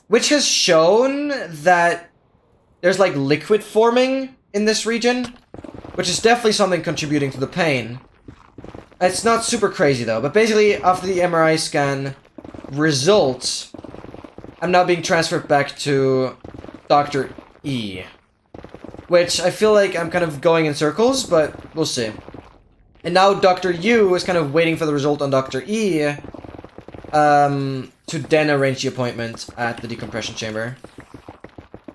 Which has shown that there's like liquid forming in this region, which is definitely something contributing to the pain. It's not super crazy though, but basically after the MRI scan results, I'm now being transferred back to Dr. E. Which I feel like I'm kind of going in circles, but we'll see. And now Dr. U is kind of waiting for the result on Dr. E, to then arrange the appointment at the decompression chamber.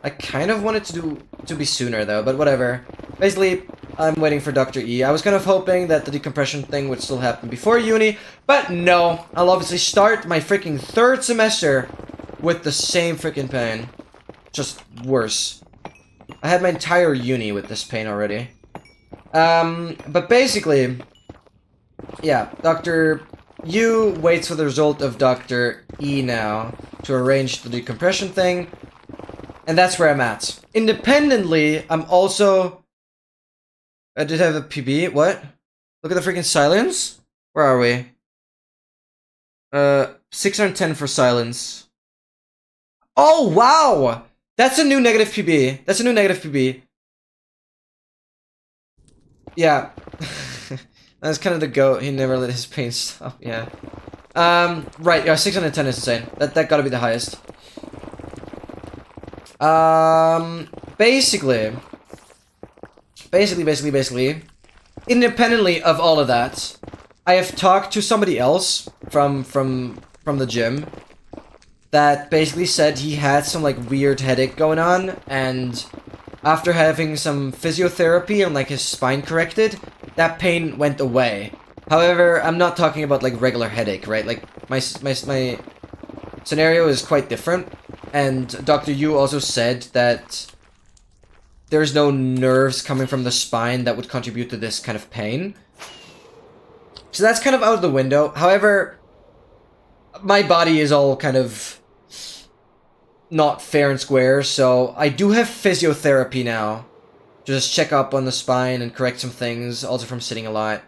I kind of wanted to be sooner though, but whatever. Basically, I'm waiting for Dr. E. I was kind of hoping that the decompression thing would still happen before uni, but no. I'll obviously start my freaking 3rd semester with the same freaking pain. Just worse. I had my entire uni with this pain already. But basically, yeah, Dr. U waits for the result of Dr. E now to arrange the decompression thing, and that's where I'm at. Independently, I'm also... I did have a PB, what? Look at the freaking silence? Where are we? 610 for silence. Oh, wow! That's a new negative PB. That's a new negative PB. Yeah. That's kind of the goat. He never let his pain stop. Yeah. Right. Yeah, 610 is insane. That gotta be the highest. Basically, independently of all of that, I have talked to somebody else from the gym that basically said he had some like weird headache going on, and after having some physiotherapy and like his spine corrected, that pain went away. However, I'm not talking about like regular headache, right? Like my scenario is quite different, and Dr. Yu also said that there's no nerves coming from the spine that would contribute to this kind of pain. So that's kind of out of the window. However, my body is all kind of not fair and square, so I do have physiotherapy now. Just check up on the spine and correct some things, also from sitting a lot.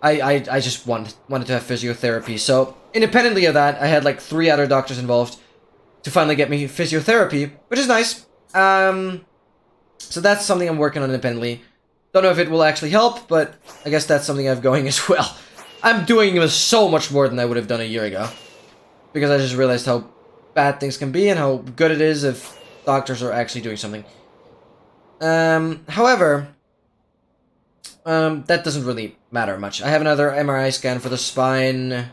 I just wanted to have physiotherapy, so independently of that, I had like 3 other doctors involved to finally get me physiotherapy, which is nice. So that's something I'm working on independently. Don't know if it will actually help, but I guess that's something I have going as well. I'm doing so much more than I would have done a year ago, because I just realized how bad things can be and how good it is if doctors are actually doing something. However, that doesn't really matter much. I have another MRI scan for the spine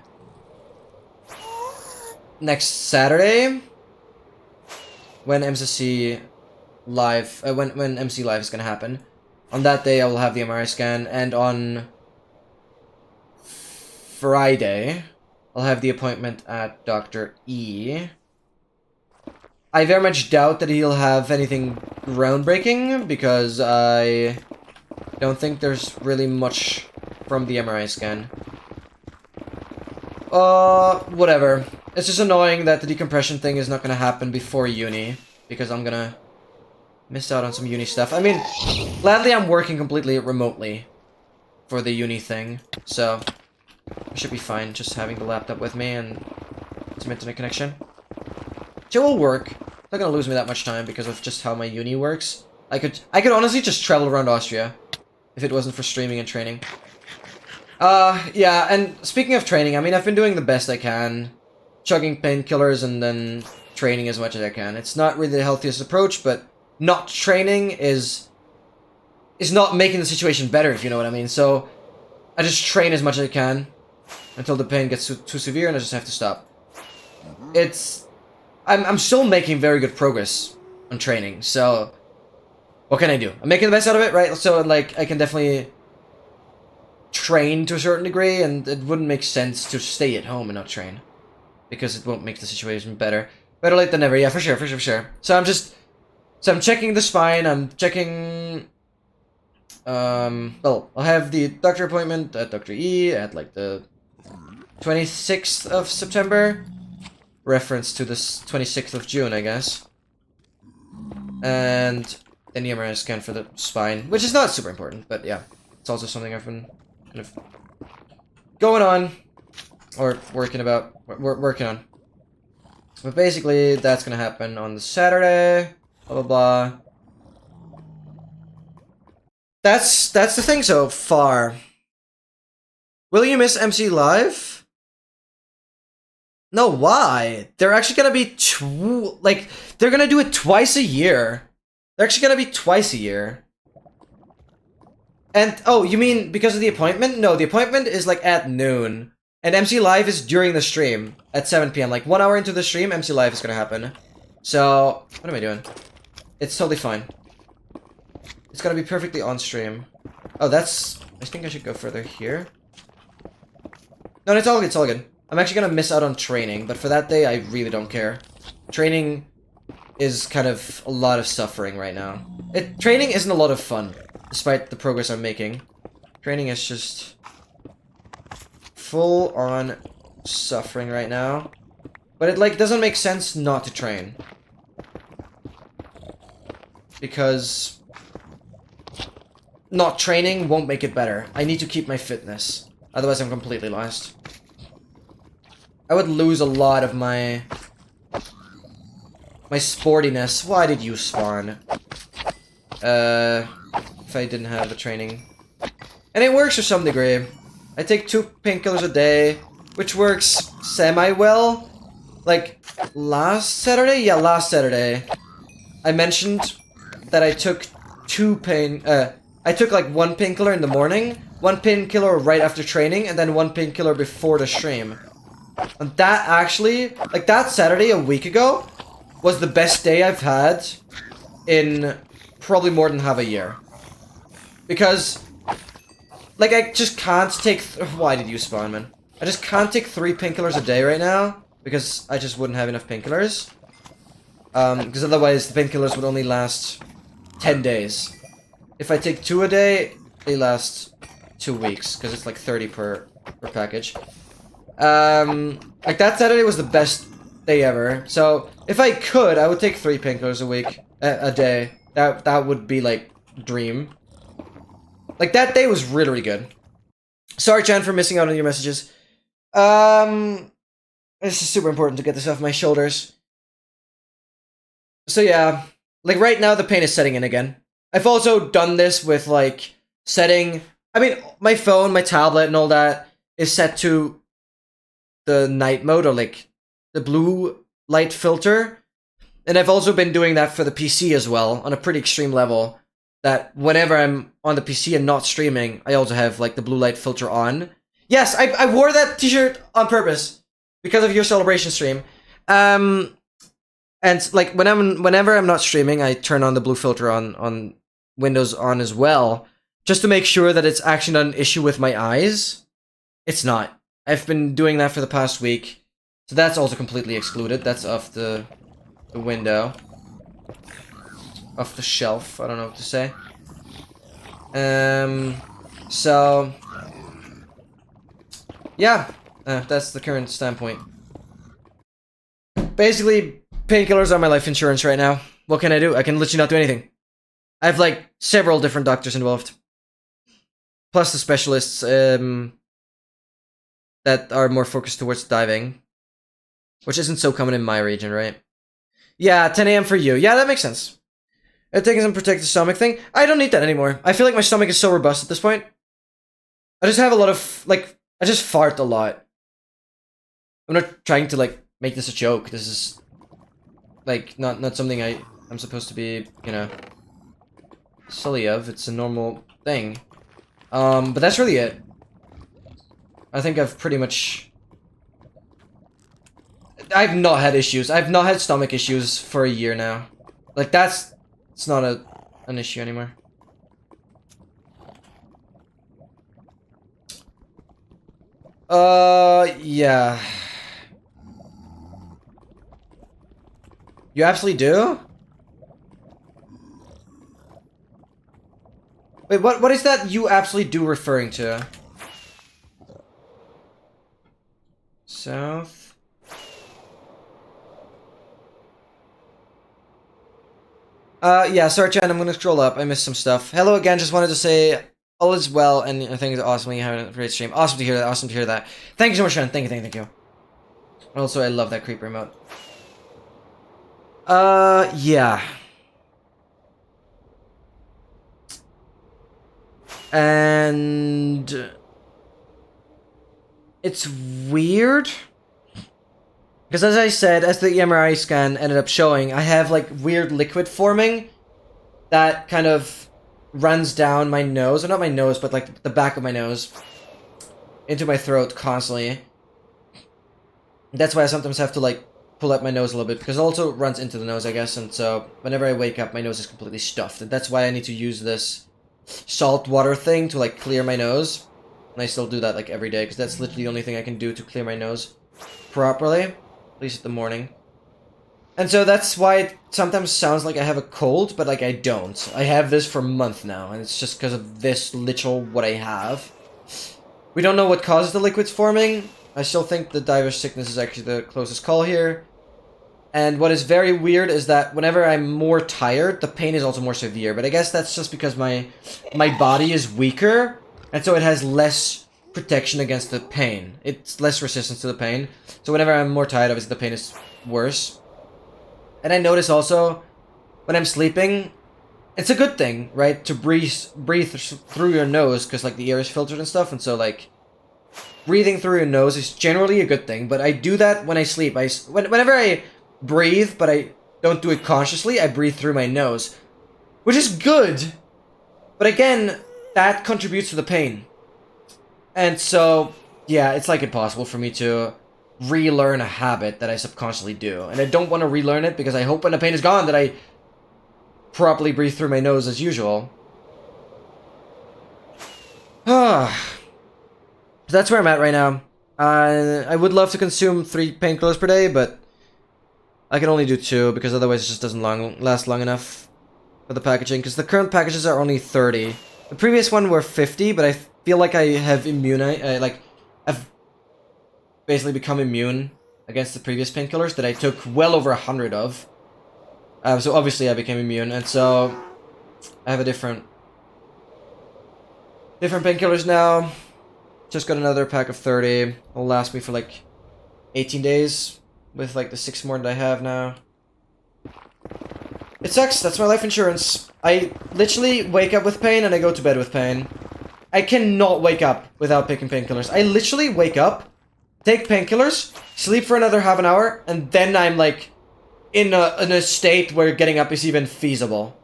next Saturday. when MCC live, when MC live is gonna happen. On that day, I will have the MRI scan, and on Friday, I'll have the appointment at Dr. E. I very much doubt that he'll have anything groundbreaking, because I don't think there's really much from the MRI scan. Whatever. It's just annoying that the decompression thing is not gonna happen before uni, because I'm gonna miss out on some uni stuff. I mean, gladly I'm working completely remotely for the uni thing, so I should be fine just having the laptop with me and some internet connection. It will work. Not gonna lose me that much time because of just how my uni works. I could honestly just travel around Austria if it wasn't for streaming and training. Yeah, and speaking of training, I mean, I've been doing the best I can, chugging painkillers and then training as much as I can. It's not really the healthiest approach, but not training is not making the situation better, if you know what I mean. So I just train as much as I can until the pain gets too severe and I just have to stop. I'm still making very good progress on training, so what can I do? I'm making the best out of it, right? So, like, I can definitely train to a certain degree, and it wouldn't make sense to stay at home and not train, because it won't make the situation better. Better late than never, yeah, for sure. So I'm checking the spine, I'm checking, well, I'll have the doctor appointment at Dr. E at, like, the 26th of September. Reference to this 26th of June, I guess. And then the MRI scan for the spine, which is not super important, but yeah, it's also something I've been kind of going on, or working on. But basically, that's gonna happen on the Saturday, blah blah blah. That's the thing so far. Will you miss MC Live? No, why? They're actually gonna be they're gonna do it twice a year. They're actually gonna be twice a year. And, oh, you mean because of the appointment? No, the appointment is, like, at noon. And MC Live is during the stream at 7 p.m. Like, 1 hour into the stream, MC Live is gonna happen. So, what am I doing? It's totally fine. It's gonna be perfectly on stream. Oh, that's... I think I should go further here. No, it's all good, it's all good. I'm actually gonna miss out on training, but for that day, I really don't care. Training is kind of a lot of suffering right now. Training isn't a lot of fun, despite the progress I'm making. Training is just full-on suffering right now. But it, like, doesn't make sense not to train. Because not training won't make it better. I need to keep my fitness. Otherwise, I'm completely lost. I would lose a lot of my sportiness. Why did you spawn? If I didn't have the training. And it works to some degree. I take 2 painkillers a day, which works semi-well. Like, last Saturday? Yeah, last Saturday. I mentioned that I took I took, like, 1 painkiller in the morning, 1 painkiller right after training, and then 1 painkiller before the stream. And that actually, like, that Saturday a week ago was the best day I've had in probably more than half a year. Because, like, I just can't take... Why did you spawn, man? I just can't take 3 painkillers a day right now, because I just wouldn't have enough painkillers. Because otherwise the painkillers would only last 10 days. If I take 2 a day, they last 2 weeks, because it's like 30 per package. Like, that Saturday was the best day ever. So, if I could, I would take 3 painkillers a week, a day. That would be, like, dream. Like, that day was really, really good. Sorry, Chan, for missing out on your messages. This is super important to get this off my shoulders. So, yeah. Like, right now, the pain is setting in again. I've also done this with, like, setting... I mean, my phone, my tablet, and all that is set to the night mode, or, like, the blue light filter. And I've also been doing that for the PC as well, on a pretty extreme level. That whenever I'm on the PC and not streaming, I also have, like, the blue light filter on. Yes, I wore that t-shirt on purpose, because of your celebration stream. And And like whenever I'm not streaming, I turn on the blue filter on Windows on as well, just to make sure that it's actually not an issue with my eyes. It's not. I've been doing that for the past week, so that's also completely excluded. That's off the window, off the shelf. I don't know what to say. So yeah, that's the current standpoint. Basically, painkillers are my life insurance right now. What can I do? I can literally not do anything. I have like several different doctors involved, plus the specialists that are more focused towards diving, which isn't so common in my region, right? Yeah, 10 a.m. for you. Yeah, that makes sense. Taking some protective stomach thing. I don't need that anymore. I feel like my stomach is so robust at this point. I just have a lot of like, I just fart a lot. I'm not trying to like make this a joke. This is like not something I'm supposed to be, you know, silly of. It's a normal thing. But that's really it. I think I've pretty much... I've not had issues. I've not had stomach issues for a year now. Like it's not an issue anymore. Yeah. You absolutely do? Wait, what is that you absolutely do referring to? South. Yeah, sorry, Chan, I'm gonna scroll up. I missed some stuff. Hello again, just wanted to say all is well, and I think it's awesome when you have a great stream. Awesome to hear that, awesome to hear that. Thank you so much, Chan. Thank you. Also, I love that creeper emote. Yeah. And... it's weird. Because as I said, as the MRI scan ended up showing, I have like weird liquid forming that kind of runs down my nose, or not my nose, but like the back of my nose, into my throat constantly. That's why I sometimes have to like pull up my nose a little bit, because it also runs into the nose, I guess, and so whenever I wake up, my nose is completely stuffed, and that's why I need to use this salt water thing to like clear my nose, and I still do that like every day, because that's literally the only thing I can do to clear my nose properly, at least in the morning. And so that's why it sometimes sounds like I have a cold, but like I don't. I have this for a month now, and it's just because of this literal what I have. We don't know what causes the liquids forming. I still think the diver's sickness is actually the closest call here. And what is very weird is that whenever I'm more tired, the pain is also more severe. But I guess that's just because my body is weaker, and so it has less protection against the pain. It's less resistance to the pain. So whenever I'm more tired, obviously the pain is worse. And I notice also, when I'm sleeping, it's a good thing, right? To breathe through your nose, because like the air is filtered and stuff, and so like breathing through your nose is generally a good thing. But I do that when I sleep. Whenever I breathe, but I don't do it consciously, I breathe through my nose, which is good. But again, that contributes to the pain. And so, yeah, it's like impossible for me to relearn a habit that I subconsciously do. And I don't want to relearn it because I hope when the pain is gone that I properly breathe through my nose as usual. That's where I'm at right now. I would love to consume 3 painkillers per day, but I can only do 2 because otherwise it just doesn't last long enough for the packaging. Because the current packages are only 30. The previous one were 50, but I feel like I have I've basically become immune against the previous painkillers that I took well over 100 of. So obviously I became immune, and so I have a different painkillers now. Just got another pack of 30. It'll last me for like 18 days with like the 6 more that I have now. It sucks. That's my life insurance. I literally wake up with pain and I go to bed with pain. I cannot wake up without taking painkillers. I literally wake up, take painkillers, sleep for another half an hour, and then I'm like in a state where getting up is even feasible.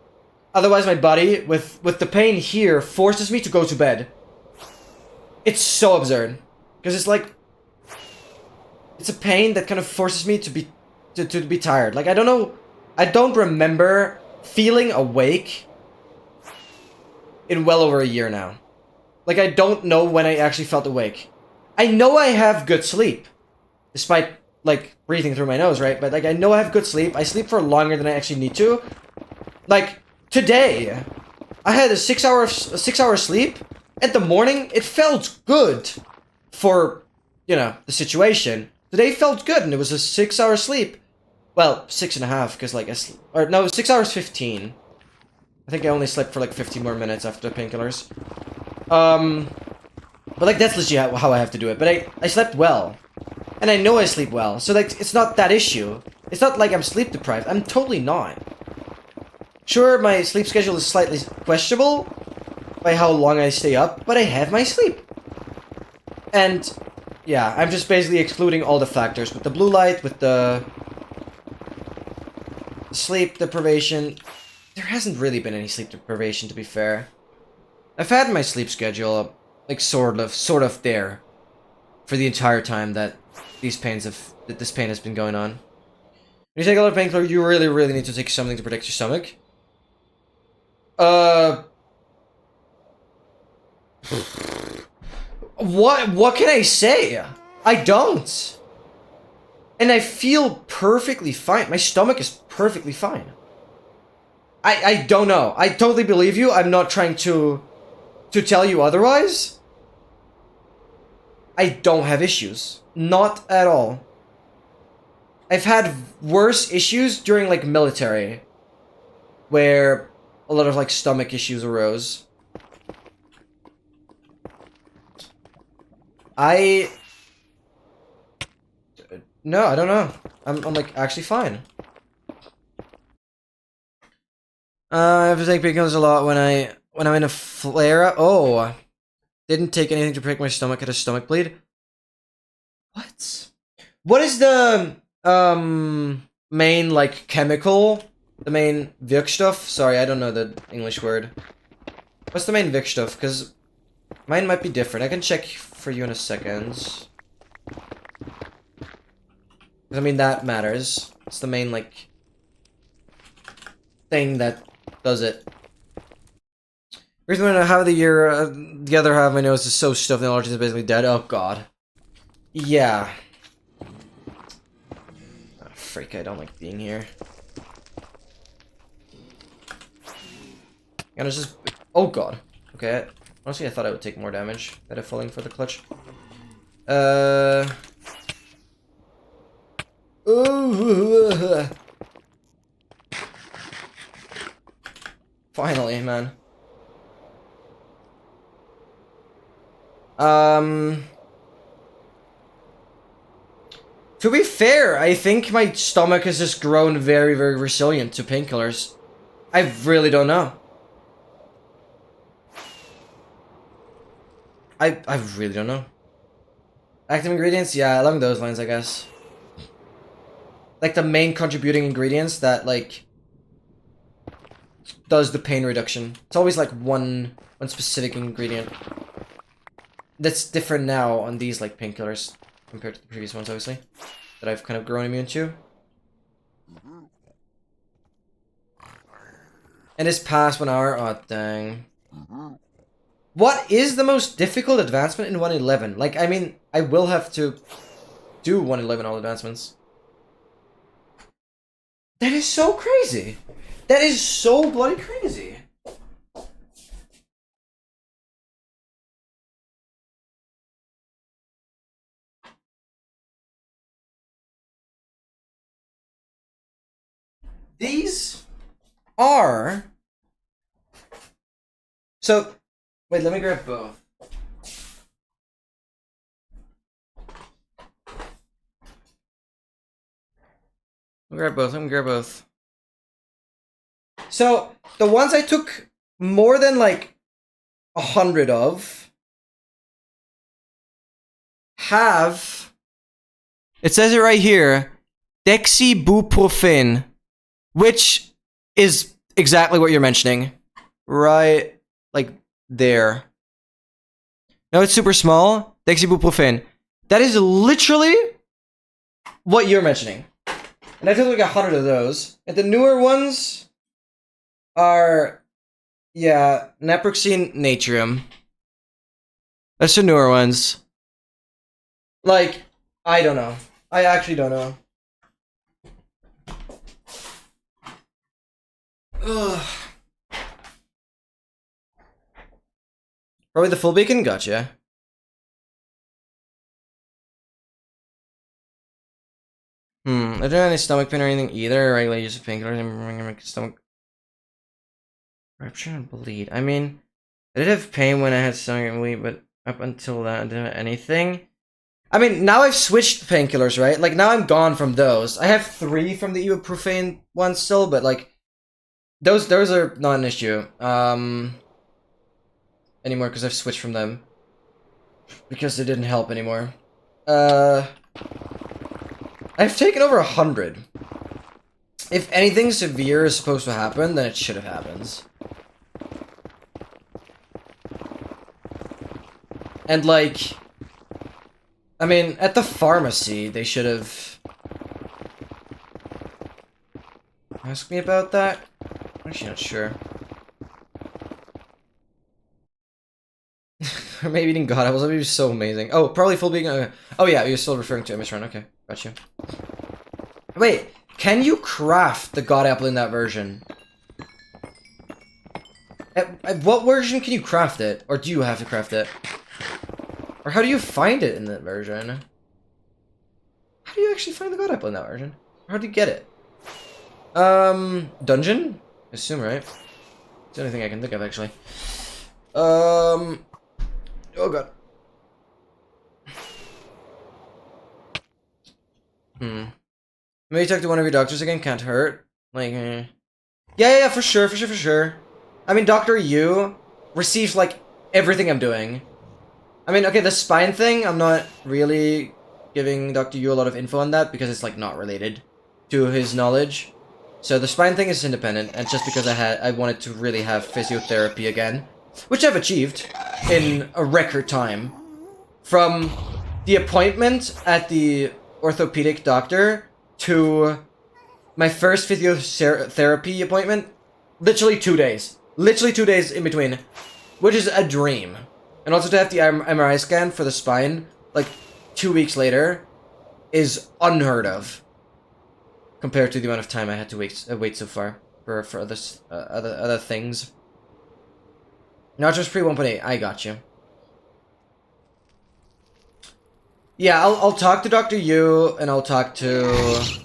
Otherwise my body, with the pain here, forces me to go to bed. It's so absurd. Because it's like, it's a pain that kind of forces me to be to be tired. Like, I don't know. I don't remember feeling awake in well over a year now. Like, I don't know when I actually felt awake. I know I have good sleep. Despite, like, breathing through my nose, right? But, like, I know I have good sleep. I sleep for longer than I actually need to. Like, today, I had a 6 hour sleep. At the morning, it felt good for, you know, the situation. Today felt good, and it was a 6 hour sleep. Well, 6.5, because, like, 6 hours 15. I think I only slept for, like, 15 more minutes after the painkillers. But, like, that's legit how I have to do it. But I slept well. And I know I sleep well. So, like, it's not that issue. It's not like I'm sleep deprived. I'm totally not. Sure, my sleep schedule is slightly questionable by how long I stay up, but I have my sleep. And, yeah, I'm just basically excluding all the factors. With the blue light, with the sleep deprivation. There hasn't really been any sleep deprivation, to be fair. I've had my sleep schedule, like, sort of there for the entire time that this pain has been going on. When you take a lot of painkiller, you really need to take something to protect your stomach. What can I say? I don't. And I feel perfectly fine. My stomach is perfectly fine. I don't know. I totally believe you. I'm not trying to tell you otherwise. I don't have issues. Not at all. I've had worse issues during, like, military, where a lot of, like, stomach issues arose. No, I don't know. I'm like, actually fine. I have to take painkillers a lot when I'm in a flare-up. Oh, didn't take anything to protect my stomach. Had a stomach bleed. What? What is the main, like, chemical? The main Wirkstoff? Sorry, I don't know the English word. What's the main Wirkstoff? Because mine might be different. I can check for you in a second. I mean, that matters. It's the main, like, thing that does it. Reason why I have the year, the other half of my nose is so stuffed and the allergies is basically dead. Oh god. Yeah. Oh, freak, I don't like being here. And it's just... Oh god. Okay. Honestly, I thought I would take more damage instead of falling for the clutch. Finally, man. To be fair, I think my stomach has just grown very resilient to painkillers. I really don't know. I really don't know. Active ingredients? Yeah, along those lines, I guess. Like, the main contributing ingredients that, like, does the pain reduction. It's always, like, one specific ingredient. That's different now on these, like, painkillers compared to the previous ones, obviously, that I've kind of grown immune to. And this past 1 hour, oh dang. What is the most difficult advancement in 111? Like, I mean, I will have to do 111 all advancements. That is so crazy. That is so bloody crazy. These are... So, wait, let me grab both. Let me grab both. So, the ones I took more than, like, 100 of have... It says it right here. Dexibuprofen. Which is exactly what you're mentioning. Right, like, there. No, it's super small. Dexibuprofen. That is literally what you're mentioning. And I took like 100 of those. And the newer ones are, yeah, naproxen, natrium. That's the newer ones. Like, I don't know. I actually don't know. Ugh. Probably the full beacon? Gotcha. I don't have any stomach pain or anything either. Regular use of painkillers. Stomach rupture and bleed. I mean, I did have pain when I had stomach and bleed, but up until that, I didn't have anything. I mean, now I've switched painkillers, right? Like, now I'm gone from those. I have 3 from the ibuprofen ones still, but, like, those are not an issue. Anymore, because I've switched from them. Because they didn't help anymore. I've taken over 100. If anything severe is supposed to happen, then it should have happened. And, like, I mean, at the pharmacy, they should have asked me about that. I'm actually not sure. Or maybe even God, I was maybe so amazing. Oh, probably full being. Oh yeah, you're still referring to Image Run. Okay, gotcha. Wait, can you craft the God Apple in that version? At what version can you craft it? Or do you have to craft it? Or how do you find it in that version? How do you actually find the God Apple in that version? How do you get it? Dungeon? I assume, right? It's the only thing I can think of, actually. Oh god. Maybe talk to one of your doctors again, can't hurt. Like, yeah, for sure. I mean, Dr. Yu receives, like, everything I'm doing. I mean, okay, the spine thing, I'm not really giving Dr. Yu a lot of info on that, because it's, like, not related to his knowledge. So the spine thing is independent, and just because I wanted to really have physiotherapy again, which I've achieved in a record time. From the appointment at the orthopedic doctor to my first physiotherapy appointment, literally 2 days. Literally 2 days in between, which is a dream. And also to have the MRI scan for the spine, like, 2 weeks later, is unheard of. Compared to the amount of time I had to wait so far for other things. Nachos pre 1.8, I got you. Yeah, I'll talk to Dr. Yu, and I'll talk to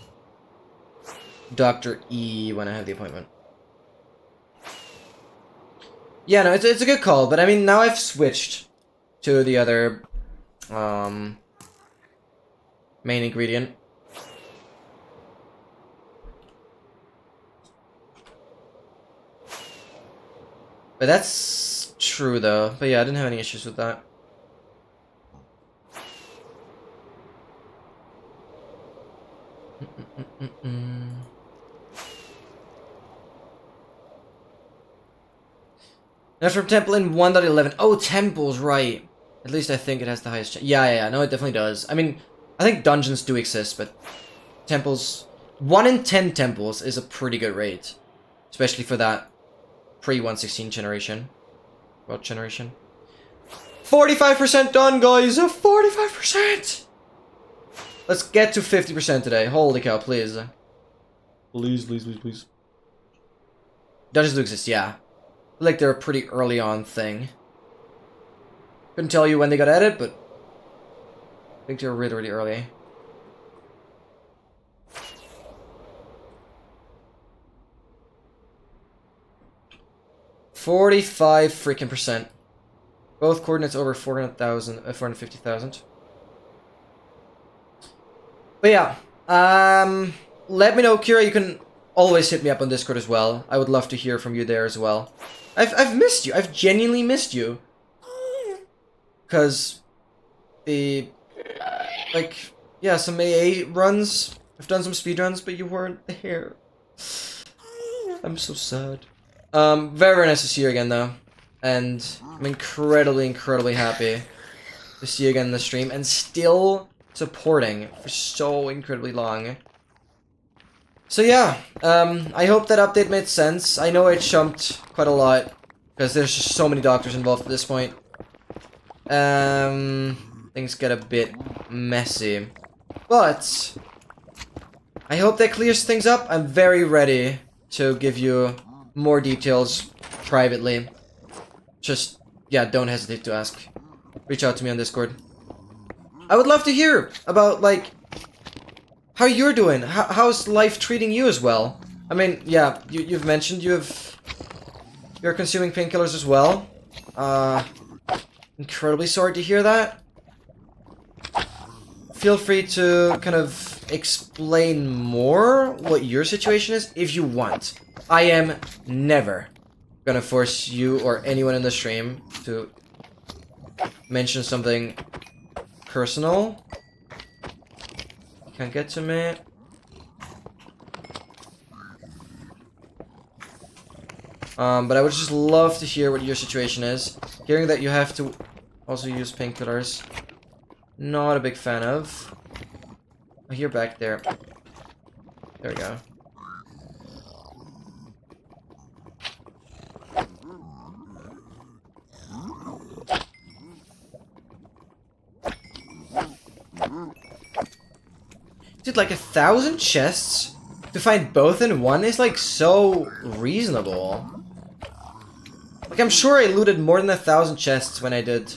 Dr. E when I have the appointment. Yeah, no, it's a good call, but I mean, now I've switched to the other, main ingredient. But that's true, though. But yeah, I didn't have any issues with that. That's from Temple in 1.11. Oh, Temple's right. At least I think it has the highest. Yeah. No, it definitely does. I mean, I think dungeons do exist, but temples, 1 in 10 temples is a pretty good rate, especially for that pre-116 generation. World generation. 45% done, guys! 45%! Let's get to 50% today. Holy cow, please. Please. Dungeons do exist, yeah. Like they're a pretty early on thing. Couldn't tell you when they got added, but I think they're really early. $45 freaking percent. Both coordinates over 450,000. But yeah, let me know, Kira. You can always hit me up on Discord as well. I would love to hear from you there as well. I've missed you. I've genuinely missed you. Cause the yeah, some AA runs. I've done some speed runs, but you weren't there. I'm so sad. Very nice to see you again, though, and I'm incredibly happy to see you again in the stream and still supporting for so incredibly long. So yeah, I hope that update made sense. I know I jumped quite a lot, because there's just so many doctors involved at this point. Things get a bit messy. But I hope that clears things up. I'm very ready to give you more details privately. Just, yeah, don't hesitate to ask. Reach out to me on Discord. I would love to hear about, like, how you're doing. How's life treating you as well? I mean, yeah, you've mentioned you're consuming painkillers as well. Incredibly sorry to hear that. Feel free to kind of explain more what your situation is if you want. I am never gonna force you or anyone in the stream to mention something personal. Can't get to me. But I would just love to hear what your situation is. Hearing that you have to also use painkillers, not a big fan of. Oh, you're back there. There we go. Dude, like 1,000 chests to find both in one is like so reasonable. Like, I'm sure I looted more than 1,000 chests when I did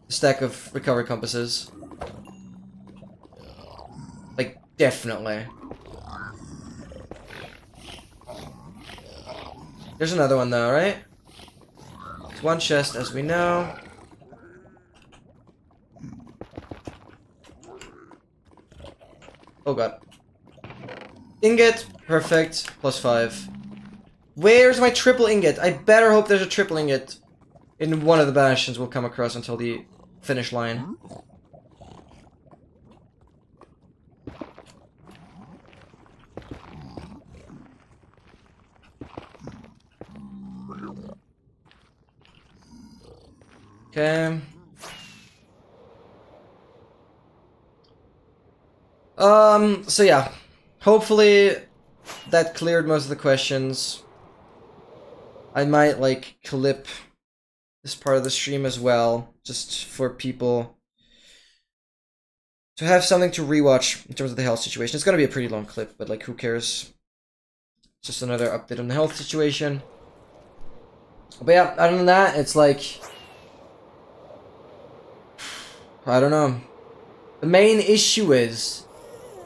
a stack of recovery compasses. Like, definitely. There's another one though, right? It's one chest, as we know. Oh god. Ingot, perfect, +5. Where's my triple ingot? I better hope there's a triple ingot in one of the bastions we'll come across until the finish line. Okay. So yeah. Hopefully that cleared most of the questions. I might, like, clip this part of the stream as well, just for people to have something to rewatch in terms of the health situation. It's gonna be a pretty long clip, but, like, who cares? Just another update on the health situation. But yeah, other than that, it's like, I don't know. The main issue is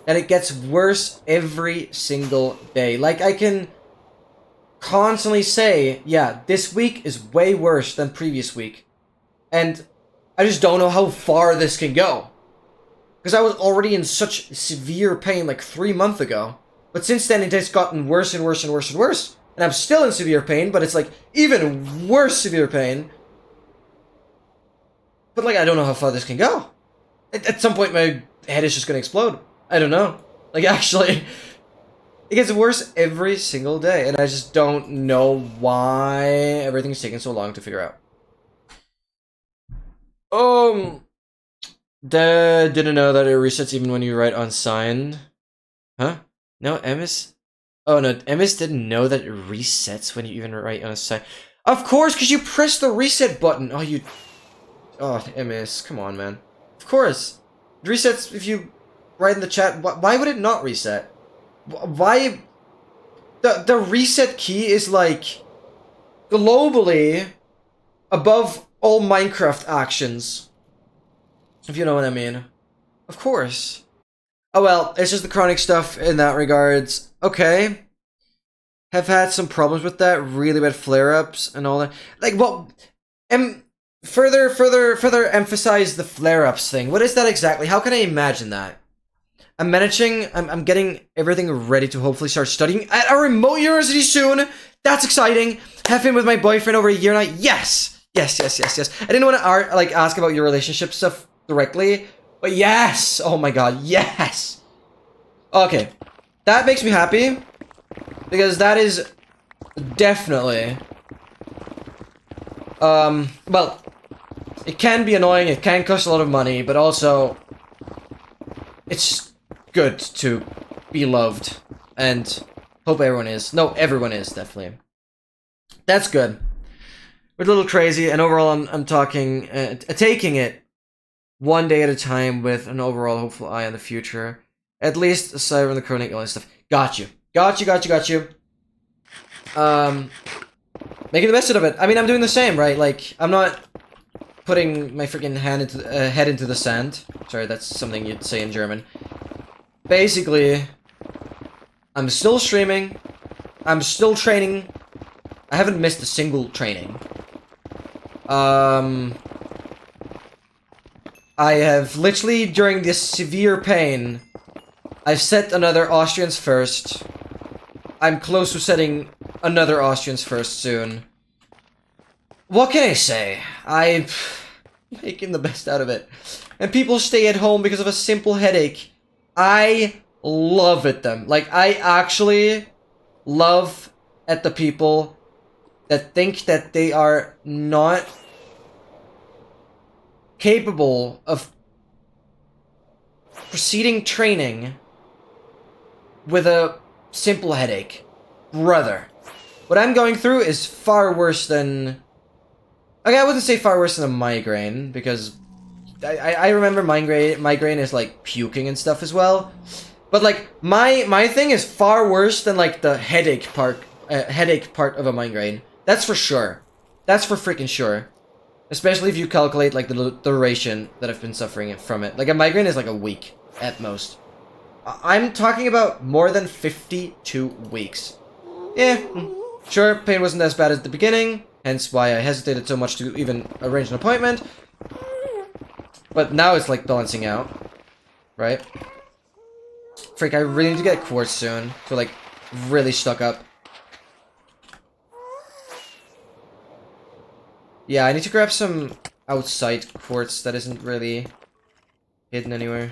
that it gets worse every single day. Like, I can constantly say, yeah, this week is way worse than previous week. And I just don't know how far this can go. Because I was already in such severe pain like 3 months ago. But since then it has gotten worse and worse and worse and worse. And I'm still in severe pain, but it's like even worse severe pain. But like, I don't know how far this can go. At some point my head is just gonna explode. I don't know. Like, actually, it gets worse every single day, and I just don't know why everything's taking so long to figure out. Didn't know that it resets even when you write unsigned. Huh? No, Emis? Oh no, Emis didn't know that it resets when you even write unsigned. Of course, because you press the reset button. Oh, Emis, come on, man. Of course. It resets if you write in the chat. Why would it not reset? Why? The reset key is like globally above all Minecraft actions. If you know what I mean. Of course. Oh well, it's just the chronic stuff in that regards. Okay. Have had some problems with that, really bad flare-ups and all that. Like, well, further emphasize the flare-ups thing. What is that exactly? How can I imagine that? I'm getting everything ready to hopefully start studying at a remote university soon. That's exciting. Have been with my boyfriend over a year now. Yes. Yes. I didn't want to like ask about your relationship stuff directly, but yes. Oh my god, yes. Okay, that makes me happy because that is definitely well, it can be annoying. It can cost a lot of money, but also it's good to be loved And hope everyone is. No, everyone is, definitely. That's good. We're a little crazy, and overall I'm talking, taking it one day at a time with an overall hopeful eye on the future. At least aside from the chronic illness stuff. Got you. Making the best of it. I mean, I'm doing the same, right? Like, I'm not putting my freaking head into the sand. Sorry, that's something you'd say in German. Basically, I'm still streaming. I'm still training. I haven't missed a single training. I have literally, during this severe pain, I've set another Austrians first. I'm close to setting another Austrians first soon. What can I say? I'm making the best out of it. And people stay at home because of a simple headache. I love at them. Like, I actually love at the people that think that they are not capable of proceeding training with a simple headache. Brother. What I'm going through is far worse than... Okay, I wouldn't say far worse than a migraine, because I remember migraine is like puking and stuff as well. But like, my thing is far worse than like the headache part of a migraine. That's for sure. That's for freaking sure. Especially if you calculate like the duration that I've been suffering from it. Like a migraine is like a week at most. I'm talking about more than 52 weeks. Yeah, sure, pain wasn't as bad at the beginning, hence why I hesitated so much to even arrange an appointment. But now it's like balancing out, right? Freak, I really need to get quartz soon to like really stock up. Yeah, I need to grab some outside quartz that isn't really hidden anywhere.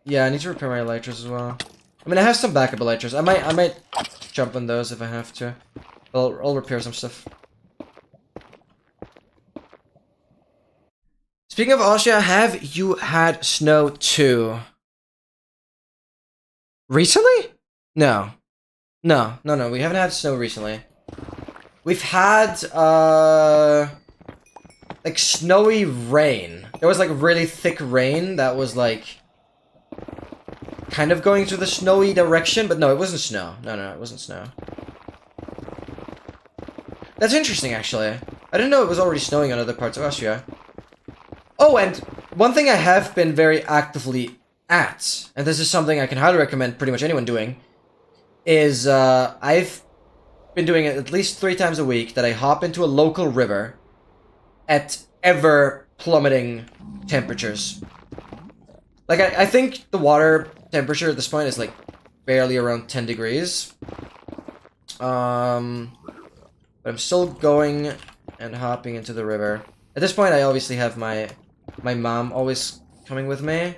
Yeah, I need to repair my elytras as well. I mean, I have some backup elytras. I might jump on those if I have to. I'll repair some stuff. Speaking of Austria, have you had snow too? Recently? No. No, we haven't had snow recently. We've had, like, snowy rain. There was, like, really thick rain that was, like, kind of going to the snowy direction, but no, it wasn't snow. No, it wasn't snow. That's interesting, actually. I didn't know it was already snowing on other parts of Austria. Oh, and one thing I have been very actively at, and this is something I can highly recommend pretty much anyone doing, is, I've been doing it at least 3 times a week, that I hop into a local river at ever plummeting temperatures. Like, I think the water temperature at this point is, like, barely around 10 degrees. But I'm still going and hopping into the river. At this point, I obviously have my mom always coming with me,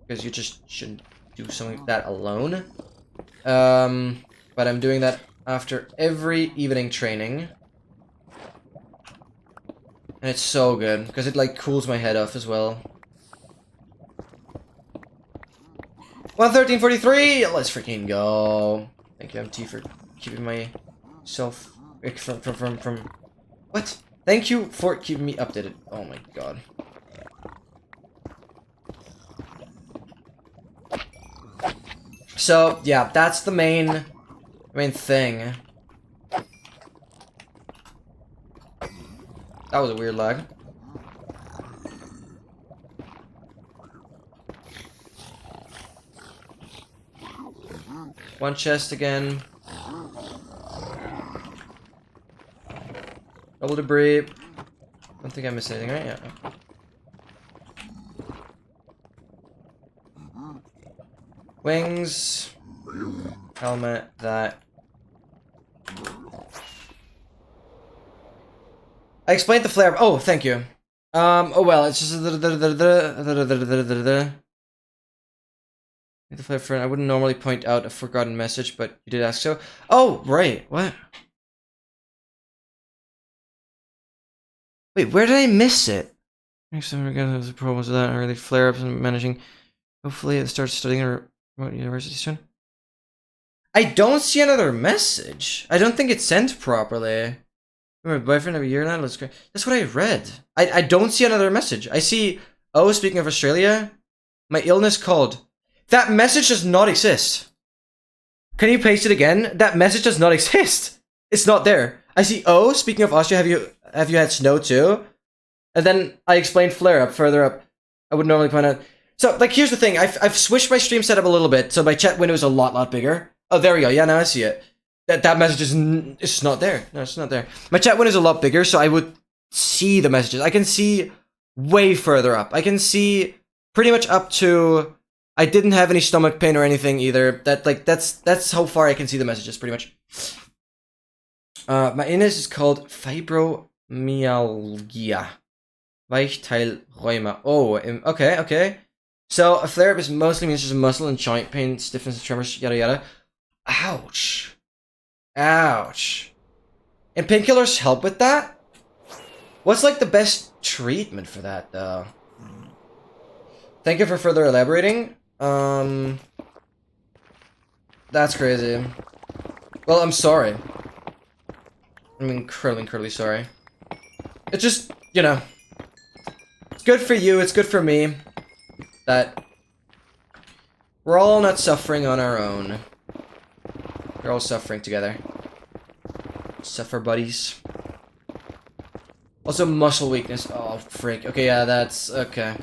because you just shouldn't do something like that alone. But I'm doing that after every evening training. And it's so good, because it, like, cools my head off as well. 113.43! Let's freaking go. Thank you, MT, for keeping myself... from... What? Thank you for keeping me updated. Oh my god. So, yeah, that's the main thing. That was a weird lag. One chest again. Double debris. Don't think I missed anything, right? Yeah. Wings. Helmet, that. I explained the flare. Oh, thank you. Oh well, it's just the flare friend. I wouldn't normally point out a forgotten message, but you did ask so. Oh, right. What? Wait, where did I miss it? Next time we're gonna have the problems with that early flare-ups and managing. Hopefully it starts studying a remote university soon. I don't see another message. I don't think it's sent properly. My boyfriend of a year now, let's go. That's what I read. I don't see another message. I see, oh, speaking of Australia, my illness called. That message does not exist. Can you paste it again? That message does not exist. It's not there. I see, oh, speaking of Austria, have you had snow too? And then I explained flare up further up. I would normally point out. So, like, here's the thing. I've switched my stream setup a little bit, so my chat window is a lot bigger. Oh, there we go. Yeah, now I see it. That message is it's not there. No, it's not there. My chat window is a lot bigger, so I would see the messages. I can see way further up. I can see pretty much up to. I didn't have any stomach pain or anything either. That's how far I can see the messages, pretty much. My illness is called fibromyalgia. Weichteilrheuma. Oh, okay. So a flare-up is mostly means just muscle and joint pain, stiffness and tremors, yada yada. Ouch. And painkillers help with that? What's like the best treatment for that though? Thank you for further elaborating. That's crazy. Well, I'm sorry. I'm incredibly sorry. It's just, you know, it's good for you, it's good for me that we're all not suffering on our own. We're all suffering together. Suffer buddies. Also muscle weakness. Oh, frick. Okay, yeah, that's okay.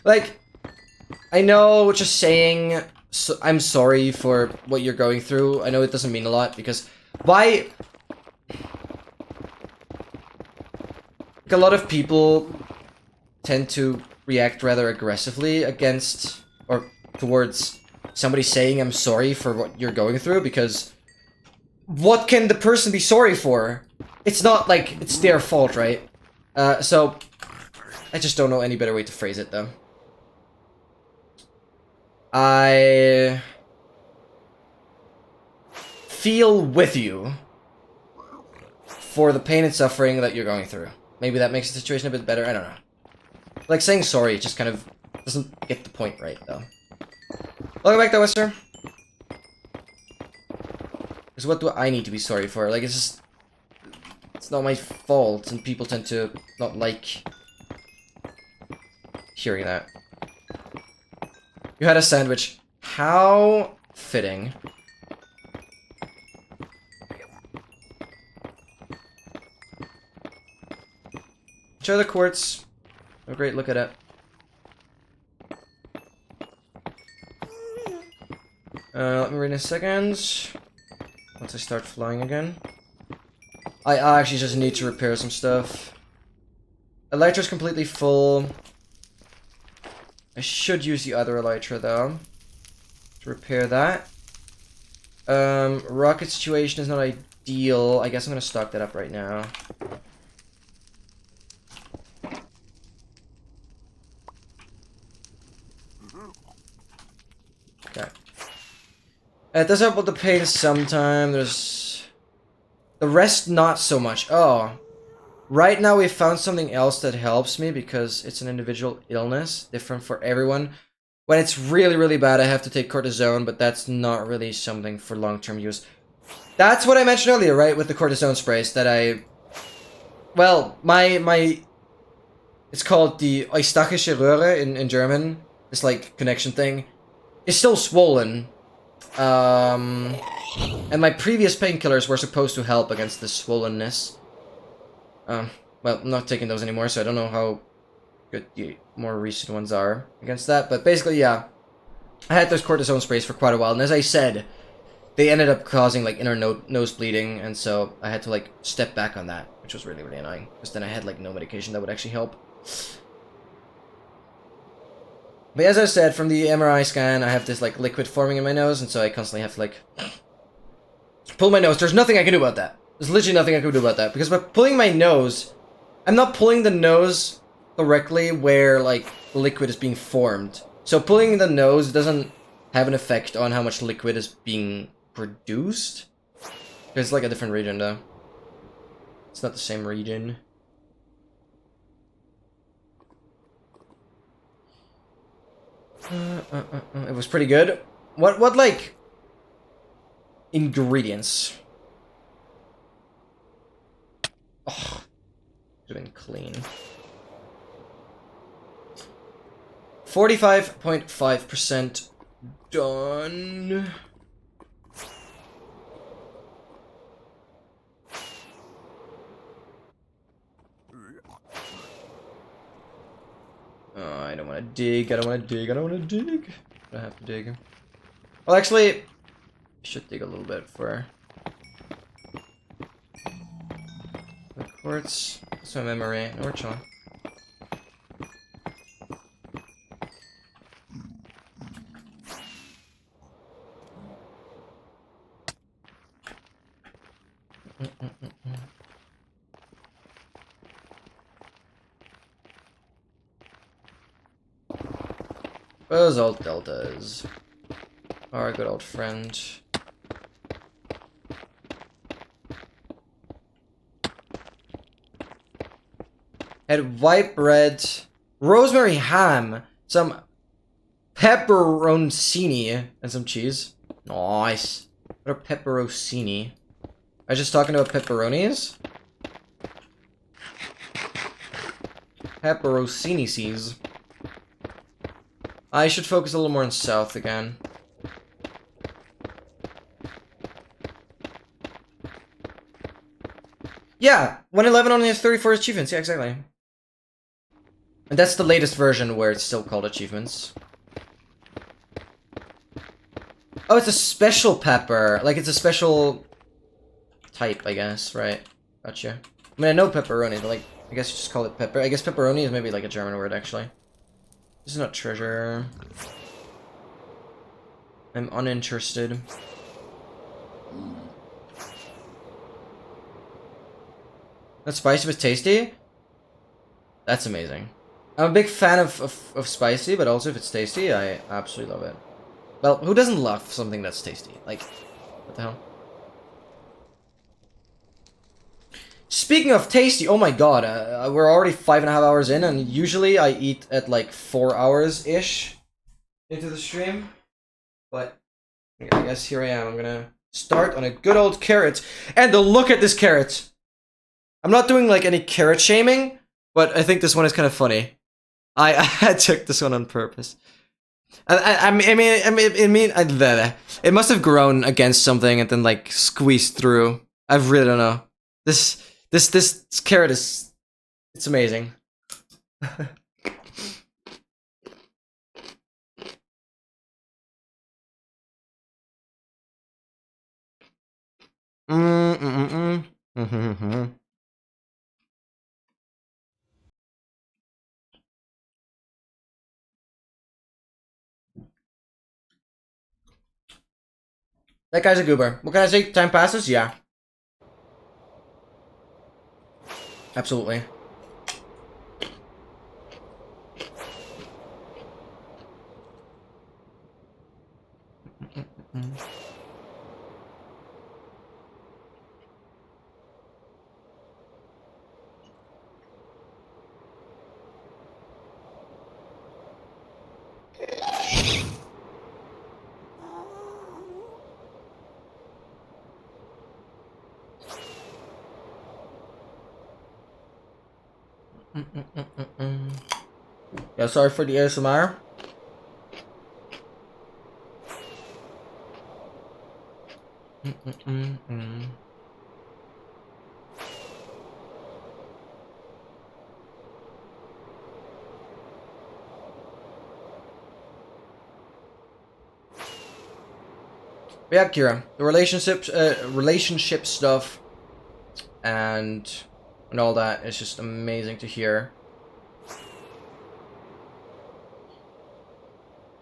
Like, I know just saying I'm sorry for what you're going through. I know it doesn't mean a lot because why? Like, a lot of people tend to react rather aggressively against or towards somebody saying I'm sorry for what you're going through because what can the person be sorry for? It's not like it's their fault, right? So I just don't know any better way to phrase it though. I feel with you for the pain and suffering that you're going through. Maybe that makes the situation a bit better, I don't know. Like, saying sorry just kind of doesn't get the point right, though. Welcome back, though, sir. Because what do I need to be sorry for? Like, it's just... It's not my fault, and people tend to not like hearing that. You had a sandwich. How fitting. Show the quartz. Oh, great, look at it. Let me read in a second. Once I start flying again. I actually just need to repair some stuff. Elytra's completely full. I should use the other Elytra though. To repair that. Rocket situation is not ideal. I guess I'm gonna stock that up right now. Okay. It does help with the pain sometime. There's... The rest not so much. Oh. Right now we found something else that helps me because it's an individual illness. Different for everyone. When it's really bad I have to take cortisone, but that's not really something for long-term use. That's what I mentioned earlier, right? With the cortisone sprays that I... Well, my... It's called the Eustachische Röhre in German. This, like, connection thing. It's still swollen. And my previous painkillers were supposed to help against this swollenness. Well, I'm not taking those anymore, so I don't know how good the more recent ones are against that. But basically, yeah. I had those cortisone sprays for quite a while, and as I said, they ended up causing, like, inner nose bleeding, and so I had to, like, step back on that, which was really annoying. Because then I had, like, no medication that would actually help. But as I said, from the MRI scan, I have this, like, liquid forming in my nose, and so I constantly have to, like, pull my nose. There's nothing I can do about that. There's literally nothing I can do about that. Because by pulling my nose, I'm not pulling the nose directly where, like, liquid is being formed. So pulling the nose doesn't have an effect on how much liquid is being produced. It's like a different region, though. It's not the same region. It was pretty good. What like ingredients? Oh, could have been clean. 45.5% done. Oh, I don't want to dig. I don't want to dig. I don't want to dig. I have to dig. Well, actually, I should dig a little bit for the quartz. That's my memory. No, we're chilling. Those old deltas. Our good old friend. Had white bread, rosemary ham, some pepperoncini, and some cheese. Nice. What are pepperoncini? I was just talking about pepperonis? Pepperoncini seas. I should focus a little more on south again. Yeah, 111 only has 34 achievements. Yeah, exactly. And that's the latest version where it's still called achievements. Oh, it's a special pepper. Like, it's a special type, I guess, right? Gotcha. I mean, I know pepperoni, but, like, I guess you just call it pepper. I guess pepperoni is maybe, like, a German word, actually. This is not treasure. I'm uninterested. That's spicy but tasty? That's amazing. I'm a big fan of spicy, but also if it's tasty, I absolutely love it. Well, who doesn't love something that's tasty? Like, what the hell? Speaking of tasty, oh my god, we're already 5.5 hours in, and usually I eat at like 4 hours-ish into the stream. But I guess here I am. I'm gonna start on a good old carrot. And look at this carrot! I'm not doing like any carrot shaming, but I think this one is kind of funny. I took this one on purpose. It must have grown against something and then like squeezed through. I really don't know. This carrot is, it's amazing. That guy's a goober. What can I say? Time passes? Yeah. Absolutely. Yeah, sorry for the ASMR. But yeah, Kira, the relationship stuff and all that is just amazing to hear.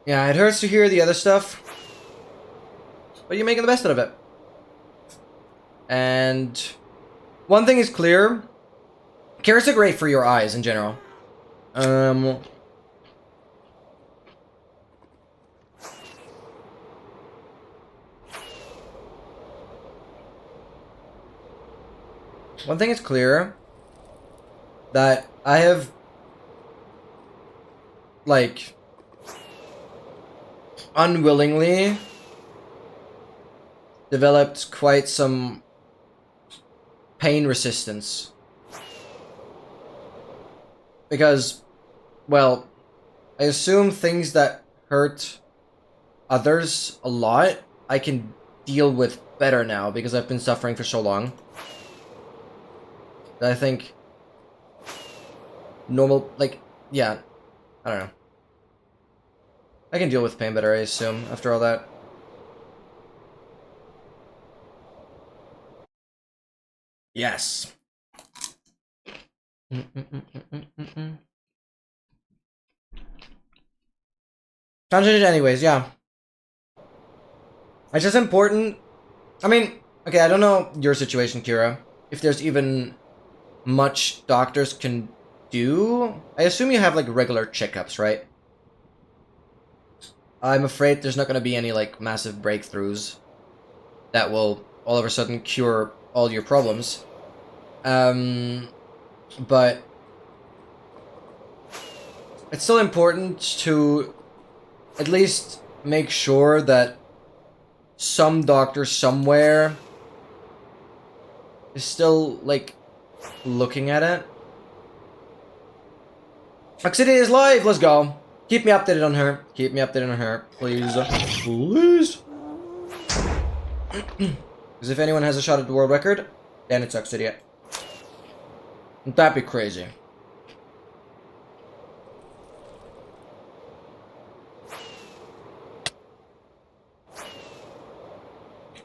Yeah, it hurts to hear the other stuff, but you're making the best out of it. And one thing is clear, carrots are great for your eyes in general. one thing is clear, that I have, like, unwillingly developed quite some pain resistance. Because, well, I assume things that hurt others a lot, I can deal with better now because I've been suffering for so long. I think normal, like, yeah, I don't know. I can deal with pain better, I assume, after all that. Yes. Concentrate anyways, yeah. It's just important. I mean, okay, I don't know your situation, Kira. If there's even much doctors can do. I assume you have, like, regular checkups, right? I'm afraid there's not going to be any, like, massive breakthroughs that will all of a sudden cure all your problems. But it's still important to at least make sure that some doctor somewhere is still, like, looking at it. Oxidity is live, let's go. Keep me updated on her. Keep me updated on her, please. Please. Because if anyone has a shot at the world record, then it's Oxidia. That'd be crazy.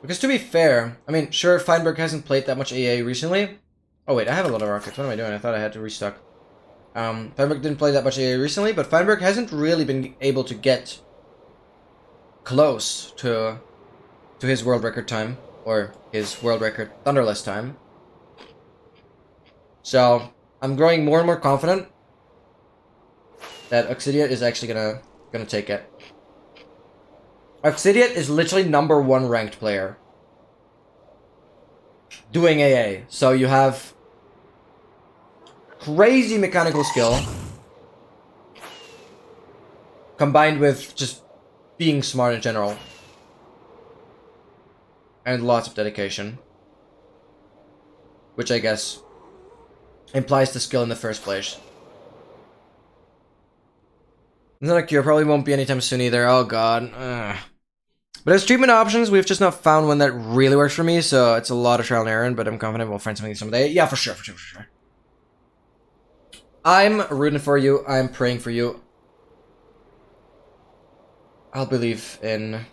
Because to be fair, I mean, sure, Feinberg hasn't played that much AA recently. Oh wait, I have a lot of rockets. What am I doing? I thought I had to restock. Feinberg didn't play that much AA recently, but Feinberg hasn't really been able to get close to his world record time, or his world record Thunderless time. So, I'm growing more and more confident that Oxidia is actually gonna take it. Oxidia is literally #1 ranked player doing AA. So you have crazy mechanical skill combined with just being smart in general. And lots of dedication. Which I guess implies the skill in the first place. Not a cure, probably won't be anytime soon either. Oh god. Ugh. But as treatment options, we've just not found one that really works for me, so it's a lot of trial and error, but I'm confident we'll find something someday. Yeah, for sure. I'm rooting for you. I'm praying for you. I'll believe in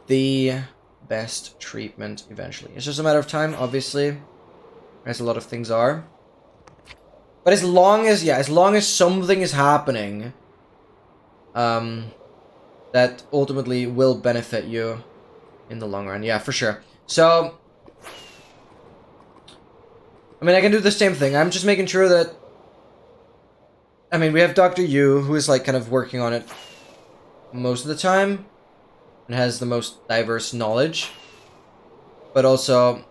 the best treatment eventually. It's just a matter of time, obviously, as a lot of things are. But as long as something is happening, that ultimately will benefit you in the long run. Yeah, for sure. So, I mean, I can do the same thing. I'm just making sure that, I mean, we have Dr. Yu, who is, like, kind of working on it most of the time, and has the most diverse knowledge. But also,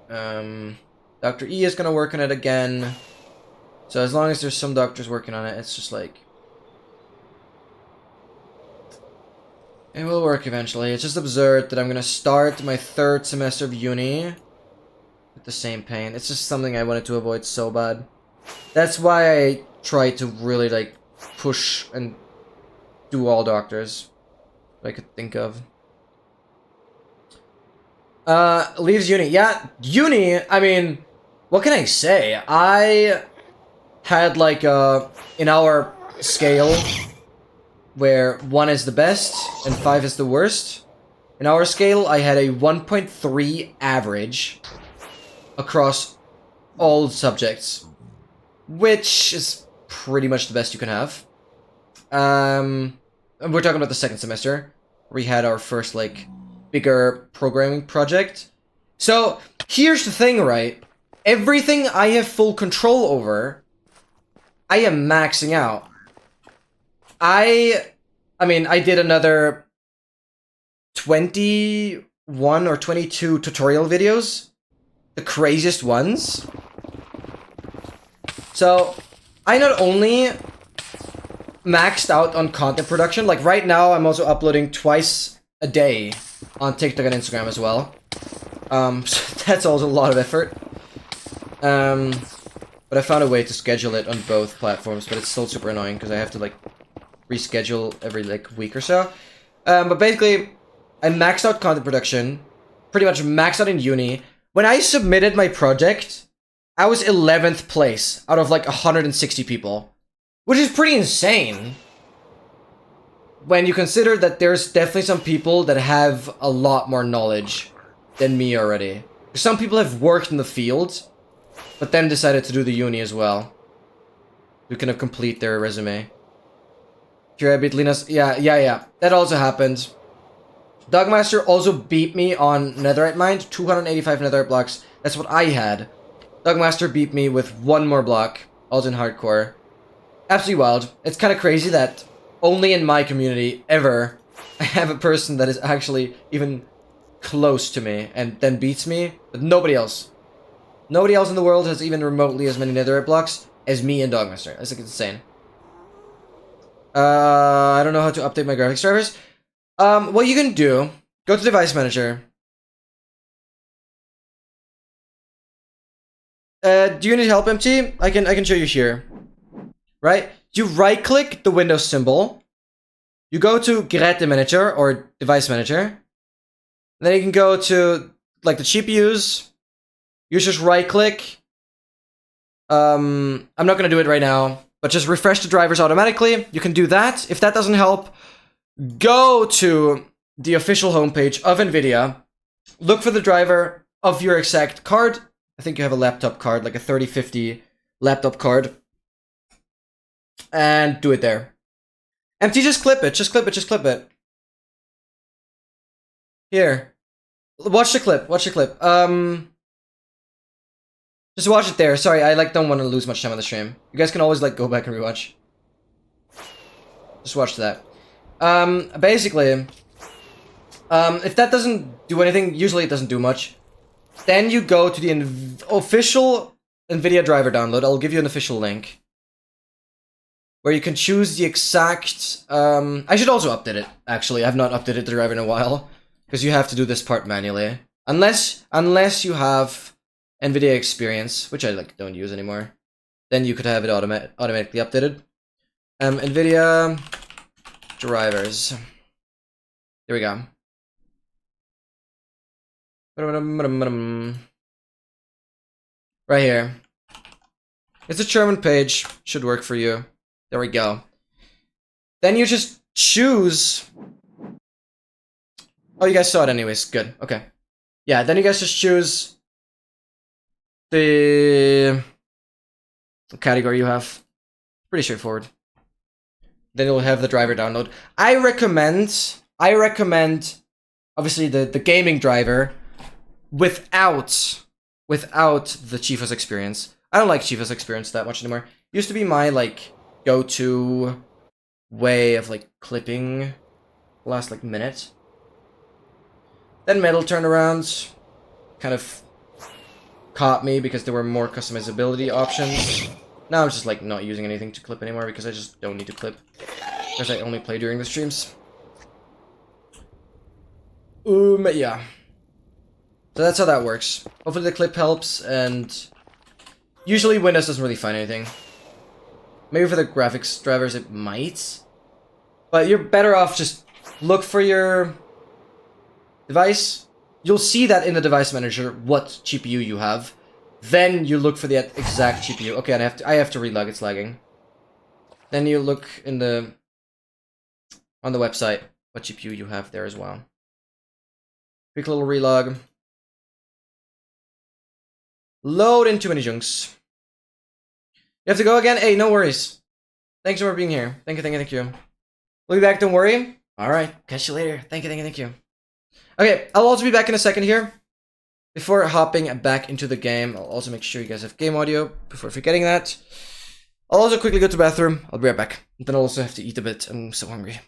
Dr. E is gonna work on it again. So as long as there's some doctors working on it, it's just like, it will work eventually. It's just absurd that I'm gonna start my 3rd semester of uni with the same pain. It's just something I wanted to avoid so bad. That's why I try to really, like, push and do all doctors that I could think of. Leaves uni. Yeah, uni, I mean, what can I say? I had, like, in our scale, where 1 is the best and 5 is the worst. In our scale, I had a 1.3 average across all subjects, which is pretty much the best you can have. We're talking about the 2nd semester. We had our first, like, bigger programming project. So, here's the thing, right? Everything I have full control over, I am maxing out. I mean, I did another 21 or 22 tutorial videos the craziest ones. So, I not only maxed out on content production, like right now I'm also uploading twice a day on TikTok and Instagram as well. So that's also a lot of effort. But I found a way to schedule it on both platforms, but it's still super annoying because I have to like reschedule every like week or so. But basically, I maxed out content production, pretty much maxed out in uni. When I submitted my project, I was 11th place out of like 160 people, which is pretty insane. When you consider that there's definitely some people that have a lot more knowledge than me already. Some people have worked in the field, but then decided to do the uni as well. You can complete their resume. I beat Linus. Yeah. That also happened. Dogmaster also beat me on Netherite Mine, 285 Netherite blocks. That's what I had. Dogmaster beat me with one more block, also in hardcore. Absolutely wild. It's kind of crazy that only in my community ever I have a person that is actually even close to me and then beats me, but nobody else. Nobody else in the world has even remotely as many Netherite blocks as me and Dogmaster. That's like insane. I don't know how to update my graphics drivers. What you can do, go to Device Manager. Do you need help, MT? I can show you here. Right? You right click the Windows symbol. You go to Geräte Manager or Device Manager. And then you can go to like the GPUs. You just right click. I'm not gonna do it right now, but just refresh the drivers automatically. You can do that. If that doesn't help, go to the official homepage of NVIDIA. Look for the driver of your exact card. I think you have a laptop card, like a 3050 laptop card. And do it there. MT, just clip it. Just clip it. Here. Watch the clip. Just watch it there. Sorry, I like don't want to lose much time on the stream. You guys can always like go back and rewatch. Just watch that. Basically, if that doesn't do anything, usually it doesn't do much. Then you go to the official NVIDIA driver download. I'll give you an official link. Where you can choose the exact... I should also update it, actually. I've not updated the driver in a while. Because you have to do this part manually. Unless you have NVIDIA Experience, which I like don't use anymore. Then you could have it automatically updated. NVIDIA drivers. There we go. Right here. It's a German page. Should work for you. There we go. Then you just choose... Oh, you guys saw it anyways. Good. Okay. Yeah, then you guys just choose the category you have. Pretty straightforward. Then you'll have the driver download. I recommend obviously the gaming driver without the GeForce Experience. I don't like GeForce Experience that much anymore. Used to be my like go-to way of like clipping the last like minute. Then metal turnarounds kind of caught me because there were more customizability options. Now I'm just like not using anything to clip anymore because I just don't need to clip. Because I only play during the streams. Yeah. So that's how that works. Hopefully the clip helps, and usually Windows doesn't really find anything. Maybe for the graphics drivers it might. But you're better off just look for your device. You'll see that in the device manager what GPU you have. Then you look for the exact GPU. Okay, I have to relog, it's lagging. Then you look in on the website what GPU you have there as well. Quick little relog. Load in too many junks. You have to go again? Hey, no worries. Thanks for being here. Thank you. We'll be back, don't worry. Alright, catch you later. Thank you. Okay, I'll also be back in a second here. Before hopping back into the game, I'll also make sure you guys have game audio before forgetting that. I'll also quickly go to the bathroom. I'll be right back. Then I'll also have to eat a bit. I'm so hungry.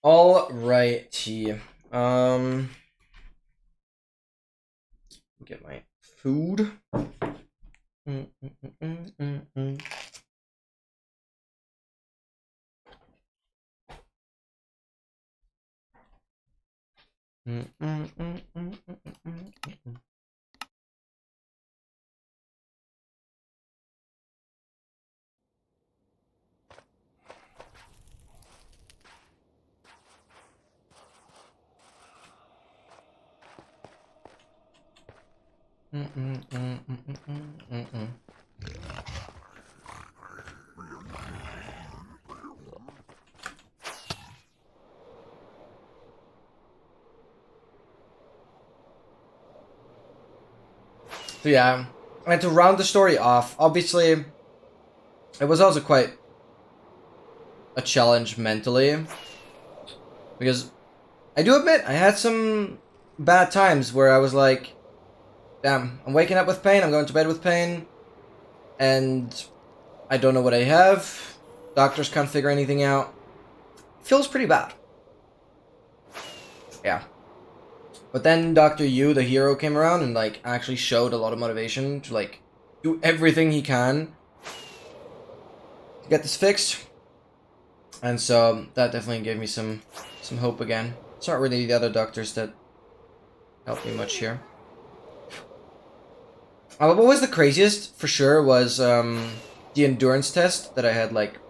Alrighty. Get my food. So yeah, and to round the story off, obviously, it was also quite a challenge mentally, because I do admit I had some bad times where I was like, damn, I'm waking up with pain, I'm going to bed with pain, and I don't know what I have. Doctors can't figure anything out. Feels pretty bad. Yeah. But then Dr. Yu, the hero, came around and like actually showed a lot of motivation to like do everything he can to get this fixed. And so that definitely gave me some hope again. It's not really the other doctors that helped me much here. What was the craziest for sure was the endurance test that I had like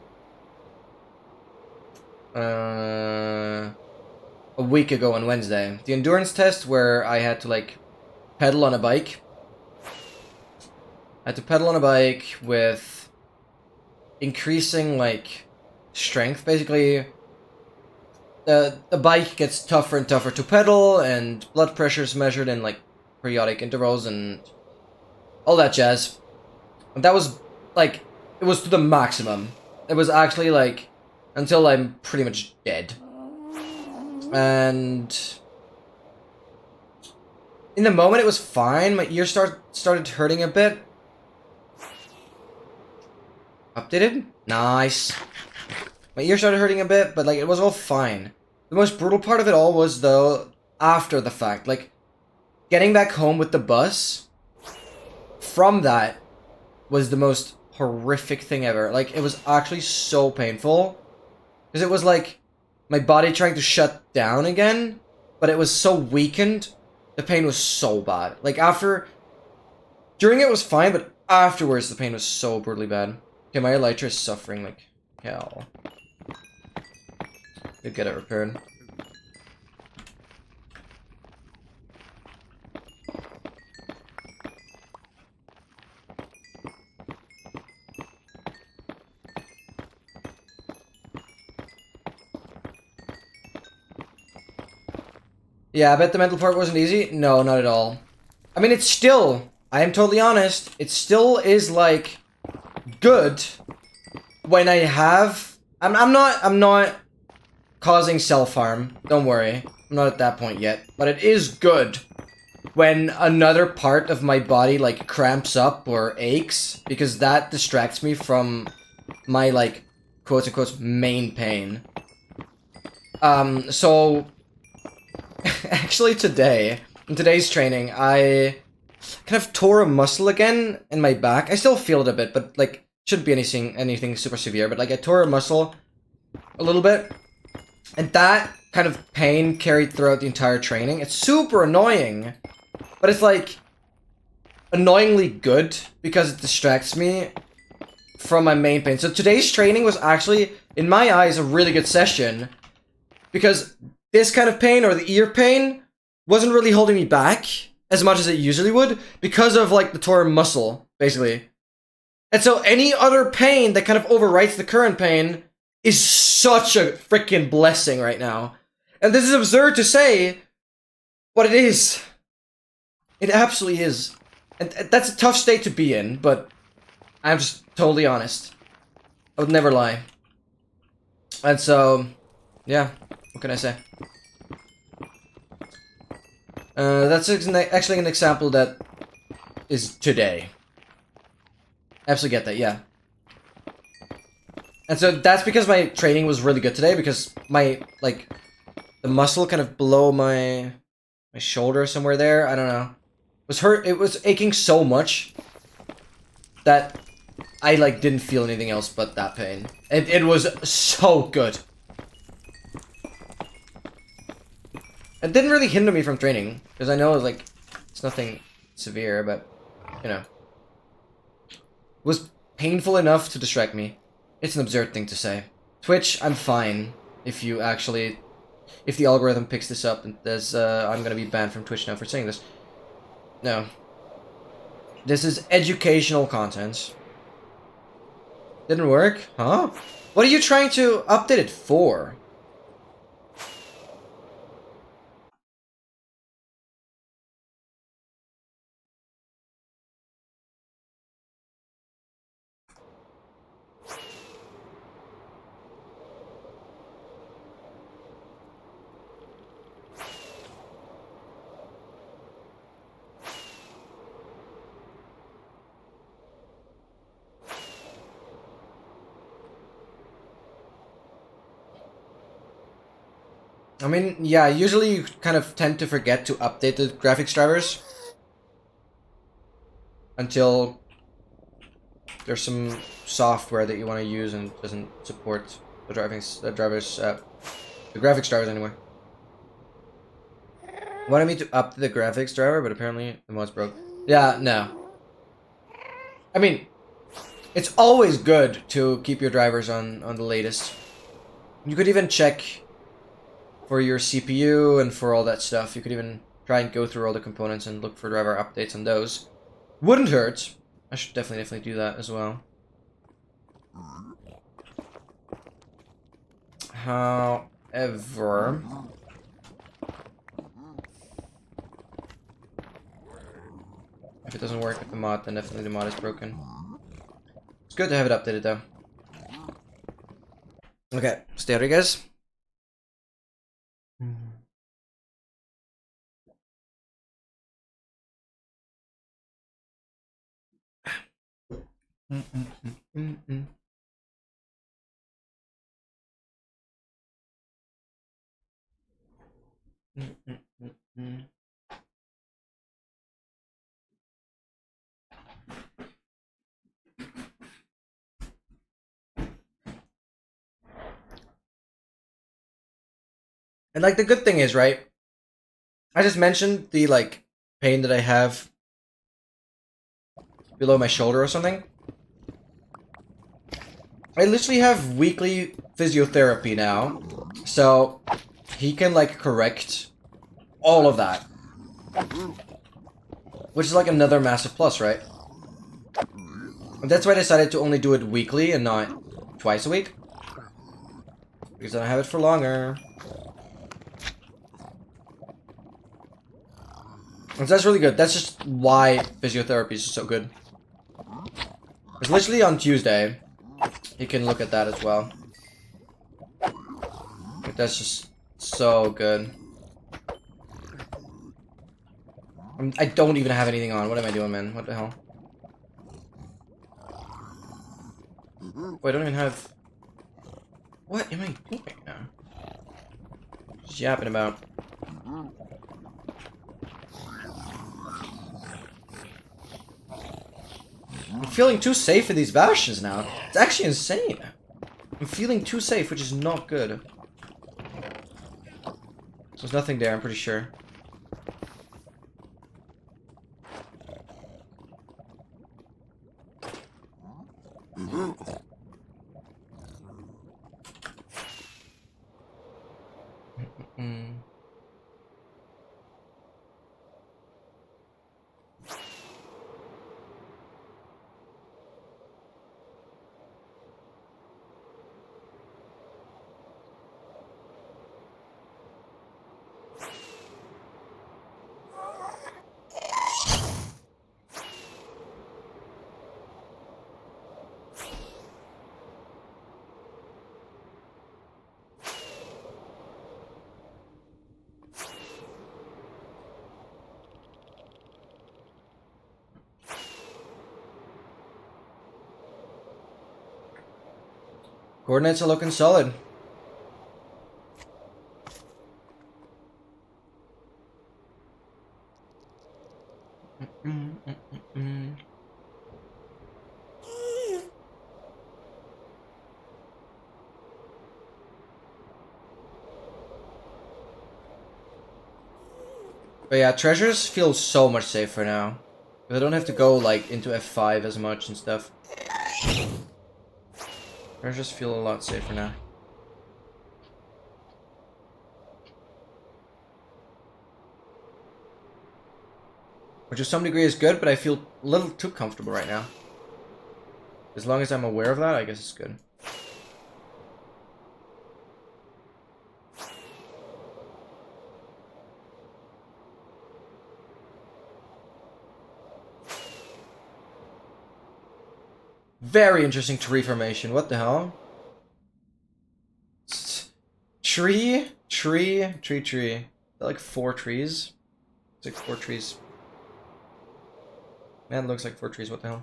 a week ago on Wednesday. The endurance test where I had to like pedal on a bike. I had to pedal on a bike with increasing like strength. Basically, the bike gets tougher and tougher to pedal, and blood pressure is measured in like periodic intervals and all that jazz. And that was like, it was to the maximum. It was actually like until I'm pretty much dead. And in the moment it was fine. My ear started hurting a bit. Updated? Nice. My ear started hurting a bit, but like it was all fine. The most brutal part of it all was though after the fact. Like getting back home with the bus from that was the most horrific thing ever. Like it was actually so painful. Because it was like my body trying to shut down again, but it was so weakened. The pain was so bad. Like during it was fine, but afterwards the pain was so brutally bad. Okay, my elytra is suffering like hell. Could get it repaired. Yeah, I bet the mental part wasn't easy. No, not at all. I mean, it's still, I am totally honest, it still is, like, good when I have... I'm not causing self-harm. Don't worry. I'm not at that point yet. But it is good when another part of my body, like, cramps up or aches, because that distracts me from my, like, quote-unquote main pain. So... Actually in today's training, I kind of tore a muscle again in my back. I still feel it a bit, but like, shouldn't be anything super severe, but like I tore a muscle a little bit. And that kind of pain carried throughout the entire training. It's super annoying, but it's like annoyingly good because it distracts me from my main pain. So today's training was actually, in my eyes, a really good session because this kind of pain, or the ear pain, wasn't really holding me back as much as it usually would because of, like, the torn muscle, basically. And so any other pain that kind of overwrites the current pain is such a freaking blessing right now. And this is absurd to say, but it is. It absolutely is. And that's a tough state to be in, but I'm just totally honest. I would never lie. And so, yeah. What can I say? That's actually an example that is today. Absolutely get that, yeah. And so that's because my training was really good today, because my, like, the muscle kind of below my shoulder somewhere there. I don't know. It was hurt. It was aching so much that I like didn't feel anything else but that pain. It was so good. It didn't really hinder me from training because I know like it's nothing severe, but you know, it was painful enough to distract me. It's an absurd thing to say. Twitch, I'm fine if you actually, if the algorithm picks this up and there's, I'm gonna be banned from Twitch now for saying this. No. This is educational content. Didn't work? Huh? What are you trying to update it for? I mean, yeah, usually you kind of tend to forget to update the graphics drivers until there's some software that you want to use and it doesn't support the the graphics drivers anyway. Wanted me to update the graphics driver, but apparently the mod's broke. Yeah, no. I mean, it's always good to keep your drivers on the latest. You could even check for your CPU and for all that stuff. You could even try and go through all the components and look for driver updates on those. Wouldn't hurt. I should definitely do that as well. However, if it doesn't work with the mod, then definitely the mod is broken. It's good to have it updated though. Okay, stay there, guys. And like the good thing is, right? I just mentioned the like pain that I have below my shoulder or something. I literally have weekly physiotherapy now, so he can like correct all of that, which is like another massive plus, right? And that's why I decided to only do it weekly and not twice a week, because then I have it for longer. And that's really good. That's just why physiotherapy is so good. It's literally on Tuesday. You can look at that as well. Like, that's just so good. I don't even have anything on. What am I doing, man? What the hell? Wait, I don't even have... What am I doing right now? Just yapping about. I'm feeling too safe in these bastions now. It's actually insane. I'm feeling too safe, which is not good. There's nothing there, I'm pretty sure. Coordinates are looking solid. But yeah, treasures feel so much safer now. Because I don't have to go like into F5 as much and stuff. Treasures feel a lot safer now. Which to some degree is good, but I feel a little too comfortable right now. As long as I'm aware of that, I guess it's good. Very interesting tree formation. What the hell? Tree. Like 4 trees. It's like 4 trees. Man, it looks like 4 trees. What the hell?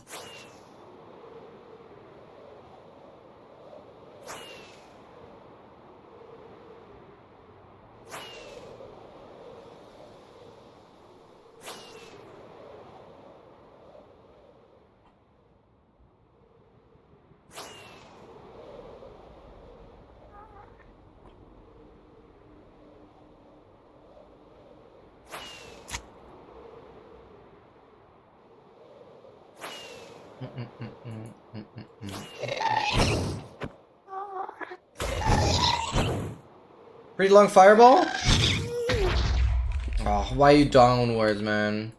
Pretty long fireball? Oh, why are you downwards, man?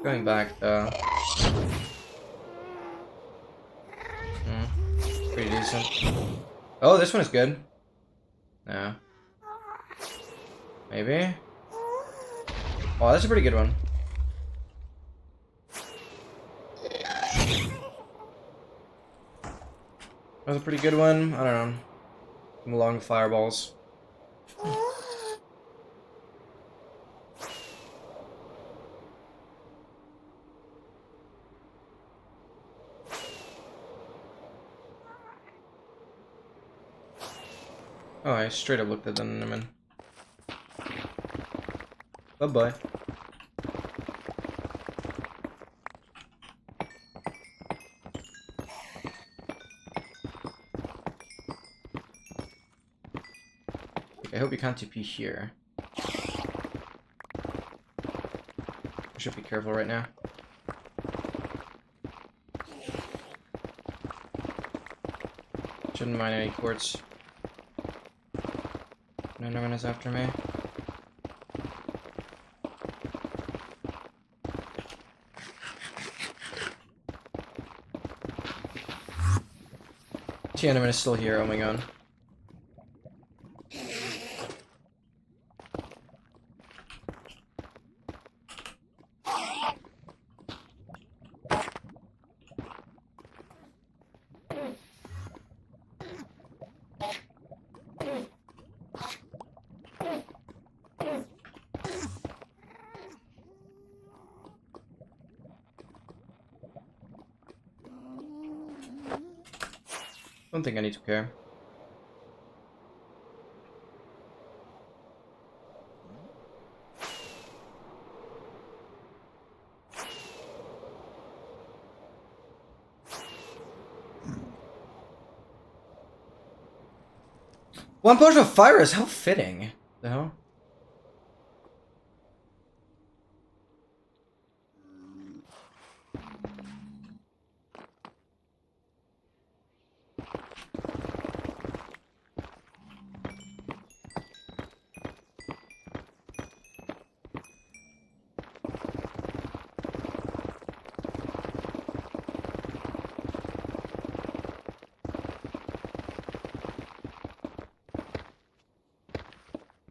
Going back, though. Pretty decent. Oh, this one is good. Yeah. Maybe? Oh, that's a pretty good one. That was a pretty good one. I don't know. Some long fireballs. Oh, I straight up looked at the Enderman. Bye-bye. I hope you can't TP here. I should be careful right now. Shouldn't mind any quartz. No one is after me. The Enderman is still here, oh my god. Don't think I need to care. One potion of fire is how fitting. The hell?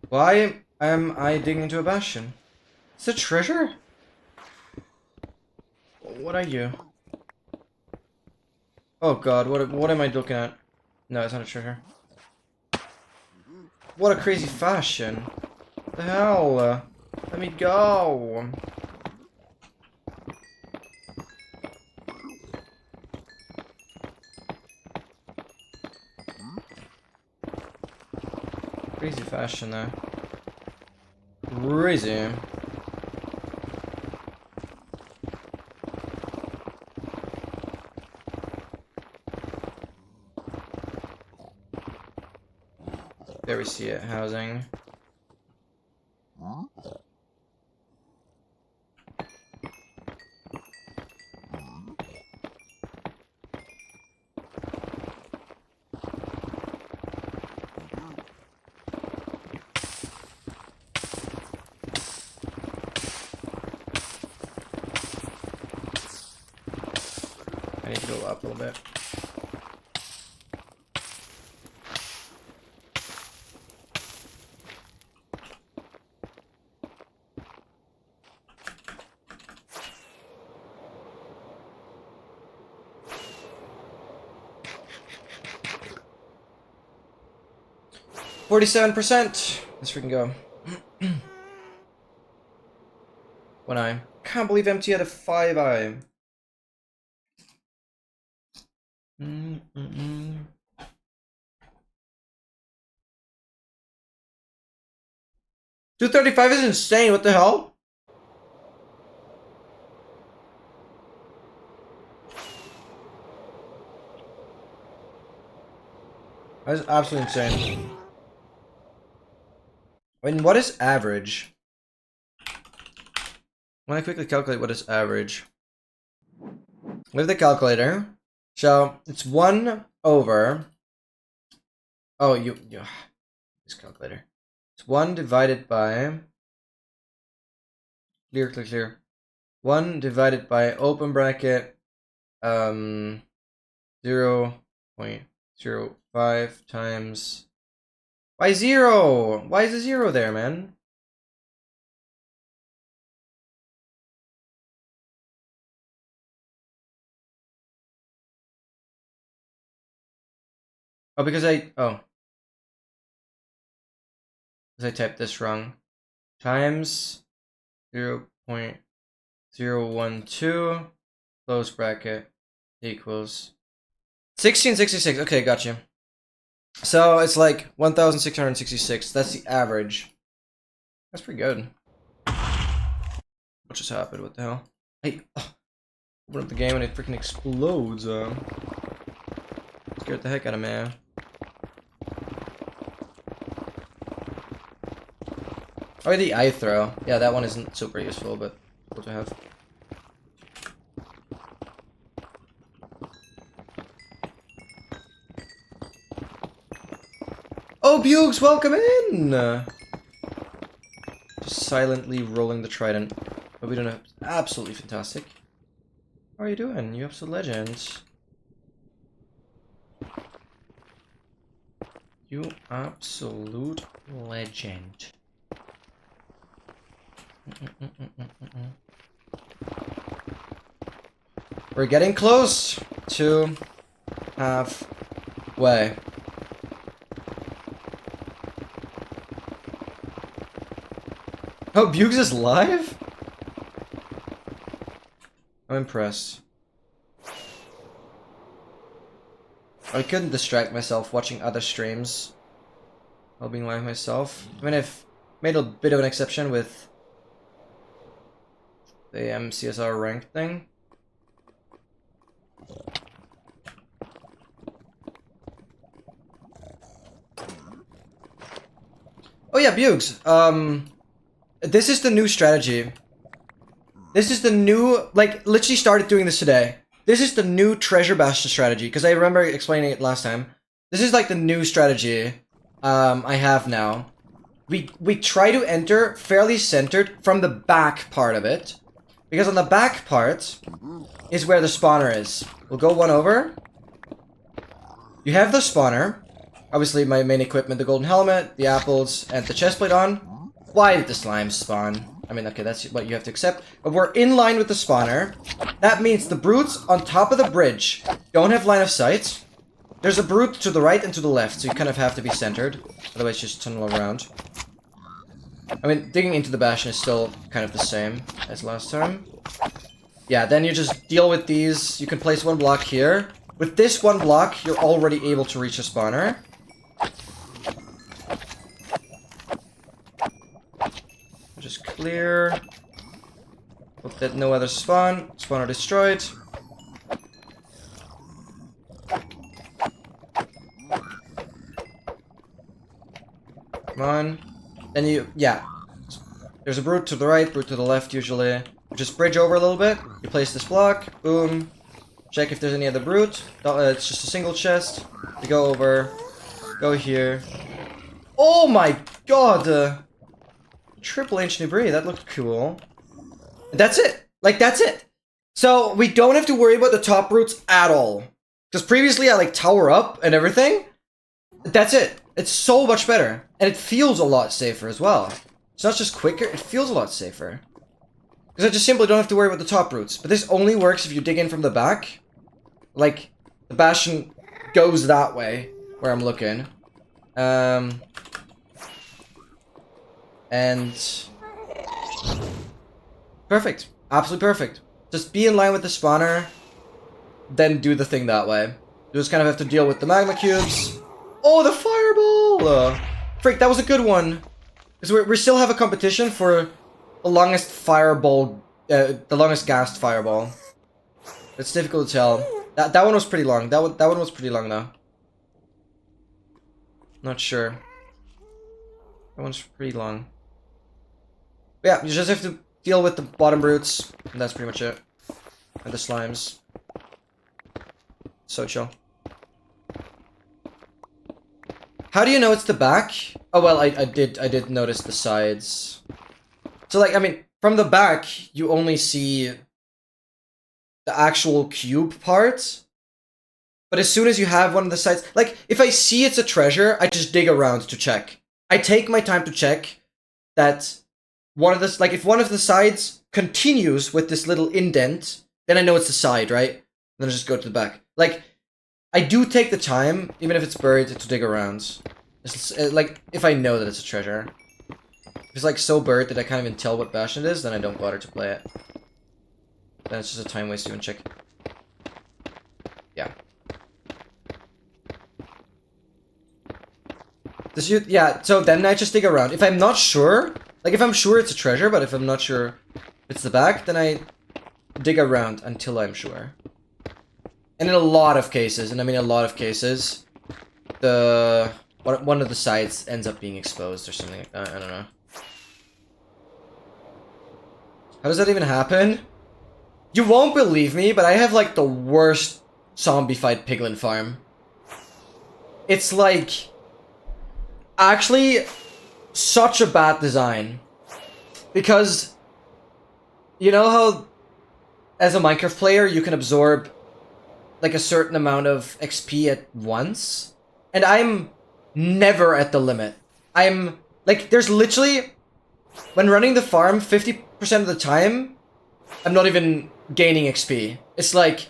Why am I digging into a bastion? It's a treasure? What are you? Oh god, what am I looking at? No, it's not a treasure. What a crazy fashion. What the hell? Let me go. Crazy fashion there. Crazy. There we see it. Housing. I need to go up a little bit. %. Let's freaking go. One eye. Can't believe MT had a 5 eye. Mm-mm-mm. $235 is insane. What the hell? That's absolutely insane. I mean, what is average? When I quickly calculate what is average. With the calculator. So it's 1 over. Oh, you this calculator. It's 1 divided by. Clear. 1 divided by open bracket 0.05 times. Why 0? Why is a 0 there, man? Oh, because I typed this wrong. Times 0.012 close bracket equals 1666. Okay, gotcha. So it's like 1666. That's the average. That's pretty good. What just happened? What the hell? Hey, open up the game and it freaking explodes. Scared the heck out of me. Oh, the eye throw. Yeah, that one isn't super useful, but cool to have. Oh, Bugs, welcome in! Just silently rolling the trident. But we don't have absolutely fantastic. How are you doing? You absolute legend. You absolute legend. We're getting close to halfway. Oh, Bugs is live? I'm impressed. I couldn't distract myself watching other streams while being live myself. I mean, I've made a bit of an exception with the MCSR ranked thing. Oh yeah, Bugs. This is the new strategy. This is the new, like, literally started doing this today. This is the new treasure bastion strategy, because I remember explaining it last time. This is like the new strategy I have now. We try to enter fairly centered from the back part of it. Because on the back part is where the spawner is. We'll go one over. You have the spawner. Obviously my main equipment, the golden helmet, the apples, and the chestplate on. Why did the slime spawn? I mean, okay, that's what you have to accept. But we're in line with the spawner. That means the brutes on top of the bridge don't have line of sight. There's a brute to the right and to the left, so you kind of have to be centered. Otherwise, just tunnel around. I mean, digging into the bastion is still kind of the same as last time. Yeah, then you just deal with these. You can place one block here. With this one block, you're already able to reach a spawner. Just clear. Hope that no other spawn. Spawner destroyed. Come on. Then you, yeah. There's a brute to the right, brute to the left usually. You just bridge over a little bit. You place this block. Boom. Check if there's any other brute. It's just a single chest. You go over. Go here. Oh my god! Triple ancient debris. That looked cool. That's it. Like, that's it. So, we don't have to worry about the top brutes at all. Because previously I, like, tower up and everything. That's it. It's so much better. And it feels a lot safer as well. It's not just quicker, it feels a lot safer. Because I just simply don't have to worry about the top brutes. But this only works if you dig in from the back. Like, the bastion goes that way, where I'm looking. And... perfect. Absolutely perfect. Just be in line with the spawner, then do the thing that way. You just kind of have to deal with the magma cubes. Oh, the fireball! Freak, that was a good one. Because we still have a competition for the longest fireball, the longest gassed fireball. It's difficult to tell. That one was pretty long. That one was pretty long though. Not sure. That one's pretty long. But yeah, you just have to deal with the bottom brutes, and that's pretty much it. And the slimes. So chill. How do you know it's the back? Oh well, I did notice the sides. So like, I mean, from the back, you only see the actual cube part. But as soon as you have one of the sides, like, if I see it's a treasure, I just dig around to check. I take my time to check that one of the, like, if one of the sides continues with this little indent, then I know it's the side, right? Then I just go to the back. Like, I do take the time, even if it's buried, to dig around. It's, like, if I know that it's a treasure. If it's, like, so buried that I can't even tell what bastion it is, then I don't bother to play it. Then it's just a time waste to even check. Yeah. Yeah, so then I just dig around. If I'm not sure, like if I'm sure it's a treasure, but if I'm not sure it's the back, then I dig around until I'm sure. And in a lot of cases, and I mean a lot of cases, one of the sides ends up being exposed or something like that. I don't know. How does that even happen? You won't believe me, but I have like the worst zombie-fied piglin farm. It's like... actually, such a bad design. Because, you know how, as a Minecraft player, you can absorb, like, a certain amount of XP at once? And I'm never at the limit. I'm, like, there's literally, when running the farm, 50% of the time, I'm not even gaining XP. It's like,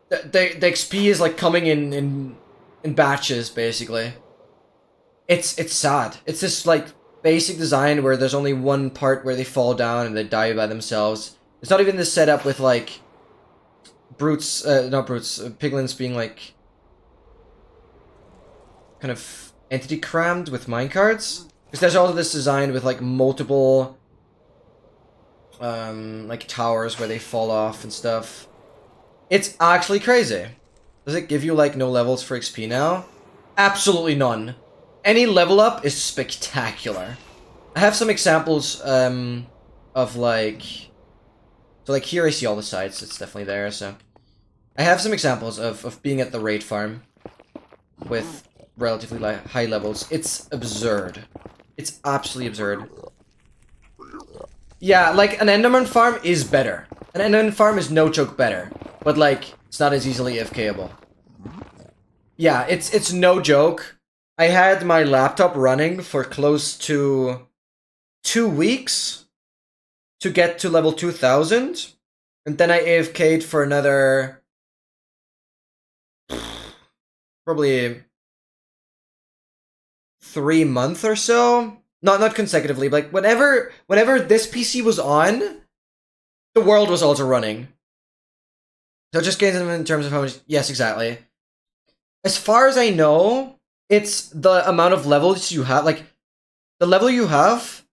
the XP is, like, coming in batches, basically. It's sad. It's this, like, basic design where there's only one part where they fall down and they die by themselves. It's not even this setup with, like, brutes, not brutes, piglins being, like, kind of entity crammed with minecarts. Because there's also this design with, like, multiple, like, towers where they fall off and stuff. It's actually crazy. Does it give you, like, no levels for XP now? Absolutely none. Any level up is spectacular. I have some examples of like... so like here I see all the sides, it's definitely there, so... I have some examples of being at the raid farm with relatively high levels. It's absurd. It's absolutely absurd. Yeah, like an Enderman farm is better. An Enderman farm is no joke better. But like, it's not as easily FKable. Yeah, it's no joke. I had my laptop running for close to 2 weeks to get to level 2000, and then I AFK'd for another probably 3 months or so. Not consecutively, but like whenever this PC was on, the world was also running. So just getting them in terms of how much. Yes, exactly. As far as I know, it's the amount of levels you have, like, the level you have,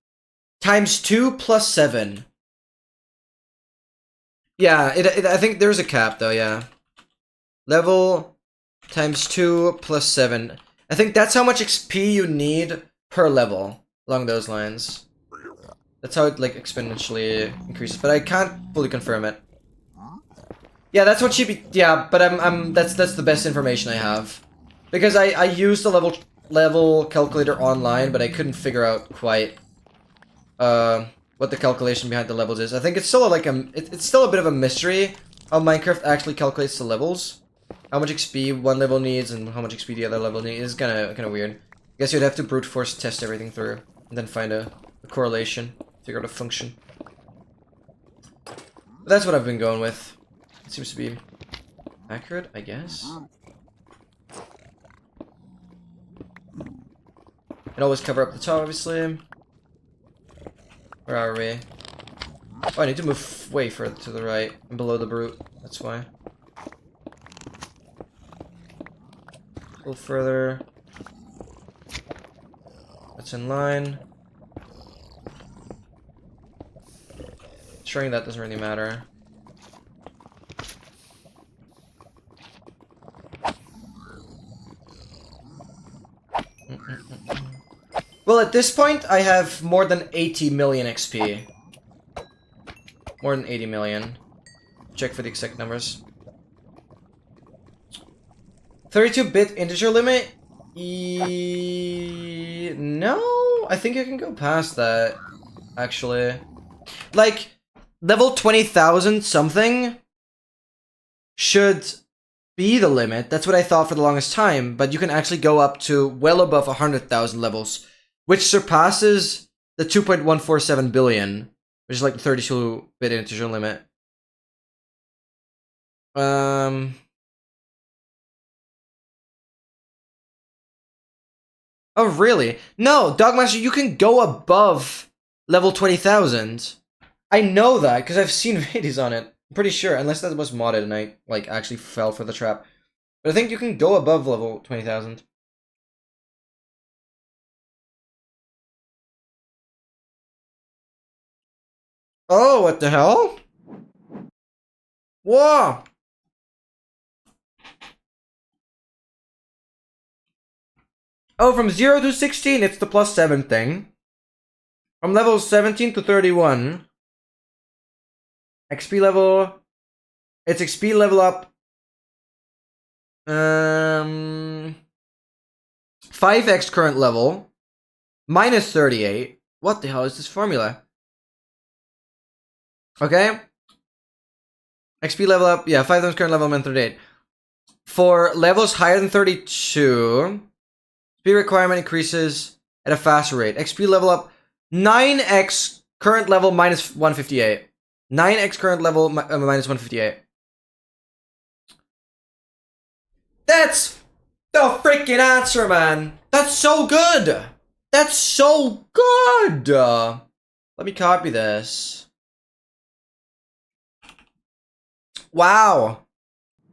times 2 plus 7. Yeah, I think there's a cap, though, yeah. Level times 2 plus 7. I think that's how much XP you need per level along those lines. That's how it like exponentially increases, but I can't fully confirm it. Yeah, that's what should be. Yeah, but that's the best information I have, because I used the level calculator online, but I couldn't figure out quite what the calculation behind the levels is. I think it's still like it's still a bit of a mystery how Minecraft actually calculates the levels, how much XP one level needs and how much XP the other level needs. Is kind of weird. I guess you'd have to brute force test everything through and then find a correlation, figure out a function. But that's what I've been going with. It seems to be accurate, I guess. And always cover up the top, obviously. Where are we? Oh, I need to move way further to the right. I'm below the brute. That's why. A little further. That's in line. Ensuring that doesn't really matter. Well, at this point, I have more than 80 million XP. More than 80 million. Check for the exact numbers. 32-bit integer limit? No, I think I can go past that, actually. Like, level 20,000 something should be the limit. That's what I thought for the longest time, but you can actually go up to well above 100,000 levels, which surpasses the 2.147 billion, which is like the 32-bit integer limit. Oh, really? No, Dogmaster, you can go above level 20,000. I know that, because I've seen videos on it. I'm pretty sure, unless that was modded and I, like, actually fell for the trap. But I think you can go above level 20,000. Oh, what the hell? Whoa! Oh, from 0 to 16, it's the +7 thing. From level 17 to 31. XP level. It's XP level up. 5x current level. Minus 38. What the hell is this formula? Okay. XP level up. Yeah, 5 times current level, minus 38. For levels higher than 32, speed requirement increases at a faster rate. XP level up. 9x current level minus 158. 9x current level minus 158. That's the freaking answer, man. That's so good. That's so good. Let me copy this. Wow.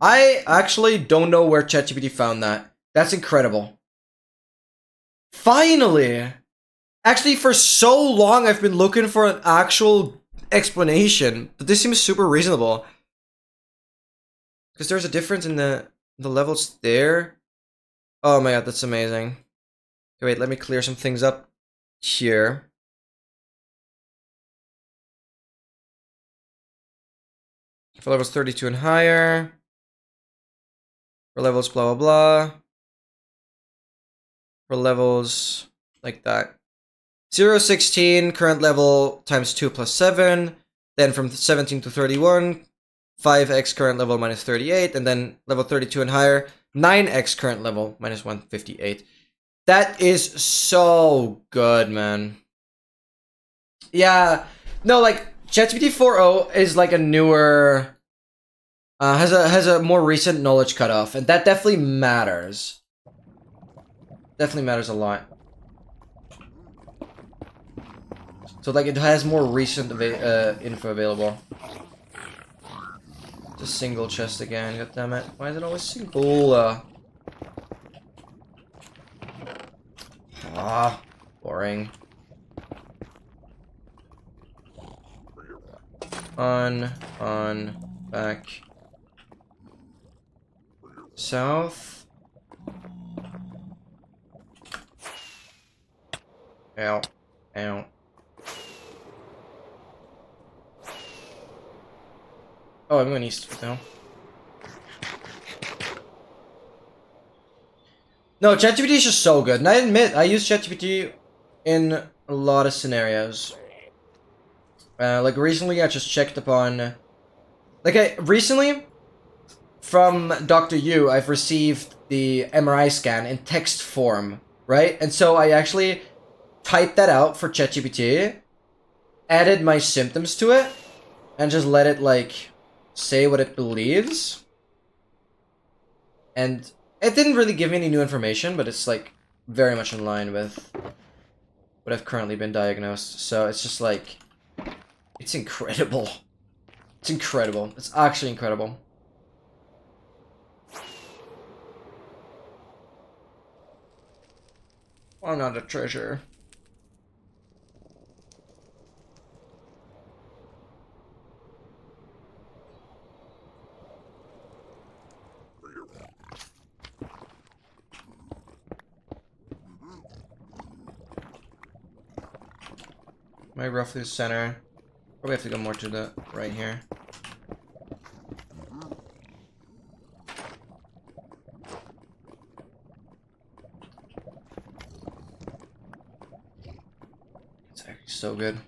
I actually don't know where ChatGPT found that. That's incredible. Finally. Actually, for so long, I've been looking for an actual explanation, but this seems super reasonable. Because there's a difference in the levels there. Oh my god, that's amazing. Okay, wait, let me clear some things up here. For levels 32 and higher. For levels blah blah blah. For levels like that. 0, 16, current level times 2 plus 7. Then from 17 to 31, 5x current level minus 38. And then level 32 and higher, 9x current level minus 158. That is so good, man. Yeah. No, like, ChatGPT 4.0 is like a newer... has a more recent knowledge cutoff. And that definitely matters. Definitely matters a lot. So, like, it has more recent info available. It's a single chest again, goddammit. Why is it always single? Boring. On, back. South. Ow. Ow. Oh, I'm going east now. No, ChatGPT is just so good. And I admit, I use ChatGPT in a lot of scenarios. Like recently I just checked upon... Like recently, from Dr. Yu, I've received the MRI scan in text form, right? And so I actually typed that out for ChatGPT, added my symptoms to it, and just let it, like, say what it believes. And it didn't really give me any new information, but it's, like, very much in line with what I've currently been diagnosed. So it's just, like, it's incredible. It's incredible. It's actually incredible. Oh, not a treasure. Am I roughly the center? Probably have to go more to the right here. It's actually so good.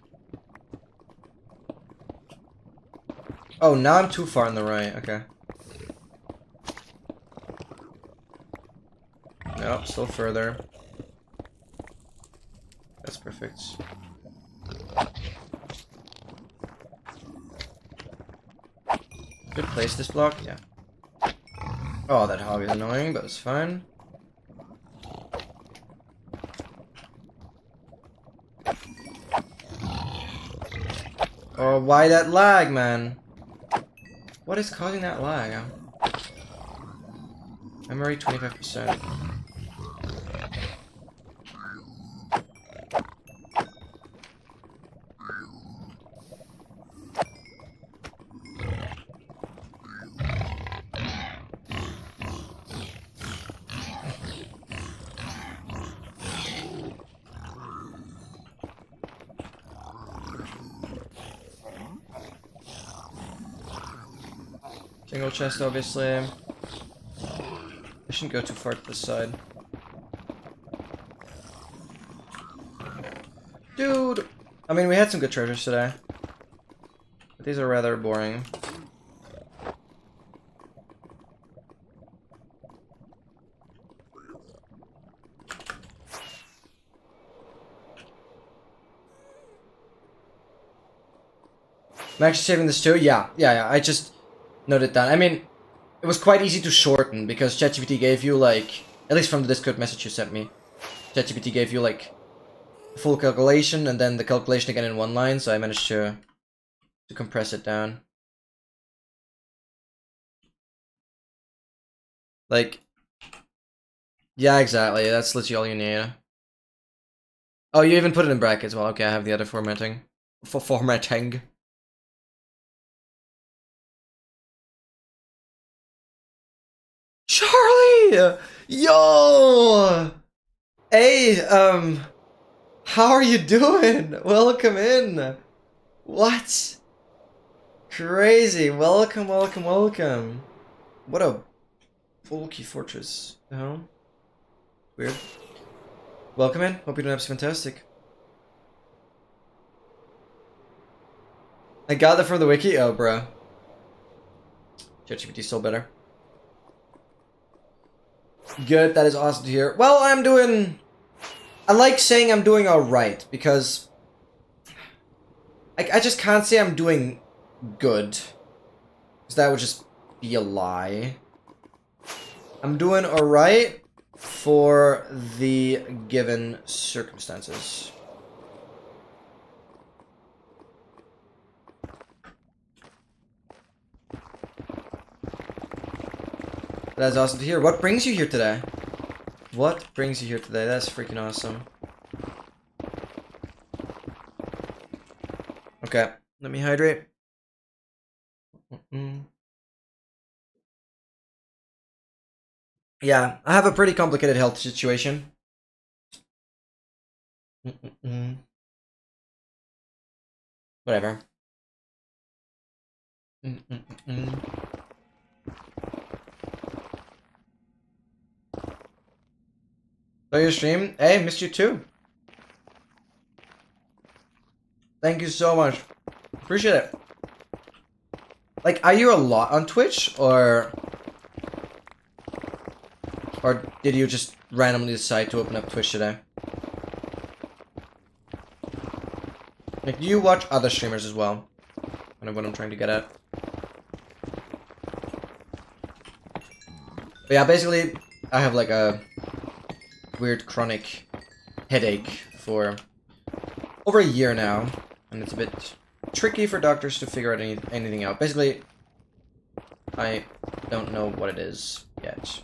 Oh, now I'm too far on the right. Okay. Nope, still further. That's perfect. Good place, this block? Yeah. Oh, that hog is annoying, but it's fine. Oh, why that lag, man? What is causing that lag? Memory 25%. Single chest, obviously. I shouldn't go too far to the side. Dude! I mean, we had some good treasures today. But these are rather boring. I'm actually saving this too? Yeah. I just noted that. I mean, it was quite easy to shorten because ChatGPT gave you, like, at least from the Discord message you sent me, ChatGPT gave you, like, full calculation and then the calculation again in one line, so I managed to compress it down. Like, yeah, exactly. That's literally all you need. Oh, you even put it in brackets. Well, okay, I have the other formatting. For formatting. Charlie! Yo! Hey, how are you doing? Welcome in. What? Crazy. Welcome. What a bulky fortress. Oh, weird. Welcome in. Hope you're doing absolutely fantastic. I got that from the wiki. Oh, bro. ChatGPT's still better. Good. That is awesome to hear. Well, I'm doing... I like saying I'm doing alright, because... I just can't say I'm doing good. Because that would just be a lie. I'm doing alright for the given circumstances. That's awesome to hear. What brings you here today? What brings you here today? That's freaking awesome. Okay, let me hydrate. Yeah, I have a pretty complicated health situation. Whatever. So your stream? Hey, missed you too. Thank you so much. Appreciate it. Like, are you a lot on Twitch, or did you just randomly decide to open up Twitch today? Like, do you watch other streamers as well? Kind of what I'm trying to get at. But yeah, basically, I have like a weird chronic headache for over a year now, and it's a bit tricky for doctors to figure out anything out. Basically, I don't know what it is yet.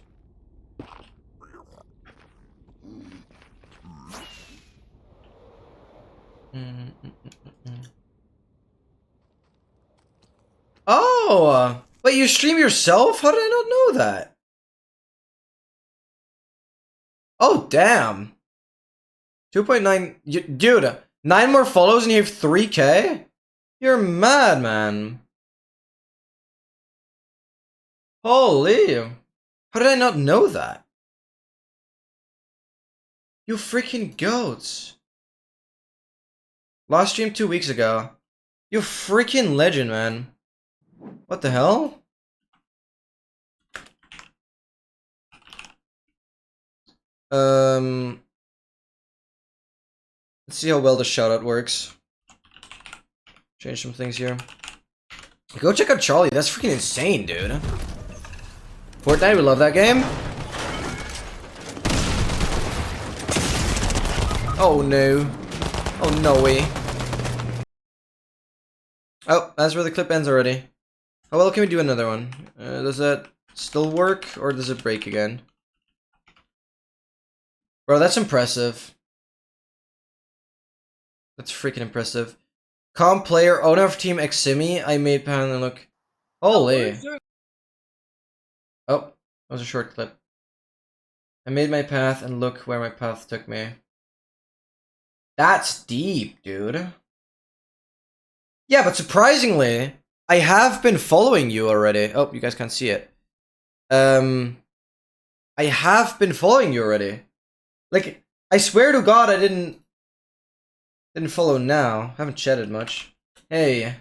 Oh! Wait, you stream yourself? How did I not know that? Oh, damn. 2.9... Dude, 9 more follows and you have 3K? You're mad, man. Holy. How did I not know that? You freaking goats. Last stream 2 weeks ago. You freaking legend, man. What the hell? Let's see how well the shoutout works. Change some things here. Go check out Charlie. That's freaking insane, dude. Fortnite, we love that game. Oh no. Oh no way. Oh, that's where the clip ends already. How well can we do another one? Does that still work, or does it break again? Bro, that's impressive. That's freaking impressive. Comp player, owner of Team Eximi, I made pan and look. Holy. Oh, that was a short clip. I made my path and look where my path took me. That's deep, dude. Yeah, but surprisingly, I have been following you already. Oh, you guys can't see it. I have been following you already. Like, I swear to God, I didn't follow now. Haven't chatted much. Hey.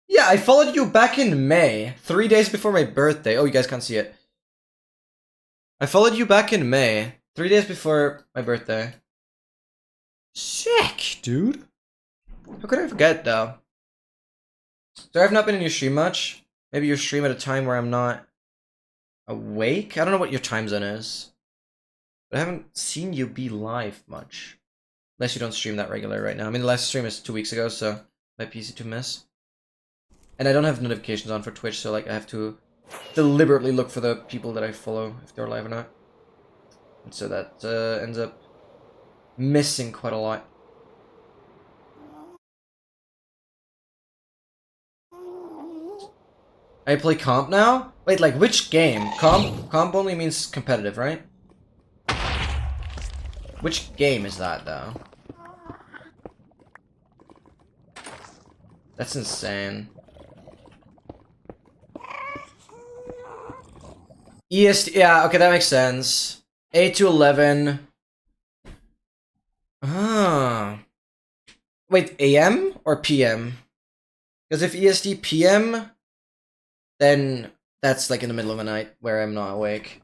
Yeah, I followed you back in May, 3 days before my birthday. Oh, you guys can't see it. I followed you back in May, 3 days before my birthday. Sick, dude. How could I forget, though? So I've not been in your stream much. Maybe you stream at a time where I'm not awake? I don't know what your time zone is. But I haven't seen you be live much. Unless you don't stream that regular right now. I mean, the last stream is 2 weeks ago, so it might be easy to miss. And I don't have notifications on for Twitch, so like I have to deliberately look for the people that I follow, if they're live or not. And so that ends up missing quite a lot. I play comp now? Wait, like which game? Comp only means competitive, right? Which game is that, though? That's insane. EST, yeah, okay, that makes sense. 8 to 11. Ah. Wait, AM or PM? Because if EST PM, then that's like in the middle of the night where I'm not awake.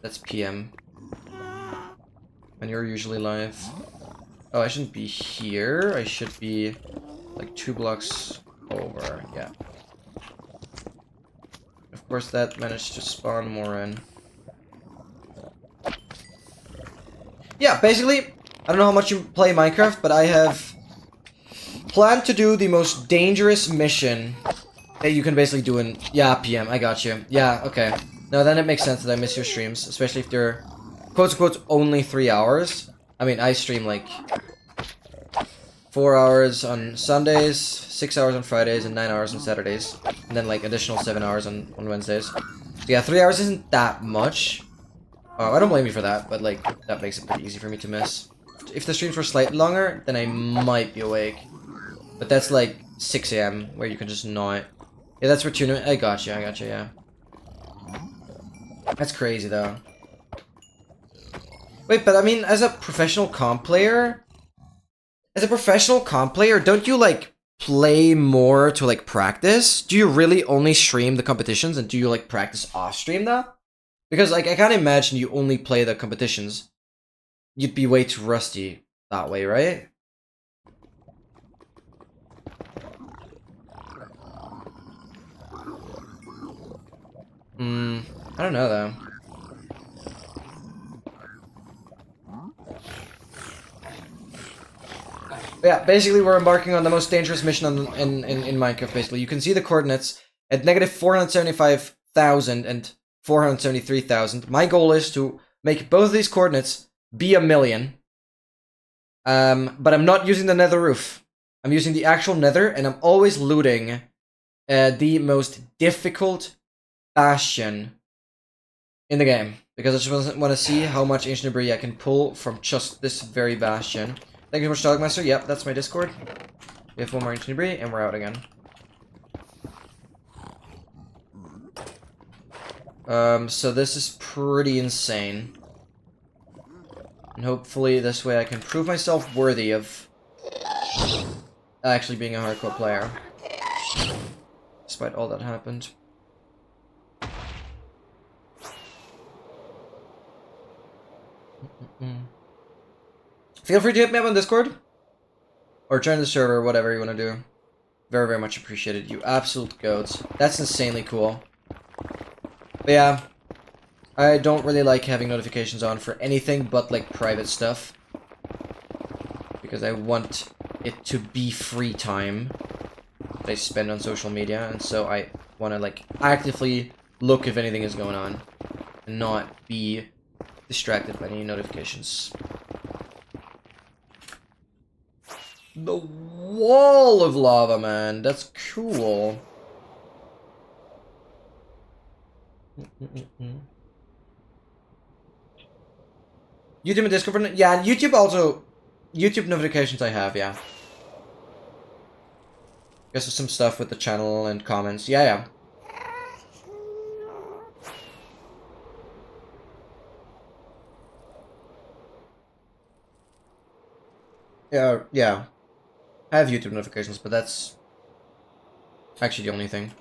That's PM. And you're usually live. Oh, I shouldn't be here. I should be like 2 blocks over. Yeah. Of course, that managed to spawn more in. Yeah, basically, I don't know how much you play Minecraft, but I have planned to do the most dangerous mission that you can basically do in... Yeah, PM, I got you. Yeah, okay. No, then it makes sense that I miss your streams, especially if they're quote-unquote only 3 hours. I mean, I stream like 4 hours on Sundays, 6 hours on Fridays, and 9 hours on Saturdays. And then like additional 7 hours on Wednesdays. So yeah, 3 hours isn't that much. Oh, I don't blame you for that, but like, that makes it pretty easy for me to miss. If the streams were slightly longer, then I might be awake. But that's like 6 AM, where you can just not. Yeah, that's for tournament. I gotcha, yeah. That's crazy, though. Wait, but I mean, as a professional comp player, don't you, like, play more to, like, practice? Do you really only stream the competitions, and do you, like, practice off-stream, though? Because, like, I can't imagine you only play the competitions. You'd be way too rusty that way, right? I don't know, though. But yeah, basically we're embarking on the most dangerous mission in Minecraft, basically. You can see the coordinates at negative 475,000 and 473,000. My goal is to make both of these coordinates be 1,000,000. But I'm not using the nether roof. I'm using the actual nether, and I'm always looting the most difficult bastion in the game. Because I just want to see how much ancient debris I can pull from just this very bastion. Thank you so much, Dogmaster. Yep, that's my Discord. We have one more ancient debris, and we're out again. So this is pretty insane. And hopefully this way I can prove myself worthy of actually being a hardcore player. Despite all that happened. Feel free to hit me up on Discord. Or join the server, whatever you want to do. Very, very much appreciated. You absolute goats. That's insanely cool. But yeah, I don't really like having notifications on for anything but, like, private stuff. Because I want it to be free time that I spend on social media, and so I want to, like, actively look if anything is going on. And not be distracted by any notifications. The wall of lava, man. That's cool. YouTube and Discord for... Yeah, YouTube also... YouTube notifications I have, yeah. Guess there's some stuff with the channel and comments. Yeah. Yeah. I have YouTube notifications, but that's actually the only thing.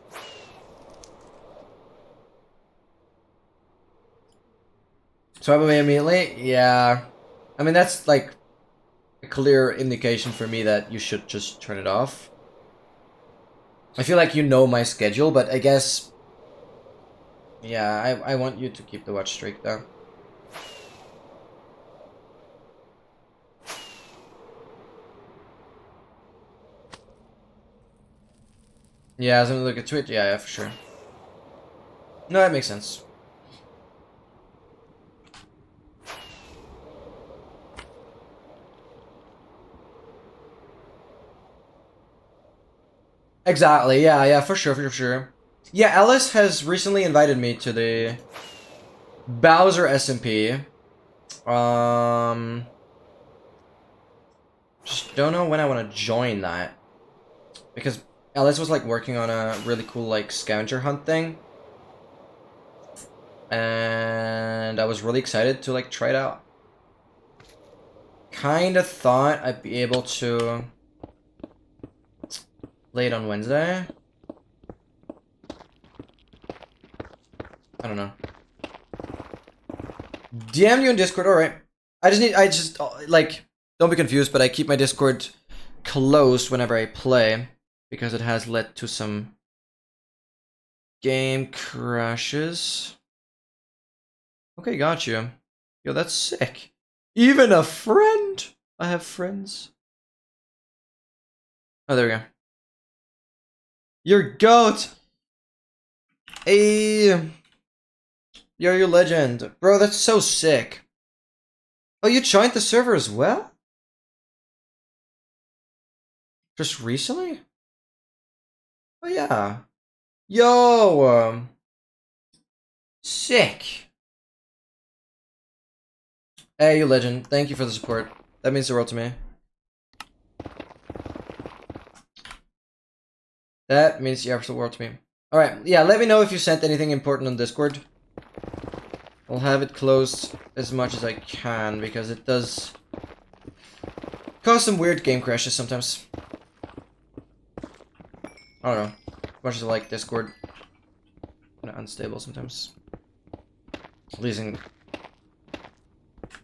Swipe away immediately? Yeah. I mean, that's like a clear indication for me that you should just turn it off. I feel like you know my schedule, but I guess... Yeah, I want you to keep the watch streak, though. Yeah, something to look at Twitch. Yeah, for sure. No, that makes sense. Exactly. Yeah, for sure. Yeah, Alice has recently invited me to the Bowser SMP. Just don't know when I want to join that, because Alice was like working on a really cool like scavenger hunt thing, and I was really excited to like try it out. Kinda thought I'd be able to play it on Wednesday. I don't know. DM you in Discord, alright. I just, like, don't be confused, but I keep my Discord closed whenever I play, because it has led to some game crashes. Okay, got you. Yo, that's sick. Even a friend? I have friends. Oh, there we go. Your goat! Hey! Yo, you legend. Bro, that's so sick. Oh, you joined the server as well? Just recently? Oh, yeah. Yo! Sick. Hey, you legend. Thank you for the support. That means the world to me. That means the absolute world to me. Alright, yeah, let me know if you sent anything important on Discord. I'll have it closed as much as I can, because it does cause some weird game crashes sometimes. I don't know. As much as I like Discord. Kind of unstable sometimes. At least in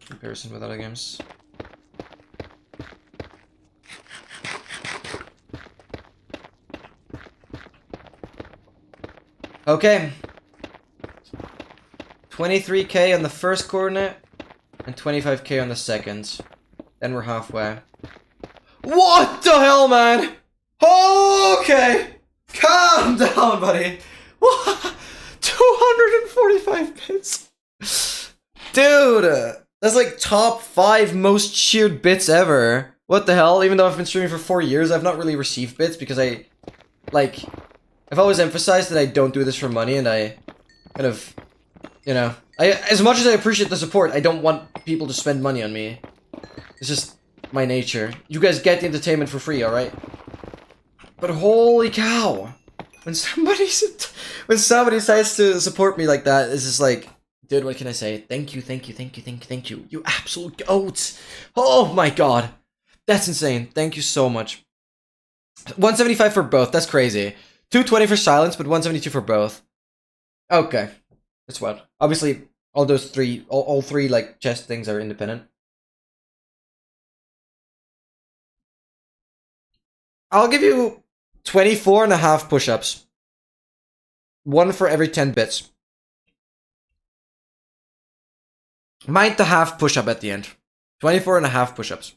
comparison with other games. Okay. 23k on the first coordinate, and 25k on the second. Then we're halfway. What the hell, man? Okay! Calm down, buddy. What? 245 bits? Dude, that's like top 5 most cheered bits ever. What the hell? Even though I've been streaming for 4 years, I've not really received bits because I've always emphasized that I don't do this for money, and I kind of, you know, as much as I appreciate the support, I don't want people to spend money on me. It's just my nature. You guys get the entertainment for free, alright? But holy cow! When somebody decides to support me like that, it's just like, dude, what can I say? Thank you, thank you, thank you, thank you, thank you. You absolute goats! Oh my god. That's insane. Thank you so much. 175 for both, that's crazy. 220 for silence, but 172 for both. Okay. That's what. Obviously, all those three, all three, like, chest things are independent. I'll give you 24.5 push-ups. 1 for every 10 bits. Mind the half push-up at the end. 24.5 push-ups.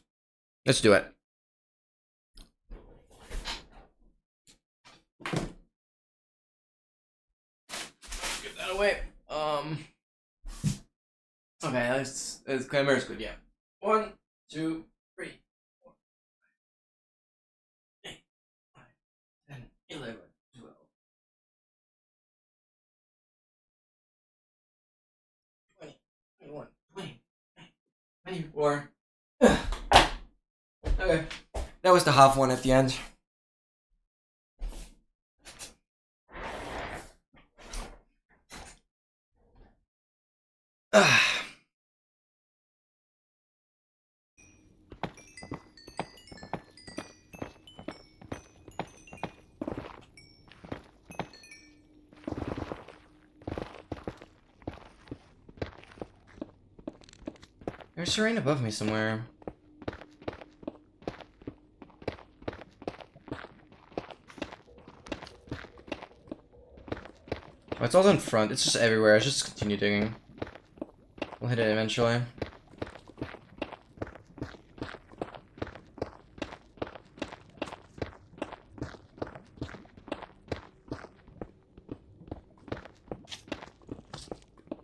Let's do it. Get that away. Okay, that's camera's good, yeah. 1, 2, 3, 4, 5, 8, 9, 10, 11, 12. 20, 21, 20, 24. Okay. That was the half one at the end. There's terrain above me somewhere. Oh, it's all in front. It's just everywhere. I should just continue digging. We'll hit it eventually.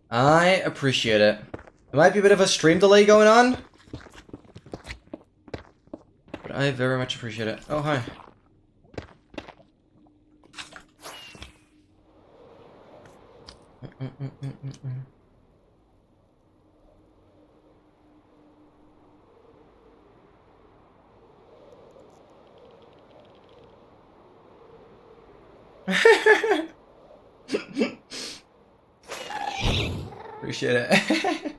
I appreciate it. There might be a bit of a stream delay going on, but I very much appreciate it. Oh, hi. Appreciate it.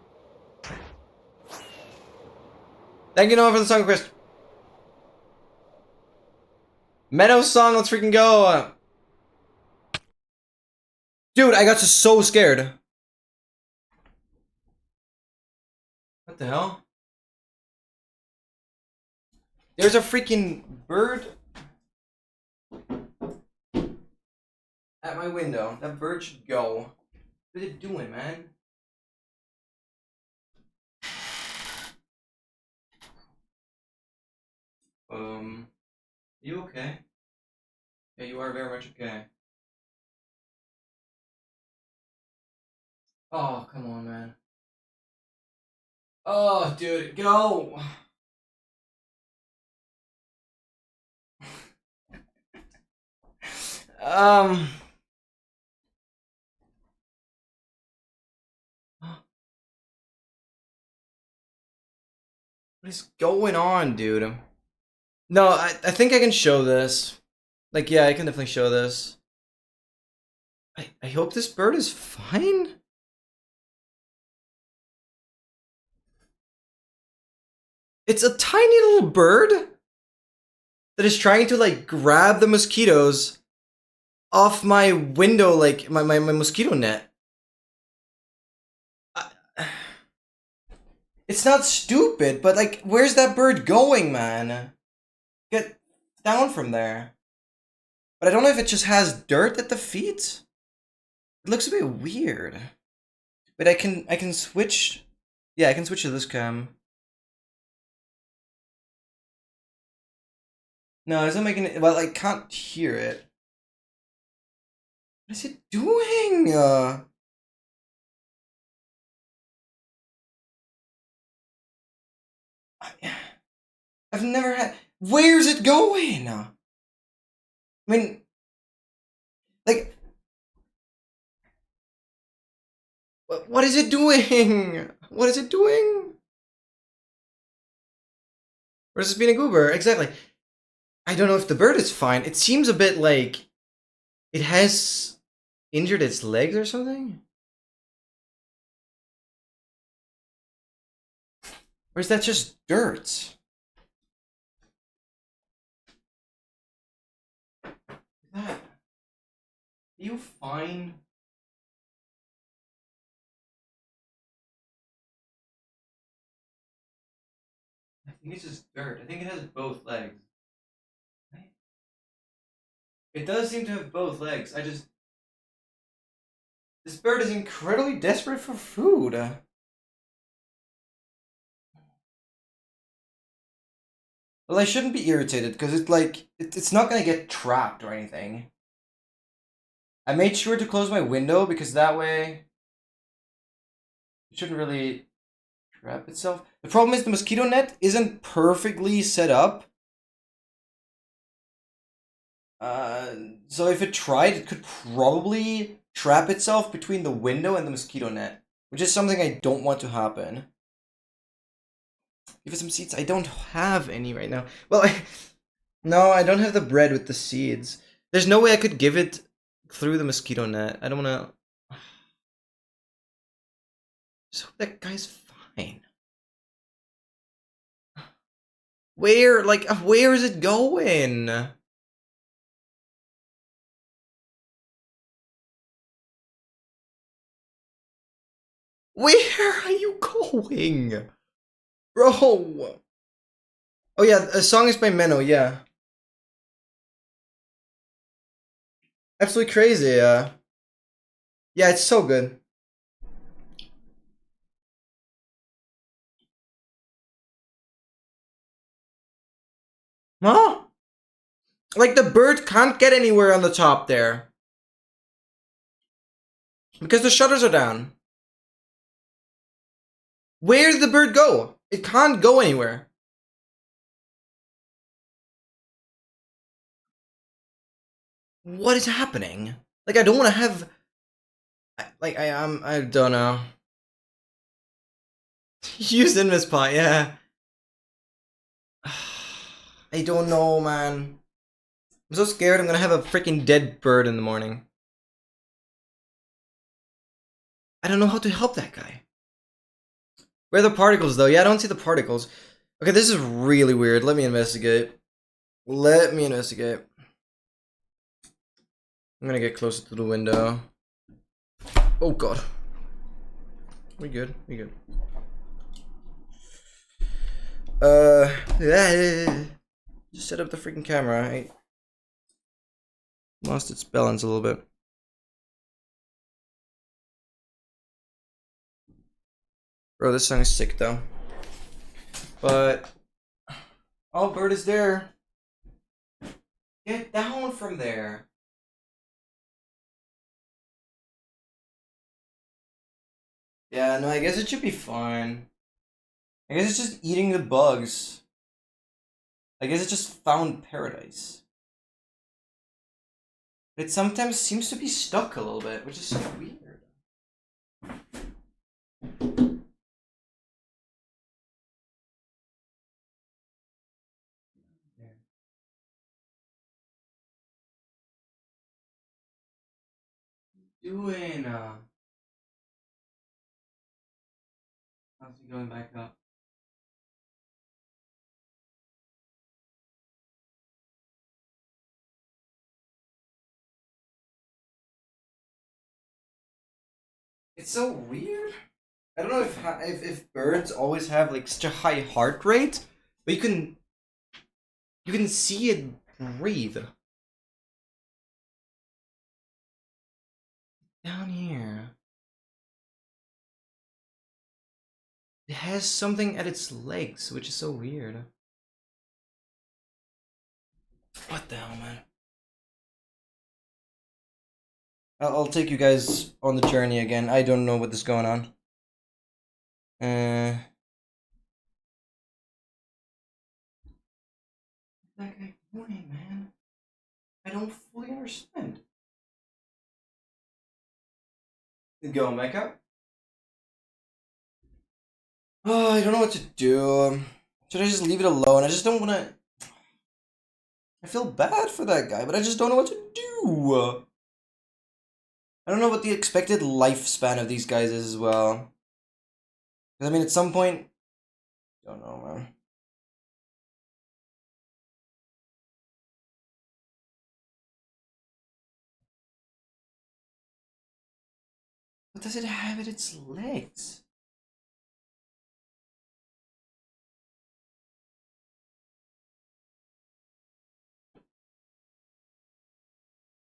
Thank you, Noah, for the song, Chris. Meadows song, let's freaking go. Dude, I got so scared. What the hell? There's a freaking bird at my window. That bird should go. What is it doing, man? You okay? Yeah, you are very much okay. Oh, come on, man. Oh, dude, go! Um... What is going on, dude? No, I think I can show this. Like, yeah, I can definitely show this. I hope this bird is fine. It's a tiny little bird that is trying to, like, grab the mosquitoes off my window, like, my mosquito net. It's not stupid, but, like, where's that bird going, man? Get down from there. But I don't know if it just has dirt at the feet. It looks a bit weird. But I can switch. Yeah, I can switch to this cam. No, it's not making it. Well, I can't hear it. What is it doing? I've never had. Where's it going? I mean, like, what is it doing? What is it doing? Where's this being a goober? Exactly. I don't know if the bird is fine. It seems a bit like it has injured its legs or something. Or is that just dirt? That. Are you fine? I think it's just dirt. I think it has both legs. Right? It does seem to have both legs. This bird is incredibly desperate for food. Well, I shouldn't be irritated because it's not gonna get trapped or anything. I made sure to close my window because that way it shouldn't really trap itself. The problem is the mosquito net isn't perfectly set up. So if it tried, it could probably trap itself between the window and the mosquito net, which is something I don't want to happen. Give it some seeds. I don't have any right now. Well, no, I don't have the bread with the seeds. There's no way I could give it through the mosquito net. I don't want to. So that guy's fine. Where is it going? Where are you going? Bro! Oh yeah, a song is by Menno, yeah. Absolutely crazy, yeah. Yeah, it's so good. Huh? Like, the bird can't get anywhere on the top there. Because the shutters are down. Where did the bird go? It can't go anywhere. What is happening? Like, I don't want to have... I don't know. Use Invispot, yeah. I don't know, man. I'm so scared I'm gonna have a freaking dead bird in the morning. I don't know how to help that guy. Where are the particles, though? Yeah, I don't see the particles. Okay, this is really weird. Let me investigate. Let me investigate. I'm gonna get closer to the window. Oh, God. We good. We good. Just set up the freaking camera. I lost its balance a little bit. Bro, this song is sick, though. But... oh, bird is there. Get down from there. Yeah, no, I guess it should be fine. I guess it's just eating the bugs. I guess it just found paradise. But it sometimes seems to be stuck a little bit, which is so weird. doing? How's he going back up? It's so weird. I don't know if birds always have like such a high heart rate, but you can see it breathe. Down here. It has something at its legs, which is so weird. What the hell, man? I'll take you guys on the journey again. I don't know what is going on. What's that guy doing, man? I don't fully understand. Go, Mecca. Oh, I don't know what to do. Should I just leave it alone? I just don't want to. I feel bad for that guy, but I just don't know what to do. I don't know what the expected lifespan of these guys is as well. Because, I mean, at some point. I don't know, man. What does it have at its legs?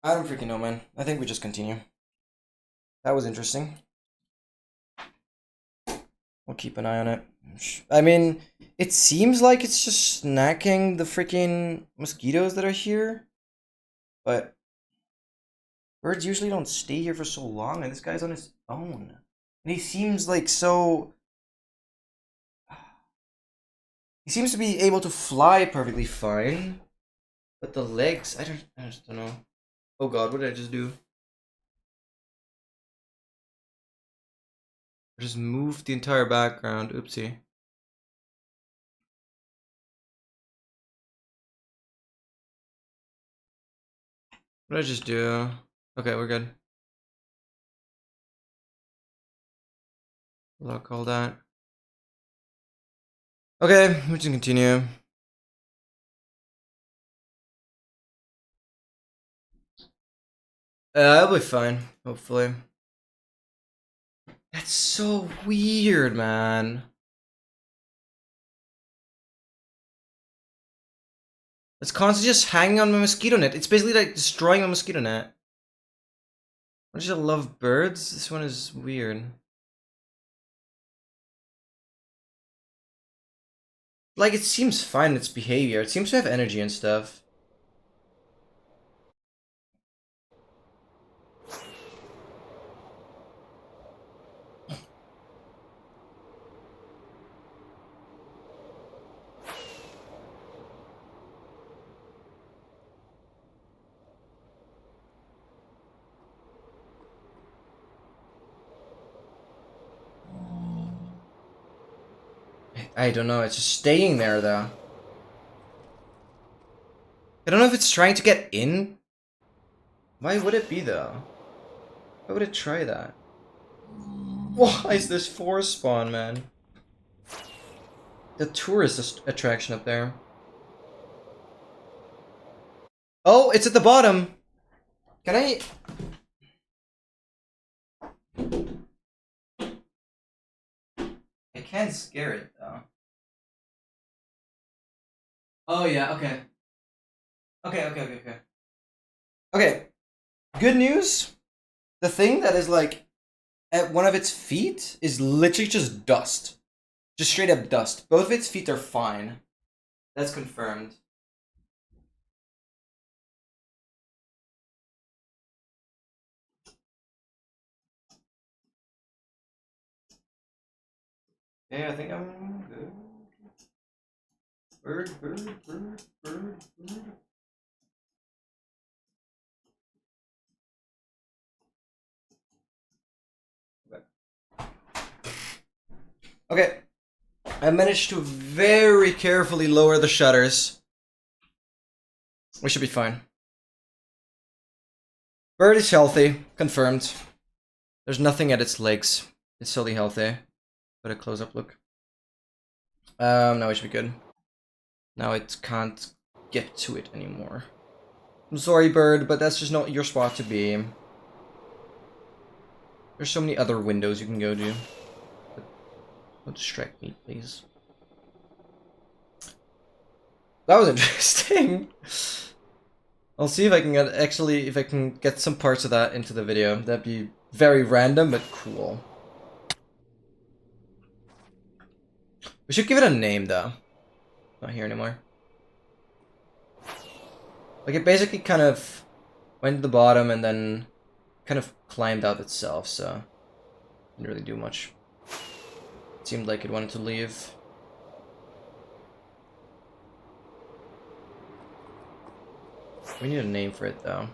I don't freaking know, man. I think we just continue. That was interesting. We'll keep an eye on it. I mean, it seems like it's just snacking the freaking mosquitoes that are here. But birds usually don't stay here for so long, and this guy's on his own. And he seems like so... He seems to be able to fly perfectly fine. But the legs, I just don't know. Oh god, what did I just do? I just moved the entire background. Oopsie. What did I just do? Okay, we're good. Lock all that. Okay, we can continue. I'll be fine, hopefully. That's so weird, man. It's constantly just hanging on my mosquito net. It's basically like destroying my mosquito net. I just love birds. This one is weird. Like, it seems fine in its behavior. It seems to have energy and stuff. I don't know, it's just staying there though. I don't know if it's trying to get in. Why would it be though? Why would it try that? Why is this forest spawn, man? The tourist attraction up there. Oh, it's at the bottom. Can I... I can scare it though. Oh yeah, okay. Okay, good news. The thing that is like at one of its feet is literally just dust. Just straight up dust. Both of its feet are fine. That's confirmed. Yeah, I think I'm good. Bird. Okay. I managed to very carefully lower the shutters. We should be fine. Bird is healthy. Confirmed. There's nothing at its legs. It's totally healthy. But a close-up look. Now it should be good. Now it can't get to it anymore. I'm sorry, Bird, but that's just not your spot to be. There's so many other windows you can go to. But don't distract me, please. That was interesting. I'll see if I can get some parts of that into the video. That'd be very random, but cool. We should give it a name, though. Not here anymore. Like, it basically kind of went to the bottom and then kind of climbed out itself, so didn't really do much. It seemed like it wanted to leave. We need a name for it, though.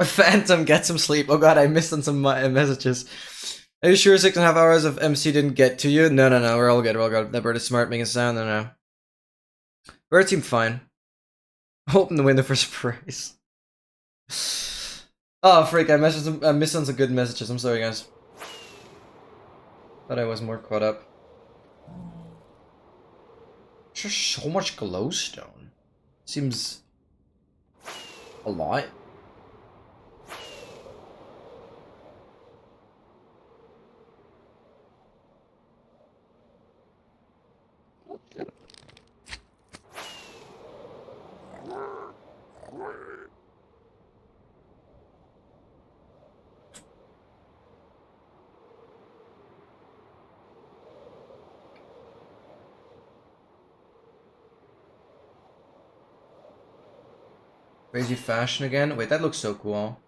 A phantom, get some sleep. Oh god, I missed on some messages. Are you sure 6.5 hours of MC didn't get to you? No, we're all good, we're all good. That bird is smart, making a sound, no. Bird seemed fine. Open the window for surprise. Oh, freak, I missed on some good messages. I'm sorry, guys. Thought I was more caught up. There's just so much glowstone. Seems a lot. Crazy fashion again? Wait, that looks so cool.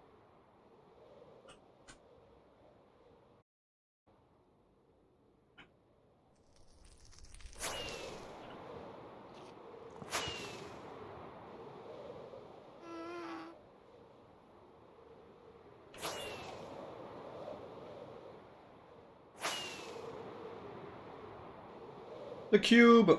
The cube!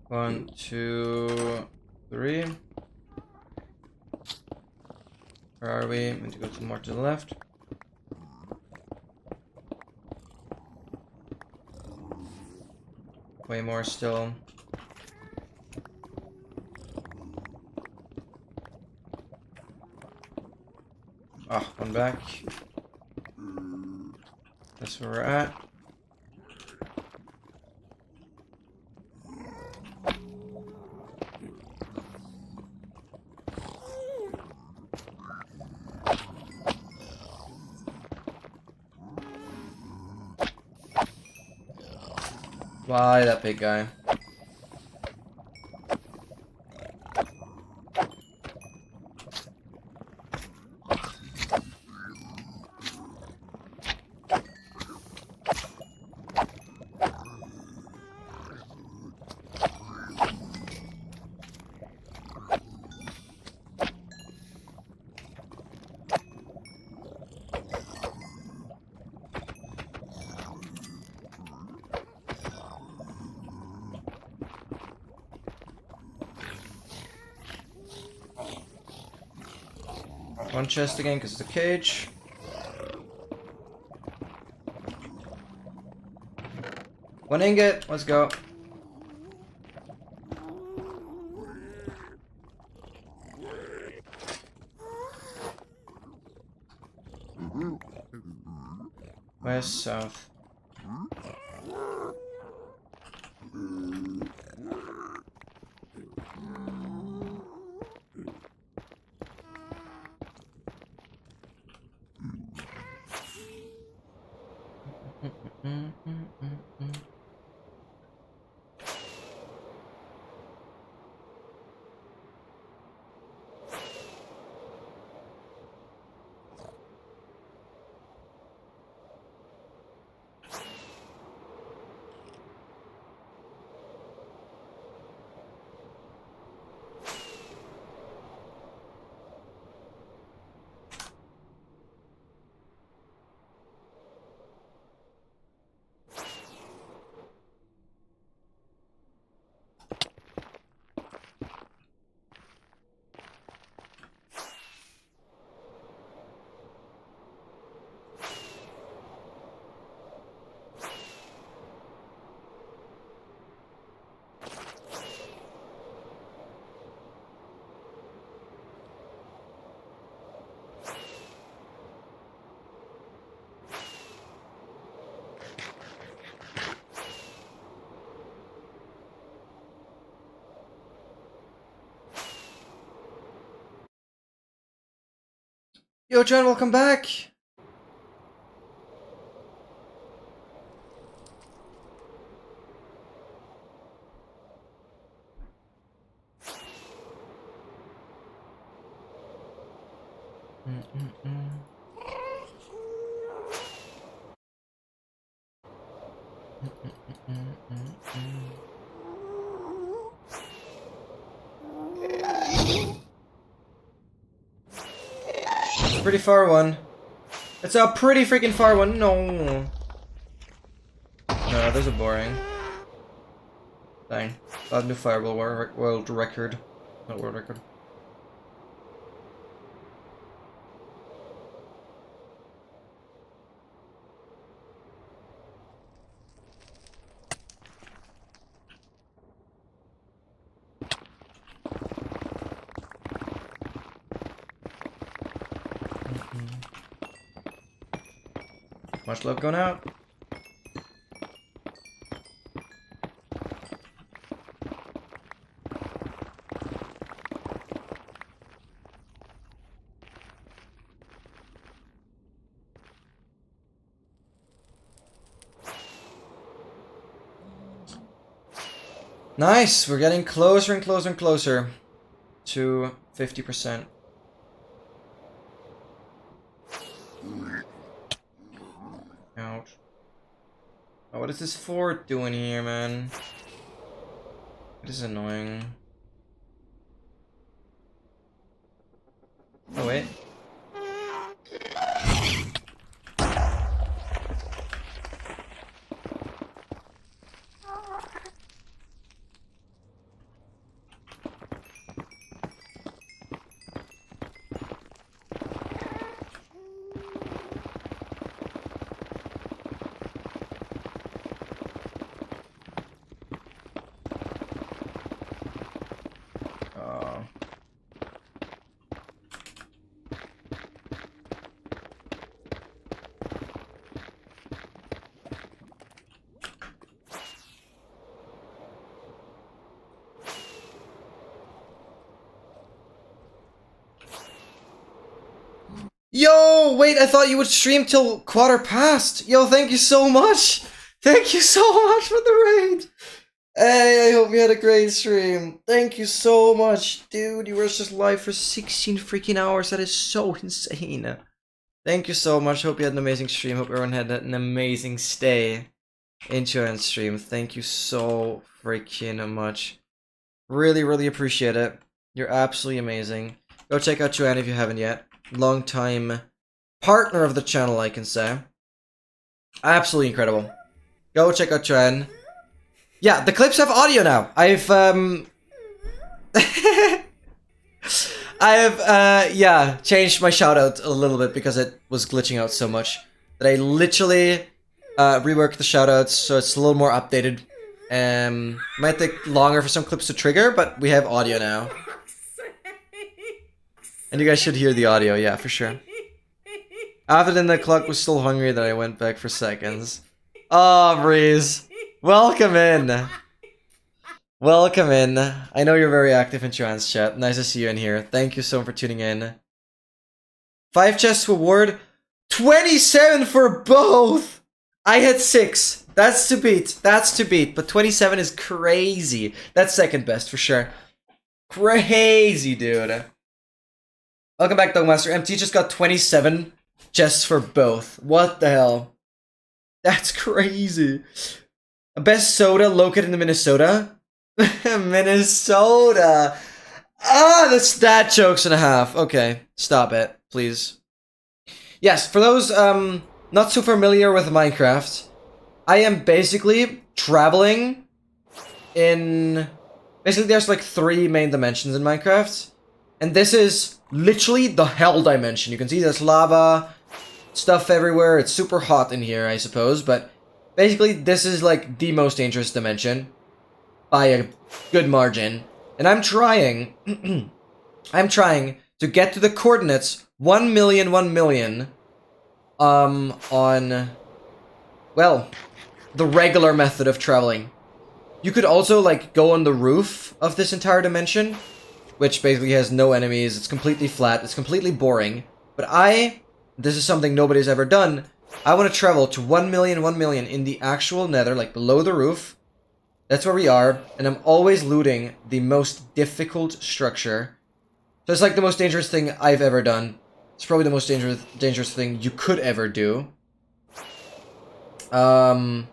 1, 2, 3. Where are we? I'm going to go some more to the left. Way more still. Ah, one back. That's where we're at. Why that big guy? One chest again, because it's a cage. One ingot, let's go. West, south. Yo, John, welcome back. Pretty far one. It's a pretty freaking far one. No. No, those are boring. Dang. New fireball world record. Not world record. Much love going out. Nice! We're getting closer and closer and closer to 50%. Ouch. Oh, what is this fort doing here, man? This is annoying. Oh, wait. Yo, wait, I thought you would stream till quarter past. Yo, thank you so much. Thank you so much for the raid. Hey, I hope you had a great stream. Thank you so much. Dude, you were just live for 16 freaking hours. That is so insane. Thank you so much. Hope you had an amazing stream. Hope everyone had an amazing stay into and stream. Thank you so freaking much. Really, really appreciate it. You're absolutely amazing. Go check out Joanne if you haven't yet. Long time partner of the channel, I can say. Absolutely incredible. Go check out Joanne. Yeah, the clips have audio now. I've I have, yeah, changed my shoutout a little bit because it was glitching out so much that I literally reworked the shoutouts so it's a little more updated. Might take longer for some clips to trigger, but we have audio now. And you guys should hear the audio, yeah, for sure. After then, the clock was still hungry that I went back for seconds. Oh, Breeze. Welcome in. Welcome in. I know you're very active in trans chat. Nice to see you in here. Thank you so much for tuning in. 5 chests reward. 27 for both! I had 6. That's to beat. That's to beat. But 27 is crazy. That's second best for sure. Crazy, dude. Welcome back, Dogmaster. MT just got 27 chests for both. What the hell? That's crazy. Best soda located in Minnesota? Minnesota. Ah, the stat jokes and a half. Okay, stop it, please. Yes, for those not so familiar with Minecraft, I am basically traveling in... Basically, there's like 3 main dimensions in Minecraft. And this is literally the hell dimension. You can see there's lava, stuff everywhere. It's super hot in here, I suppose. But basically, this is like the most dangerous dimension by a good margin. And I'm trying... I'm trying to get to the coordinates 1 million, 1 million on... Well, the regular method of traveling. You could also, like, go on the roof of this entire dimension, which basically has no enemies. It's completely flat. It's completely boring. But this is something nobody's ever done. I want to travel to 1 million, 1 million in the actual nether, like below the roof. That's where we are. And I'm always looting the most difficult structure. So it's like the most dangerous thing I've ever done. It's probably the most dangerous thing you could ever do. And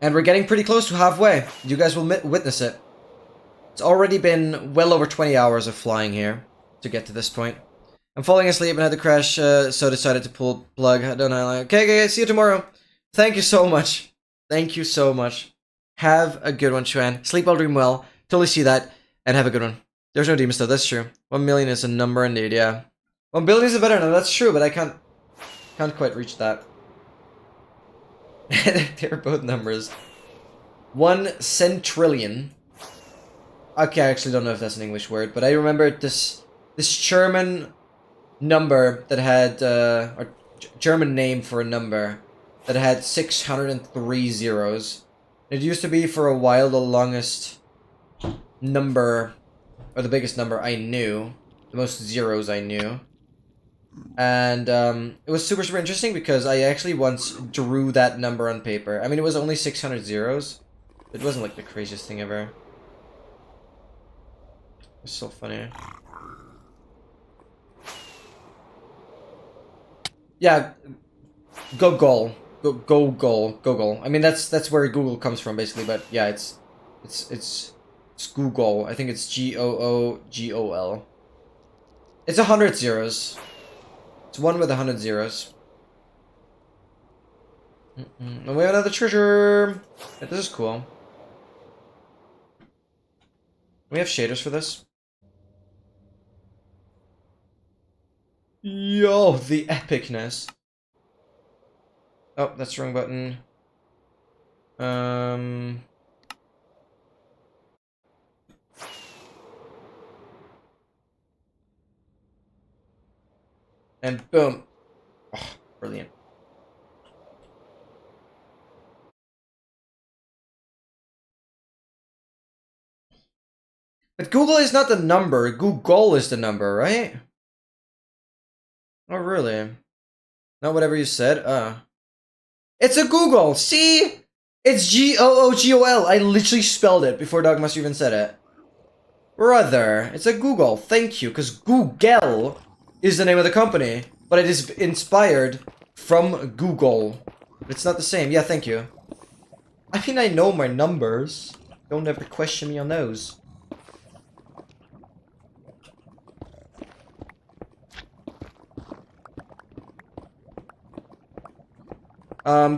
we're getting pretty close to halfway. You guys will witness it. It's already been well over 20 hours of flying here to get to this point. I'm falling asleep and had to crash, so decided to pull plug. I don't know. Okay, see you tomorrow. Thank you so much. Thank you so much. Have a good one, Chuan. Sleep well, dream well. Totally see that. And have a good one. There's no demons though, that's true. 1 million is a number indeed, yeah. 1 billion is a better number, that's true, but I can't quite reach that. They're both numbers. 1 centrillion. Okay, I actually don't know if that's an English word, but I remember this German number that had, or German name for a number that had 603 zeros. It used to be for a while the longest number, or the biggest number I knew, the most zeros I knew. And it was super interesting because I actually once drew that number on paper. I mean, it was only 600 zeros. It wasn't like the craziest thing ever. It's so funny. Yeah, go goal. Go goal. I mean, that's where Google comes from basically, but yeah, it's Google. I think it's Googol. It's 100 zeros. It's 1 with 100 zeros. And we have another treasure. Yeah, this is cool. We have shaders for this. Yo, the epicness. Oh, that's the wrong button. And boom. Oh, brilliant. But Google is not the number. Google is the number, right? Oh, really? Not whatever you said? It's a Google! See? It's Googol. I literally spelled it before Dogmaster even said it. Brother, it's a Google. Thank you, because Google is the name of the company, but it is inspired from Google. It's not the same. Yeah, thank you. I mean, I know my numbers. Don't ever question me on those.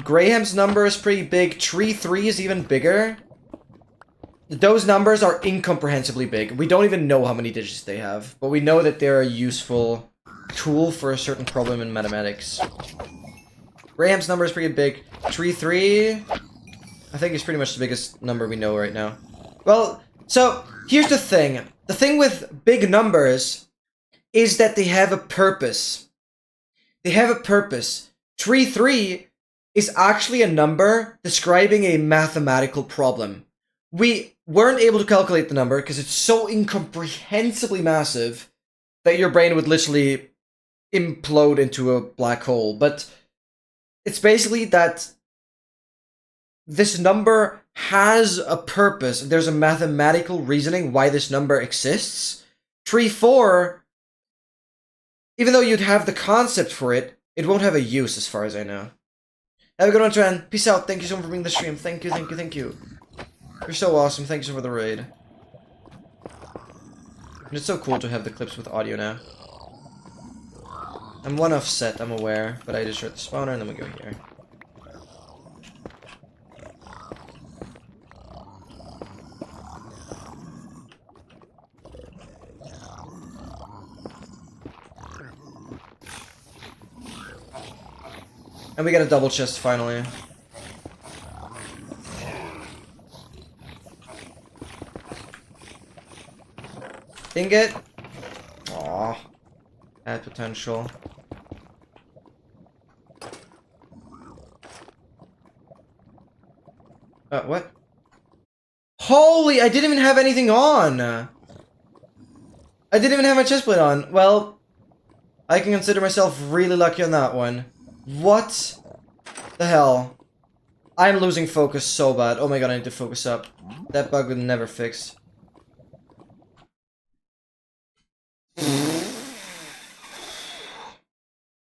Graham's number is pretty big. Tree 3 is even bigger. those numbers are incomprehensibly big. We don't even know how many digits they have, but we know that they're a useful tool for a certain problem in mathematics. Graham's number is pretty big. 3, I think is pretty much the biggest number we know right now. Well, so here's the thing. The thing with big numbers is that they have a purpose. They have a purpose. 3 is actually a number describing a mathematical problem. We weren't able to calculate the number because it's so incomprehensibly massive that your brain would literally implode into a black hole. But it's basically that this number has a purpose. There's a mathematical reasoning why this number exists. 3-4, even though you'd have the concept for it, it won't have a use as far as I know. Have a good one, Tran. Peace out. Thank you so much for being the stream. Thank you, thank you, thank you. You're so awesome. Thank you so much for the raid. And it's so cool to have the clips with audio now. I'm one offset, I'm aware, but I just short the spawner and then we go here. And we got a double chest finally. Ingot. Aww. Add potential. What? Holy, I didn't even have anything on! I didn't even have my chestplate on. Well, I can consider myself really lucky on that one. What the hell? I'm losing focus so bad. Oh my god, I need to focus up. That bug would never fix.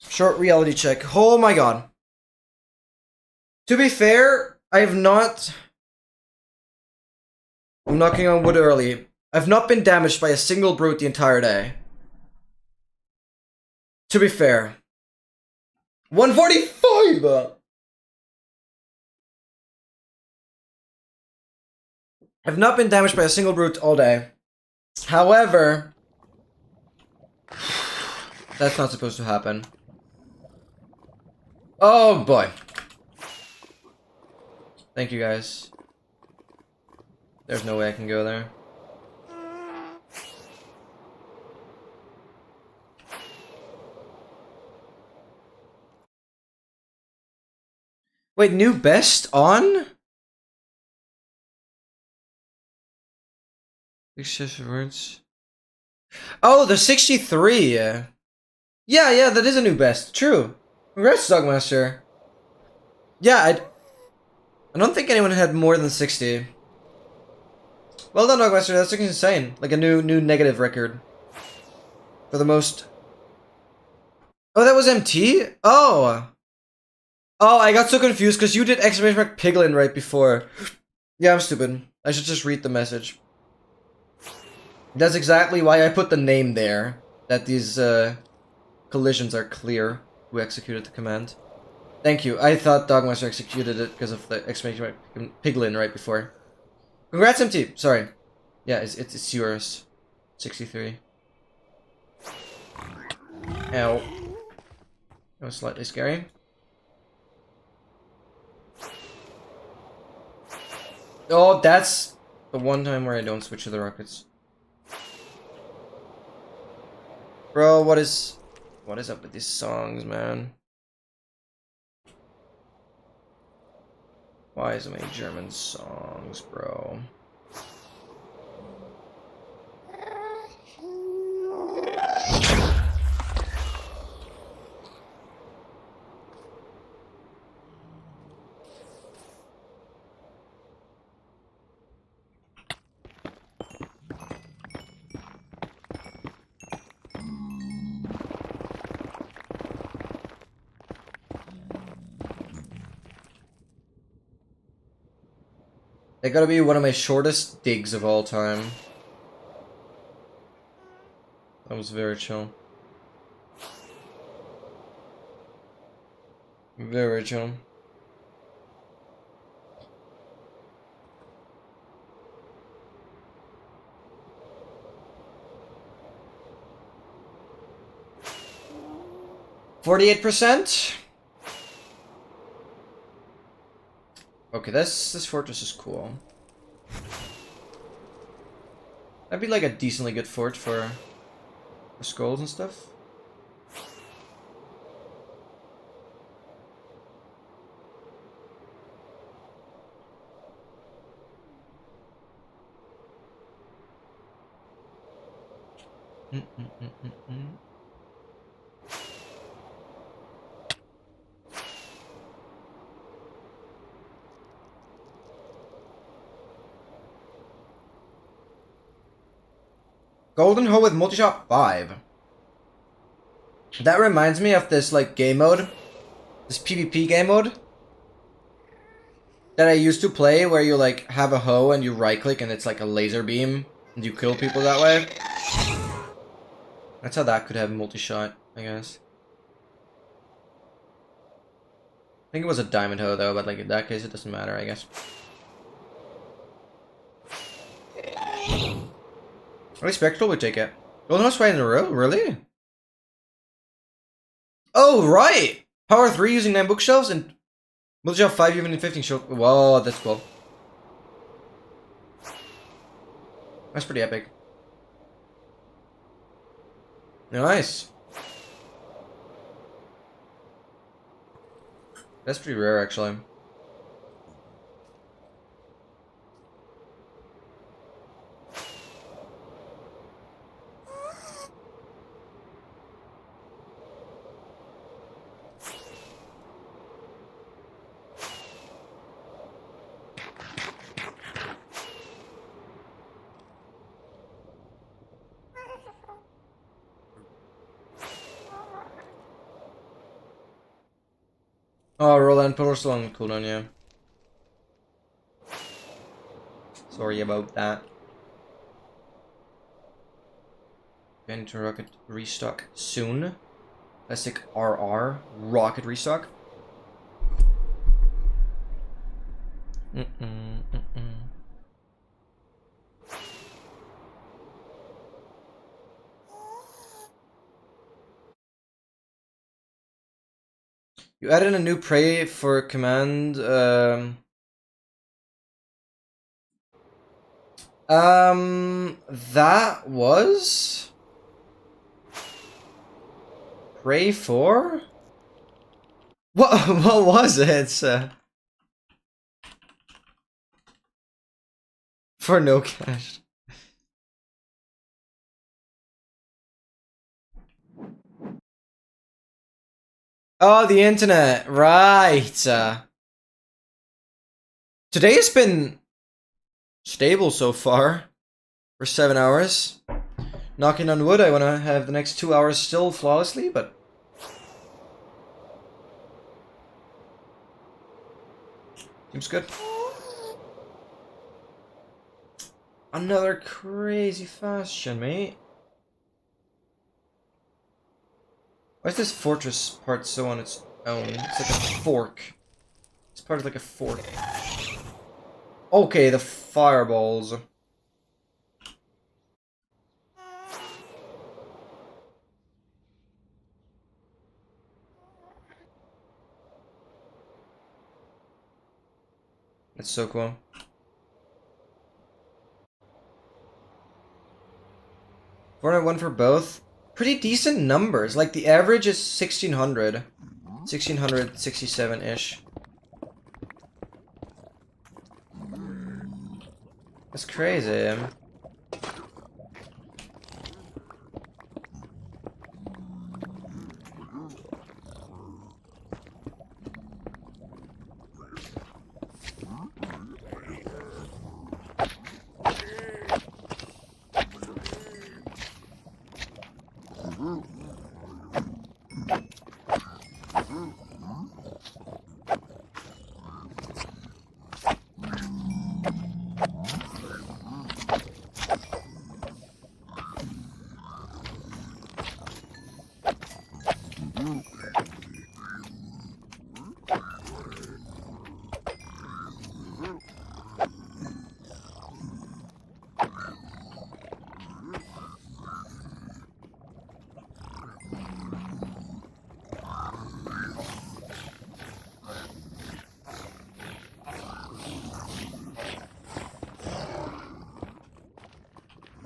Short reality check. Oh my god. To be fair, I have not... I'm knocking on wood early. I've not been damaged by a single brute the entire day. To be fair. 145! I've not been damaged by a single brute all day. However... that's not supposed to happen. Oh boy. Thank you guys. There's no way I can go there. Wait, new best on? Excessive words. Oh, the 63. Yeah, that is a new best. True. Congrats, Dogmaster. Yeah, I don't think anyone had more than 60. Well done, Dogmaster. That's insane. Like a new negative record. For the most... Oh, that was MT? Oh! Oh, I got so confused because you did exclamation mark piglin right before. Yeah, I'm stupid. I should just read the message. That's exactly why I put the name there. That these collisions are clear. Who executed the command. Thank you. I thought Dogmaster executed it because of the exclamation mark piglin right before. Congrats, MT. Sorry. Yeah, it's yours. 63. Ow. That was slightly scary. Oh, that's the one time where I don't switch to the rockets. Bro, what is up with these songs, man? Why so many German songs, bro? That gotta be one of my shortest digs of all time. That was very chill. Very chill. I 48%. Okay, this fortress is cool. That'd be like a decently good fort for skulls and stuff. Golden Hoe with multi-shot 5. That reminds me of this like game mode, this PvP game mode that I used to play, where you like have a hoe and you right click and it's like a laser beam and you kill people that way. That's how that could have multi-shot, I guess. I think it was a diamond hoe though, but like in that case it doesn't matter, I guess. At least Spectral would take it. Golden House right in a row? Really? Oh, right! Power 3 using 9 bookshelves and multi-shot 5 even in 15 show. Whoa, that's cool. That's pretty epic. Nice. That's pretty rare, actually. Oh, Roland Pillar still on cooldown, yeah. Sorry about that. Going to rocket restock soon. Classic RR rocket restock. You added a new prey for command. That was pray for. What was it? For no cash. Oh, the internet, right. Today has been stable so far for 7 hours. Knocking on wood, I want to have the next 2 hours still flawlessly, but seems good. Another crazy bastion, mate. Why is this fortress part so on its own? It's like a fork. This part is like a fork. Okay, the fireballs. That's so cool. $401 for both. Pretty decent numbers. Like the average is 1600. 1667-ish. That's crazy.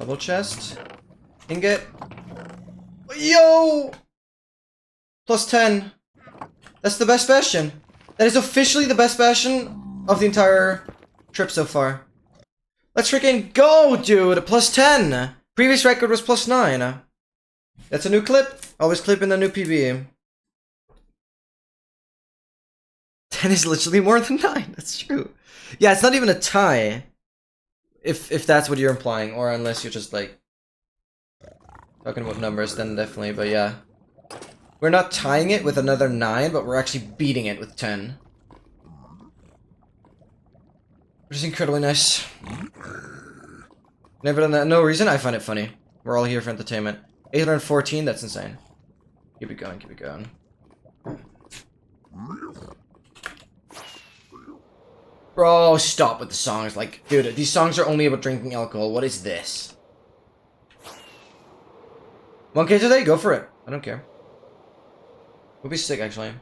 Double chest. Ingot. Yo! Plus 10. That's the best bastion. That is officially the best bastion of the entire trip so far. Let's freaking go, dude! Plus 10! Previous record was plus 9. That's a new clip. Always clip in the new PB. 10 is literally more than 9. That's true. Yeah, it's not even a tie. If that's what you're implying. Or unless you're just like talking about numbers, then definitely. But yeah. We're not tying it with another 9, but we're actually beating it with 10. Which is incredibly nice. Never done that. No reason. I find it funny. We're all here for entertainment. 814, that's insane. Keep it going, keep it going. Bro, stop with the songs. Like, dude, these songs are only about drinking alcohol. What is this? 1K today? Go for it. I don't care. Would be sick, actually.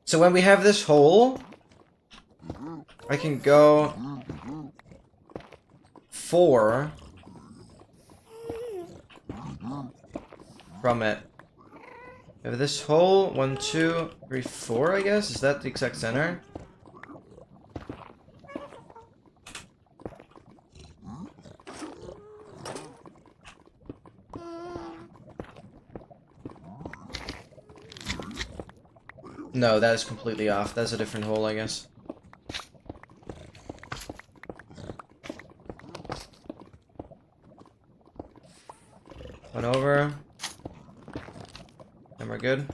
So when we have this hole, I can go 4 from it. We have this hole, 1, 2, 3, 4, I guess? Is that the exact center? No, that is completely off. That's a different hole, I guess. One over. And we're good.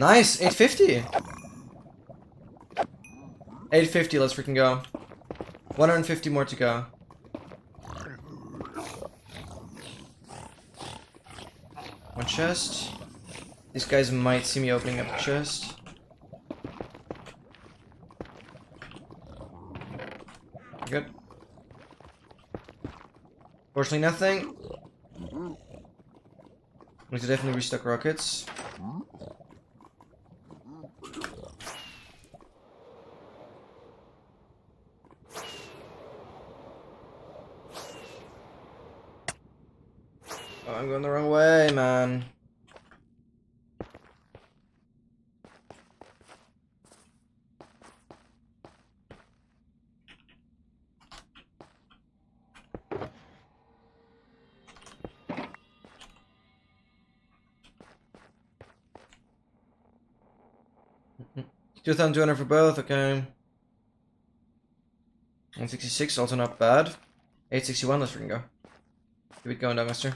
Nice, 850. 850, let's freaking go. 150 more to go. One chest. These guys might see me opening up a chest. Good. Fortunately, nothing. Need to definitely restock rockets. Oh, I'm going the wrong way, man. $2,200 for both, okay. 166, also not bad. 861, let's freaking go. Keep it going, dog master.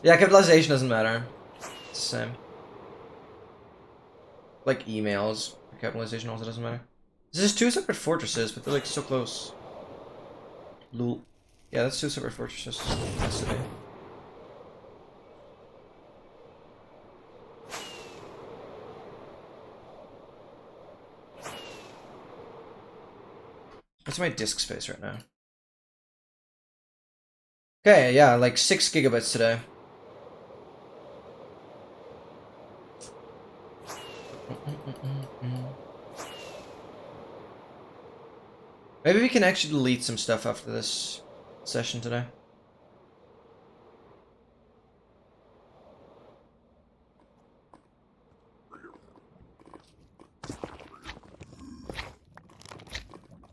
Yeah, capitalization doesn't matter. It's the same. Like emails. Capitalization also doesn't matter. This is 2 separate fortresses, but they're like so close. Lol. Yeah, that's 2 separate fortresses. That's today. What's my disk space right now? Okay, yeah, like 6 gigabytes today. Maybe we can actually delete some stuff after this session today.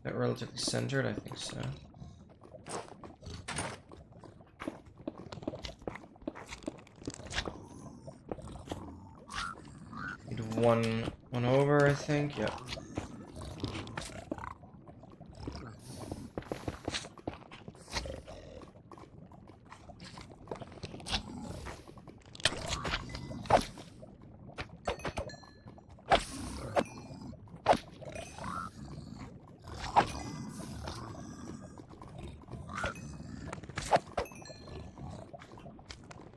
That relatively centered, I think so. Need one over, I think. Yep.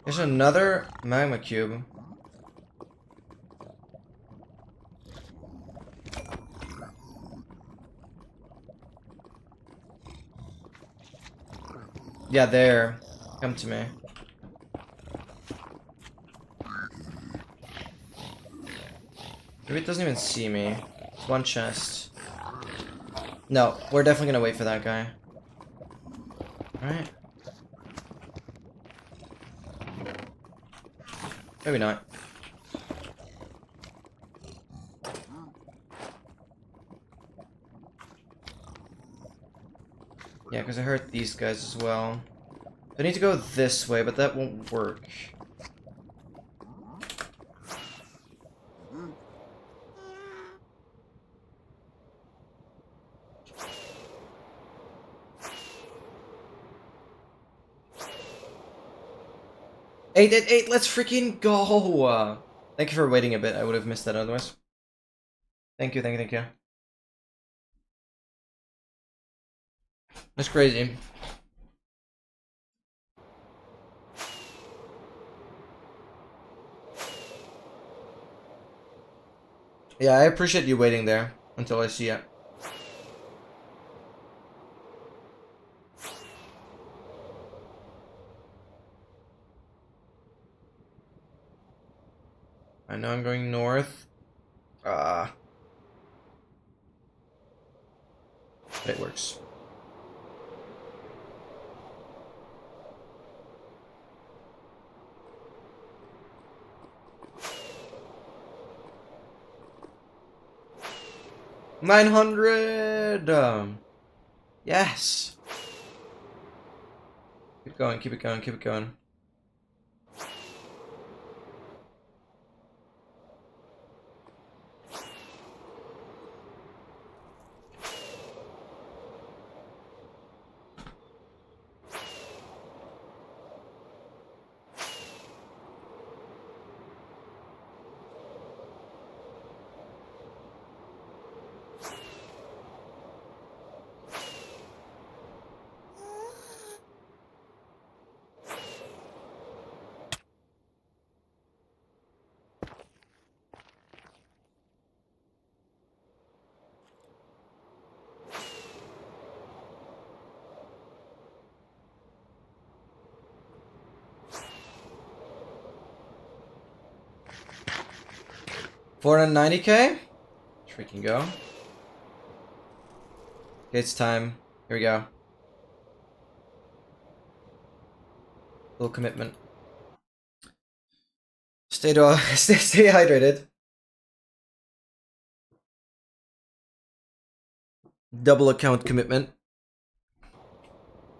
There's another magma cube. Yeah, there. Come to me. Maybe it doesn't even see me. It's one chest. No, we're definitely gonna wait for that guy. Alright. Maybe not. Yeah, because I heard these guys as well. I need to go this way, but that won't work. Eight, let's freaking go! Thank you for waiting a bit, I would have missed that otherwise. Thank you, thank you. That's crazy. Yeah, I appreciate you waiting there until I see it. I know I'm going north. It works. $900. Yes. Keep going. Keep it going. Keep it going. $490K? Freaking go. Okay, it's time. Here we go. Little commitment. Stay hydrated. Double account commitment.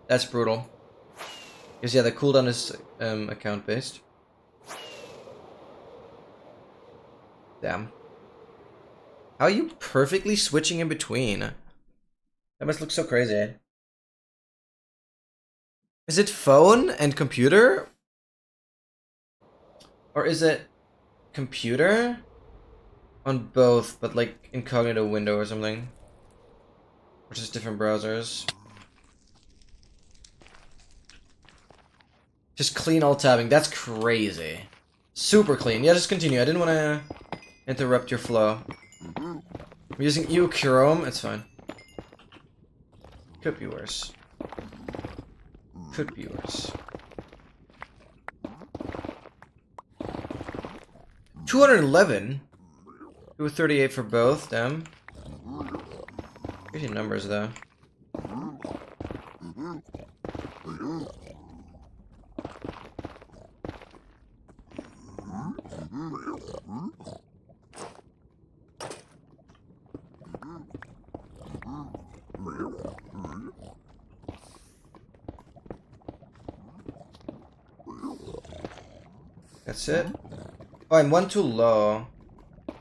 That's brutal. Because yeah, the cooldown is account based. Damn. How are you perfectly switching in between? That must look so crazy. Is it phone and computer? Or is it computer on both, but like incognito window or something? Or just different browsers? Just clean alt tabbing. That's crazy. Super clean. Yeah, just continue. I didn't want to interrupt your flow. I'm using EU Chrome. It's fine. Could be worse. Could be worse. 211? 238 for both, damn. Crazy numbers, though. That's it? Oh, I'm one too low. I'm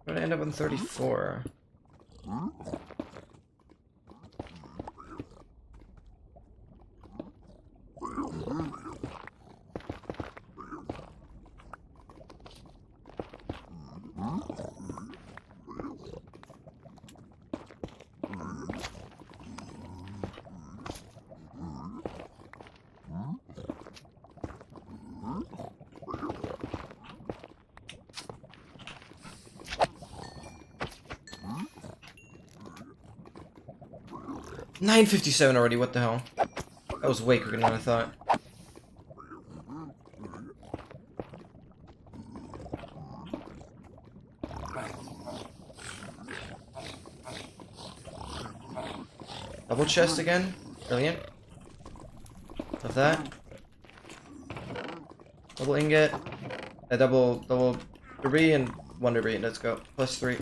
gonna end up on 34. $9.57 already, what the hell? That was way quicker than I thought. Double chest again? Brilliant. Love that. Double ingot. A double debris and one debris. Let's go. +3.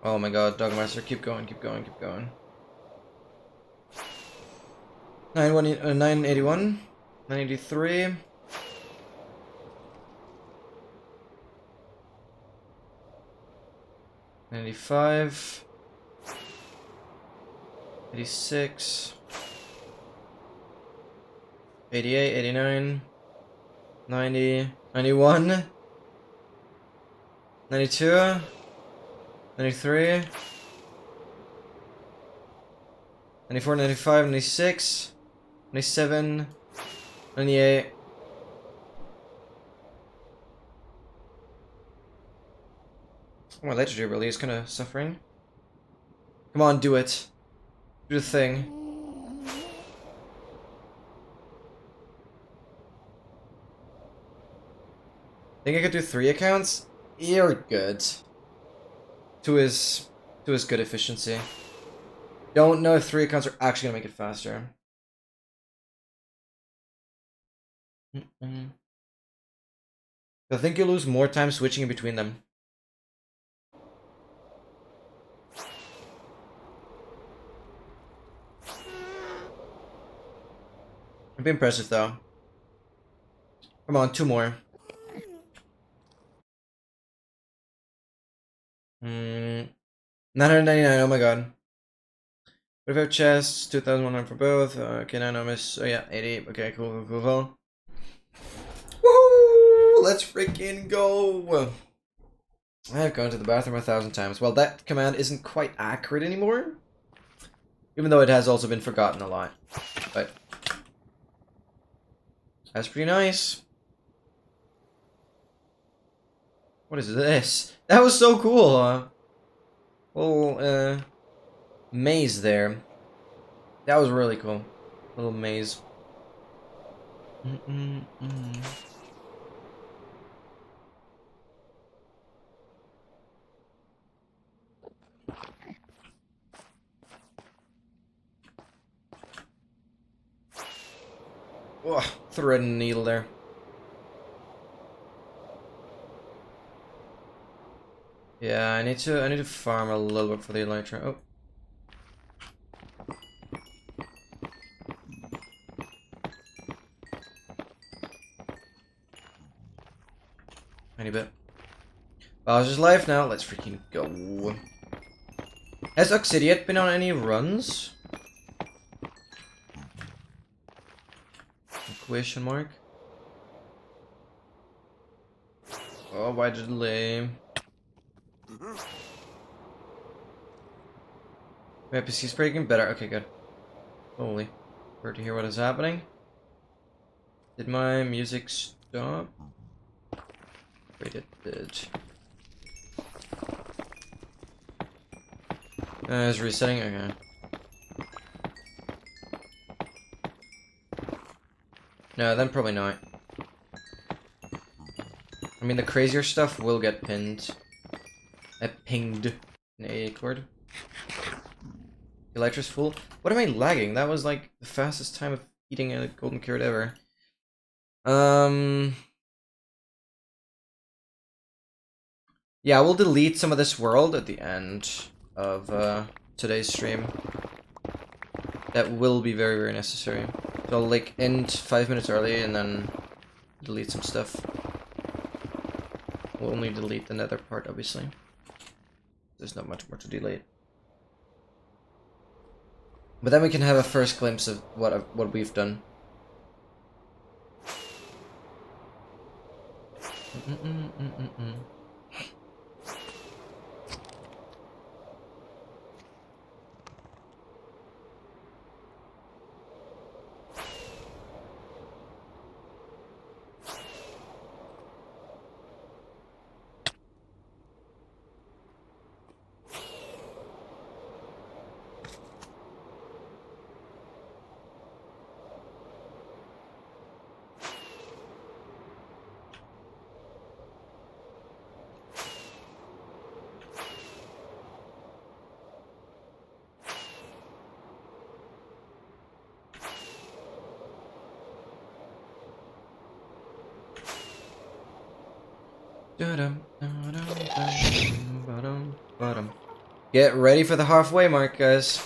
Oh my god, Dogmaster, keep going, keep going, keep going. 981, 983. 95. 86. 88, 89. 90. 91. 92. 93. 94, 95, 96. 97. 98. Oh, my legendary ability is kind of suffering. Come on, do it. Do the thing. Think I could do 3 accounts? You're good. 2 is good efficiency. Don't know if 3 accounts are actually gonna make it faster. I think you'll lose more time switching in between them. It'd be impressive though. Come on, 2 more. 999, oh my god. What about chests? 2,100 for both. Okay, now miss. Oh yeah, 80. Okay, cool. Woohoo! Let's freaking go! I've gone to the bathroom 1,000 times. Well, that command isn't quite accurate anymore. Even though it has also been forgotten a lot. But that's pretty nice. What is this? That was so cool, little, maze there. That was really cool. Little maze. Oh, thread and needle there. Yeah, I need to farm a little bit for the elytra. Oh. Tiny bit. Bowser's life now. Let's freaking go. Has Oxidiate been on any runs? Question mark. Oh, why the delay? My PC's breaking better. Okay, good. Holy. Heard to hear what is happening. Did my music stop? Wait, it did. It's resetting? Okay. No, then probably not. I mean, the crazier stuff will get pinned. Pinged. An AA chord. Elytra's full. What am I lagging? That was like the fastest time of eating a golden carrot ever. Yeah, we'll delete some of this world at the end of today's stream. That will be very, very necessary. So I'll like end 5 minutes early and then delete some stuff. We'll only delete the nether part, obviously. There's not much more to delete. But then we can have a first glimpse of what we've done. Get ready for the halfway mark, guys.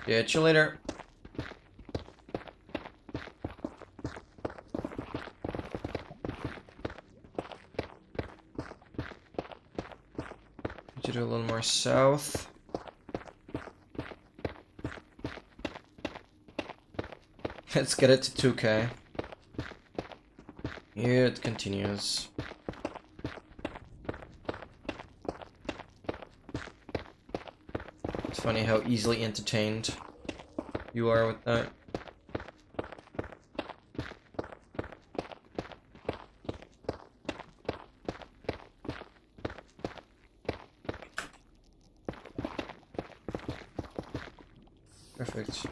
Catch you later. Need to do a little more south. Let's get it to 2K. Here it continues. It's funny how easily entertained you are with that. Perfect.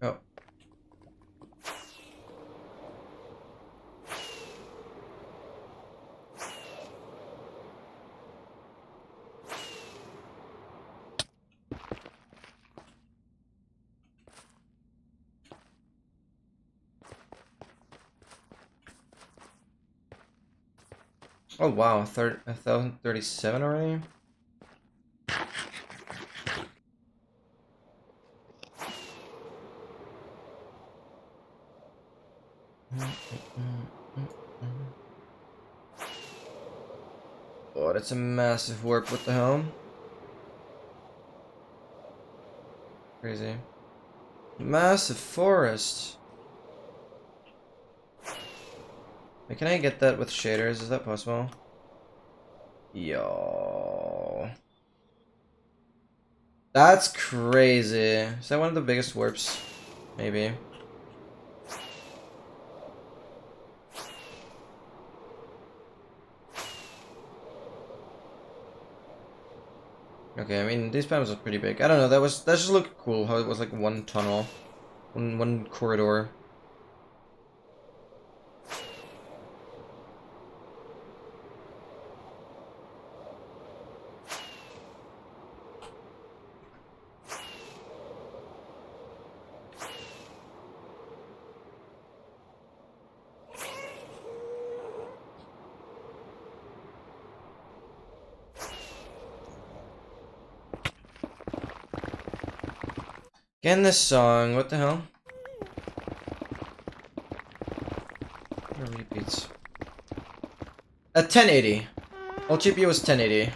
Oh. Oh wow, 1037 already? Oh, that's a massive warp, what the hell? Crazy. Massive forest. Wait, can I get that with shaders? Is that possible? Yo. That's crazy. Is that one of the biggest warps? Maybe. Okay, I mean these panels are pretty big. I don't know, that just looked cool how it was like one tunnel. One corridor. Again, this song, what the hell? Repeats. At 1080. Old GPU was 1080.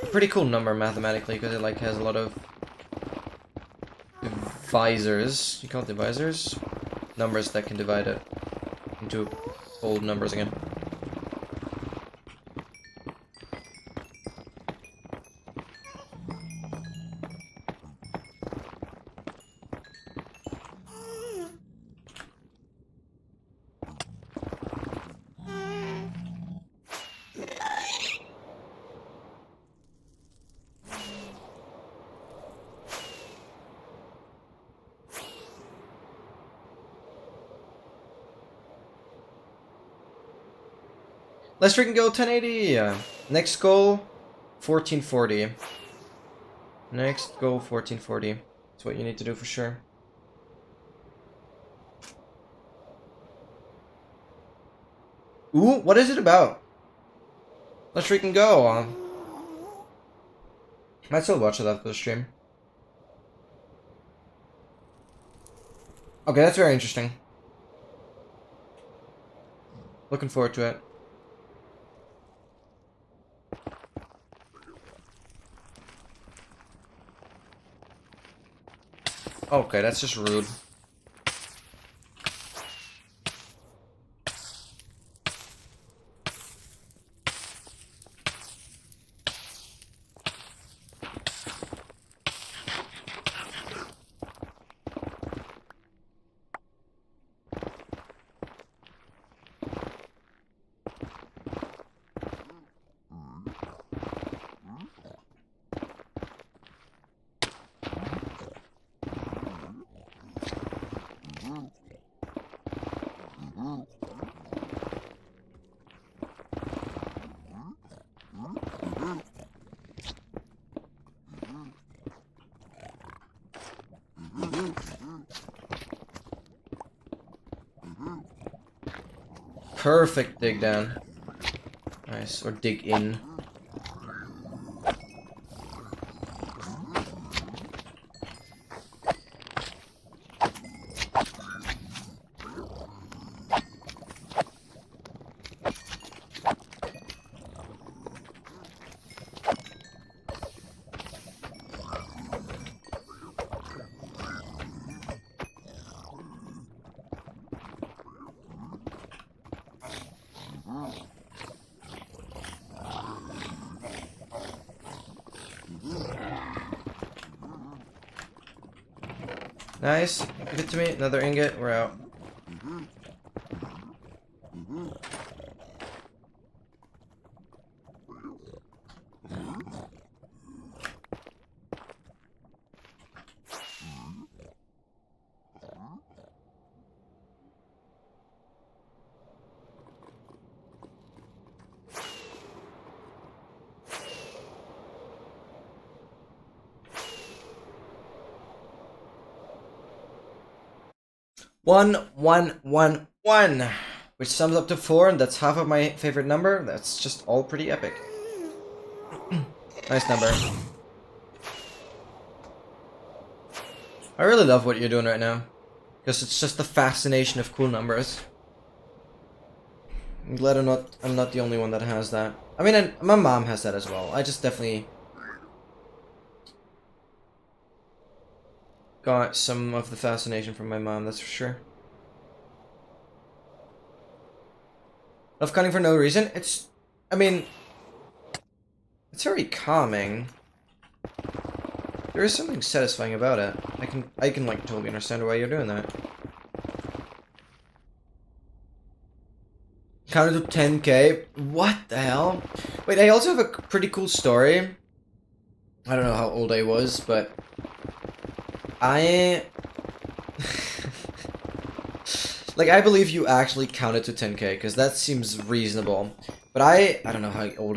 A pretty cool number mathematically because it like has a lot of divisors. You call it divisors? Numbers that can divide it into whole numbers again. Let's freaking go 1080! Next goal, 1440. Next goal, 1440. That's what you need to do for sure. Ooh, what is it about? Let's freaking go! Might still watch it after the stream. Okay, that's very interesting. Looking forward to it. Okay, that's just rude. Perfect dig down. Nice. Or dig in. Nice. Give it to me. Another ingot. We're out. One, which sums up to 4, and that's half of my favorite number. That's just all pretty epic. Nice number. I really love what you're doing right now, because it's just the fascination of cool numbers. I'm glad I'm not the only one that has that. I mean, my mom has that as well. I just definitely got some of the fascination from my mom, that's for sure. Love cutting for no reason. It's, I mean, it's very calming. There is something satisfying about it. I can like totally understand why you're doing that. Counted to 10k. What the hell? Wait, I also have a pretty cool story. I don't know how old I was, but I like I believe you actually counted to 10k because that seems reasonable. But I don't know how old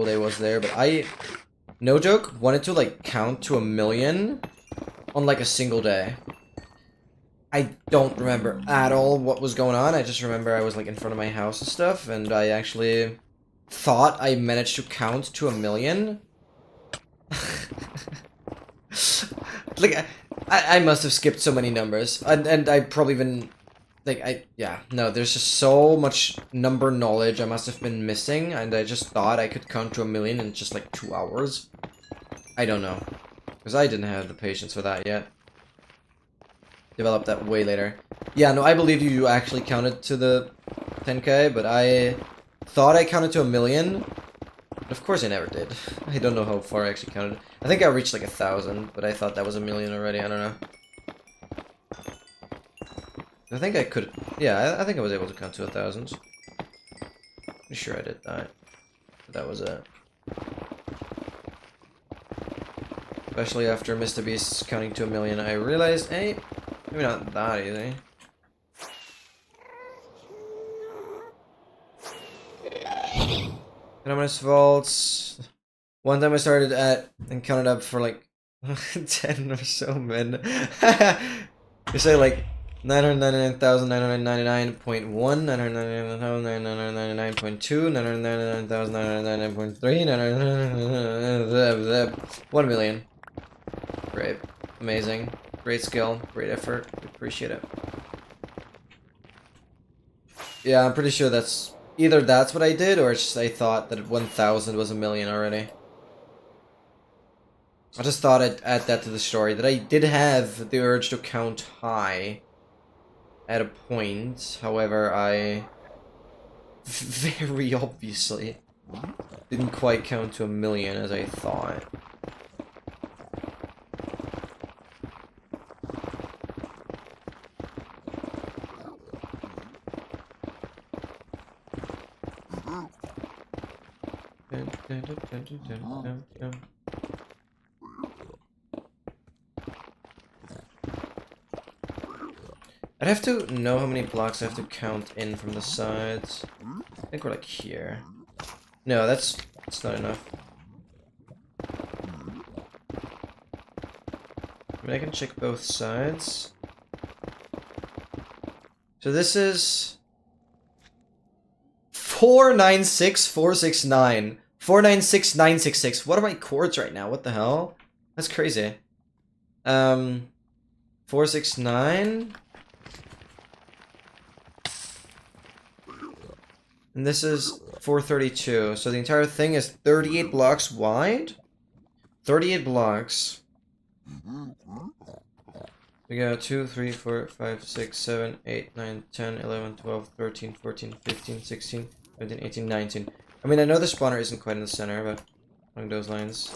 I was there, but I, no joke, wanted to like count to 1,000,000 on like a single day. I don't remember at all what was going on. I just remember I was like in front of my house and stuff, and I actually thought I managed to count to 1,000,000. Like I must have skipped so many numbers, and I probably even like yeah, no, there's just so much number knowledge I must have been missing, and I just thought I could count to 1,000,000 in just like 2 hours. I don't know, because I didn't have the patience for that yet. Developed that way later. Yeah, no, I believe you actually counted to the 10k, but I thought I counted to 1,000,000. But of course I never did. I don't know how far I actually counted. I think I reached like 1,000, but I thought that was 1,000,000 already, I don't know. I think I could, yeah, I think I was able to count to 1,000. Pretty sure I did that. But that was it. Especially after Mr. Beast's counting to 1,000,000, I realized, hey, maybe not that easy. Anomalous vaults. One time I started at and counted up for like 10 or so men. You say like 999,999.1, 999,999.2, 999,999.3, 1,000,000. Great. Amazing. Great skill. Great effort. Appreciate it. Yeah, I'm pretty sure that's either that's what I did, or it's just I thought that 1,000 was 1,000,000 already. I just thought I'd add that to the story, that I did have the urge to count high at a point. However, I very obviously didn't quite count to 1,000,000 as I thought. I'd have to know how many blocks I have to count in from the sides. I think we're like here. No, that's not enough. I mean, I can check both sides. So this is 496,469. 496,966. What are my chords right now? What the hell? That's crazy. 469. And this is 432. So the entire thing is 38 blocks wide. 38 blocks. We got 2, 3, 4, 5, 6, 7, 8, 9, 10, 11, 12, 13, 14, 15, 16, 17, 18, 19. I mean, I know the spawner isn't quite in the center, but along those lines.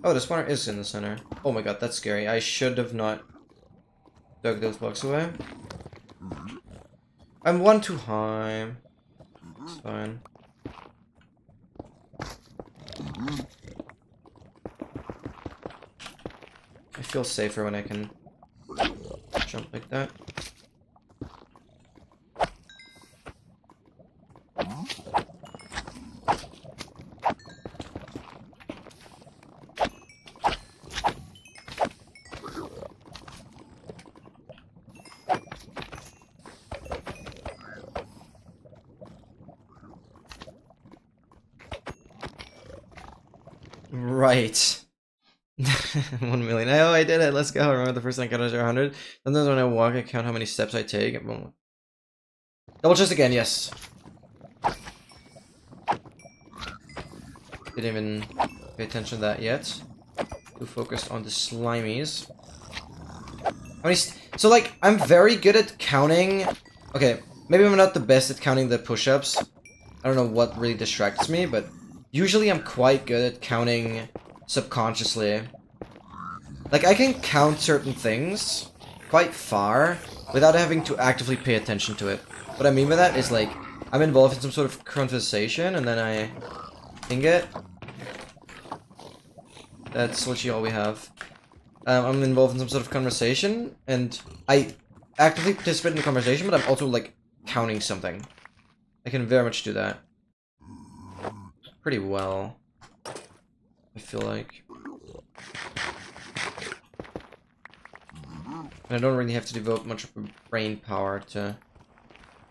Oh, the spawner is in the center. Oh my god, that's scary. I should have not dug those blocks away. I'm one too high. It's fine. I feel safer when I can jump like that. Right. 1,000,000. Oh, I did it. Let's go. Remember the first time I counted 100? Sometimes when I walk, I count how many steps I take. Double chest again, yes. Didn't even pay attention to that yet. Too focused on the slimies. So like, I'm very good at counting. Okay, maybe I'm not the best at counting the push-ups. I don't know what really distracts me, but usually I'm quite good at counting subconsciously. Like, I can count certain things quite far without having to actively pay attention to it. What I mean by that is, like, I'm involved in some sort of conversation, and then I ping it. That's literally all we have. I'm involved in some sort of conversation, and I actively participate in the conversation, but I'm also, like, counting something. I can very much do that. Pretty well. I feel like. And I don't really have to devote much of brain power to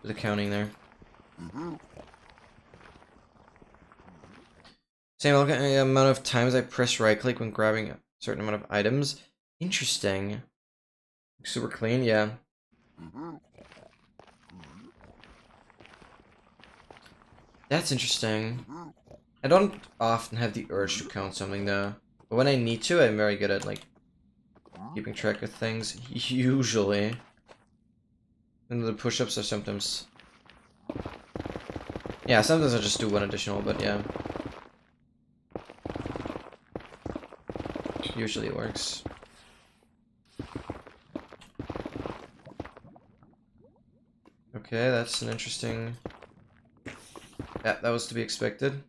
the counting there. Same amount of times I press right click when grabbing a certain amount of items. Interesting. Super clean, yeah. That's interesting. I don't often have the urge to count something though. But when I need to, I'm very good at like keeping track of things. Usually. And the push-ups are sometimes. Yeah, sometimes I just do one additional, but yeah. Usually it works. Okay, that's an interesting... Yeah, that was to be expected.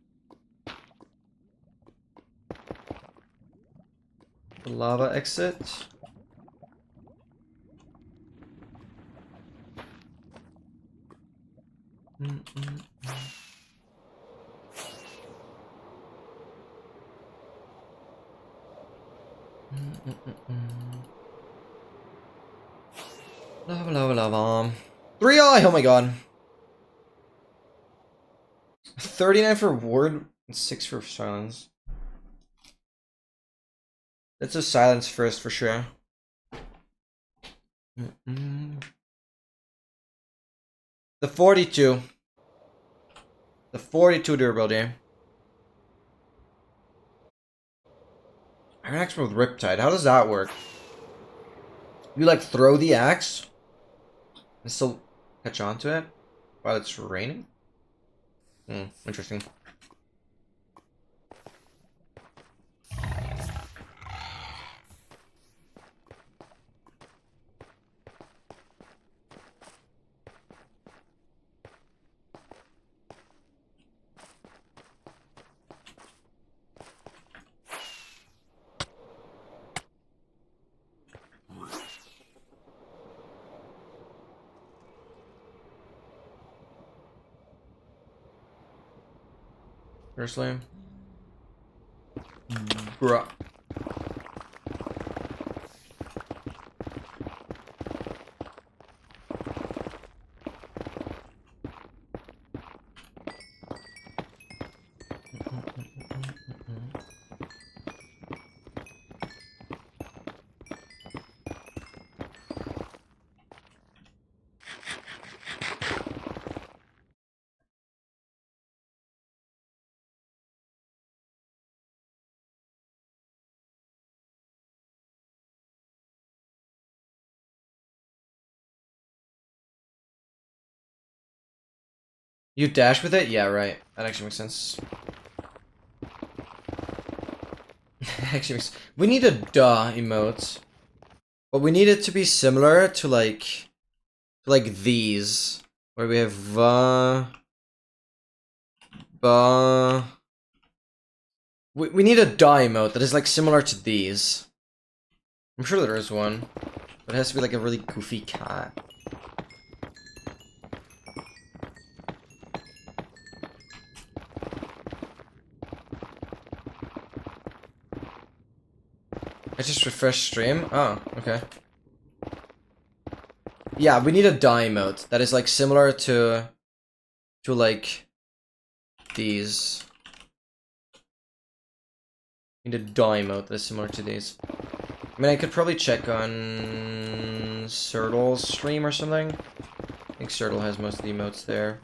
The lava exit. Lava, lava, lava. 3i! Oh my god. 39 for ward and 6 for silence. That's a silence first for sure. The 42. The 42 durability. Iron axe with Riptide. How does that work? You like throw the axe and still catch on to it while it's raining? Interesting. Seriously? Bruh. You dash with it? Yeah, right. That actually makes sense. Actually makes... We need a duh emote. But we need it to be similar to like these. Where we have we need a duh emote that is like similar to these. I'm sure there is one. But it has to be like a really goofy cat. I just refreshed stream? Oh, okay. Yeah, we need a die emote that is like similar to like these. We need a die emote that is similar to these. I mean, I could probably check on Sertle's stream or something. I think Sertle has most of the emotes there.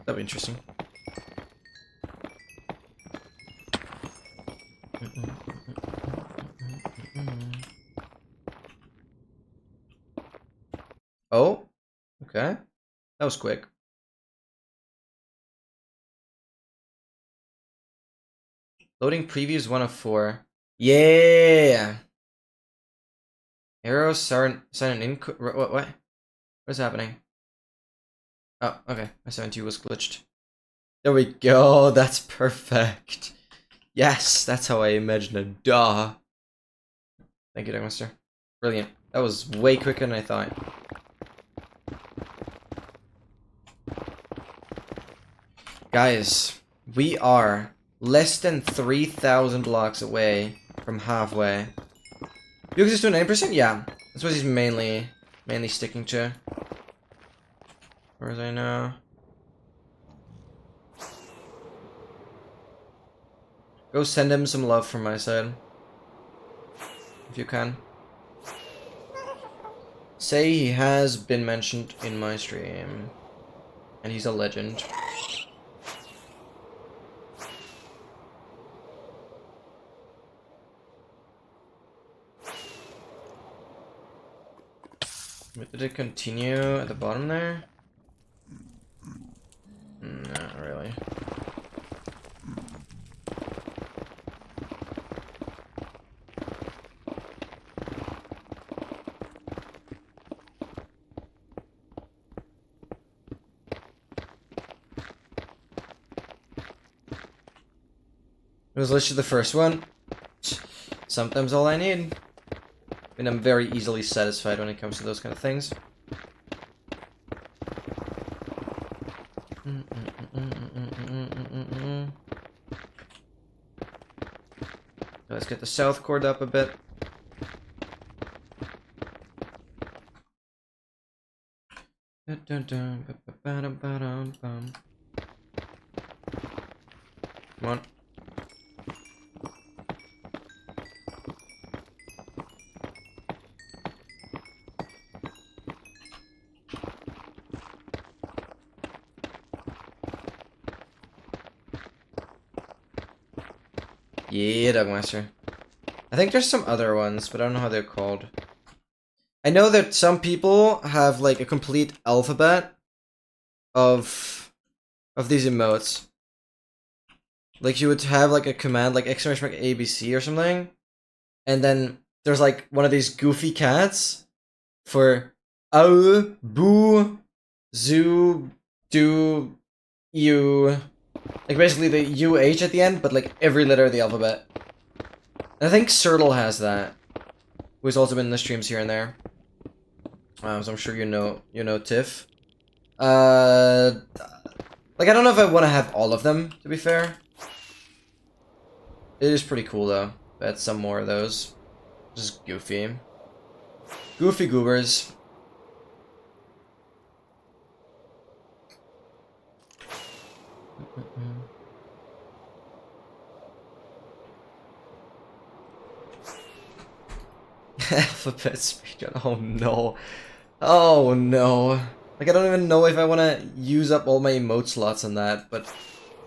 That'd be interesting. Oh, okay. That was quick. Loading previews 1 of 4. Yeah! Arrows sign an what? What's happening? Oh, okay. My 72 was glitched. There we go. That's perfect. Yes, that's how I imagined it. Duh. Thank you, Dogmaster. Brilliant. That was way quicker than I thought. Guys, we are less than 3,000 blocks away from halfway. Yux is doing 9%? Yeah. That's what he's mainly sticking to. As far as I know. Go send him some love from my side. If you can. Say he has been mentioned in my stream. And he's a legend. Wait, did it continue at the bottom there? Not really. It was literally the first one. Sometimes all I need. And I'm very easily satisfied when it comes to those kind of things. Let's get the south chord up a bit. Come on. Yeah, Dogmaster. I think there's some other ones, but I don't know how they're called. I know that some people have like a complete alphabet of these emotes. Like you would have like a command like exclamation mark ABC or something, and then there's like one of these goofy cats for boo, zoo, do, you. Like basically the UH at the end, but like every letter of the alphabet. And I think Sertle has that, who's also been in the streams here and there. So I'm sure you know Tiff. Like I don't know if I want to have all of them, to be fair. It is pretty cool though. That's some more of those. Just goofy. Goofy goobers. Alphabet speedrun. Oh no. Oh no. Like I don't even know if I want to use up all my emote slots on that, but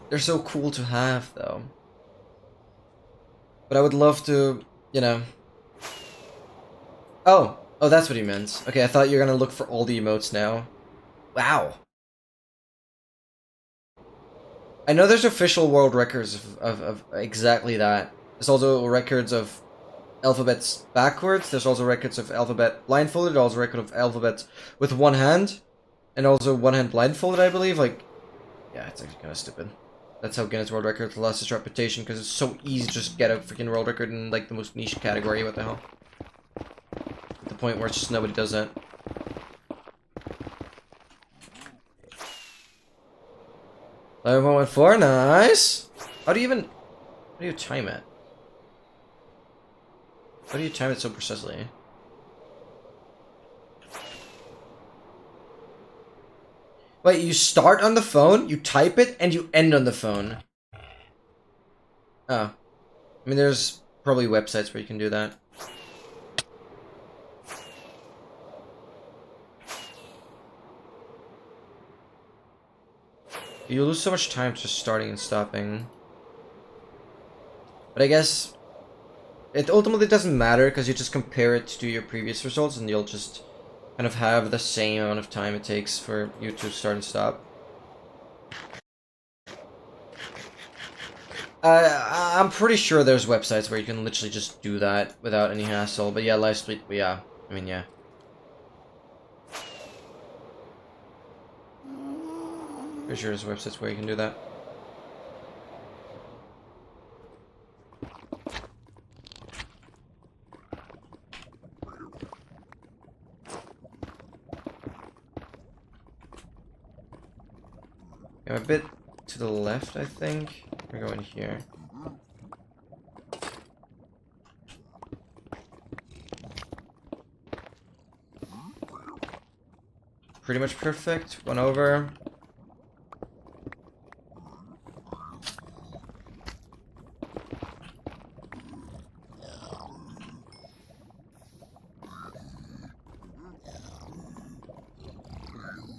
they're so cool to have though. But I would love to, you know. Oh, that's what he meant. Okay, I thought you were gonna look for all the emotes now. Wow. I know there's official world records of exactly that. There's also records of alphabets backwards. There's also records of alphabet blindfolded. There's also record of alphabets with one hand. And also one hand blindfolded, I believe. Like, yeah, it's actually kind of stupid. That's how Guinness World Records lost its reputation, because it's so easy to just get a freaking world record in, like, the most niche category. What the hell? At the point where it's just nobody does that. 11.14, nice! How do you time it? How do you time it so precisely? Wait, you start on the phone, you type it, and you end on the phone. Oh. I mean, there's probably websites where you can do that. You lose so much time just starting and stopping. But I guess it ultimately doesn't matter, because you just compare it to your previous results and you'll just kind of have the same amount of time it takes for you to start and stop. I'm pretty sure there's websites where you can literally just do that without any hassle. But yeah, live split, yeah. I mean, yeah. Pretty sure there's websites where you can do that. I'm a bit to the left, I think. We're going here. Pretty much perfect. One over.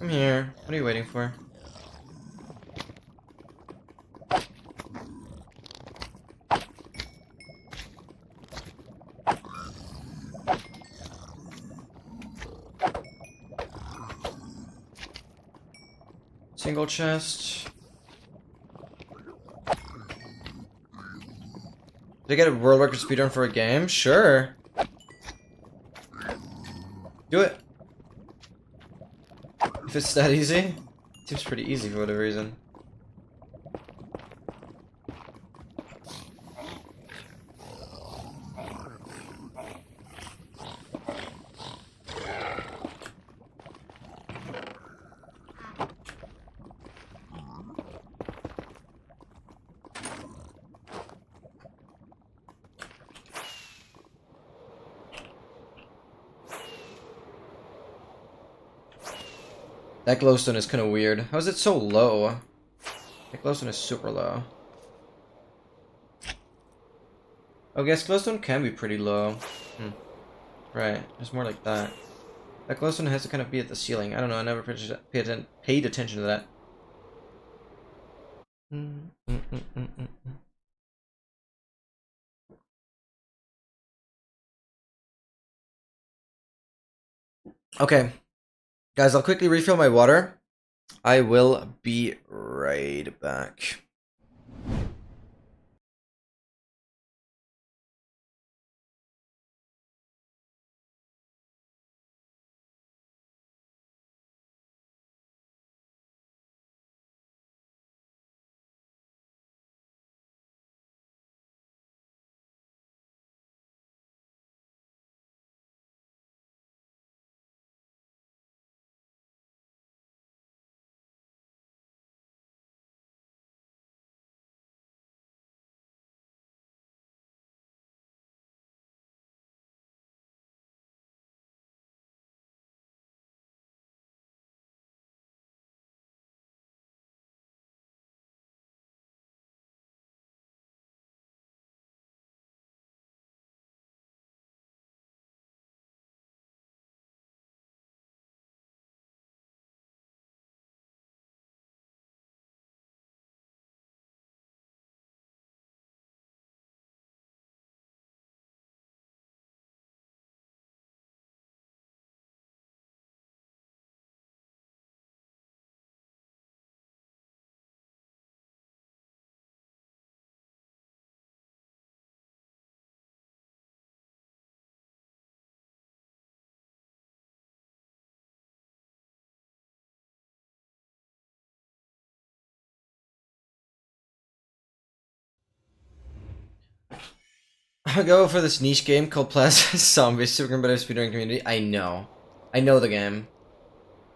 I'm here. What are you waiting for? Single chest. Did I get a world record speedrun for a game? Sure. Do it. If it's that easy. Seems pretty easy for whatever reason. That glowstone is kind of weird. How is it so low? That glowstone is super low. Oh, I guess glowstone can be pretty low. Right, it's more like that. That glowstone has to kind of be at the ceiling. I don't know, I never paid attention to that. Okay. Guys, I'll quickly refill my water. I will be right back. I'll go for this niche game called Plaza Zombies, super competitive speedrunning community. I know. I know the game. And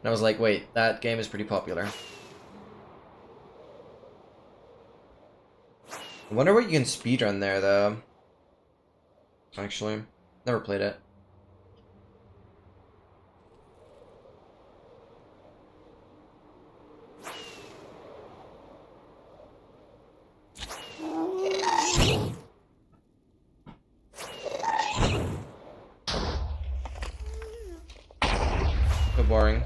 I was like, wait, that game is pretty popular. I wonder what you can speedrun there, though. Actually, never played it. So boring.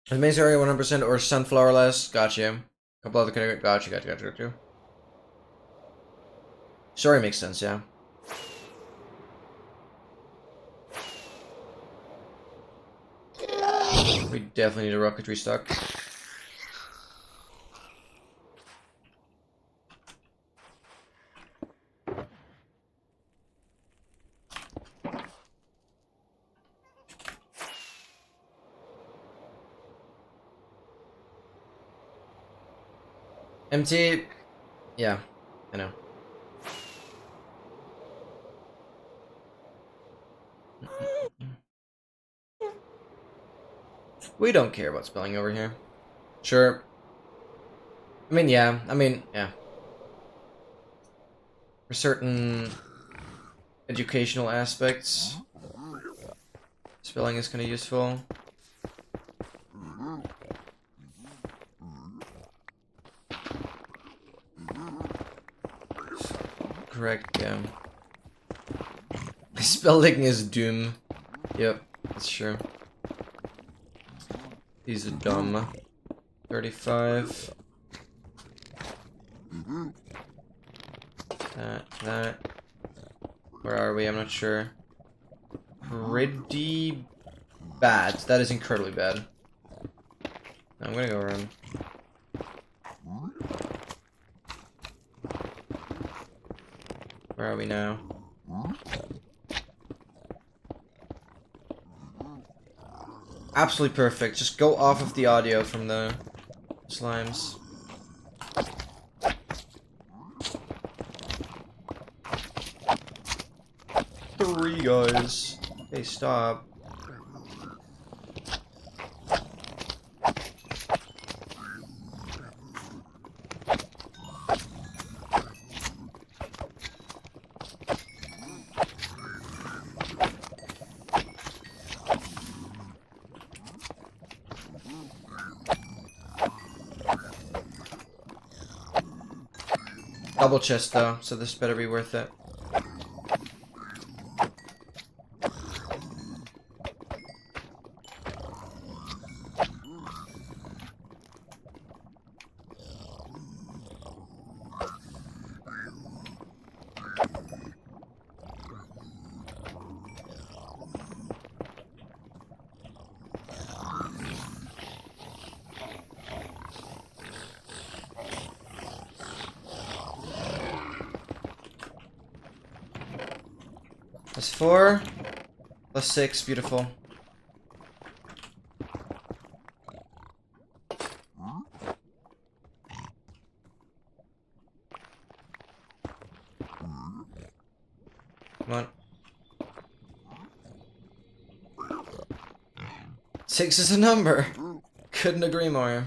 Maze area 100% or sunflower less. Got you. Couple other categories. Got you. Story makes sense, yeah. We definitely need a rocket restock. MT, yeah, I know. We don't care about spelling over here. Sure. I mean, yeah. For certain educational aspects, spelling is kind of useful. Correct, yeah. Spelling is doom. Yep, that's true. These are dumb. 35. That. Where are we? I'm not sure. Pretty bad. That is incredibly bad. I'm gonna go around. Where are we now? Absolutely perfect. Just go off of the audio from the slimes. Three guys. Okay, stop. Double chest though, so this better be worth it. That's 4 plus 6, beautiful. Come on. 6 is a number. Couldn't agree more.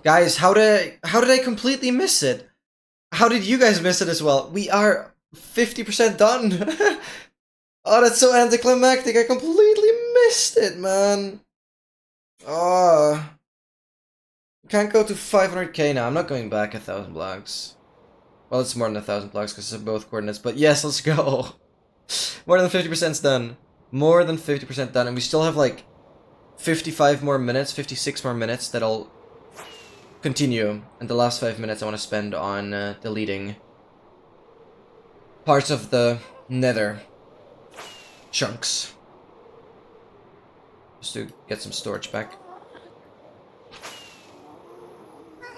Guys, how did I completely miss it? How did you guys miss it as well? We are 50% done. Oh, that's so anticlimactic. I completely missed it, man. Oh. Can't go to 500k now. I'm not going back 1,000 blocks. Well, it's more than 1,000 blocks because it's both coordinates. But yes, let's go. More than 50%'s done. More than 50% done. And we still have like 55 more minutes, 56 more minutes that'll continue. And the last 5 minutes I want to spend on deleting parts of the nether chunks. Just to get some storage back.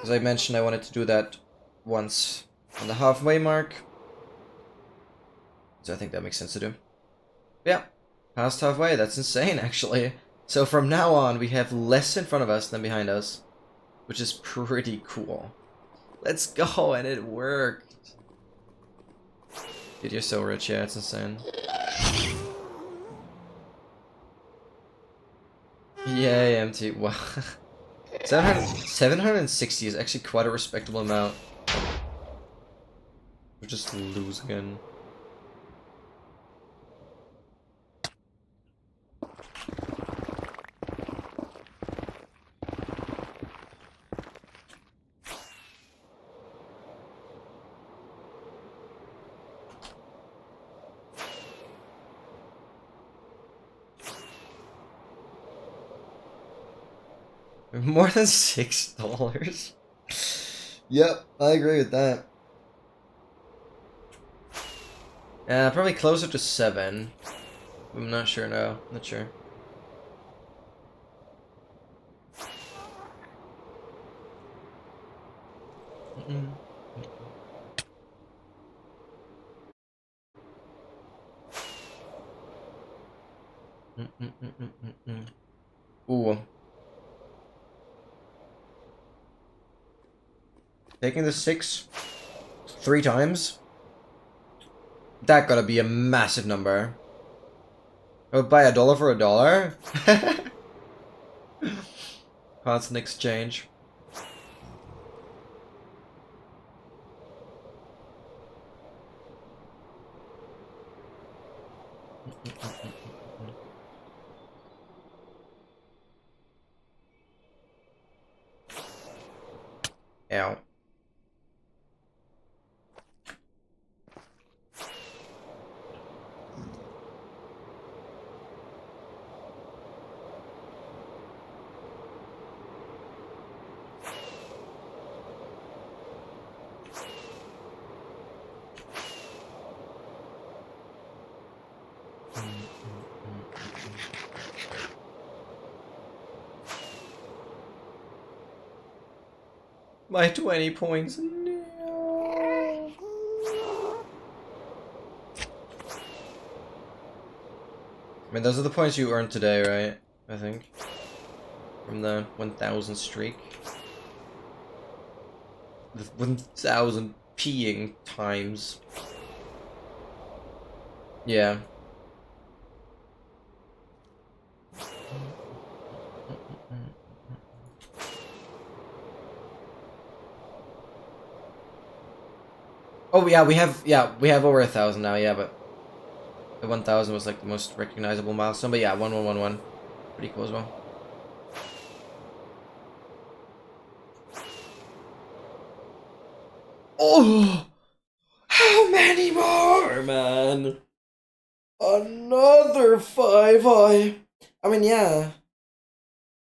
As I mentioned, I wanted to do that once on the halfway mark. So I think that makes sense to do. Yeah, past halfway, that's insane actually. So from now on, we have less in front of us than behind us, which is pretty cool. Let's go, and it worked. Dude, you're so rich, yeah, it's insane. Yay, MT, wow. 760 is actually quite a respectable amount. We'll just lose again. More than $6. Yep, I agree with that. Probably closer to 7. I'm not sure now. Not sure. Ooh. Taking the 6 3 times? That gotta be a massive number. I would buy $1 for $1. Constant exchange. Ow. My 20 points. No. I mean, those are the points you earned today, right? I think. From the 1,000 streak. The 1,000 peeing times. Yeah. Oh yeah, we have over 1,000 now. Yeah, but the 1,000 was like the most recognizable milestone. But yeah, 1111, pretty cool as well. Oh, how many more, man? Another 5-eye. I mean, yeah.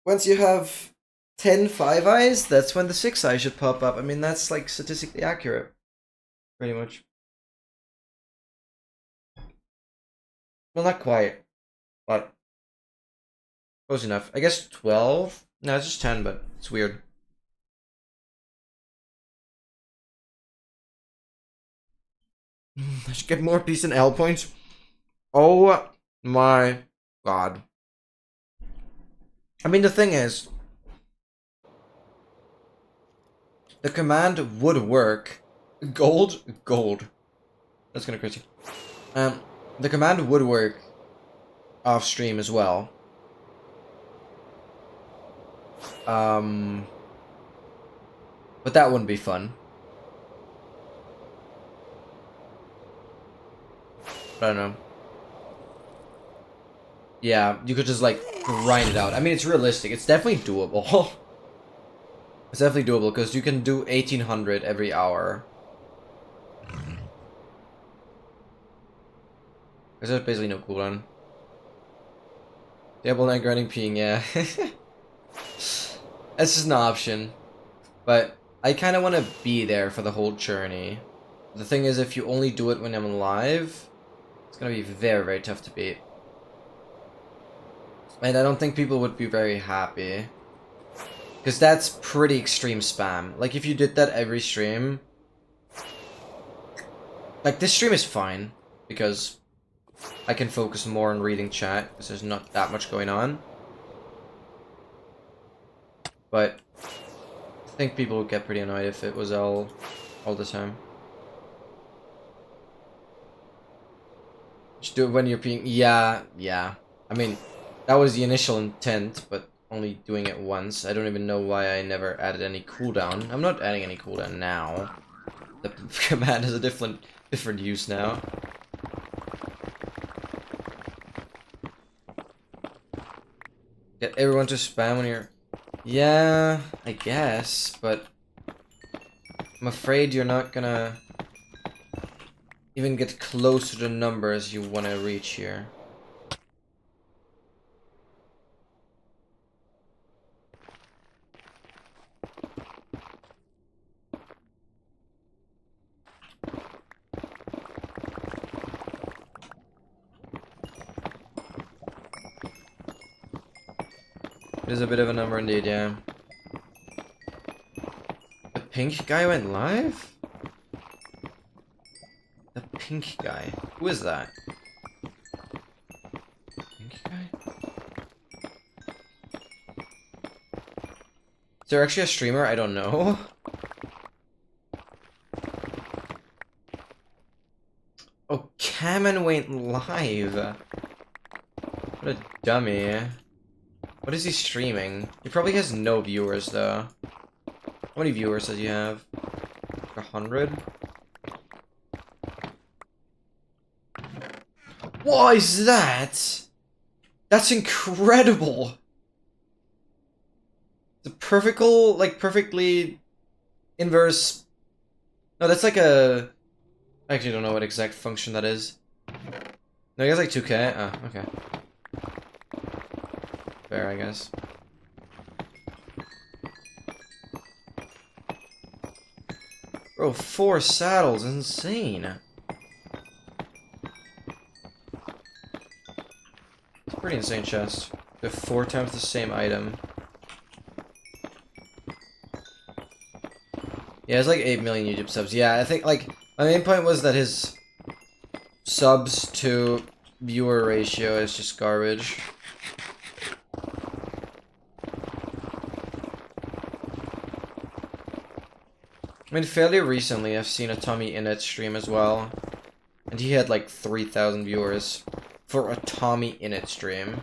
Once you have 10 5-eyes, that's when the 6-eye should pop up. I mean, that's like statistically accurate. Pretty much. Well, not quite, but close enough. I guess 12? No, it's just 10, but it's weird. I should get more peace and L points. Oh my god. I mean, the thing is, the command would work. Gold? Gold. That's kind of crazy. The command would work off stream as well. But that wouldn't be fun. I don't know. Yeah, you could just like grind it out. I mean, it's realistic. It's definitely doable. It's definitely doable because you can do 1,800 every hour. Because there's basically no cooldown. Double night grinding peeing, yeah. That's just an option. But I kind of want to be there for the whole journey. The thing is, if you only do it when I'm live, it's going to be very, very tough to beat. And I don't think people would be very happy. Because that's pretty extreme spam. Like, if you did that every stream... Like, this stream is fine. Because I can focus more on reading chat. Because there's not that much going on. But I think people would get pretty annoyed if it was all the time. Just do it when you're peeing. Yeah. I mean, that was the initial intent, but only doing it once. I don't even know why I never added any cooldown. I'm not adding any cooldown now. The command has a different use now. Get everyone to spam when you're... Yeah, I guess, but I'm afraid you're not gonna even get close to the numbers you want to reach here. It is a bit of a number indeed, yeah. The pink guy went live? The pink guy. Who is that? Pink guy? Is there actually a streamer? I don't know. Oh, Kamen went live. What a dummy. What is he streaming? He probably has no viewers though. How many viewers does he have? Like 100? What is that? That's incredible. The perfectly inverse. No, that's like a. I actually don't know what exact function that is. No, I guess like 2K. Oh, okay. Fair, I guess. Bro, 4 saddles, insane. It's a pretty insane chest. You have 4 times the same item. Yeah, it's like 8 million YouTube subs. Yeah, I think like my main point was that his subs to viewer ratio is just garbage. I mean, fairly recently I've seen a Tommy Innit stream as well. And he had like 3,000 viewers for a Tommy Innit stream.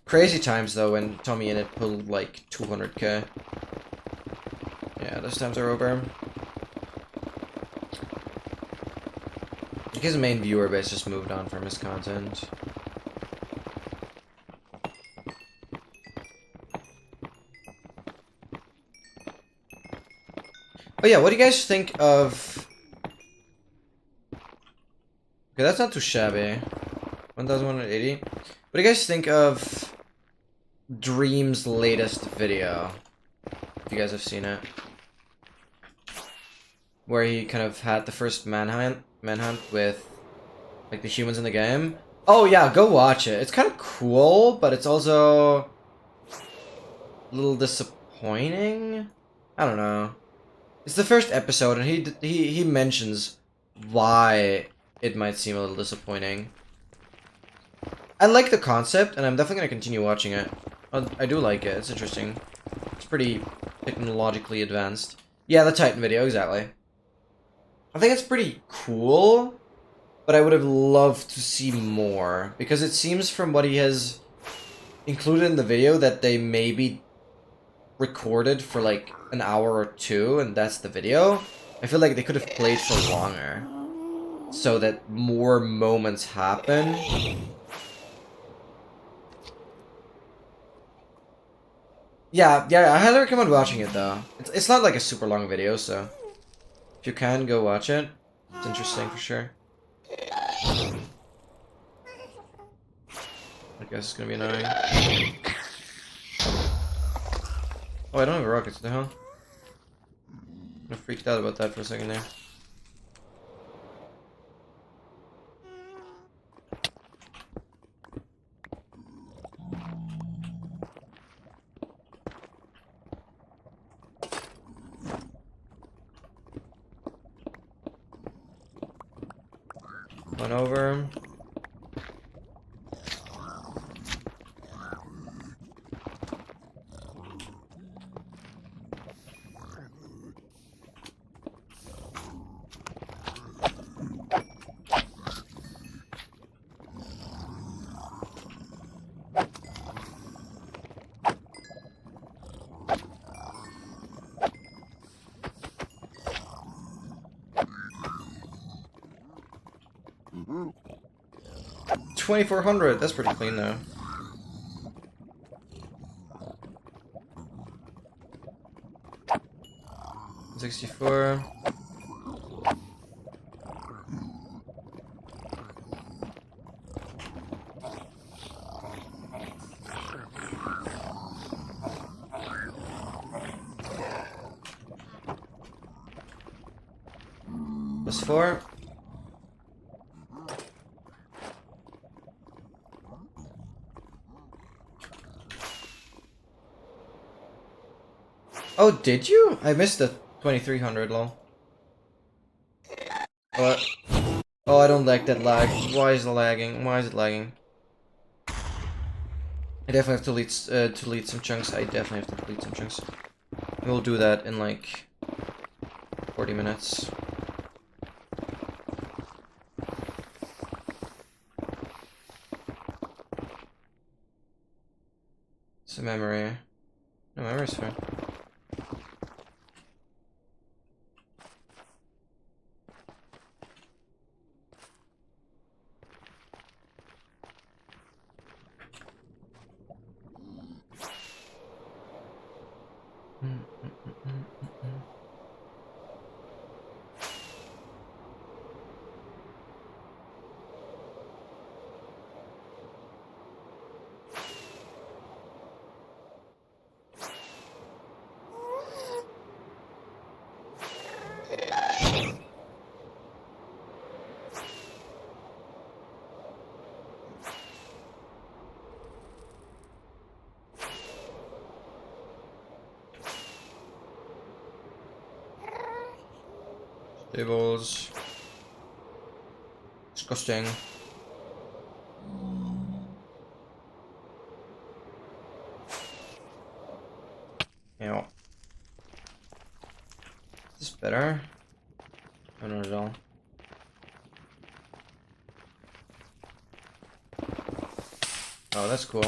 Crazy times though when Tommy Innit pulled like 200k. Yeah, those times are over. I think his main viewer base just moved on from his content. Oh yeah, what do you guys think of... Okay, that's not too shabby. 1,180. What do you guys think of Dream's latest video? If you guys have seen it. Where he kind of had the first manhunt with like the humans in the game. Oh yeah, go watch it. It's kind of cool, but it's also a little disappointing. I don't know. It's the first episode, and he mentions why it might seem a little disappointing. I like the concept, and I'm definitely gonna continue watching it. I do like it. It's interesting. It's pretty technologically advanced. Yeah, the Titan video, exactly. I think it's pretty cool, but I would have loved to see more, because it seems from what he has included in the video that they maybe recorded for like an hour or 2, and that's the video. I feel like they could have played for longer, so that more moments happen. Yeah, I highly recommend watching it though. It's not like a super long video, so if you can, go watch it. It's interesting for sure. I guess it's gonna be annoying. Oh, I don't have rockets, what the hell? I freaked out about that for a second there. One over. Mm-hmm. 2,400. That's pretty clean though. $64. Plus 4. Oh, did you? I missed the 2300 lol. What? Oh, I don't like that lag. Why is it lagging? Why is it lagging? I definitely have to delete some chunks. I definitely have to delete some chunks. We'll do that in like 40 minutes. Some memory. No, memory's fine. Tables. Disgusting. Yeah. Is this better? No, not at all. Oh, that's cool.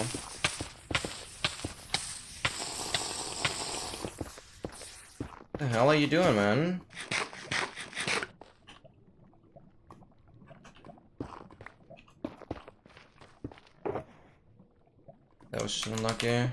What the hell are you doing, man? That was just unlucky.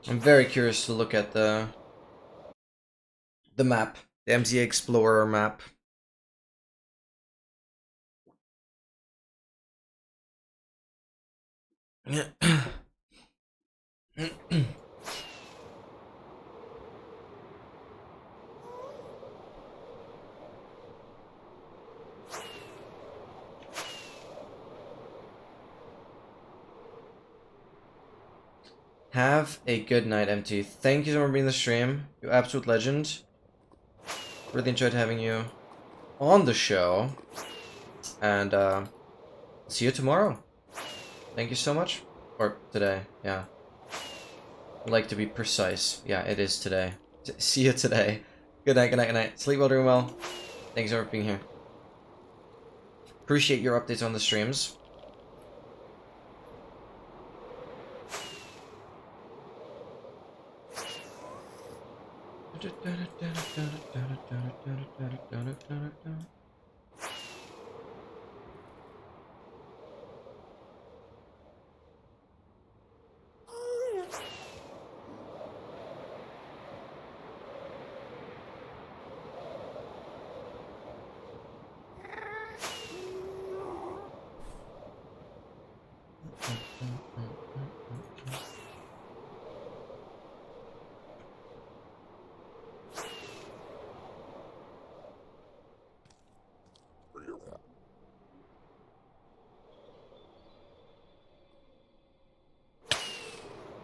I'm very curious to look at the map, the MZ Explorer map. Have a good night, MT. Thank you so much for being in the stream. You absolute legend. Really enjoyed having you on the show. And see you tomorrow. Thank you so much. Or today, yeah. I like to be precise. Yeah, it is today. See you today. Good night, good night, good night. Sleep well, dream well. Thanks for being here. Appreciate your updates on the streams.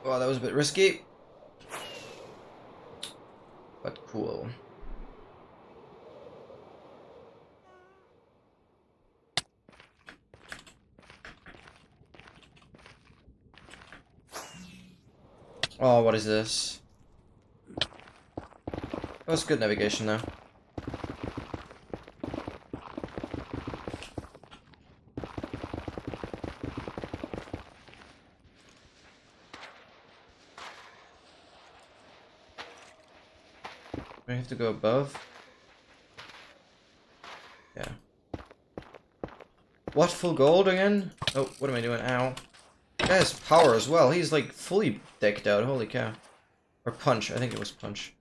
Well, that was a bit risky, but cool. Oh, what is this? That was good navigation though. I have to go above. Yeah. What, full gold again? Oh, what am I doing? Ow. That has power as well. He's like fully decked out. Holy cow. Or punch. I think it was punch.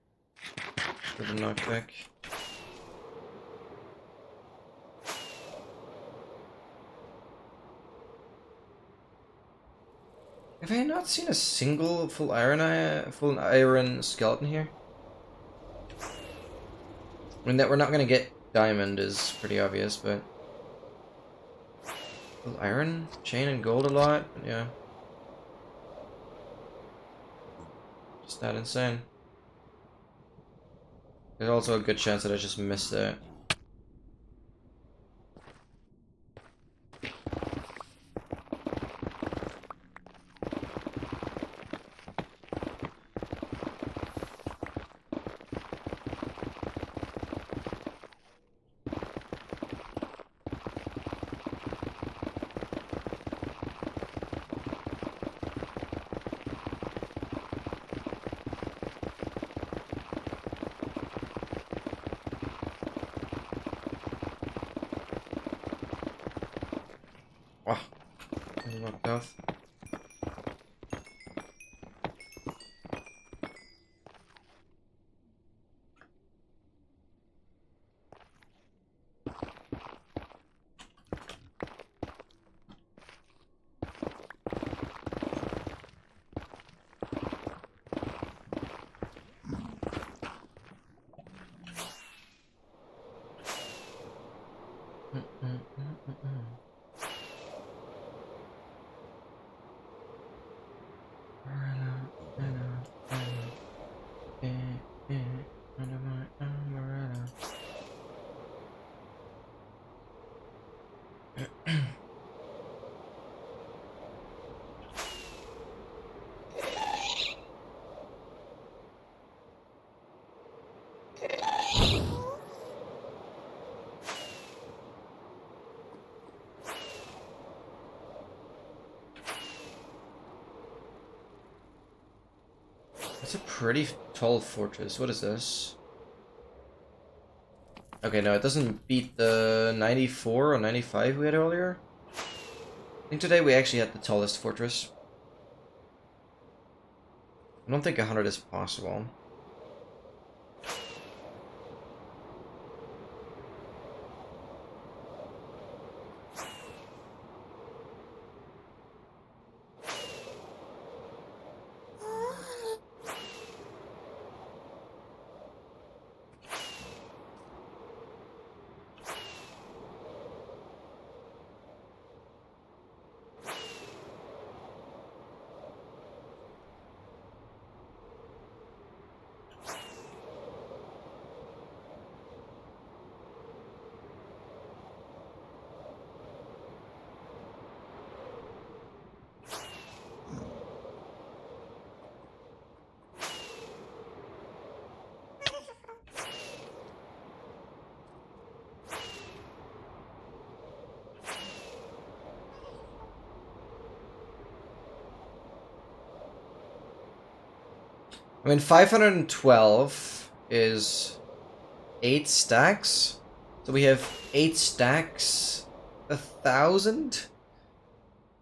For the knockback. Have I not seen a single full iron skeleton here? I mean, that we're not gonna get diamond is pretty obvious, but full iron, chain, and gold a lot. But yeah, just not insane. There's also a good chance that I just missed it. Wow, I knocked off. It's a pretty tall fortress. What is this? Okay, no, it doesn't beat the 94 or 95 we had earlier. I think today we actually had the tallest fortress. I don't think 100 is possible. I mean, 512 is 8 stacks. So we have 8 stacks, 1,000?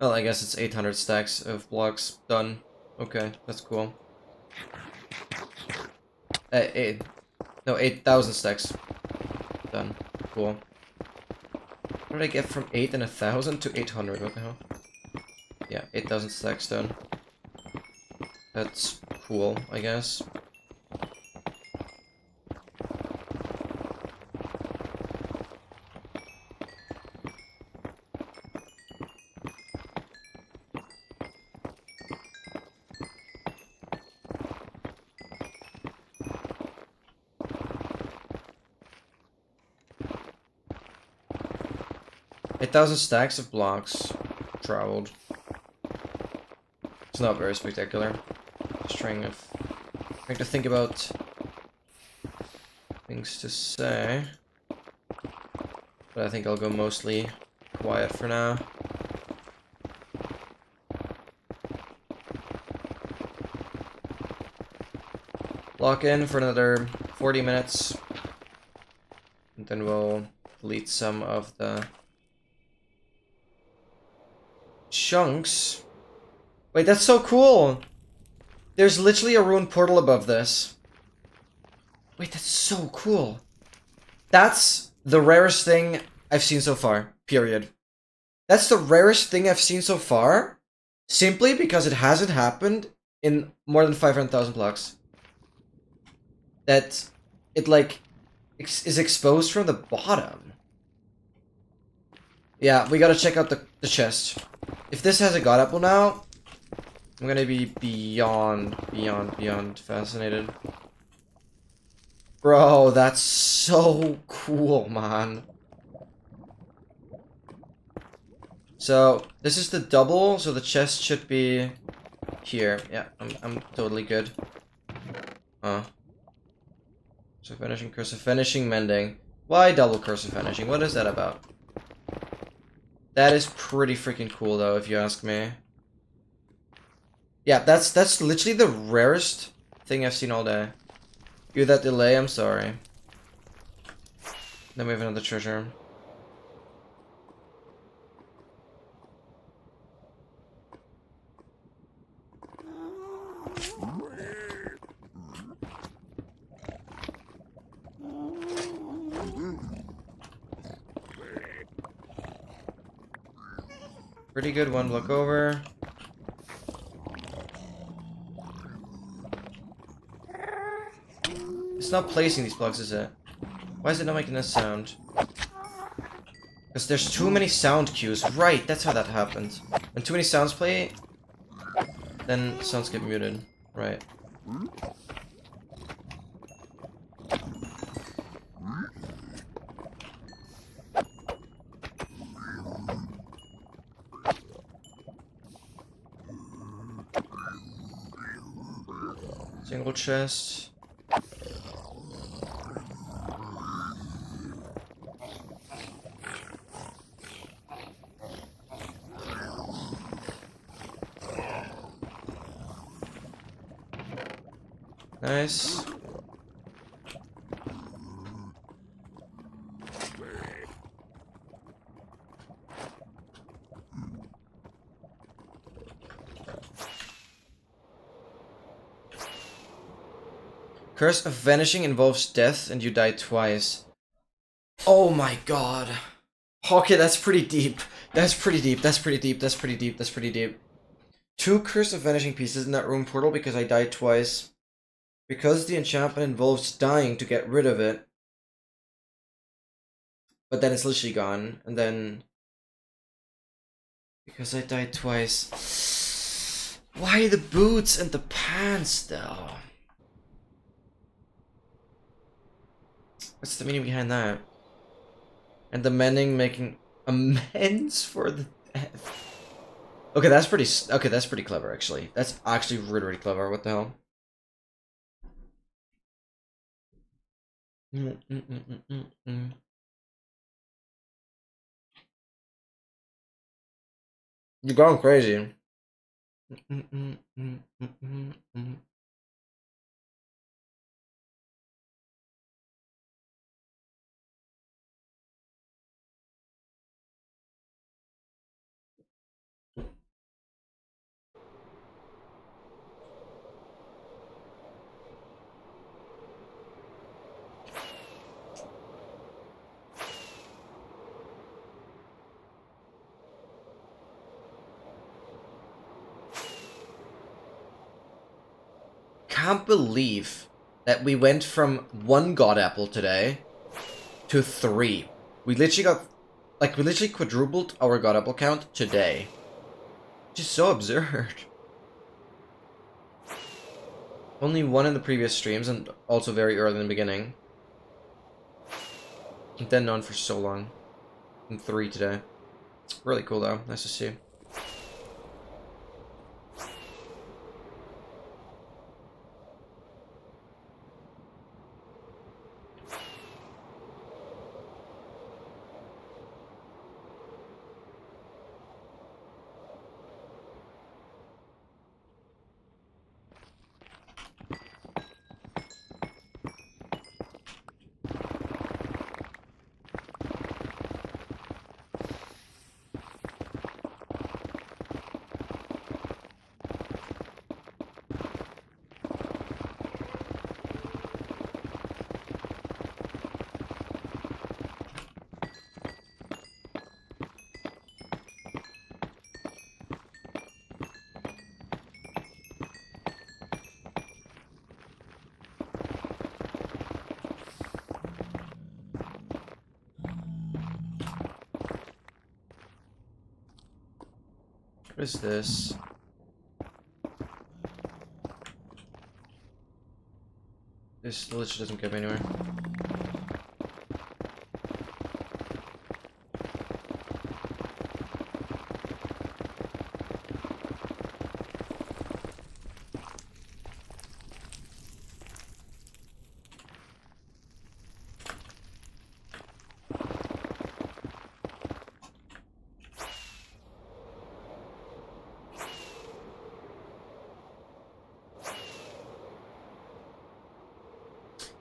Well, I guess it's 800 stacks of blocks done. Okay, that's cool. No, 8,000 stacks done. Cool. What did I get from 8 and 1,000 to 800? What the hell? Yeah, 8,000 stacks done. That's cool, I guess. Eight 1,000 stacks of blocks traveled. It's not very spectacular. Just trying to think about things to say. But I think I'll go mostly quiet for now. Lock in for another 40 minutes. And then we'll delete some of the chunks. Wait, that's so cool! There's literally a ruined portal above this. Wait, that's so cool. That's the rarest thing I've seen so far, period. That's the rarest thing I've seen so far, simply because it hasn't happened in more than 500,000 blocks. That it, like, is exposed from the bottom. Yeah, we gotta check out the chest. If this has a god apple now, I'm gonna be beyond fascinated. Bro, that's so cool, man. So, this is the double, so the chest should be here. Yeah, I'm totally good. So finishing, cursive, finishing, mending. Why double cursive finishing? What is that about? That is pretty freaking cool, though, if you ask me. Yeah, that's literally the rarest thing I've seen all day. You that delay, I'm sorry. Then we have another treasure. Pretty good, one block over. It's not placing these blocks, is it? Why is it not making a sound? Because there's too many sound cues. Right, that's how that happens. When too many sounds play, then sounds get muted. Right. Single chest. Nice. Curse of Vanishing involves death and you die twice. Oh my god. Okay, that's pretty deep. That's pretty deep. That's pretty deep. That's pretty deep. That's pretty deep. 2 Curse of Vanishing pieces in that room portal because I died twice. Because the enchantment involves dying to get rid of it. But then it's literally gone. And then... because I died twice. Why the boots and the pants, though? What's the meaning behind that? And the mending making amends for the death. Okay, that's pretty clever, actually. That's actually really, really clever. What the hell? You're going crazy. Can't believe that we went from 1 god apple today to 3. We literally quadrupled our god apple count today. Which is so absurd. Only 1 in the previous streams and also very early in the beginning. And then none for so long. And 3 today. Really cool though, nice to see. What is this? This literally doesn't get me anywhere.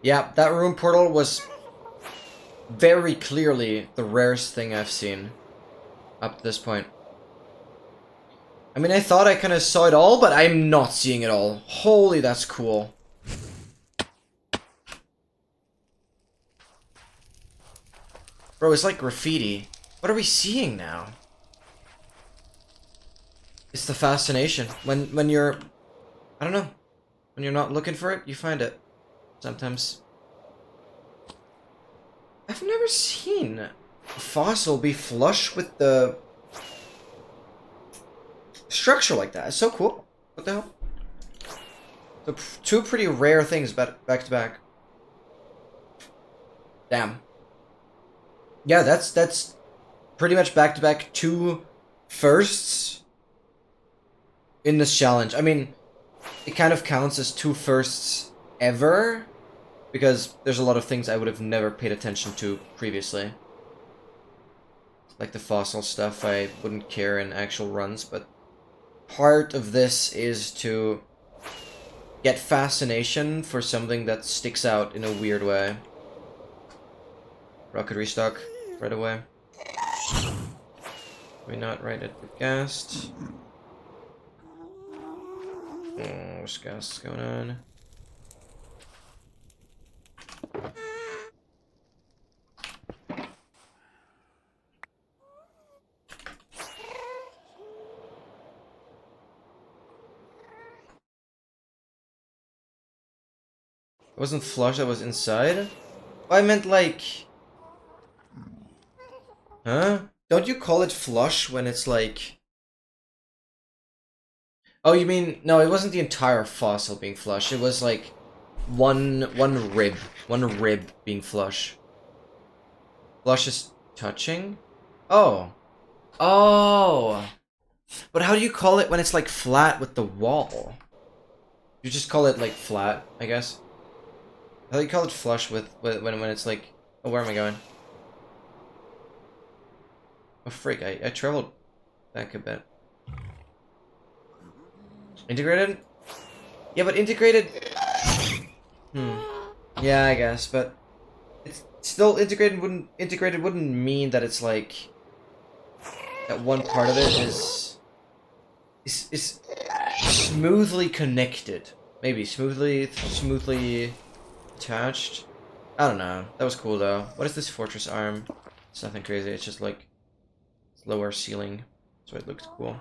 Yeah, that room portal was very clearly the rarest thing I've seen up to this point. I mean, I thought I kind of saw it all, but I'm not seeing it all. Holy, that's cool. Bro, it's like graffiti. What are we seeing now? It's the fascination. When you're... I don't know. When you're not looking for it, you find it. Sometimes. I've never seen a fossil be flush with the structure like that. It's so cool. What the hell? So two pretty rare things back to back. Damn. Yeah, that's pretty much back to back two firsts in this challenge. I mean, it kind of counts as two firsts ever, because there's a lot of things I would have never paid attention to previously. Like the fossil stuff, I wouldn't care in actual runs, but part of this is to get fascination for something that sticks out in a weird way. Rocket restock right away. We're not right at the ghast. Oh, what's ghast going on? It wasn't flush, that was inside? Oh, I meant like... Huh? Don't you call it flush when it's like... Oh, you mean... No, it wasn't the entire fossil being flush. It was like one rib being flush. Flush is touching? Oh. Oh! But how do you call it when it's like flat with the wall? You just call it like flat, I guess. How do you call it flush with when it's like... Oh, where am I going? Oh, freak, I traveled back a bit. Integrated? Yeah, but integrated... Yeah, I guess, but... It's still integrated wouldn't mean that it's like... That one part of it is smoothly connected. Maybe smoothly attached. I don't know. That was cool though. What is this fortress arm? It's nothing crazy. It's just like lower ceiling, so it looks cool.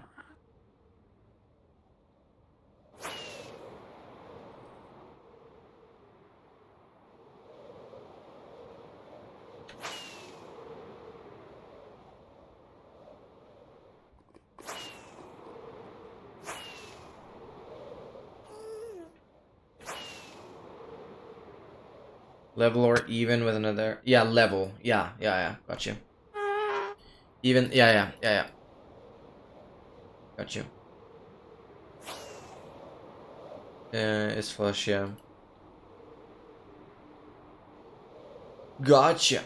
Level or even with another... Yeah, level. Yeah. Got you. Even... Yeah. Got you. It's flush, yeah. Gotcha.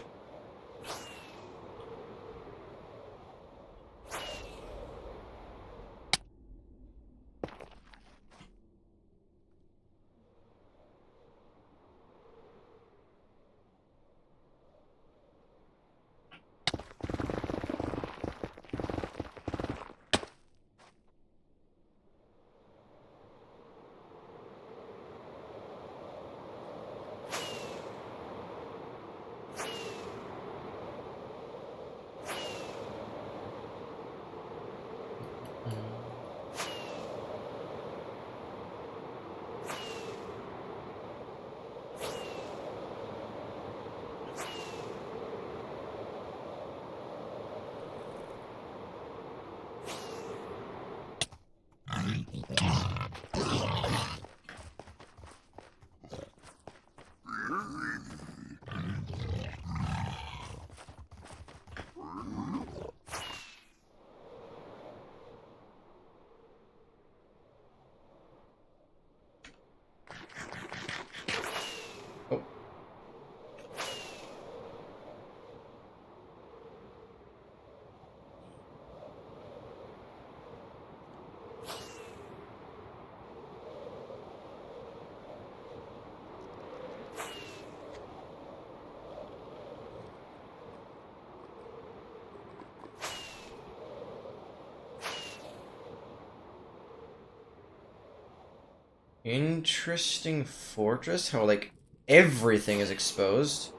Interesting fortress. How, like, everything is exposed.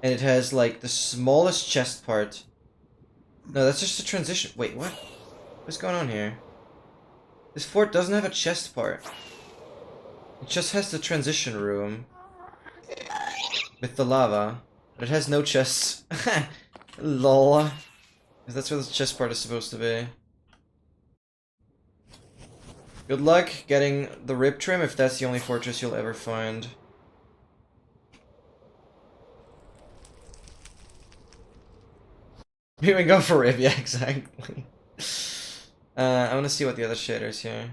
And it has, like, the smallest chest part. No, that's just a transition. Wait, what? What's going on here? This fort doesn't have a chest part. It just has the transition room. With the lava. But it has no chests. Lol. Because that's where the chest part is supposed to be. Good luck getting the rib trim if that's the only fortress you'll ever find. Here we go for rib, yeah, exactly. I want to see what the other shaders here.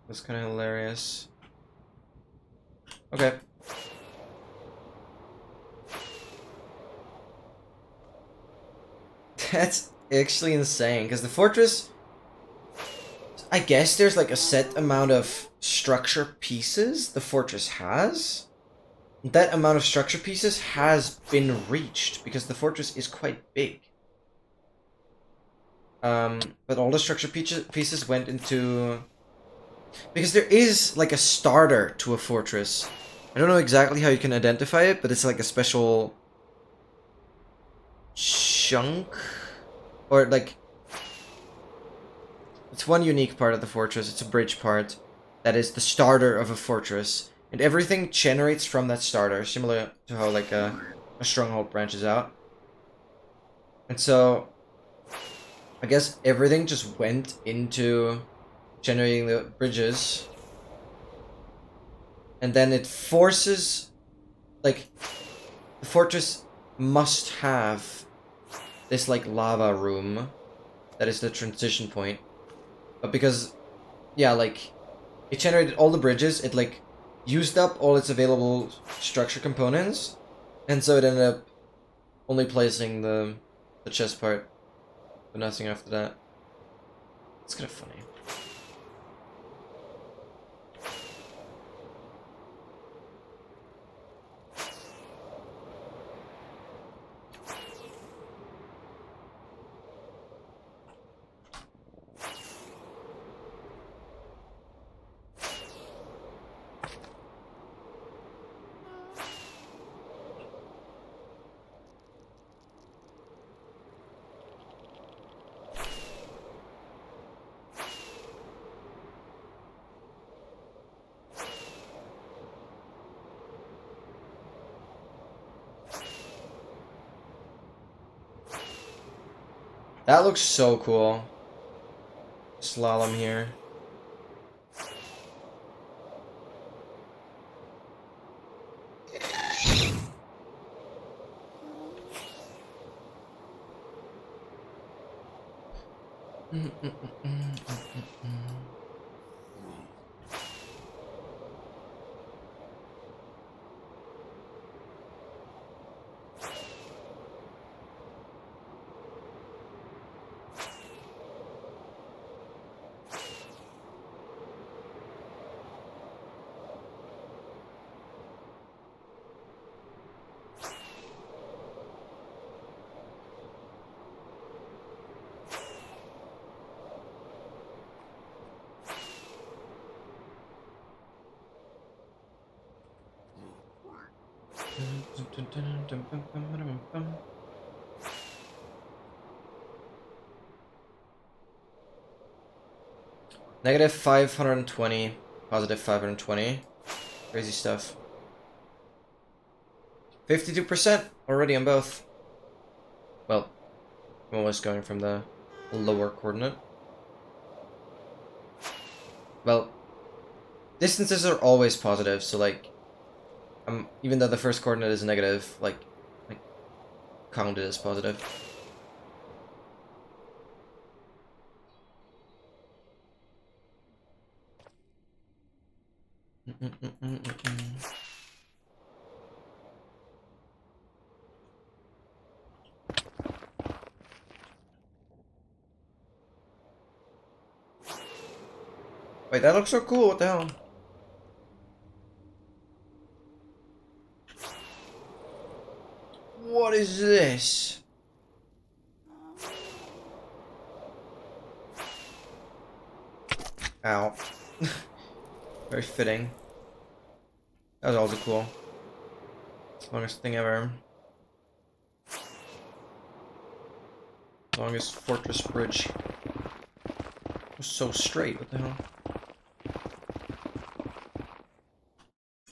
That's kind of hilarious. Okay. That's actually insane, because the fortress... I guess there's like a set amount of structure pieces the fortress has. That amount of structure pieces has been reached, because the fortress is quite big. But all the structure pieces went into... Because there is like a starter to a fortress. I don't know exactly how you can identify it, but it's like a special chunk, or like it's one unique part of the fortress. It's a bridge part that is the starter of a fortress, and everything generates from that starter, similar to how like a stronghold branches out. And so I guess everything just went into generating the bridges, and then it forces, like, the fortress must have this like lava room that is the transition point. But because, yeah, like, it generated all the bridges, it like used up all its available structure components, and so it ended up only placing the chest part, but nothing after that. It's kind of funny. That looks so cool. Slalom here. Negative 520, positive 520. Crazy stuff. 52% already on both. Well, I'm almost going from the lower coordinate. Well, distances are always positive, so like, even though the first coordinate is negative, like count it as positive. Wait, that looks so cool, what the hell? What is this? Ow. Very fitting. That was also cool. Longest thing ever. Longest fortress bridge. It was so straight, what the hell?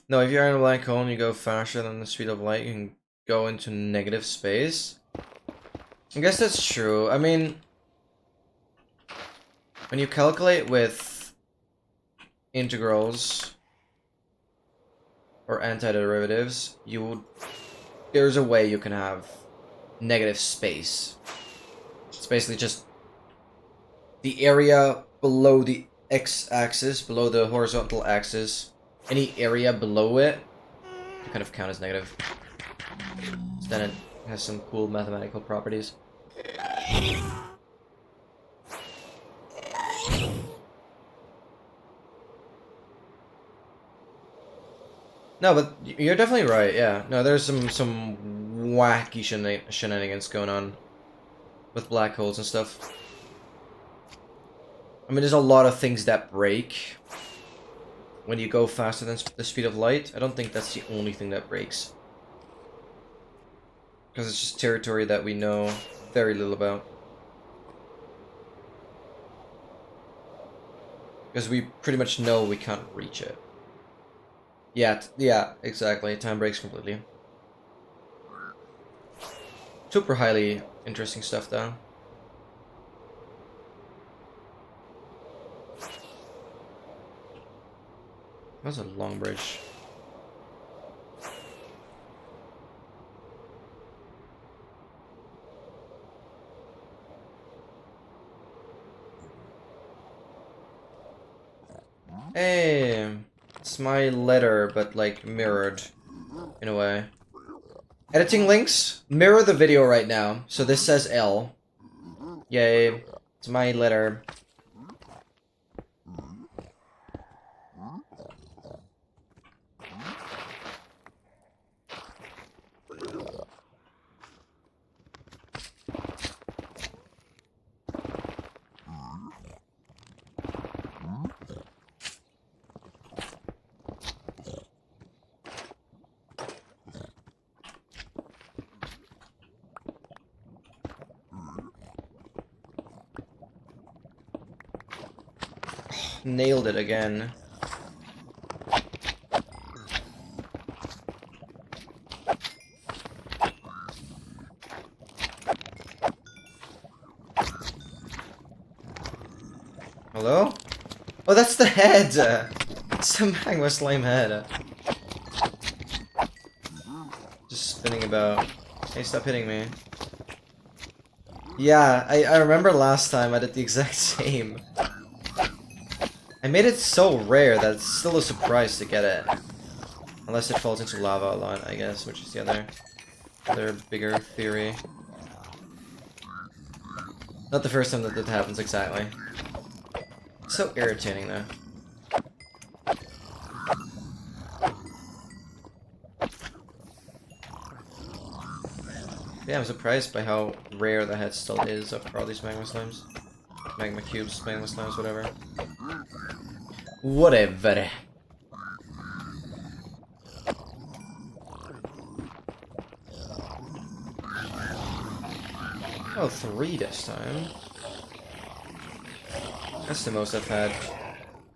No, if you're in a black hole and you go faster than the speed of light, you can go into negative space. I guess that's true. I mean, when you calculate with integrals or antiderivatives, there's a way you can have negative space. It's basically just the area below the x-axis, below the horizontal axis. Any area below it to kind of count as negative. So then it has some cool mathematical properties. No, but you're definitely right, yeah. No, there's some wacky shenanigans going on with black holes and stuff. I mean, there's a lot of things that break when you go faster than the speed of light. I don't think that's the only thing that breaks. Because it's just territory that we know very little about. Because we pretty much know we can't reach it. Yeah, exactly. Time breaks completely. Super highly interesting stuff, though. That was a long bridge. Hey, it's my letter, but like mirrored in a way. Editing links, mirror the video right now. So this says L. Yay, it's my letter. Nailed it again. Hello? Oh, that's the head! It's the magma slime head. Just spinning about. Hey, stop hitting me. Yeah, I remember last time I did the exact same. I made it so rare that it's still a surprise to get it. Unless it falls into lava a lot, I guess, which is the other bigger theory. Not the first time that that happens, exactly. So irritating, though. Yeah, I'm surprised by how rare the head still is after all these magma slimes. Magma cubes, magma slimes, whatever. Whatever. Oh, 3 this time. That's the most I've had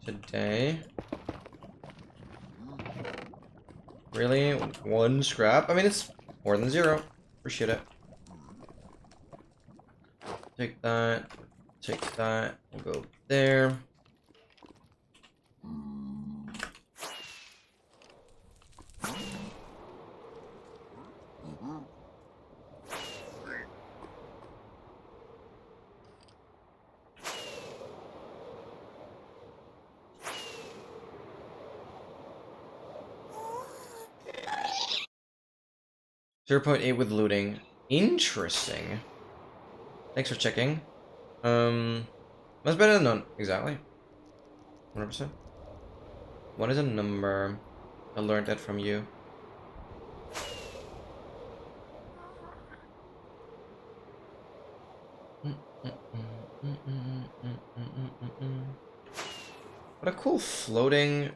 today. Really? 1 scrap? I mean, it's more than 0. Appreciate it. Take that. Take that. We'll go there. 0.8 with looting. Interesting. Thanks for checking. That's better than none. Exactly. 100%. What is a number? I learned that from you. cool floating.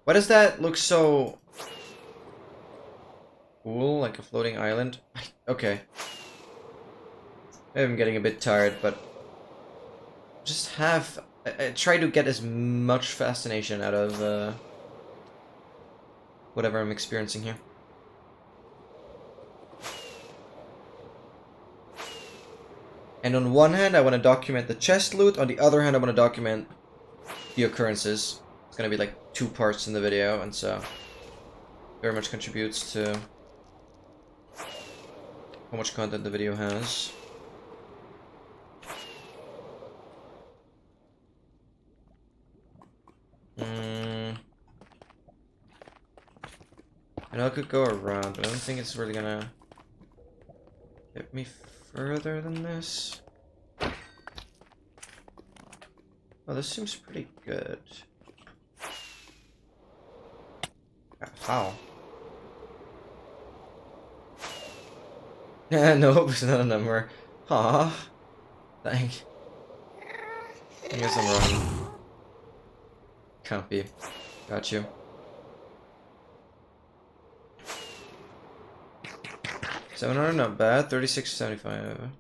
Why does that look so cool, like a floating island? Okay. Maybe I'm getting a bit tired, but just have... I try to get as much fascination out of whatever I'm experiencing here. And on one hand, I want to document the chest loot. On the other hand, I want to document the occurrences. It's going to be like 2 parts in the video, and so very much contributes to how much content the video has. And I could go around, but I don't think it's really gonna get me further than this. Oh, this seems pretty good. How? Nope, it's not a number. Aw. Dang. I guess I'm wrong. Can't be. Got you. $700, not bad. $36.75.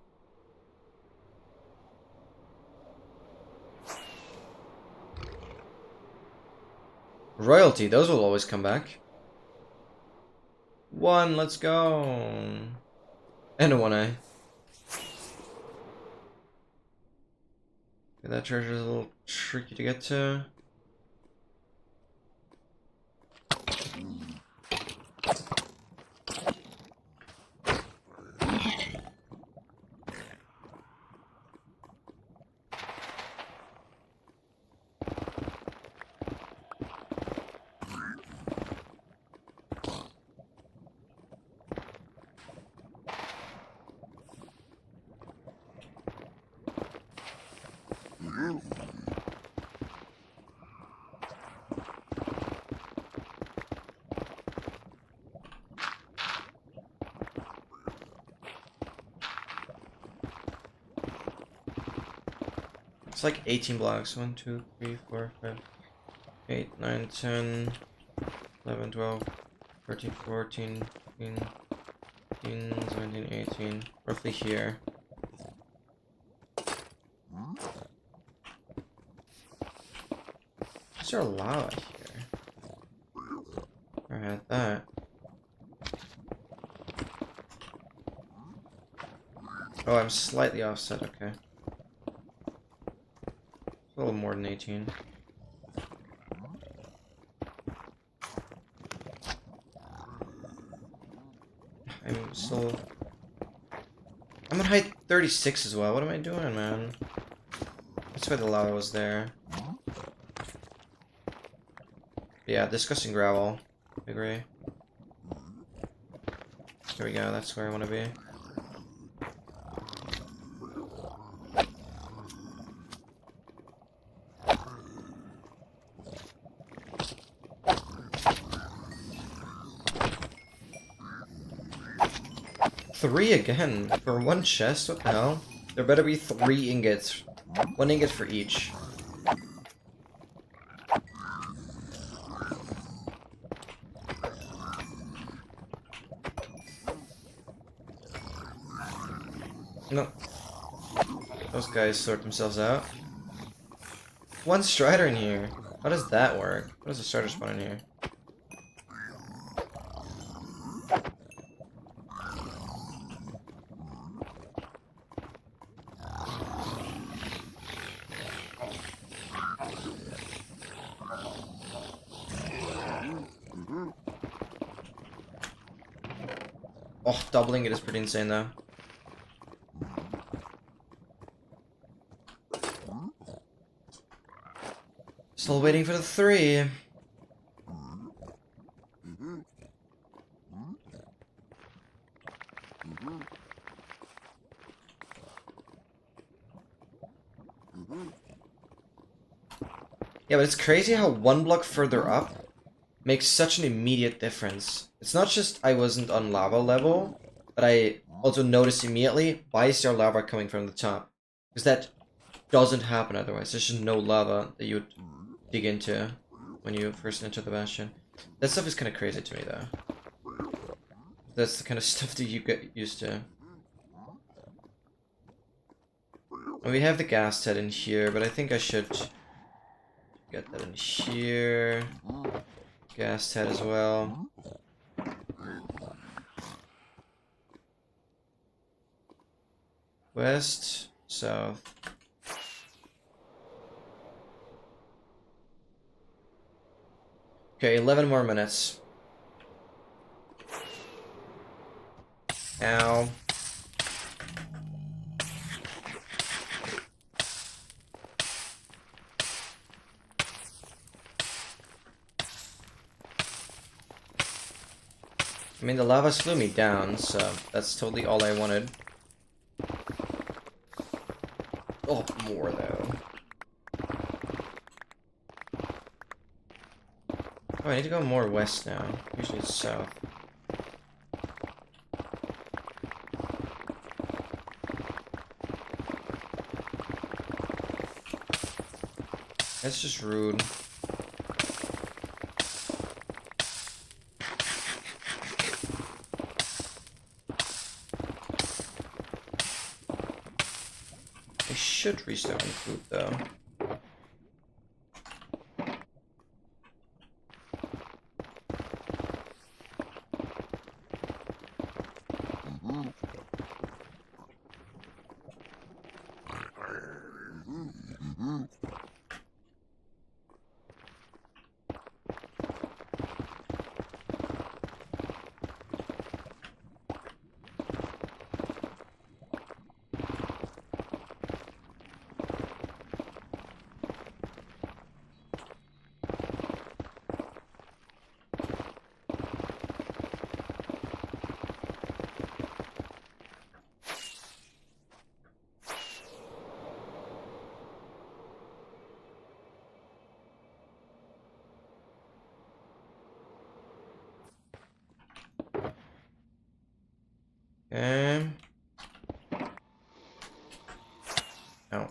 Royalty, those will always come back. 1, let's go. And a 1A. Okay, that treasure is a little tricky to get to. It's like 18 blocks. 1, 2, 3, 4, 5, 8, 9, 10, 11, 12, 13, 14, 15, 17, 18. Roughly here. Is there lava here? I had that. Oh, I'm slightly offset, okay. A little more than 18. I'm still... I'm on height 36 as well. What am I doing, man? That's why the lava was there. Yeah, disgusting gravel. I agree. There we go, that's where I want to be. Three again for 1 chest? What the hell? There better be 3 ingots. 1 ingot for each. No. Those guys sort themselves out. 1 strider in here. How does that work? What does a strider spawn in here? Oh, doubling it is pretty insane though. Still waiting for the 3. Yeah, but it's crazy how 1 block further up makes such an immediate difference. It's not just I wasn't on lava level, but I also noticed immediately, why is there lava coming from the top? Because that doesn't happen otherwise. There's just no lava that you would dig into when you first enter the bastion. That stuff is kind of crazy to me, though. That's the kind of stuff that you get used to. And we have the gas head in here, but I think I should get that in here. Gas head as well. West, south. Okay, 11 more minutes. Ow. I mean, the lava slew me down, so that's totally all I wanted. Oh, more though. Oh, I need to go more west now. Usually it's south. That's just rude. I should restart on food though. Okay. Oh.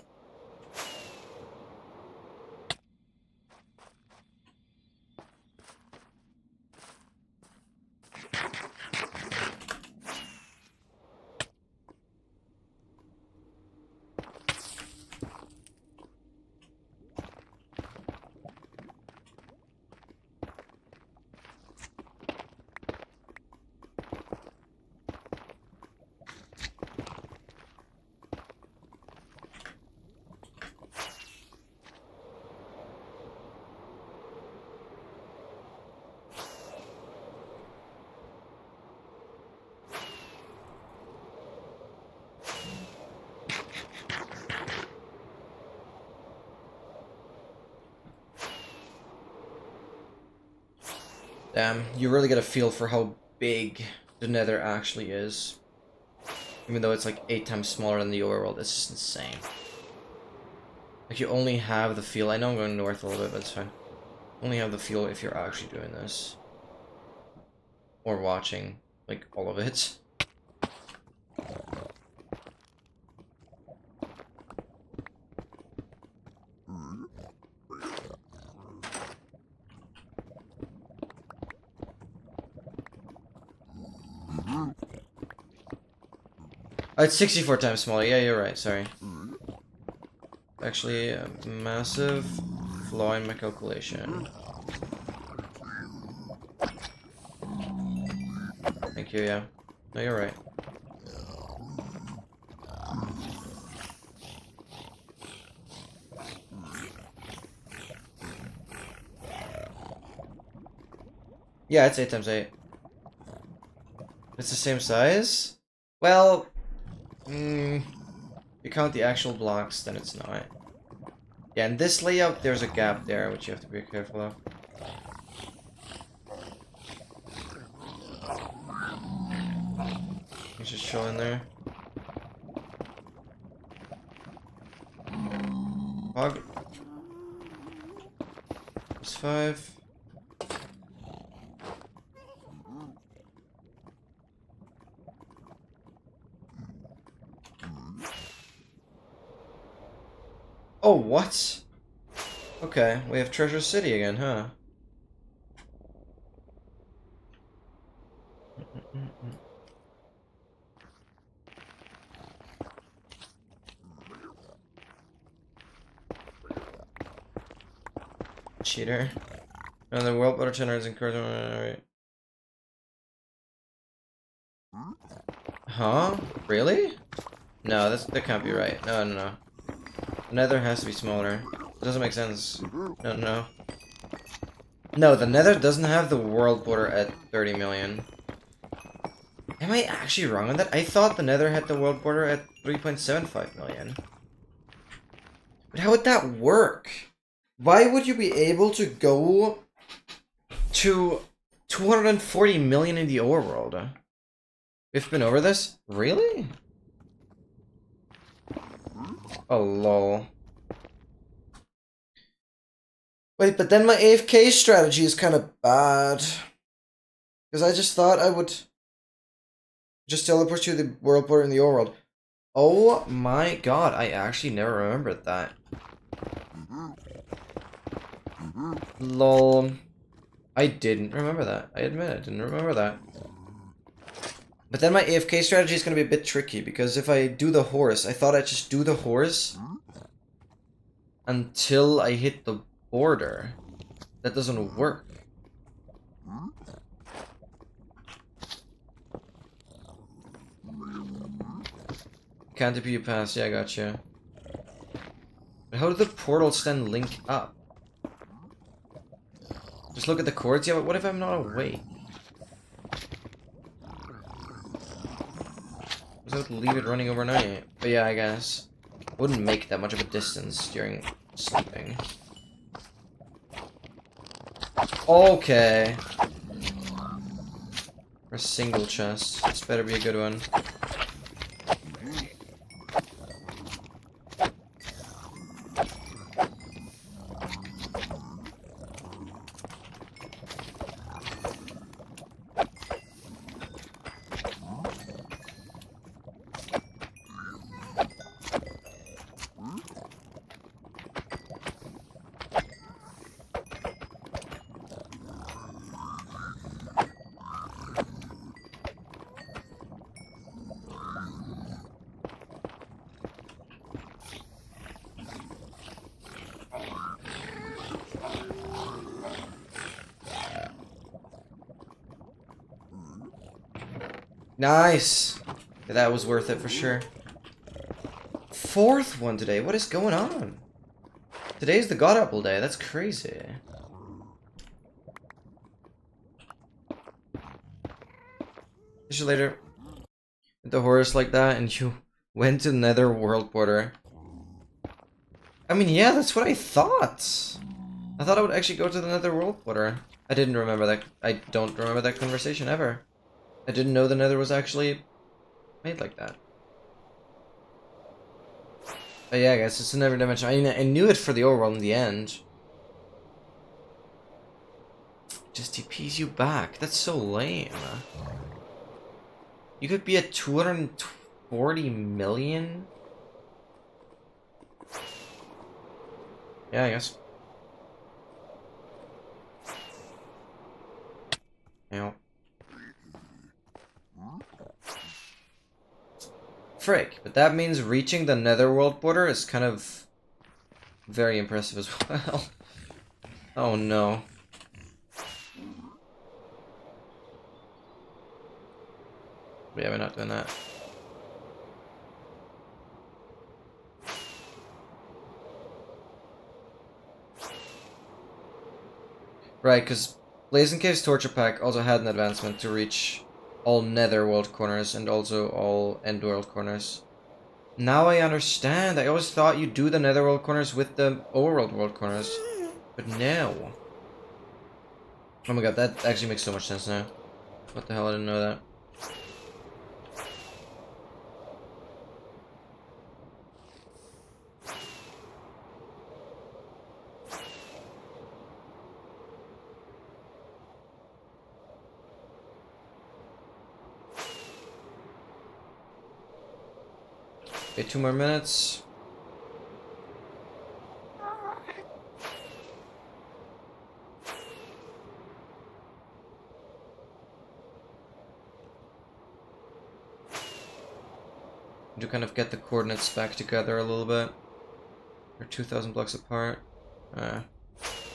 Damn, you really get a feel for how big the Nether actually is. Even though it's like 8 times smaller than the overworld, it's just insane. Like, you only have the feel. I know I'm going north a little bit, but it's fine. Only have the feel if you're actually doing this. Or watching, like, all of it. Oh, it's 64 times smaller. Yeah, you're right. Sorry. Actually, a massive flaw in my calculation. Thank you, yeah. No, you're right. Yeah, it's 8 times 8. It's the same size? Well, if you count the actual blocks, then it's not. Yeah, in this layout, there's a gap there, which you have to be careful of. It's just showing there. Hog. It's 5. Oh, what? Okay, we have Treasure City again, huh? Cheater. And the world butter generators encouragement. Huh? Really? No, that can't be right. No, no, no. The nether has to be smaller. It doesn't make sense. No, no. No, the nether doesn't have the world border at 30 million. Am I actually wrong on that? I thought the nether had the world border at 3.75 million. But how would that work? Why would you be able to go to 240 million in the overworld? We've been over this? Really? Oh, lol. Wait, but then my AFK strategy is kind of bad. Because I just thought I would just teleport to the world border in the overworld. Oh my god, I actually never remembered that. Lol. I didn't remember that. I admit I didn't remember that. But then my AFK strategy is going to be a bit tricky, because if I do the horse, I thought I'd just do the horse until I hit the border. That doesn't work. Can't TP you pass, yeah, I gotcha. But how do the portals then link up? Just look at the chords? Yeah, but what if I'm not awake? I would leave it running overnight. But yeah, I guess. Wouldn't make that much of a distance during sleeping. Okay. For a single chest. This better be a good one. Nice! Yeah, that was worth it for sure. Fourth one today. What is going on? Today's the God Apple Day. That's crazy. See you later. With the horse like that, and you went to Nether World Border. I mean, yeah, that's what I thought. I thought I would actually go to the Nether World Border. I didn't remember that. I don't remember that conversation ever. I didn't know the Nether was actually made like that. But yeah, I guess it's another dimension. I knew it for the overworld in the end. Just TPs you back. That's so lame. You could be at 240 million? Yeah, I guess. Yeah. Frick, but that means reaching the Netherworld border is kind of very impressive as well. Oh no. Yeah, we're not doing that. Right, because Blazing Cave's Torture Pack also had an advancement to reach all Netherworld corners and also all Endworld corners. Now I understand. I always thought you do the Netherworld corners with the Overworld world corners. But no. Oh my god, that actually makes so much sense now. What the hell, I didn't know that. Okay, 2 more minutes. to kind of get the coordinates back together a little bit. They're 2,000 blocks apart. I'm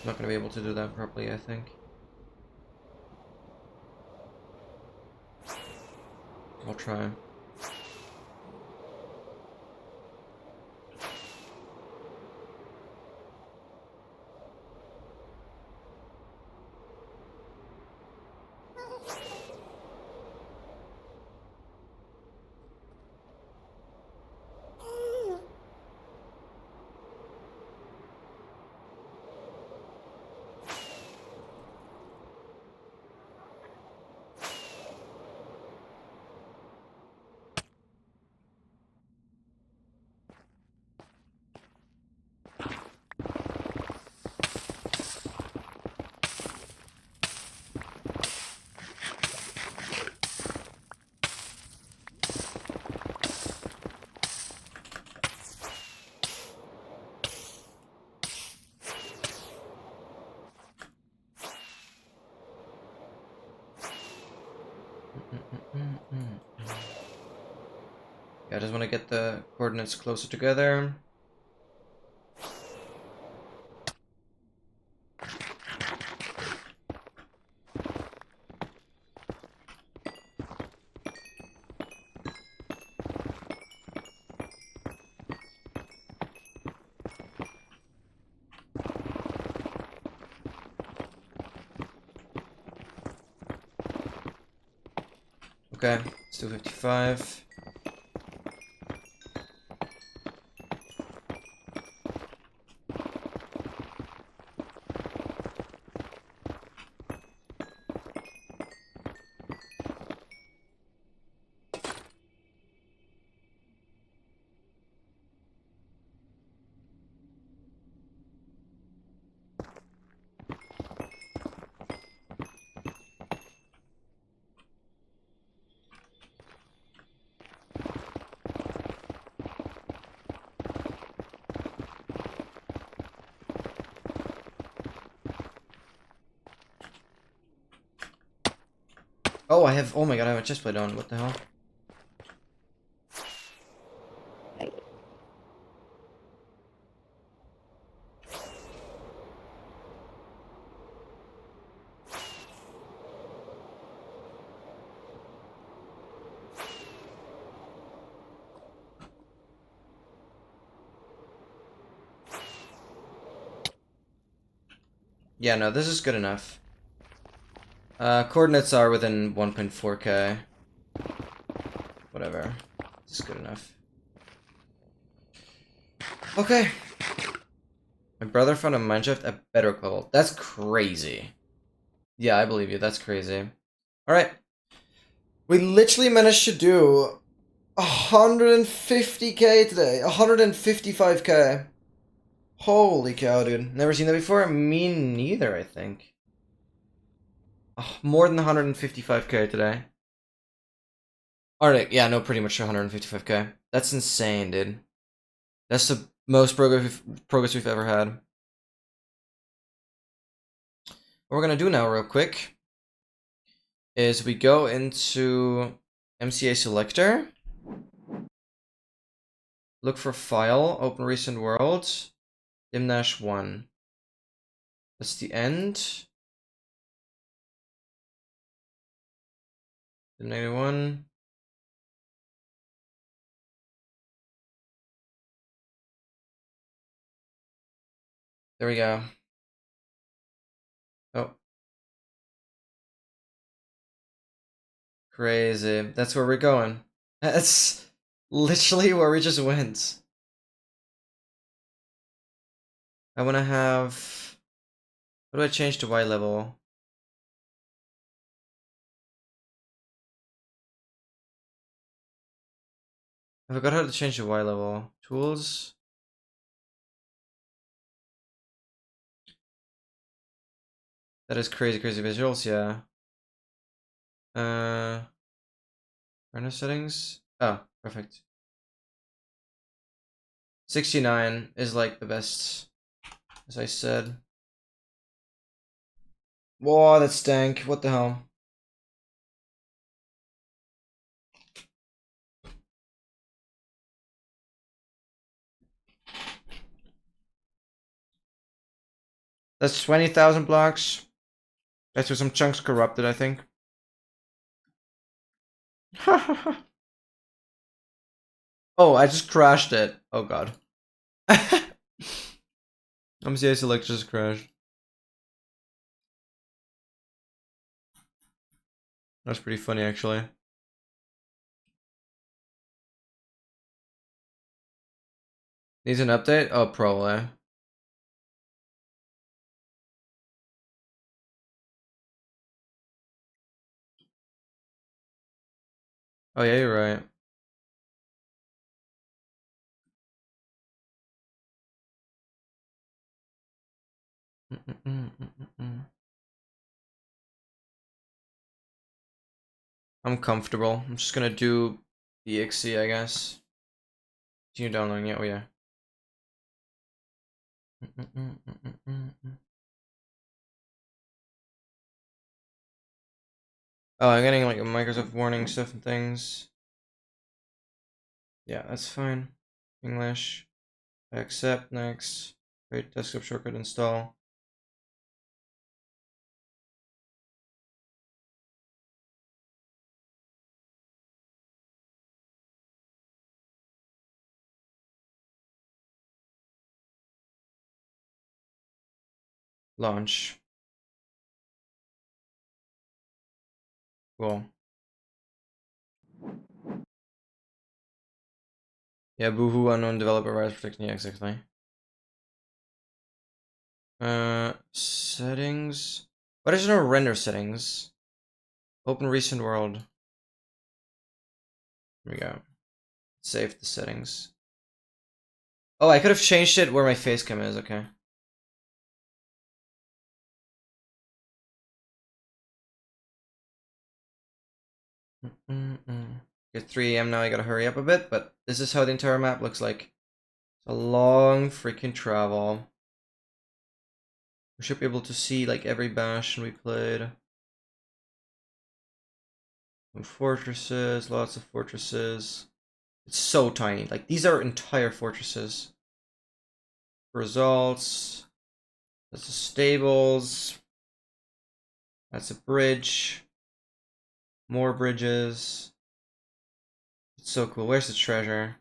not gonna be able to do that properly, I think. I'll try. Yeah, I just want to get the coordinates closer together. Okay, let's do 55. Oh, oh my god, I have a chestplate on, what the hell? Yeah, no, this is good enough. Coordinates are within 1.4k. Whatever. This is good enough. Okay. My brother found a mineshaft at Bedrock level. That's crazy. Yeah, I believe you. That's crazy. Alright. We literally managed to do 150k today. 155k. Holy cow, dude. Never seen that before? Me neither, I think. More than 155k today. Alright, yeah, no, pretty much 155k. That's insane, dude. That's the most progress we've ever had. What we're gonna do now, real quick, is we go into MCA selector, look for file, open recent world, dimnash1. That's the end. -1. There we go. Oh. Crazy. That's where we're going. That's literally where we just went. I want to have... What do I change to Y level? I forgot how to change the Y level. Tools? That is crazy, crazy visuals, yeah. Render settings? Oh, perfect. 69 is like the best, as I said. Whoa, that stank. What the hell? That's 20,000 blocks. That's where some chunks corrupted, I think. Oh, I just crashed it. Oh god. MCA select just crashed. That's pretty funny, actually. Needs an update? Oh, probably. Oh yeah, you're right. I'm comfortable. I'm just gonna do EXE, I guess. Continue downloading it. Oh yeah. Oh, I'm getting like a Microsoft warning stuff and things. Yeah, that's fine. English. Accept next. Create desktop shortcut install. Launch. Cool. Yeah, boohoo, unknown developer virus protecting. Yeah, exactly. Settings. What is our render settings? Open recent world. Here we go. Save the settings. Oh, I could have changed it where my face cam is. Okay. It's 3 AM now. I gotta hurry up a bit, but this is how the entire map looks like. It's a long freaking travel. We should be able to see like every bastion we played. Some fortresses, lots of fortresses. It's so tiny. Like these are entire fortresses. Results. That's the stables. That's a bridge. More bridges. It's so cool. Where's the treasure?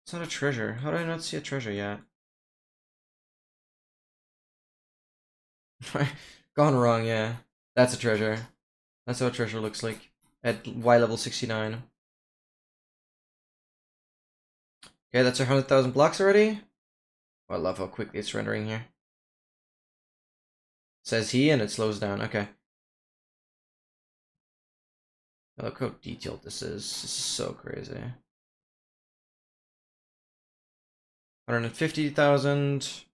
It's not a treasure. How do I not see a treasure yet? Gone wrong, yeah. That's a treasure. That's how a treasure looks like at Y level 69. Okay, that's 100,000 blocks already. Oh, I love how quickly it's rendering here. Says he, and it slows down. Okay. Look how detailed this is. This is so crazy. 150,000.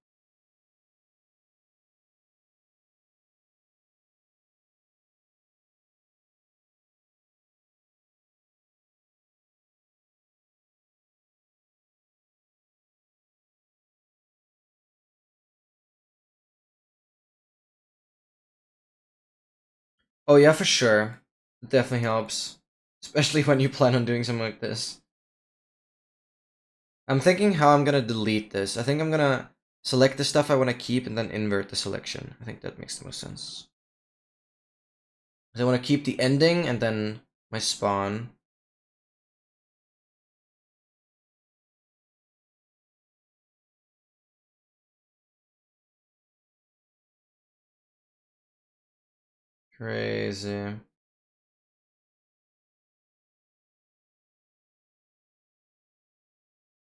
Oh yeah, for sure. It definitely helps. Especially when you plan on doing something like this. I'm thinking how I'm gonna delete this. I think I'm gonna select the stuff I want to keep and then invert the selection. I think that makes the most sense. I want to keep the ending and then my spawn. Crazy.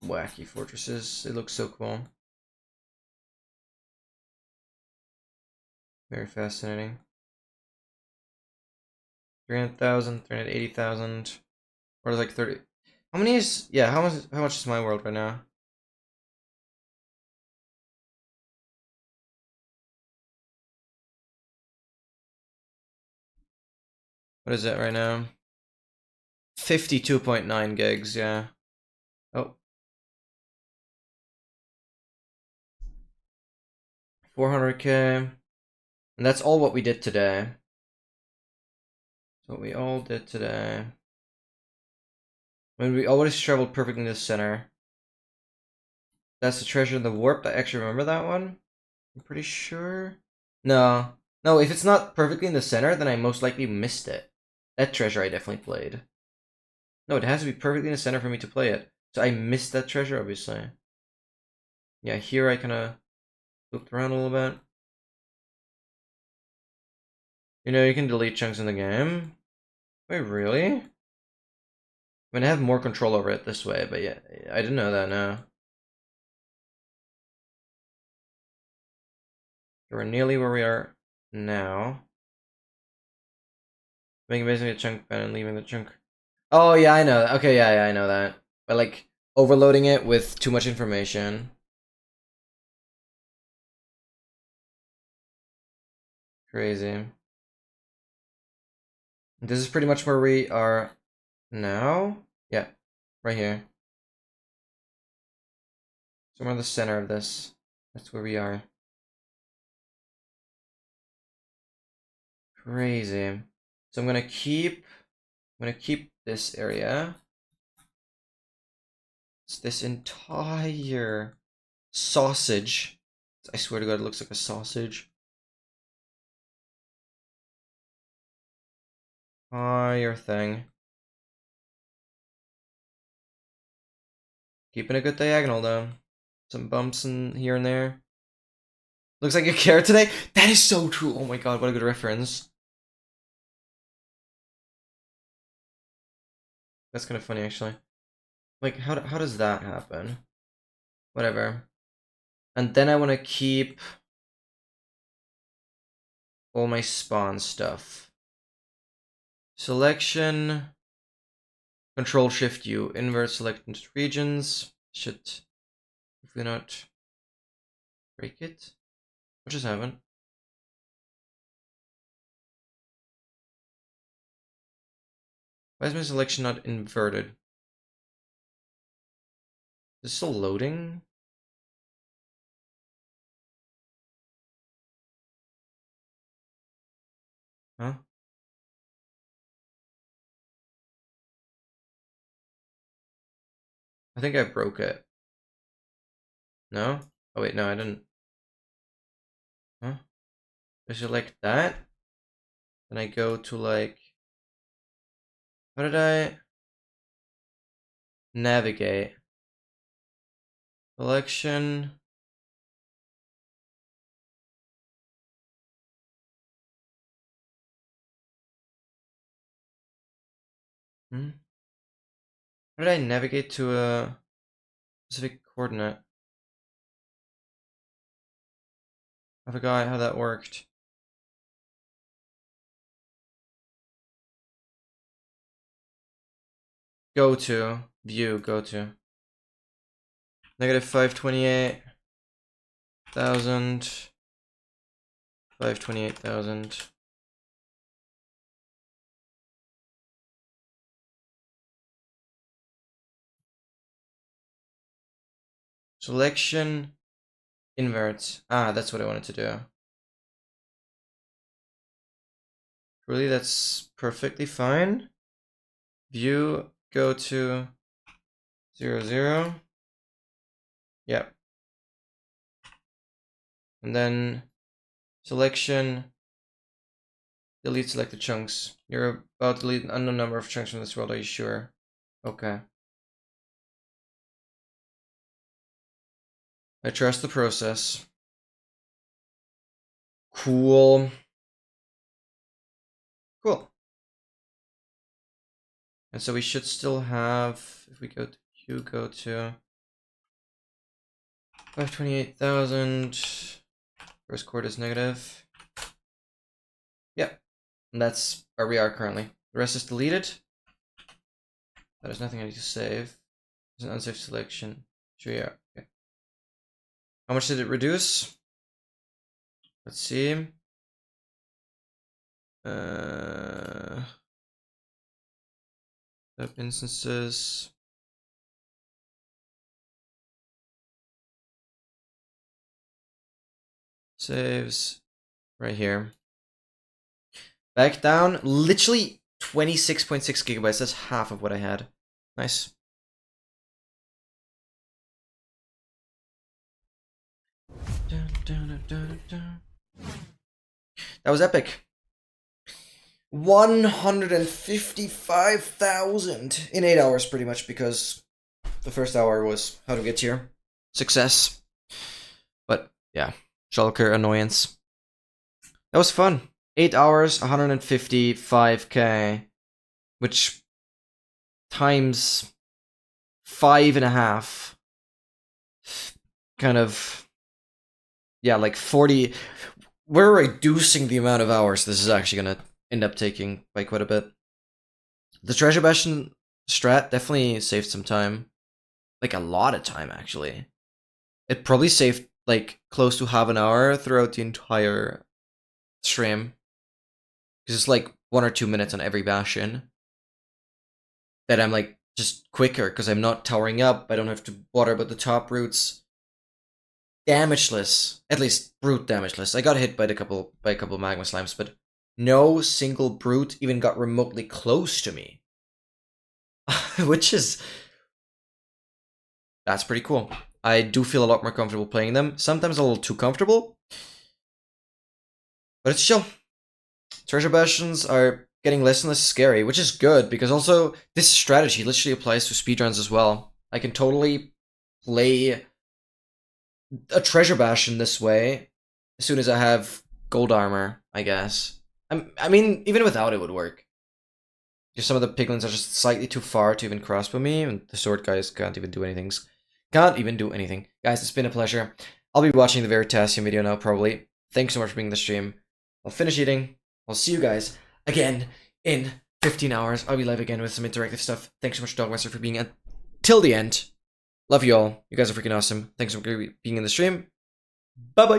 Wacky fortresses. They look so cool. Very fascinating. 300,000, 380,000. Or like 30. How many is, yeah, how much is my world right now? What is it right now? 52.9 gigs, yeah. Oh. 400k. And that's all what we did today. What we all did today. When we always traveled perfectly to the center. That's the treasure in the warp. I actually remember that one. I'm pretty sure. No. No, if it's not perfectly in the center, then I most likely missed it. That treasure I definitely played. No, it has to be perfectly in the center for me to play it. So I missed that treasure, obviously. Yeah, here I kind of looked around a little bit. You know, you can delete chunks in the game. Wait, really? I mean, I have more control over it this way, but yeah, I didn't know that, no. We're nearly where we are now. Making basically a chunk pen and leaving the chunk. Oh, yeah, I know that. Okay, yeah, I know that. But, like, overloading it with too much information. Crazy. This is pretty much where we are now. Yeah, right here. Somewhere in the center of this. That's where we are. Crazy. So I'm gonna keep this area. It's this entire sausage. I swear to God, it looks like a sausage. Entire thing. Keeping a good diagonal though. Some bumps in here and there. Looks like a carrot today. That is so true. Oh my God, what a good reference. That's kind of funny actually. Like, how does that happen? Whatever. And then I want to keep all my spawn stuff. Selection. Control Shift U. Invert selected regions. Should hopefully not break it. What just happened? Why is my selection not inverted? Is it still loading? Huh? I think I broke it. No? Oh wait, no, I didn't. Huh? Is it like that? Then I go to like... How did I... Navigate. Selection. Hmm? How did I navigate to a specific coordinate? I forgot how that worked. Go to. View, go to. Negative 528,000. 528,000. Selection inverts. Ah, that's what I wanted to do. Really, that's perfectly fine. View, go to 0, 0. Yep. And then selection, delete selected chunks. You're about to delete an unknown number of chunks from this world, are you sure? Okay. I trust the process. Cool. Cool. And so we should still have, if we go to Q, go to 528,000. First chord is negative. Yep. And that's where we are currently. The rest is deleted. That is nothing I need to save. It's an unsafe selection. Sure, yeah. Okay. How much did it reduce? Let's see. Tab instances. Saves. Right here. Back down. Literally 26.6 gigabytes. That's half of what I had. Nice. Dun, That was epic. 155,000 in 8 hours, pretty much, because the first hour was how to get here. Success. But yeah, Shulker annoyance. That was fun. 8 hours, 155k, which times 5.5. Kind of, yeah, like 40. We're reducing the amount of hours this is actually gonna end up taking by quite a bit. The treasure bastion strat definitely saved some time. Like a lot of time, actually. It probably saved like close to half an hour throughout the entire stream. Because it's like 1 or 2 minutes on every bastion. That I'm like just quicker because I'm not towering up. I don't have to bother about the top roots. Damageless, at least brute damageless. I got hit by a couple magma slimes, but no single brute even got remotely close to me. Which is, that's pretty cool. I do feel a lot more comfortable playing them. Sometimes a little too comfortable, but it's chill. Treasure bastions are getting less and less scary, which is good because also this strategy literally applies to speedruns as well. I can totally play a treasure bastion this way as soon as I have gold armor, I guess. I mean, even without it would work. Just some of the piglins are just slightly too far to even crossbow me, and the sword guys can't even do anything. Can't even do anything. Guys, it's been a pleasure. I'll be watching the Veritasium video now, probably. Thanks so much for being in the stream. I'll finish eating. I'll see you guys again in 15 hours. I'll be live again with some interactive stuff. Thanks so much, Dogmaster, for being till the end. Love you all. You guys are freaking awesome. Thanks for being in the stream. Bye-bye.